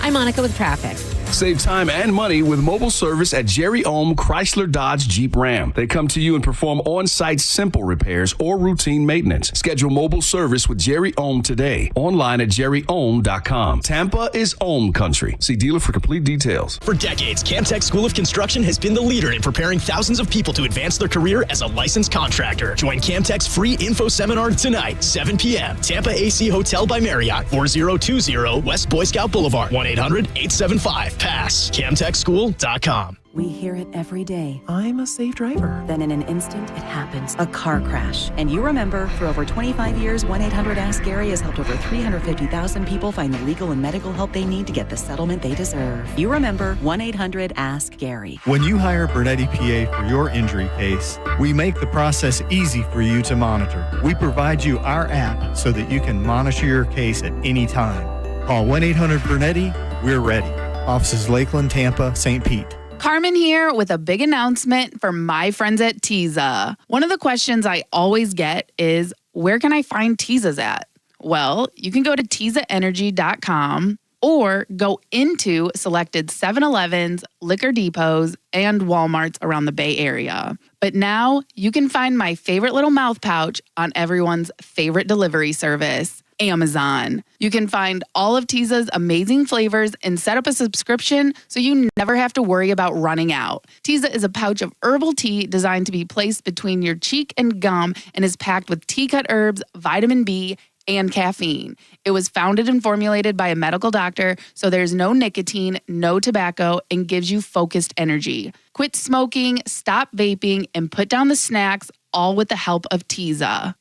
I'm Monica with traffic. Save time and money with mobile service at Jerry Ohm Chrysler Dodge Jeep Ram. They come to you and perform on-site simple repairs or routine maintenance. Schedule mobile service with Jerry Ohm today. Online at jerryohm.com. Tampa is Ohm country. See dealer for complete details. For decades, Camtech School of Construction has been the leader in preparing thousands of people to advance their career as a licensed contractor. Join Camtech's free info seminar tonight, 7 p.m. Tampa AC Hotel by Marriott, 4020 West Boy Scout Boulevard, 1-800-875-PASS. CamTechSchool.com. We hear it every day. I'm a safe driver. Then in an instant, it happens. A car crash. And you remember, for over 25 years, 1-800-ASK-GARY has helped over 350,000 people find the legal and medical help they need to get the settlement they deserve. You remember 1-800-ASK-GARY. When you hire Bernetti PA for your injury case, we make the process easy for you to monitor. We provide you our app so that you can monitor your case at any time. Call 1-800-BERNETTI. We're ready. Offices Lakeland, Tampa, St. Pete. Carmen here with a big announcement for my friends at Teza. One of the questions I always get is, where can I find Tezas at? Well, you can go to TezaEnergy.com or go into selected 7-Elevens, liquor depots, and Walmarts around the Bay Area. But now you can find my favorite little mouth pouch on everyone's favorite delivery service, Amazon. You can find all of Teza's amazing flavors and set up a subscription so you never have to worry about running out. Teza is a pouch of herbal tea designed to be placed between your cheek and gum and is packed with tea-cut herbs, vitamin B, and caffeine. It was founded and formulated by a medical doctor, so there's no nicotine, no tobacco, and gives you focused energy. Quit smoking, stop vaping, and put down the snacks, all with the help of Teza.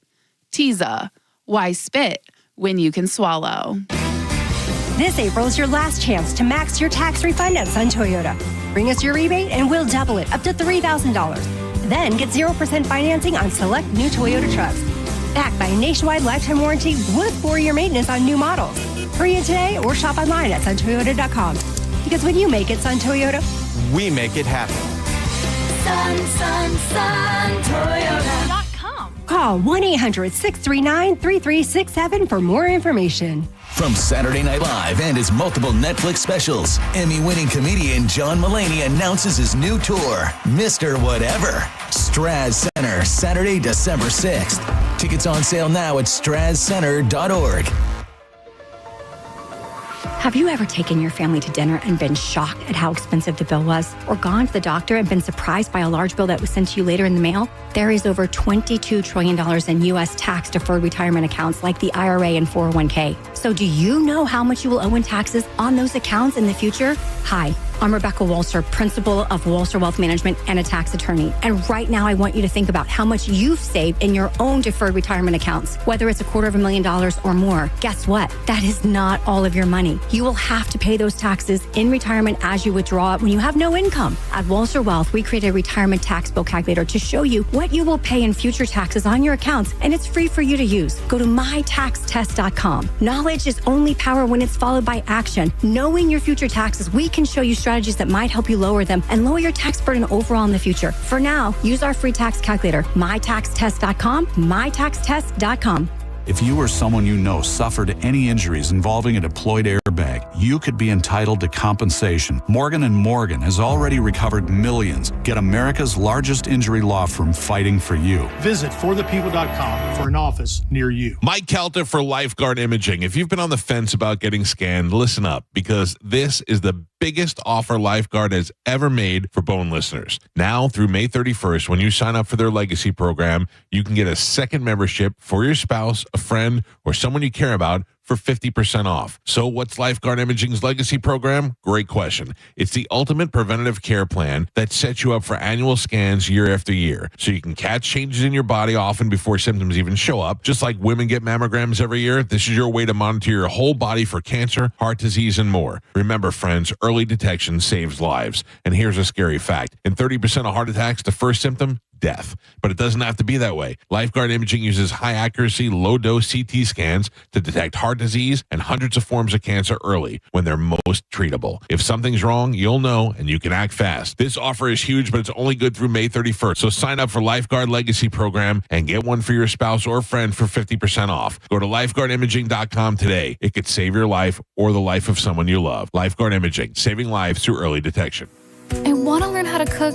Teza, why spit when you can swallow? This April is your last chance to max your tax refund at Sun Toyota. Bring us your rebate and we'll double it up to $3,000. Then get 0% financing on select new Toyota trucks. Backed by a nationwide lifetime warranty with 4-year maintenance on new models. Hurry in today or shop online at suntoyota.com. Because when you make it Sun Toyota, we make it happen. Toyota.com. Call 1-800-639-3367 for more information. From Saturday Night Live and his multiple Netflix specials, Emmy-winning comedian John Mulaney announces his new tour, Mr. Whatever. Straz Center, Saturday, December 6th. Tickets on sale now at strazcenter.org. Have you ever taken your family to dinner and been shocked at how expensive the bill was? Or gone to the doctor and been surprised by a large bill that was sent to you later in the mail? There is over $22 trillion in U.S. tax-deferred retirement accounts like the IRA and 401k. So do you know how much you will owe in taxes on those accounts in the future? Hi, I'm Rebecca Walser, principal of Walser Wealth Management and a tax attorney. And right now, I want you to think about how much you've saved in your own deferred retirement accounts, whether it's $250,000 or more. Guess what? That is not all of your money. You will have to pay those taxes in retirement as you withdraw it when you have no income. At Walser Wealth, we created a retirement tax bill calculator to show you what you will pay in future taxes on your accounts, and it's free for you to use. Go to mytaxtest.com. Knowledge is only power when it's followed by action. Knowing your future taxes, we can show you strategies that might help you lower them and lower your tax burden overall in the future. For now, use our free tax calculator, mytaxtest.com, mytaxtest.com. If you or someone you know suffered any injuries involving a deployed airbag, you could be entitled to compensation. Morgan & Morgan has already recovered millions. Get America's largest injury law firm fighting for you. Visit forthepeople.com for an office near you. Mike Calta for Lifeguard Imaging. If you've been on the fence about getting scanned, listen up, because this is the biggest offer Lifeguard has ever made for Bone listeners. Now through May 31st, when you sign up for their legacy program, you can get a second membership for your spouse, a friend, or someone you care about for 50% off. So what's Lifeguard Imaging's legacy program? Great question. It's the ultimate preventative care plan that sets you up for annual scans year after year, so you can catch changes in your body often before symptoms even show up. Just like women get mammograms every year, this is your way to monitor your whole body for cancer, heart disease, and more. Remember, friends, early detection saves lives. And here's a scary fact. In 30% of heart attacks, the first symptom, death. But it doesn't have to be that way. Lifeguard Imaging uses high accuracy, low dose CT scans to detect heart disease and hundreds of forms of cancer early when they're most treatable. If something's wrong, you'll know and you can act fast. This offer is huge, but it's only good through May 31st. So sign up for Lifeguard Legacy Program and get one for your spouse or friend for 50% off. Go to lifeguardimaging.com today. It could save your life or the life of someone you love. Lifeguard Imaging, saving lives through early detection. I want to learn how to cook,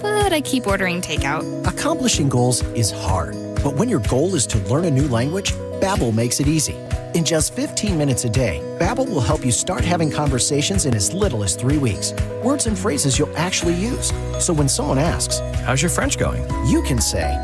but I keep ordering takeout. Accomplishing goals is hard, but when your goal is to learn a new language, Babbel makes it easy. In just 15 minutes a day, Babbel will help you start having conversations in as little as 3 weeks. Words and phrases you'll actually use. So when someone asks, "How's your French going?" you can say,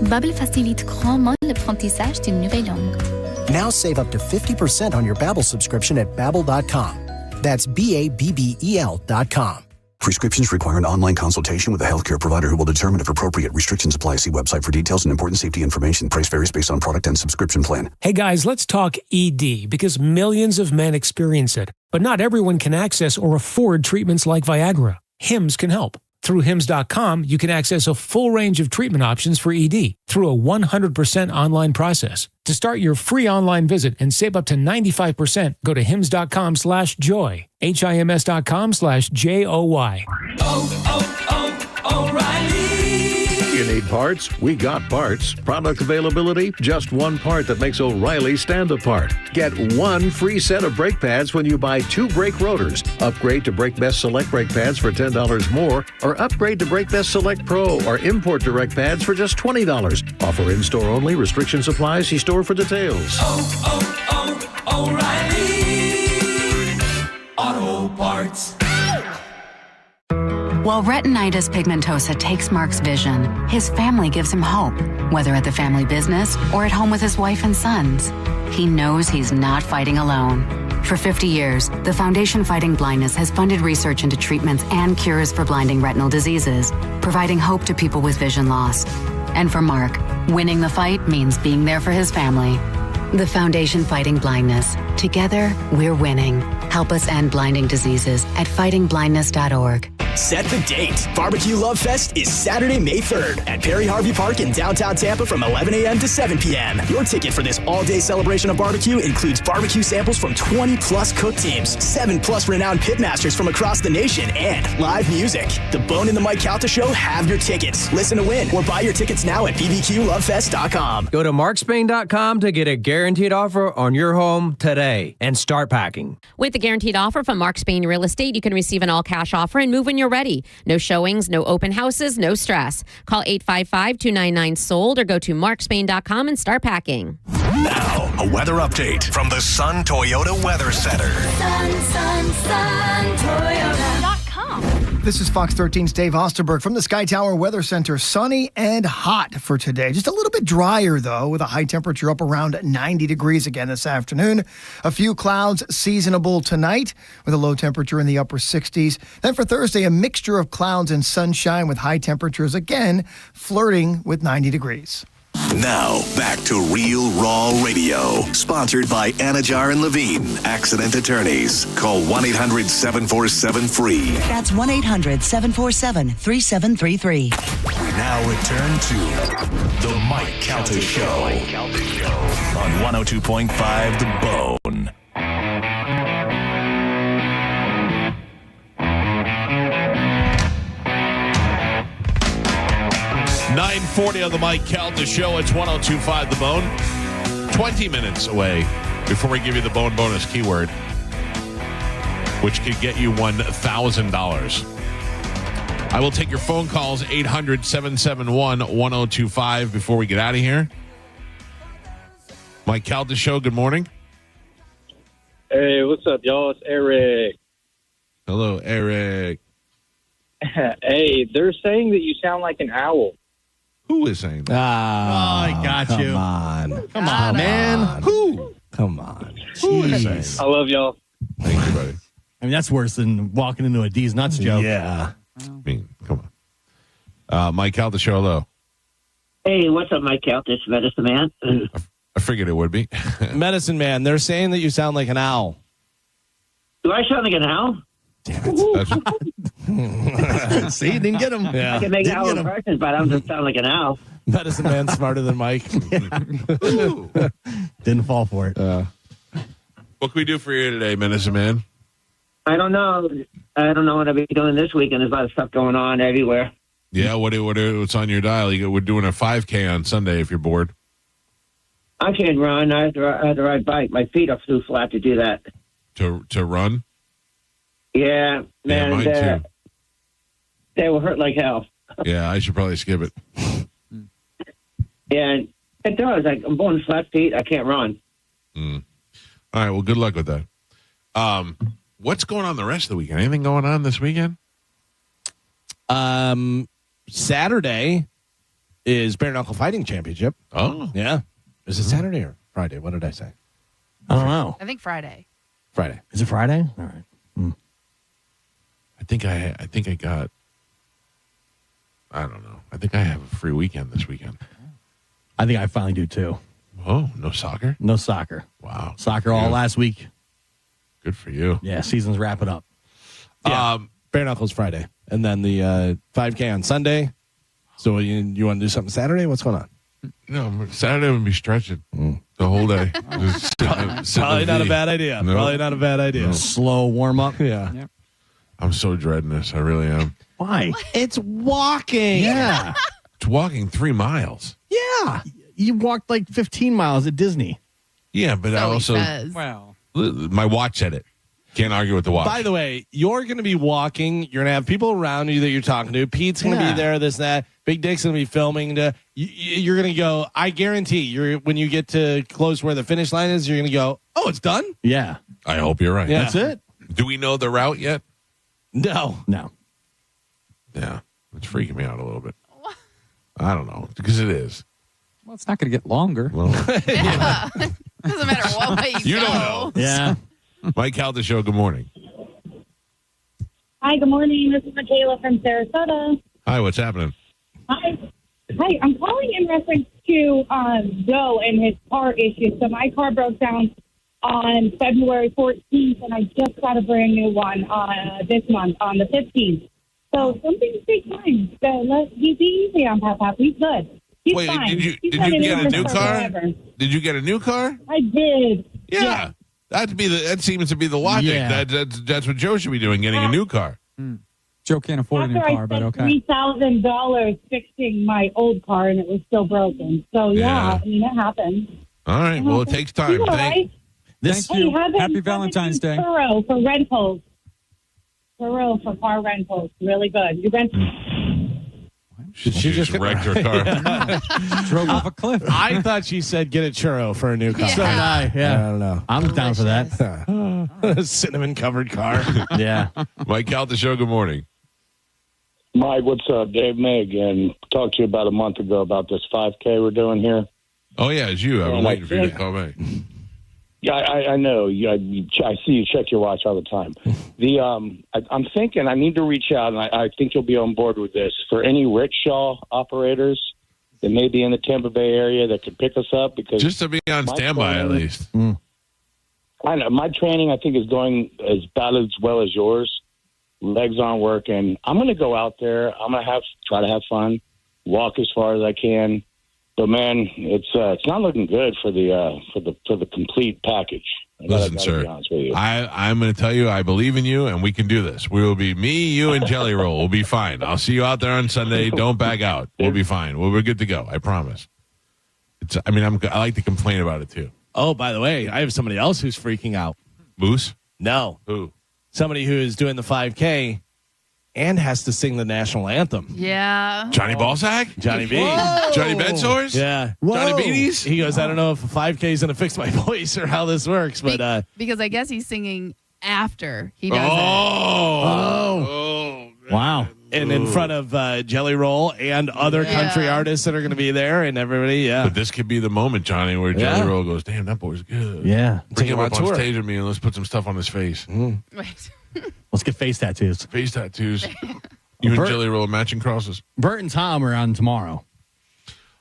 Babbel facilite grandement l'apprentissage d'une nouvelle langue. Now save up to 50% on your Babbel subscription at Babbel.com. That's BABBEL.com. Prescriptions require an online consultation with a healthcare provider who will determine if appropriate. Restrictions apply. See website for details and important safety information. Price varies based on product and subscription plan. Hey guys, let's talk ED, because millions of men experience it. But not everyone can access or afford treatments like Viagra. Hims can help. Through HIMS.com, you can access a full range of treatment options for ED through a 100% online process. To start your free online visit and save up to 95%, go to HIMS.com/joy. HIMS.com/JOY. You need parts? We got parts. Product availability? Just one part that makes O'Reilly stand apart. Get one free set of brake pads when you buy 2 brake rotors. Upgrade to Brake Best Select brake pads for $10 more, or upgrade to Brake Best Select Pro or Import Direct pads for just $20. Offer in-store only. Restrictions apply. See store for details. O'Reilly Auto Parts. While retinitis pigmentosa takes Mark's vision, his family gives him hope, whether at the family business or at home with his wife and sons. He knows he's not fighting alone. For 50 years, the Foundation Fighting Blindness has funded research into treatments and cures for blinding retinal diseases, providing hope to people with vision loss. And for Mark, winning the fight means being there for his family. The Foundation Fighting Blindness. Together, we're winning. Help us end blinding diseases at fightingblindness.org. Set the date. Barbecue Love Fest is Saturday, May 3rd at Perry Harvey Park in downtown Tampa from 11 a.m. to 7 p.m. Your ticket for this all-day celebration of barbecue includes barbecue samples from 20-plus cook teams, 7-plus renowned pitmasters from across the nation, and live music. The Bone and the Mike Calta Show have your tickets. Listen to win or buy your tickets now at bbqlovefest.com. Go to markspain.com to get a guaranteed offer on your home today and start packing. With the guaranteed offer from Mark Spain Real Estate, you can receive an all-cash offer and move when you're ready. No showings, no open houses, no stress. Call 855-299-SOLD or go to markspain.com and start packing. Now, a weather update from the Sun Toyota Weather Center. Sun, Toyota.com. This is Fox 13's Dave Osterberg from the Sky Tower Weather Center. Sunny and hot for today. Just a little bit drier, though, with a high temperature up around 90 degrees again this afternoon. A few clouds seasonable tonight with a low temperature in the upper 60s. Then for Thursday, a mixture of clouds and sunshine with high temperatures again flirting with 90 degrees. Now, back to Real Raw Radio. Sponsored by Anajar and Levine, accident attorneys. Call 1-800-747-FREE. That's 1-800-747-3733. We now return to The Mike Calta Show on 102.5 The Bone. 9:40 on the Mike Calta Show. It's 102.5 The Bone. 20 minutes away before we give you the Bone bonus keyword, which could get you $1,000. I will take your phone calls, 800-771-1025, before we get out of here. Mike Calta Show, good morning. Hey, what's up, y'all? It's Eric. Hello, Eric. Hey, they're saying that you sound like an owl. Who is saying that? I got you. Come on, man. Who? Come on. Who is saying I love y'all. Thank you, buddy. I mean, that's worse than walking into a D's Nuts joke. Yeah. I mean, come on. Mike Calta Show, hello. Hey, what's up, Mike Calta? It's Medicine Man. I figured it would be. Medicine Man, they're saying that you sound like an owl. Do I sound like an owl? See, didn't get him. I can make owl impressions, but I don't just sound like an owl. Medicine Man smarter than Mike. Didn't fall for it. What can we do for you today, Medicine Man? I don't know. I don't know what I'll be doing this weekend. There's a lot of stuff going on everywhere. Yeah, what's on your dial? We're doing a 5K on Sunday if you're bored. I can't run. I have to ride bike. My feet are too flat to do that. To run? Yeah, man. Yeah, mine too. They will hurt like hell. Yeah, I should probably skip it. Yeah, it does. I'm born flat feet. I can't run. All right, well, good luck with that. What's going on the rest of the weekend? Anything going on this weekend? Saturday is Bare Knuckle Fighting Championship. Oh. Yeah. Is it Saturday or Friday? What did I say? I don't know. I think Friday. Friday. Is it Friday? All right. I think I got, I don't know. I think I have a free weekend this weekend. I think I finally do too. Oh, no soccer? No soccer. Wow. Soccer all last week. Good for you. Yeah, season's wrapping up. Yeah. Bare Knuckles Friday. and then the 5K on Sunday. So you want to do something Saturday? What's going on? No, Saturday I'm gonna be stretching the whole day. Probably not a bad idea. No. Probably not a bad idea. Slow warm up. Yeah. I'm so dreading this. I really am. Why? It's walking. Yeah. It's walking 3 miles. Yeah. You walked like 15 miles at Disney. Yeah, but I So he also says. Wow. my watch said it. Can't argue with the watch. By the way, you're going to be walking. You're going to have people around you that you're talking to. Pete's going to be there, this, that. Big Dick's going to be filming. You're going to go, I guarantee, when you get to close where the finish line is, you're going to go, oh, it's done? Yeah. I hope you're right. Yeah. That's it? Do we know the route yet? No. Yeah. It's freaking me out a little bit. I don't know, because it is. Well, it's not going to get longer. Well, Yeah. Doesn't matter what way you go. don't know. Yeah. Mike Calda Show, good morning. Hi, good morning. This is Michaela from Sarasota. Hi, what's happening? Hi, I'm calling in reference to Joe and his car issue. So my car broke down on February 14th, and I just got a brand new one this month on the 15th. So some things take time. So he's easy on Pap. He's good. He's Wait, fine. did you He's get been a in new this car? forever. Did you get a new car? I did. Yeah. That seems to be the logic. Yeah. That's what Joe should be doing, getting a new car. Joe can't afford a new After car, I but spent okay. $3,000 fixing my old car, and it was still broken. So, Yeah. I mean, it happens. All right. Well, it takes time. You all right? Thank Hey, you. have Happy him Valentine's Day. Turo for rentals. Turo for car rentals. Really good. You rent. She just wrecked her car. Drove off a cliff. I thought she said get a churro for a new car. Yeah. So did I. Yeah. I don't know. I'm down for that. Cinnamon covered car. Yeah. Mike Calda Show, good morning. Mike, what's up? Dave May again. Talked to you about a month ago about this 5K we're doing here. Oh, yeah, it's you. I've been And waiting for you to call me. Yeah, I know. I see you check your watch all the time. I'm thinking I need to reach out, and I think you'll be on board with this. For any rickshaw operators that may be in the Tampa Bay area that could pick us up, because Just to be on standby, at least. I know my training, I think, is going about as well as yours. Legs aren't working. I'm going to go out there. I'm going to try to have fun, walk as far as I can. But man, it's not looking good for the complete package. Listen, sir, I'm going to tell you, I believe in you, and we can do this. We will be me, you, and Jelly Roll. We'll be fine. I'll see you out there on Sunday. Don't back out. We'll be fine. We're good to go. I promise. I like to complain about it too. Oh, by the way, I have somebody else who's freaking out. Moose? No. Who? Somebody who is doing the 5K and has to sing the national anthem. Yeah. Johnny Ballsack? Johnny B. Whoa. Johnny Bedsores? Yeah. Johnny Beanies? He goes, I don't know if a 5K is going to fix my voice or how this works, but Because I guess he's singing after he does it. Oh. Wow. and in front of Jelly Roll and other country artists that are going to be there and everybody. Yeah. But this could be the moment, Johnny, where Jelly Roll goes, damn, that boy's good. Yeah. Bring him him up on on tour. stage with me and let's put some stuff on his face. Let's get face tattoos. Face tattoos. You and Jelly Roll matching crosses. Bert and Tom are on tomorrow.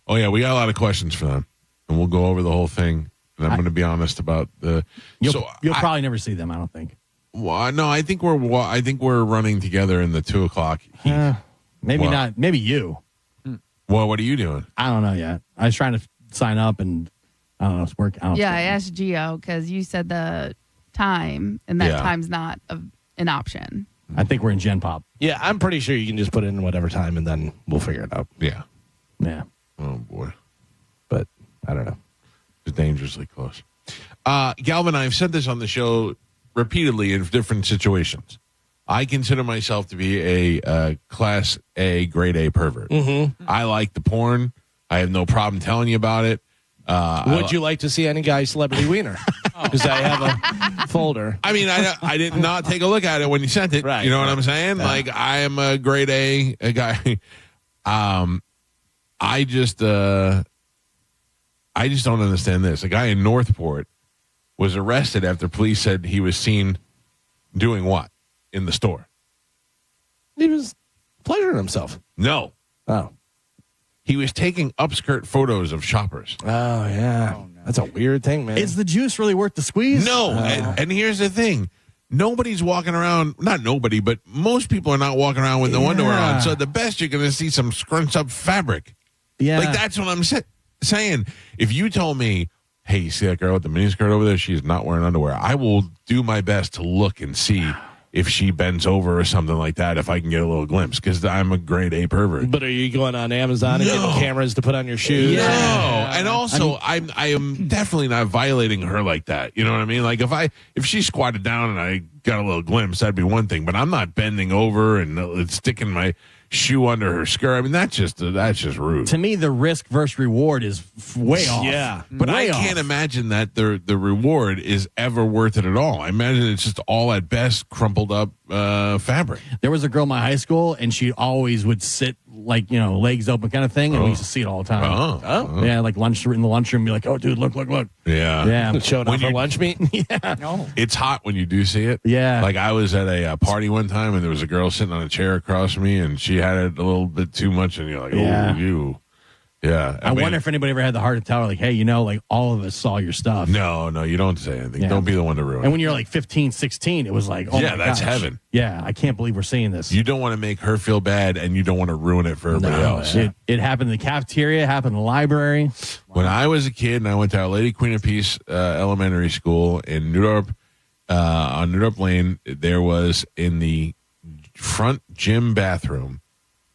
Oh, yeah. We got a lot of questions for them. And we'll go over the whole thing. And I'm going to be honest about the. You'll probably never see them, I don't think. Well, no, I think we're running together in the 2 o'clock. Maybe not. Maybe you. Well, what are you doing? I don't know yet. I was trying to sign up and I don't know. It's working. I asked Gio because you said the time, and that time's not an option. I think we're in Gen Pop. Yeah, I'm pretty sure you can just put in whatever time and then we'll figure it out. Yeah. Yeah. Oh, boy. But I don't know. It's dangerously close. Galvin, I've said this on the show repeatedly in different situations. I consider myself to be a Class A, Grade A pervert. Mm-hmm. I like the porn. I have no problem telling you about it. Would you like to see any guy's celebrity wiener? Because I have a folder. I mean, I did not take a look at it when you sent it. Right, you know what I'm saying? Yeah. Like, I am a Grade A guy. I just don't understand this. A guy in Northport was arrested after police said he was seen doing what in the store? He was pleasuring himself. No. Oh. He was taking upskirt photos of shoppers. Oh, yeah. That's a weird thing, man. Is the juice really worth the squeeze? No. And here's the thing. nobody's walking around. Not nobody, but most people are not walking around with no underwear on. So the best you're going to see some scrunched up fabric. Yeah, like that's what I'm saying. If you told me, hey, you see that girl with the miniskirt over there? She's not wearing underwear. I will do my best to look and see if she bends over or something like that, if I can get a little glimpse, because I'm a grade A pervert. But are you going on Amazon and getting cameras to put on your shoes? No, and also I am definitely not violating her like that. You know what I mean? Like if she squatted down and I got a little glimpse, that'd be one thing. But I'm not bending over and sticking my shoe under her skirt. I mean, that's just rude. To me, the risk versus reward is way off. Yeah, but I can't imagine that the reward is ever worth it at all. I imagine it's just all at best crumpled up fabric. There was a girl in my high school, and she always would sit like, legs open kind of thing, and we used to see it all the time. Yeah, like in the lunchroom, be like, oh, dude, look. Yeah. Showing up for lunch meat. Yeah. No. It's hot when you do see it. Yeah. Like I was at a party one time, and there was a girl sitting on a chair across from me, and she had it a little bit too much, and you're like, oh, you. Yeah. I wonder if anybody ever had the heart to tell her, like, hey, like all of us saw your stuff. No, you don't say anything. Yeah. Don't be the one to ruin it. And when you're like 15, 16, it was like, oh, yeah, my that's gosh. heaven. Yeah, I can't believe we're seeing this. You don't want to make her feel bad, and you don't want to ruin it for everybody else. It happened in the cafeteria, happened in the library. When I was a kid and I went to Our Lady Queen of Peace Elementary School in New Dorp, on New Dorp Lane, there was in the front gym bathroom,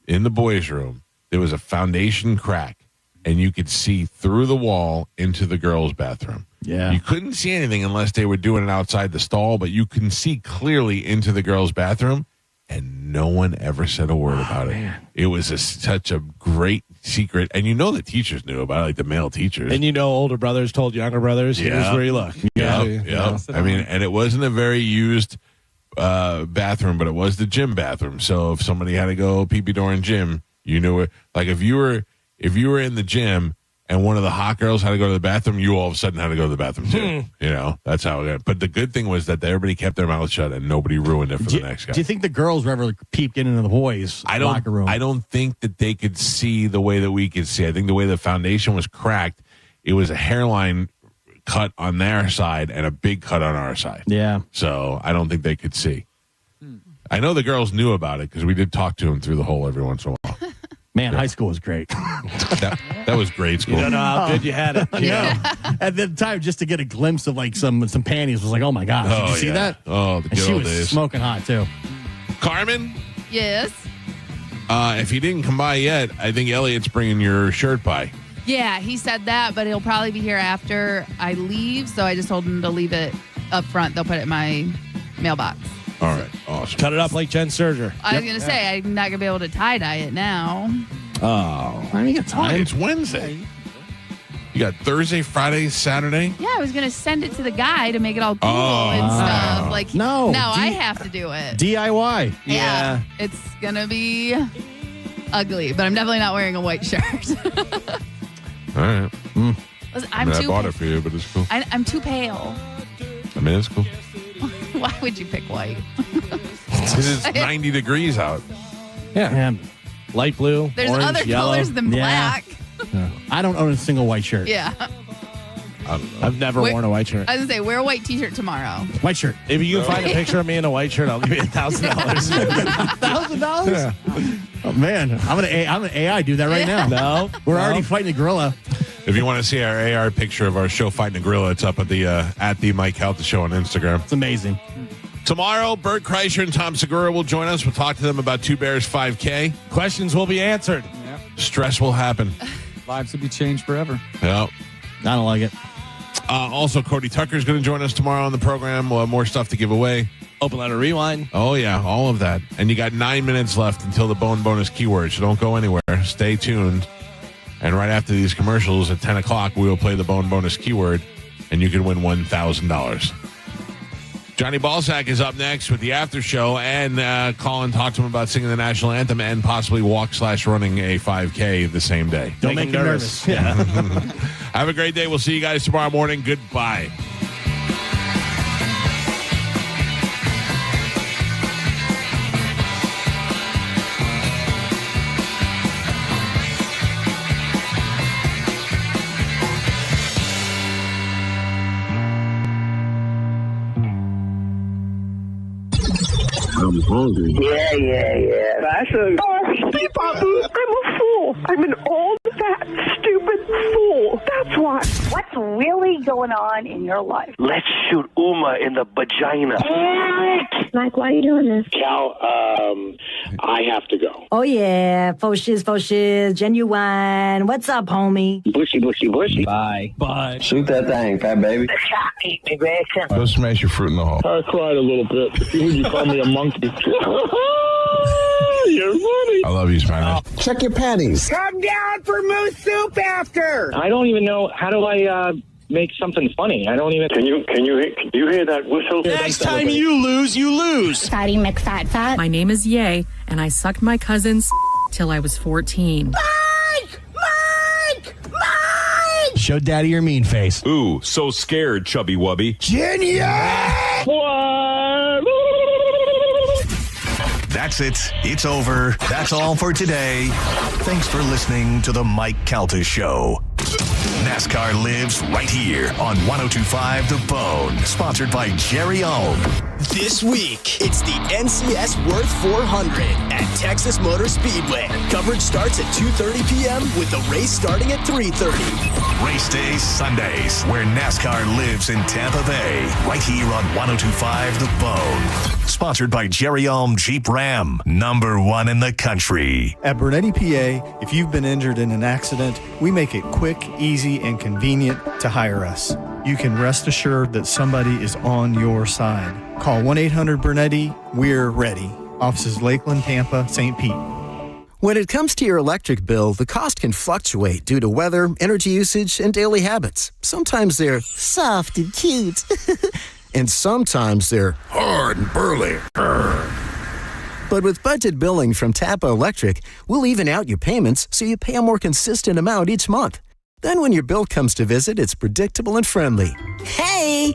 in the boys' room, there was a foundation crack, and you could see through the wall into the girls' bathroom. Yeah. You couldn't see anything unless they were doing it outside the stall, but you can see clearly into the girls' bathroom, and no one ever said a word about it. It was such a great secret, and the teachers knew about it, like the male teachers. And older brothers told younger brothers, here's where you look. Yeah. I mean, and it wasn't a very used bathroom, but it was the gym bathroom. So if somebody had to go pee-pee during gym, you knew it. Like if you were in the gym and one of the hot girls had to go to the bathroom, you all of a sudden had to go to the bathroom too. That's how it got. But the good thing was that everybody kept their mouth shut and nobody ruined it for the next guy. Do you think the girls were ever peeped into the boys' locker room? I don't think that they could see the way that we could see. I think the way the foundation was cracked, it was a hairline cut on their side and a big cut on our side. Yeah. So I don't think they could see. I know the girls knew about it because we did talk to them through the hole every once in a while. Man, high school was great. that was grade school. You don't know how good you had it. Yeah. At the time, just to get a glimpse of like some panties was like, oh my gosh, did you see that? Oh, the And good she old was days. smoking hot too. Carmen, Yes. if he didn't come by yet, I think Elliot's bringing your shirt by. Yeah, he said that, but he'll probably be here after I leave. So I just told him to leave it up front. They'll put it in my mailbox. All right, awesome. Cut it up like Jen Serger. I was going to say, I'm not going to be able to tie-dye it now. Oh. I mean, you got time. It's Wednesday. You got Thursday, Friday, Saturday. Yeah, I was going to send it to the guy to make it all cool and stuff. Like, No, now I have to do it. DIY. Yeah. It's going to be ugly, but I'm definitely not wearing a white shirt. All right. Listen, I bought it for you, but it's cool. I'm too pale. I mean, it's cool. Why would you pick white? Because it's 90 degrees out. Yeah. Light blue, There's orange, other yellow. colors than Yeah. black. I don't own a single white shirt. Yeah. I've never worn a white shirt. I was going to say, wear a white t-shirt tomorrow. White shirt. If you can find a picture of me in a white shirt, I'll give you $1,000. $1,000? Yeah. Oh man, I'm an AI do that right now. No, We're already fighting a gorilla. If you want to see our AR picture of our show fighting a gorilla, it's up at the Mike Halta Show on Instagram. It's amazing. Tomorrow, Bert Kreischer and Tom Segura will join us. We'll talk to them about Two Bears 5K. Questions will be answered. Yep. Stress will happen. Lives will be changed forever. Yep. I don't like it. Also, Cody Tucker is going to join us tomorrow on the program. We'll have more stuff to give away. Open letter rewind. Oh, yeah, all of that. And you got 9 minutes left until the Bone Bonus keyword, so don't go anywhere. Stay tuned. And right after these commercials at 10 o'clock, we will play the Bone Bonus keyword, and you can win $1,000. Johnny Balsack is up next with the after show, and call and talk to him about singing the national anthem and possibly walk/running a 5K the same day. Don't make him nervous. Yeah. Have a great day. We'll see you guys tomorrow morning. Goodbye. I'm hungry. Yeah. That's a... Oh, Babu, I'm a fool. I'm an old, fat, stupid fool. That's why. What's really going on in your life? Let's shoot Uma in the vagina. Mike, why are you doing this? Cal, I have to go. Oh, yeah. Faux shiz, genuine. What's up, homie? Bushy. Bye. Shoot that thing, fat baby. Eat me, bitch. Go smash your fruit in the hole. I cried a little bit. You call me a monkey. You're funny. I love you, Spanish. Check your panties. Come down for moose soup after. I don't even know, how do I make something funny? I don't even... Can you hear that whistle? Next time you lose. Fatty McFat. My name is Ye, and I sucked my cousin's till I was 14. Mike! Show daddy your mean face. Ooh, so scared, chubby wubby. Genius! That's it. It's over. That's all for today. Thanks for listening to the Mike Calta Show. NASCAR lives right here on 102.5 The Bone. Sponsored by Jerry Ohm. This week, it's the NCS Worth 400 at Texas Motor Speedway. Coverage starts at 2:30 p.m. with the race starting at 3:30. Race days Sundays, where NASCAR lives in Tampa Bay. Right here on 102.5 The Bone. Sponsored by Jerry Ohm Jeep Ram. #1 in the country. At Bernetti, PA, if you've been injured in an accident, we make it quick, easy, and convenient to hire us. You can rest assured that somebody is on your side. Call 1-800-BERNETTI. We're ready. Offices Lakeland, Tampa, St. Pete. When it comes to your electric bill, the cost can fluctuate due to weather, energy usage, and daily habits. Sometimes they're soft and cute. And sometimes they're hard and burly. But with budget billing from Tampa Electric, we'll even out your payments so you pay a more consistent amount each month. Then when your bill comes to visit, it's predictable and friendly. Hey!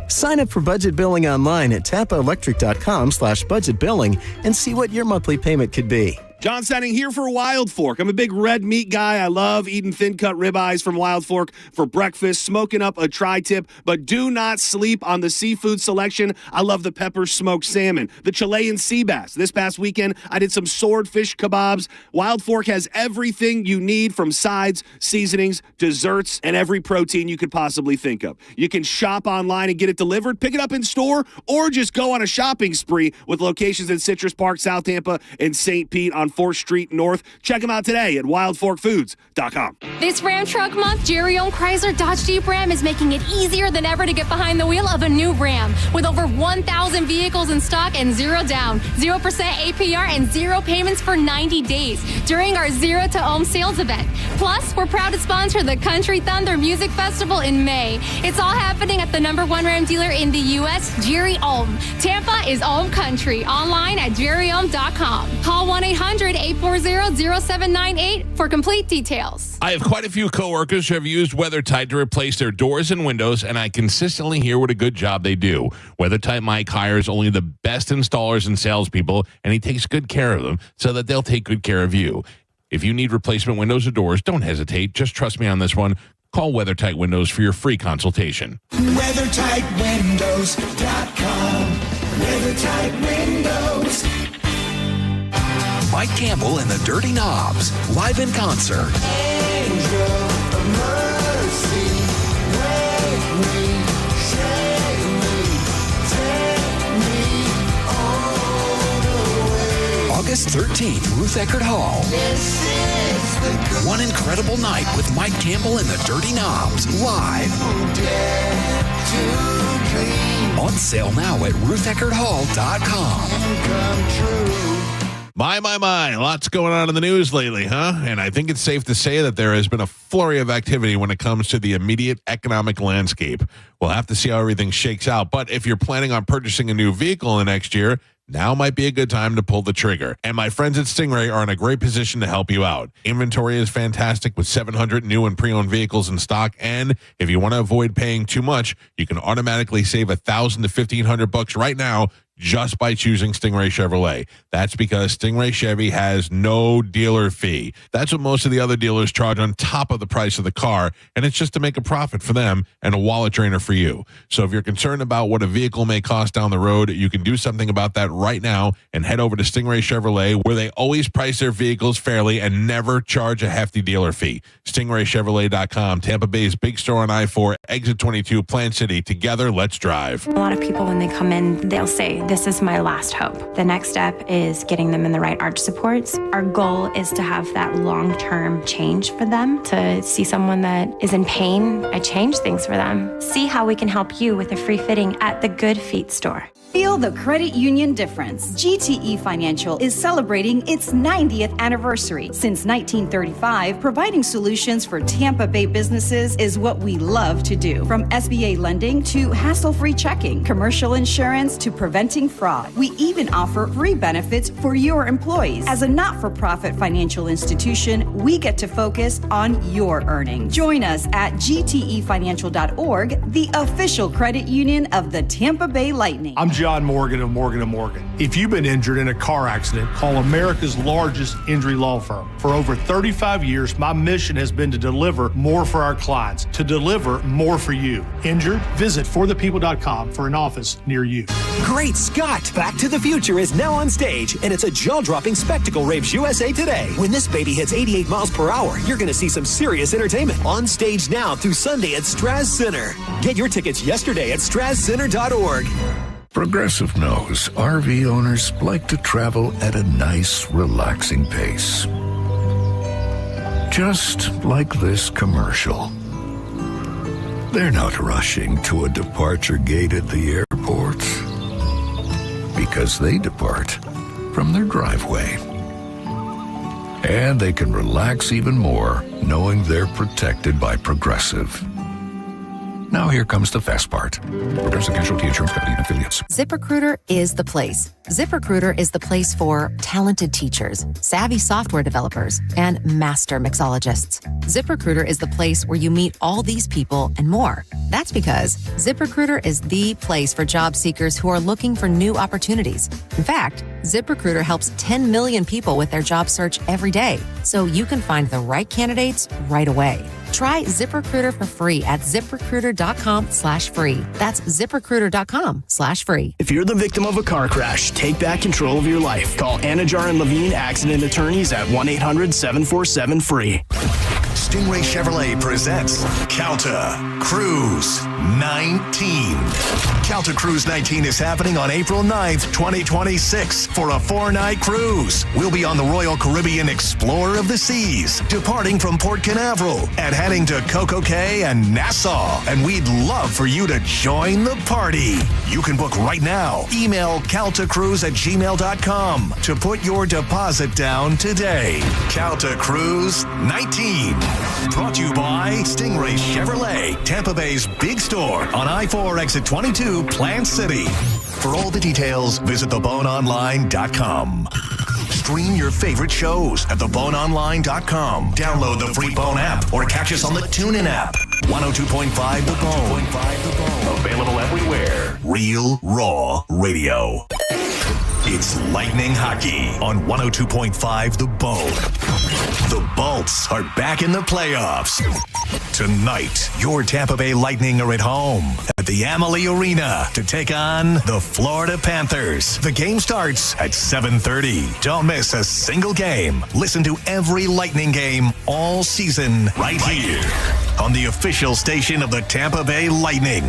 Sign up for budget billing online at tampaelectric.com/budget billing and see what your monthly payment could be. John Stanning here for Wild Fork. I'm a big red meat guy. I love eating thin-cut ribeyes from Wild Fork for breakfast, smoking up a tri-tip, but do not sleep on the seafood selection. I love the pepper smoked salmon, the Chilean sea bass. This past weekend, I did some swordfish kebabs. Wild Fork has everything you need from sides, seasonings, desserts, and every protein you could possibly think of. You can shop online and get it delivered, pick it up in store, or just go on a shopping spree with locations in Citrus Park, South Tampa, and St. Pete on 4th Street North. Check them out today at wildforkfoods.com. This Ram Truck Month, Jerry Ohm Chrysler Dodge Jeep Ram is making it easier than ever to get behind the wheel of a new Ram. With over 1,000 vehicles in stock and 0 down, 0% APR, and 0 payments for 90 days during our Zero to Ohm sales event. Plus, we're proud to sponsor the Country Thunder Music Festival in May. It's all happening at the #1 Ram dealer in the U.S., Jerry Ohm. Tampa is Ohm Country. Online at jerryohm.com. Call 1-800-840-0798 for complete details. I have quite a few coworkers who have used WeatherTight to replace their doors and windows, and I consistently hear what a good job they do. WeatherTight Mike hires only the best installers and salespeople, and he takes good care of them so that they'll take good care of you. If you need replacement windows or doors, don't hesitate. Just trust me on this one. Call WeatherTight Windows for your free consultation. WeatherTightWindows.com. WeatherTight Windows. Mike Campbell and the Dirty Knobs, live in concert. Angel of mercy, wake me, shake me, take me all the way. August 13th, Ruth Eckerd Hall. This is the good. One incredible night with Mike Campbell and the Dirty Knobs, live. Dare to dream. On sale now at rutheckerdhall.com. Come true. My. Lots going on in the news lately, huh? And I think it's safe to say that there has been a flurry of activity when it comes to the immediate economic landscape. We'll have to see how everything shakes out. But if you're planning on purchasing a new vehicle in the next year, now might be a good time to pull the trigger. And my friends at Stingray are in a great position to help you out. Inventory is fantastic with 700 new and pre-owned vehicles in stock. And if you want to avoid paying too much, you can automatically save $1,000 to $1,500 right now just by choosing Stingray Chevrolet. That's because Stingray Chevy has no dealer fee. That's what most of the other dealers charge on top of the price of the car, and it's just to make a profit for them and a wallet drainer for you. So if you're concerned about what a vehicle may cost down the road, you can do something about that right now and head over to Stingray Chevrolet, where they always price their vehicles fairly and never charge a hefty dealer fee. StingrayChevrolet.com, Tampa Bay's big store on I-4, exit 22, Plant City. Together, let's drive. A lot of people, when they come in, they'll say, "This is my last hope." The next step is getting them in the right arch supports. Our goal is to have that long-term change for them. To see someone that is in pain, I change things for them. See how we can help you with a free fitting at the Good Feet store. Feel the credit union difference. GTE Financial is celebrating its 90th anniversary. Since 1935, providing solutions for Tampa Bay businesses is what we love to do. From SBA lending to hassle-free checking, commercial insurance to preventing fraud. We even offer free benefits for your employees. As a not-for-profit financial institution, we get to focus on your earnings. Join us at gtefinancial.org, the official credit union of the Tampa Bay Lightning. I'm John Morgan of Morgan & Morgan. If you've been injured in a car accident, call America's largest injury law firm. For over 35 years, my mission has been to deliver more for our clients, to deliver more for you. Injured? Visit forthepeople.com for an office near you. Great Scott! Back to the Future is now on stage, and it's a jaw-dropping spectacle raves USA Today. When this baby hits 88 miles per hour, you're going to see some serious entertainment. On stage now through Sunday at Straz Center. Get your tickets yesterday at strazcenter.org. Progressive knows RV owners like to travel at a nice, relaxing pace. Just like this commercial. They're not rushing to a departure gate at the airport because they depart from their driveway. And they can relax even more knowing they're protected by Progressive. Now here comes the fast part. Progressive Casualty Insurance Company and affiliates. ZipRecruiter is the place. ZipRecruiter is the place for talented teachers, savvy software developers, and master mixologists. ZipRecruiter is the place where you meet all these people and more. That's because ZipRecruiter is the place for job seekers who are looking for new opportunities. In fact, ZipRecruiter helps 10 million people with their job search every day, so you can find the right candidates right away. Try ZipRecruiter for free at ZipRecruiter.com/free. That's ZipRecruiter.com/free. If you're the victim of a car crash, take back control of your life. Call Anajar and Levine Accident Attorneys at 1-800-747-FREE. Stingray Chevrolet presents Calta Cruise 19. Calta Cruise 19 is happening on April 9th, 2026 for a 4-night cruise. We'll be on the Royal Caribbean Explorer of the Seas, departing from Port Canaveral and heading to Coco Cay and Nassau. And we'd love for you to join the party. You can book right now. Email caltacruise@gmail.com to put your deposit down today. Calta Cruise 19. Brought to you by Stingray Chevrolet, Tampa Bay's big store on I-4 exit 22, Plant City. For all the details, visit theboneonline.com. Stream your favorite shows at theboneonline.com. Download the free Bone app or catch us on the TuneIn app. 102.5 The Bone. Available everywhere. Real Raw Radio. It's Lightning Hockey on 102.5 The Bone. The Bolts are back in the playoffs. Tonight, your Tampa Bay Lightning are at home at the Amalie Arena to take on the Florida Panthers. The game starts at 7:30. Don't miss a single game. Listen to every Lightning game all season right here on the official station of the Tampa Bay Lightning.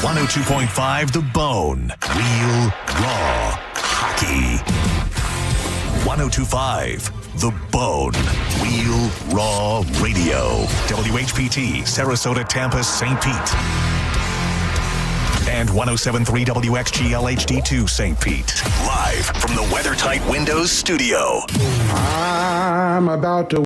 102.5 The Bone. Real Raw Hockey. 102.5 The Bone. Real Raw Radio. WHPT, Sarasota, Tampa, St. Pete. And 107.3 WXGL HD2 St. Pete. Live from the WeatherTight Windows studio. I'm about to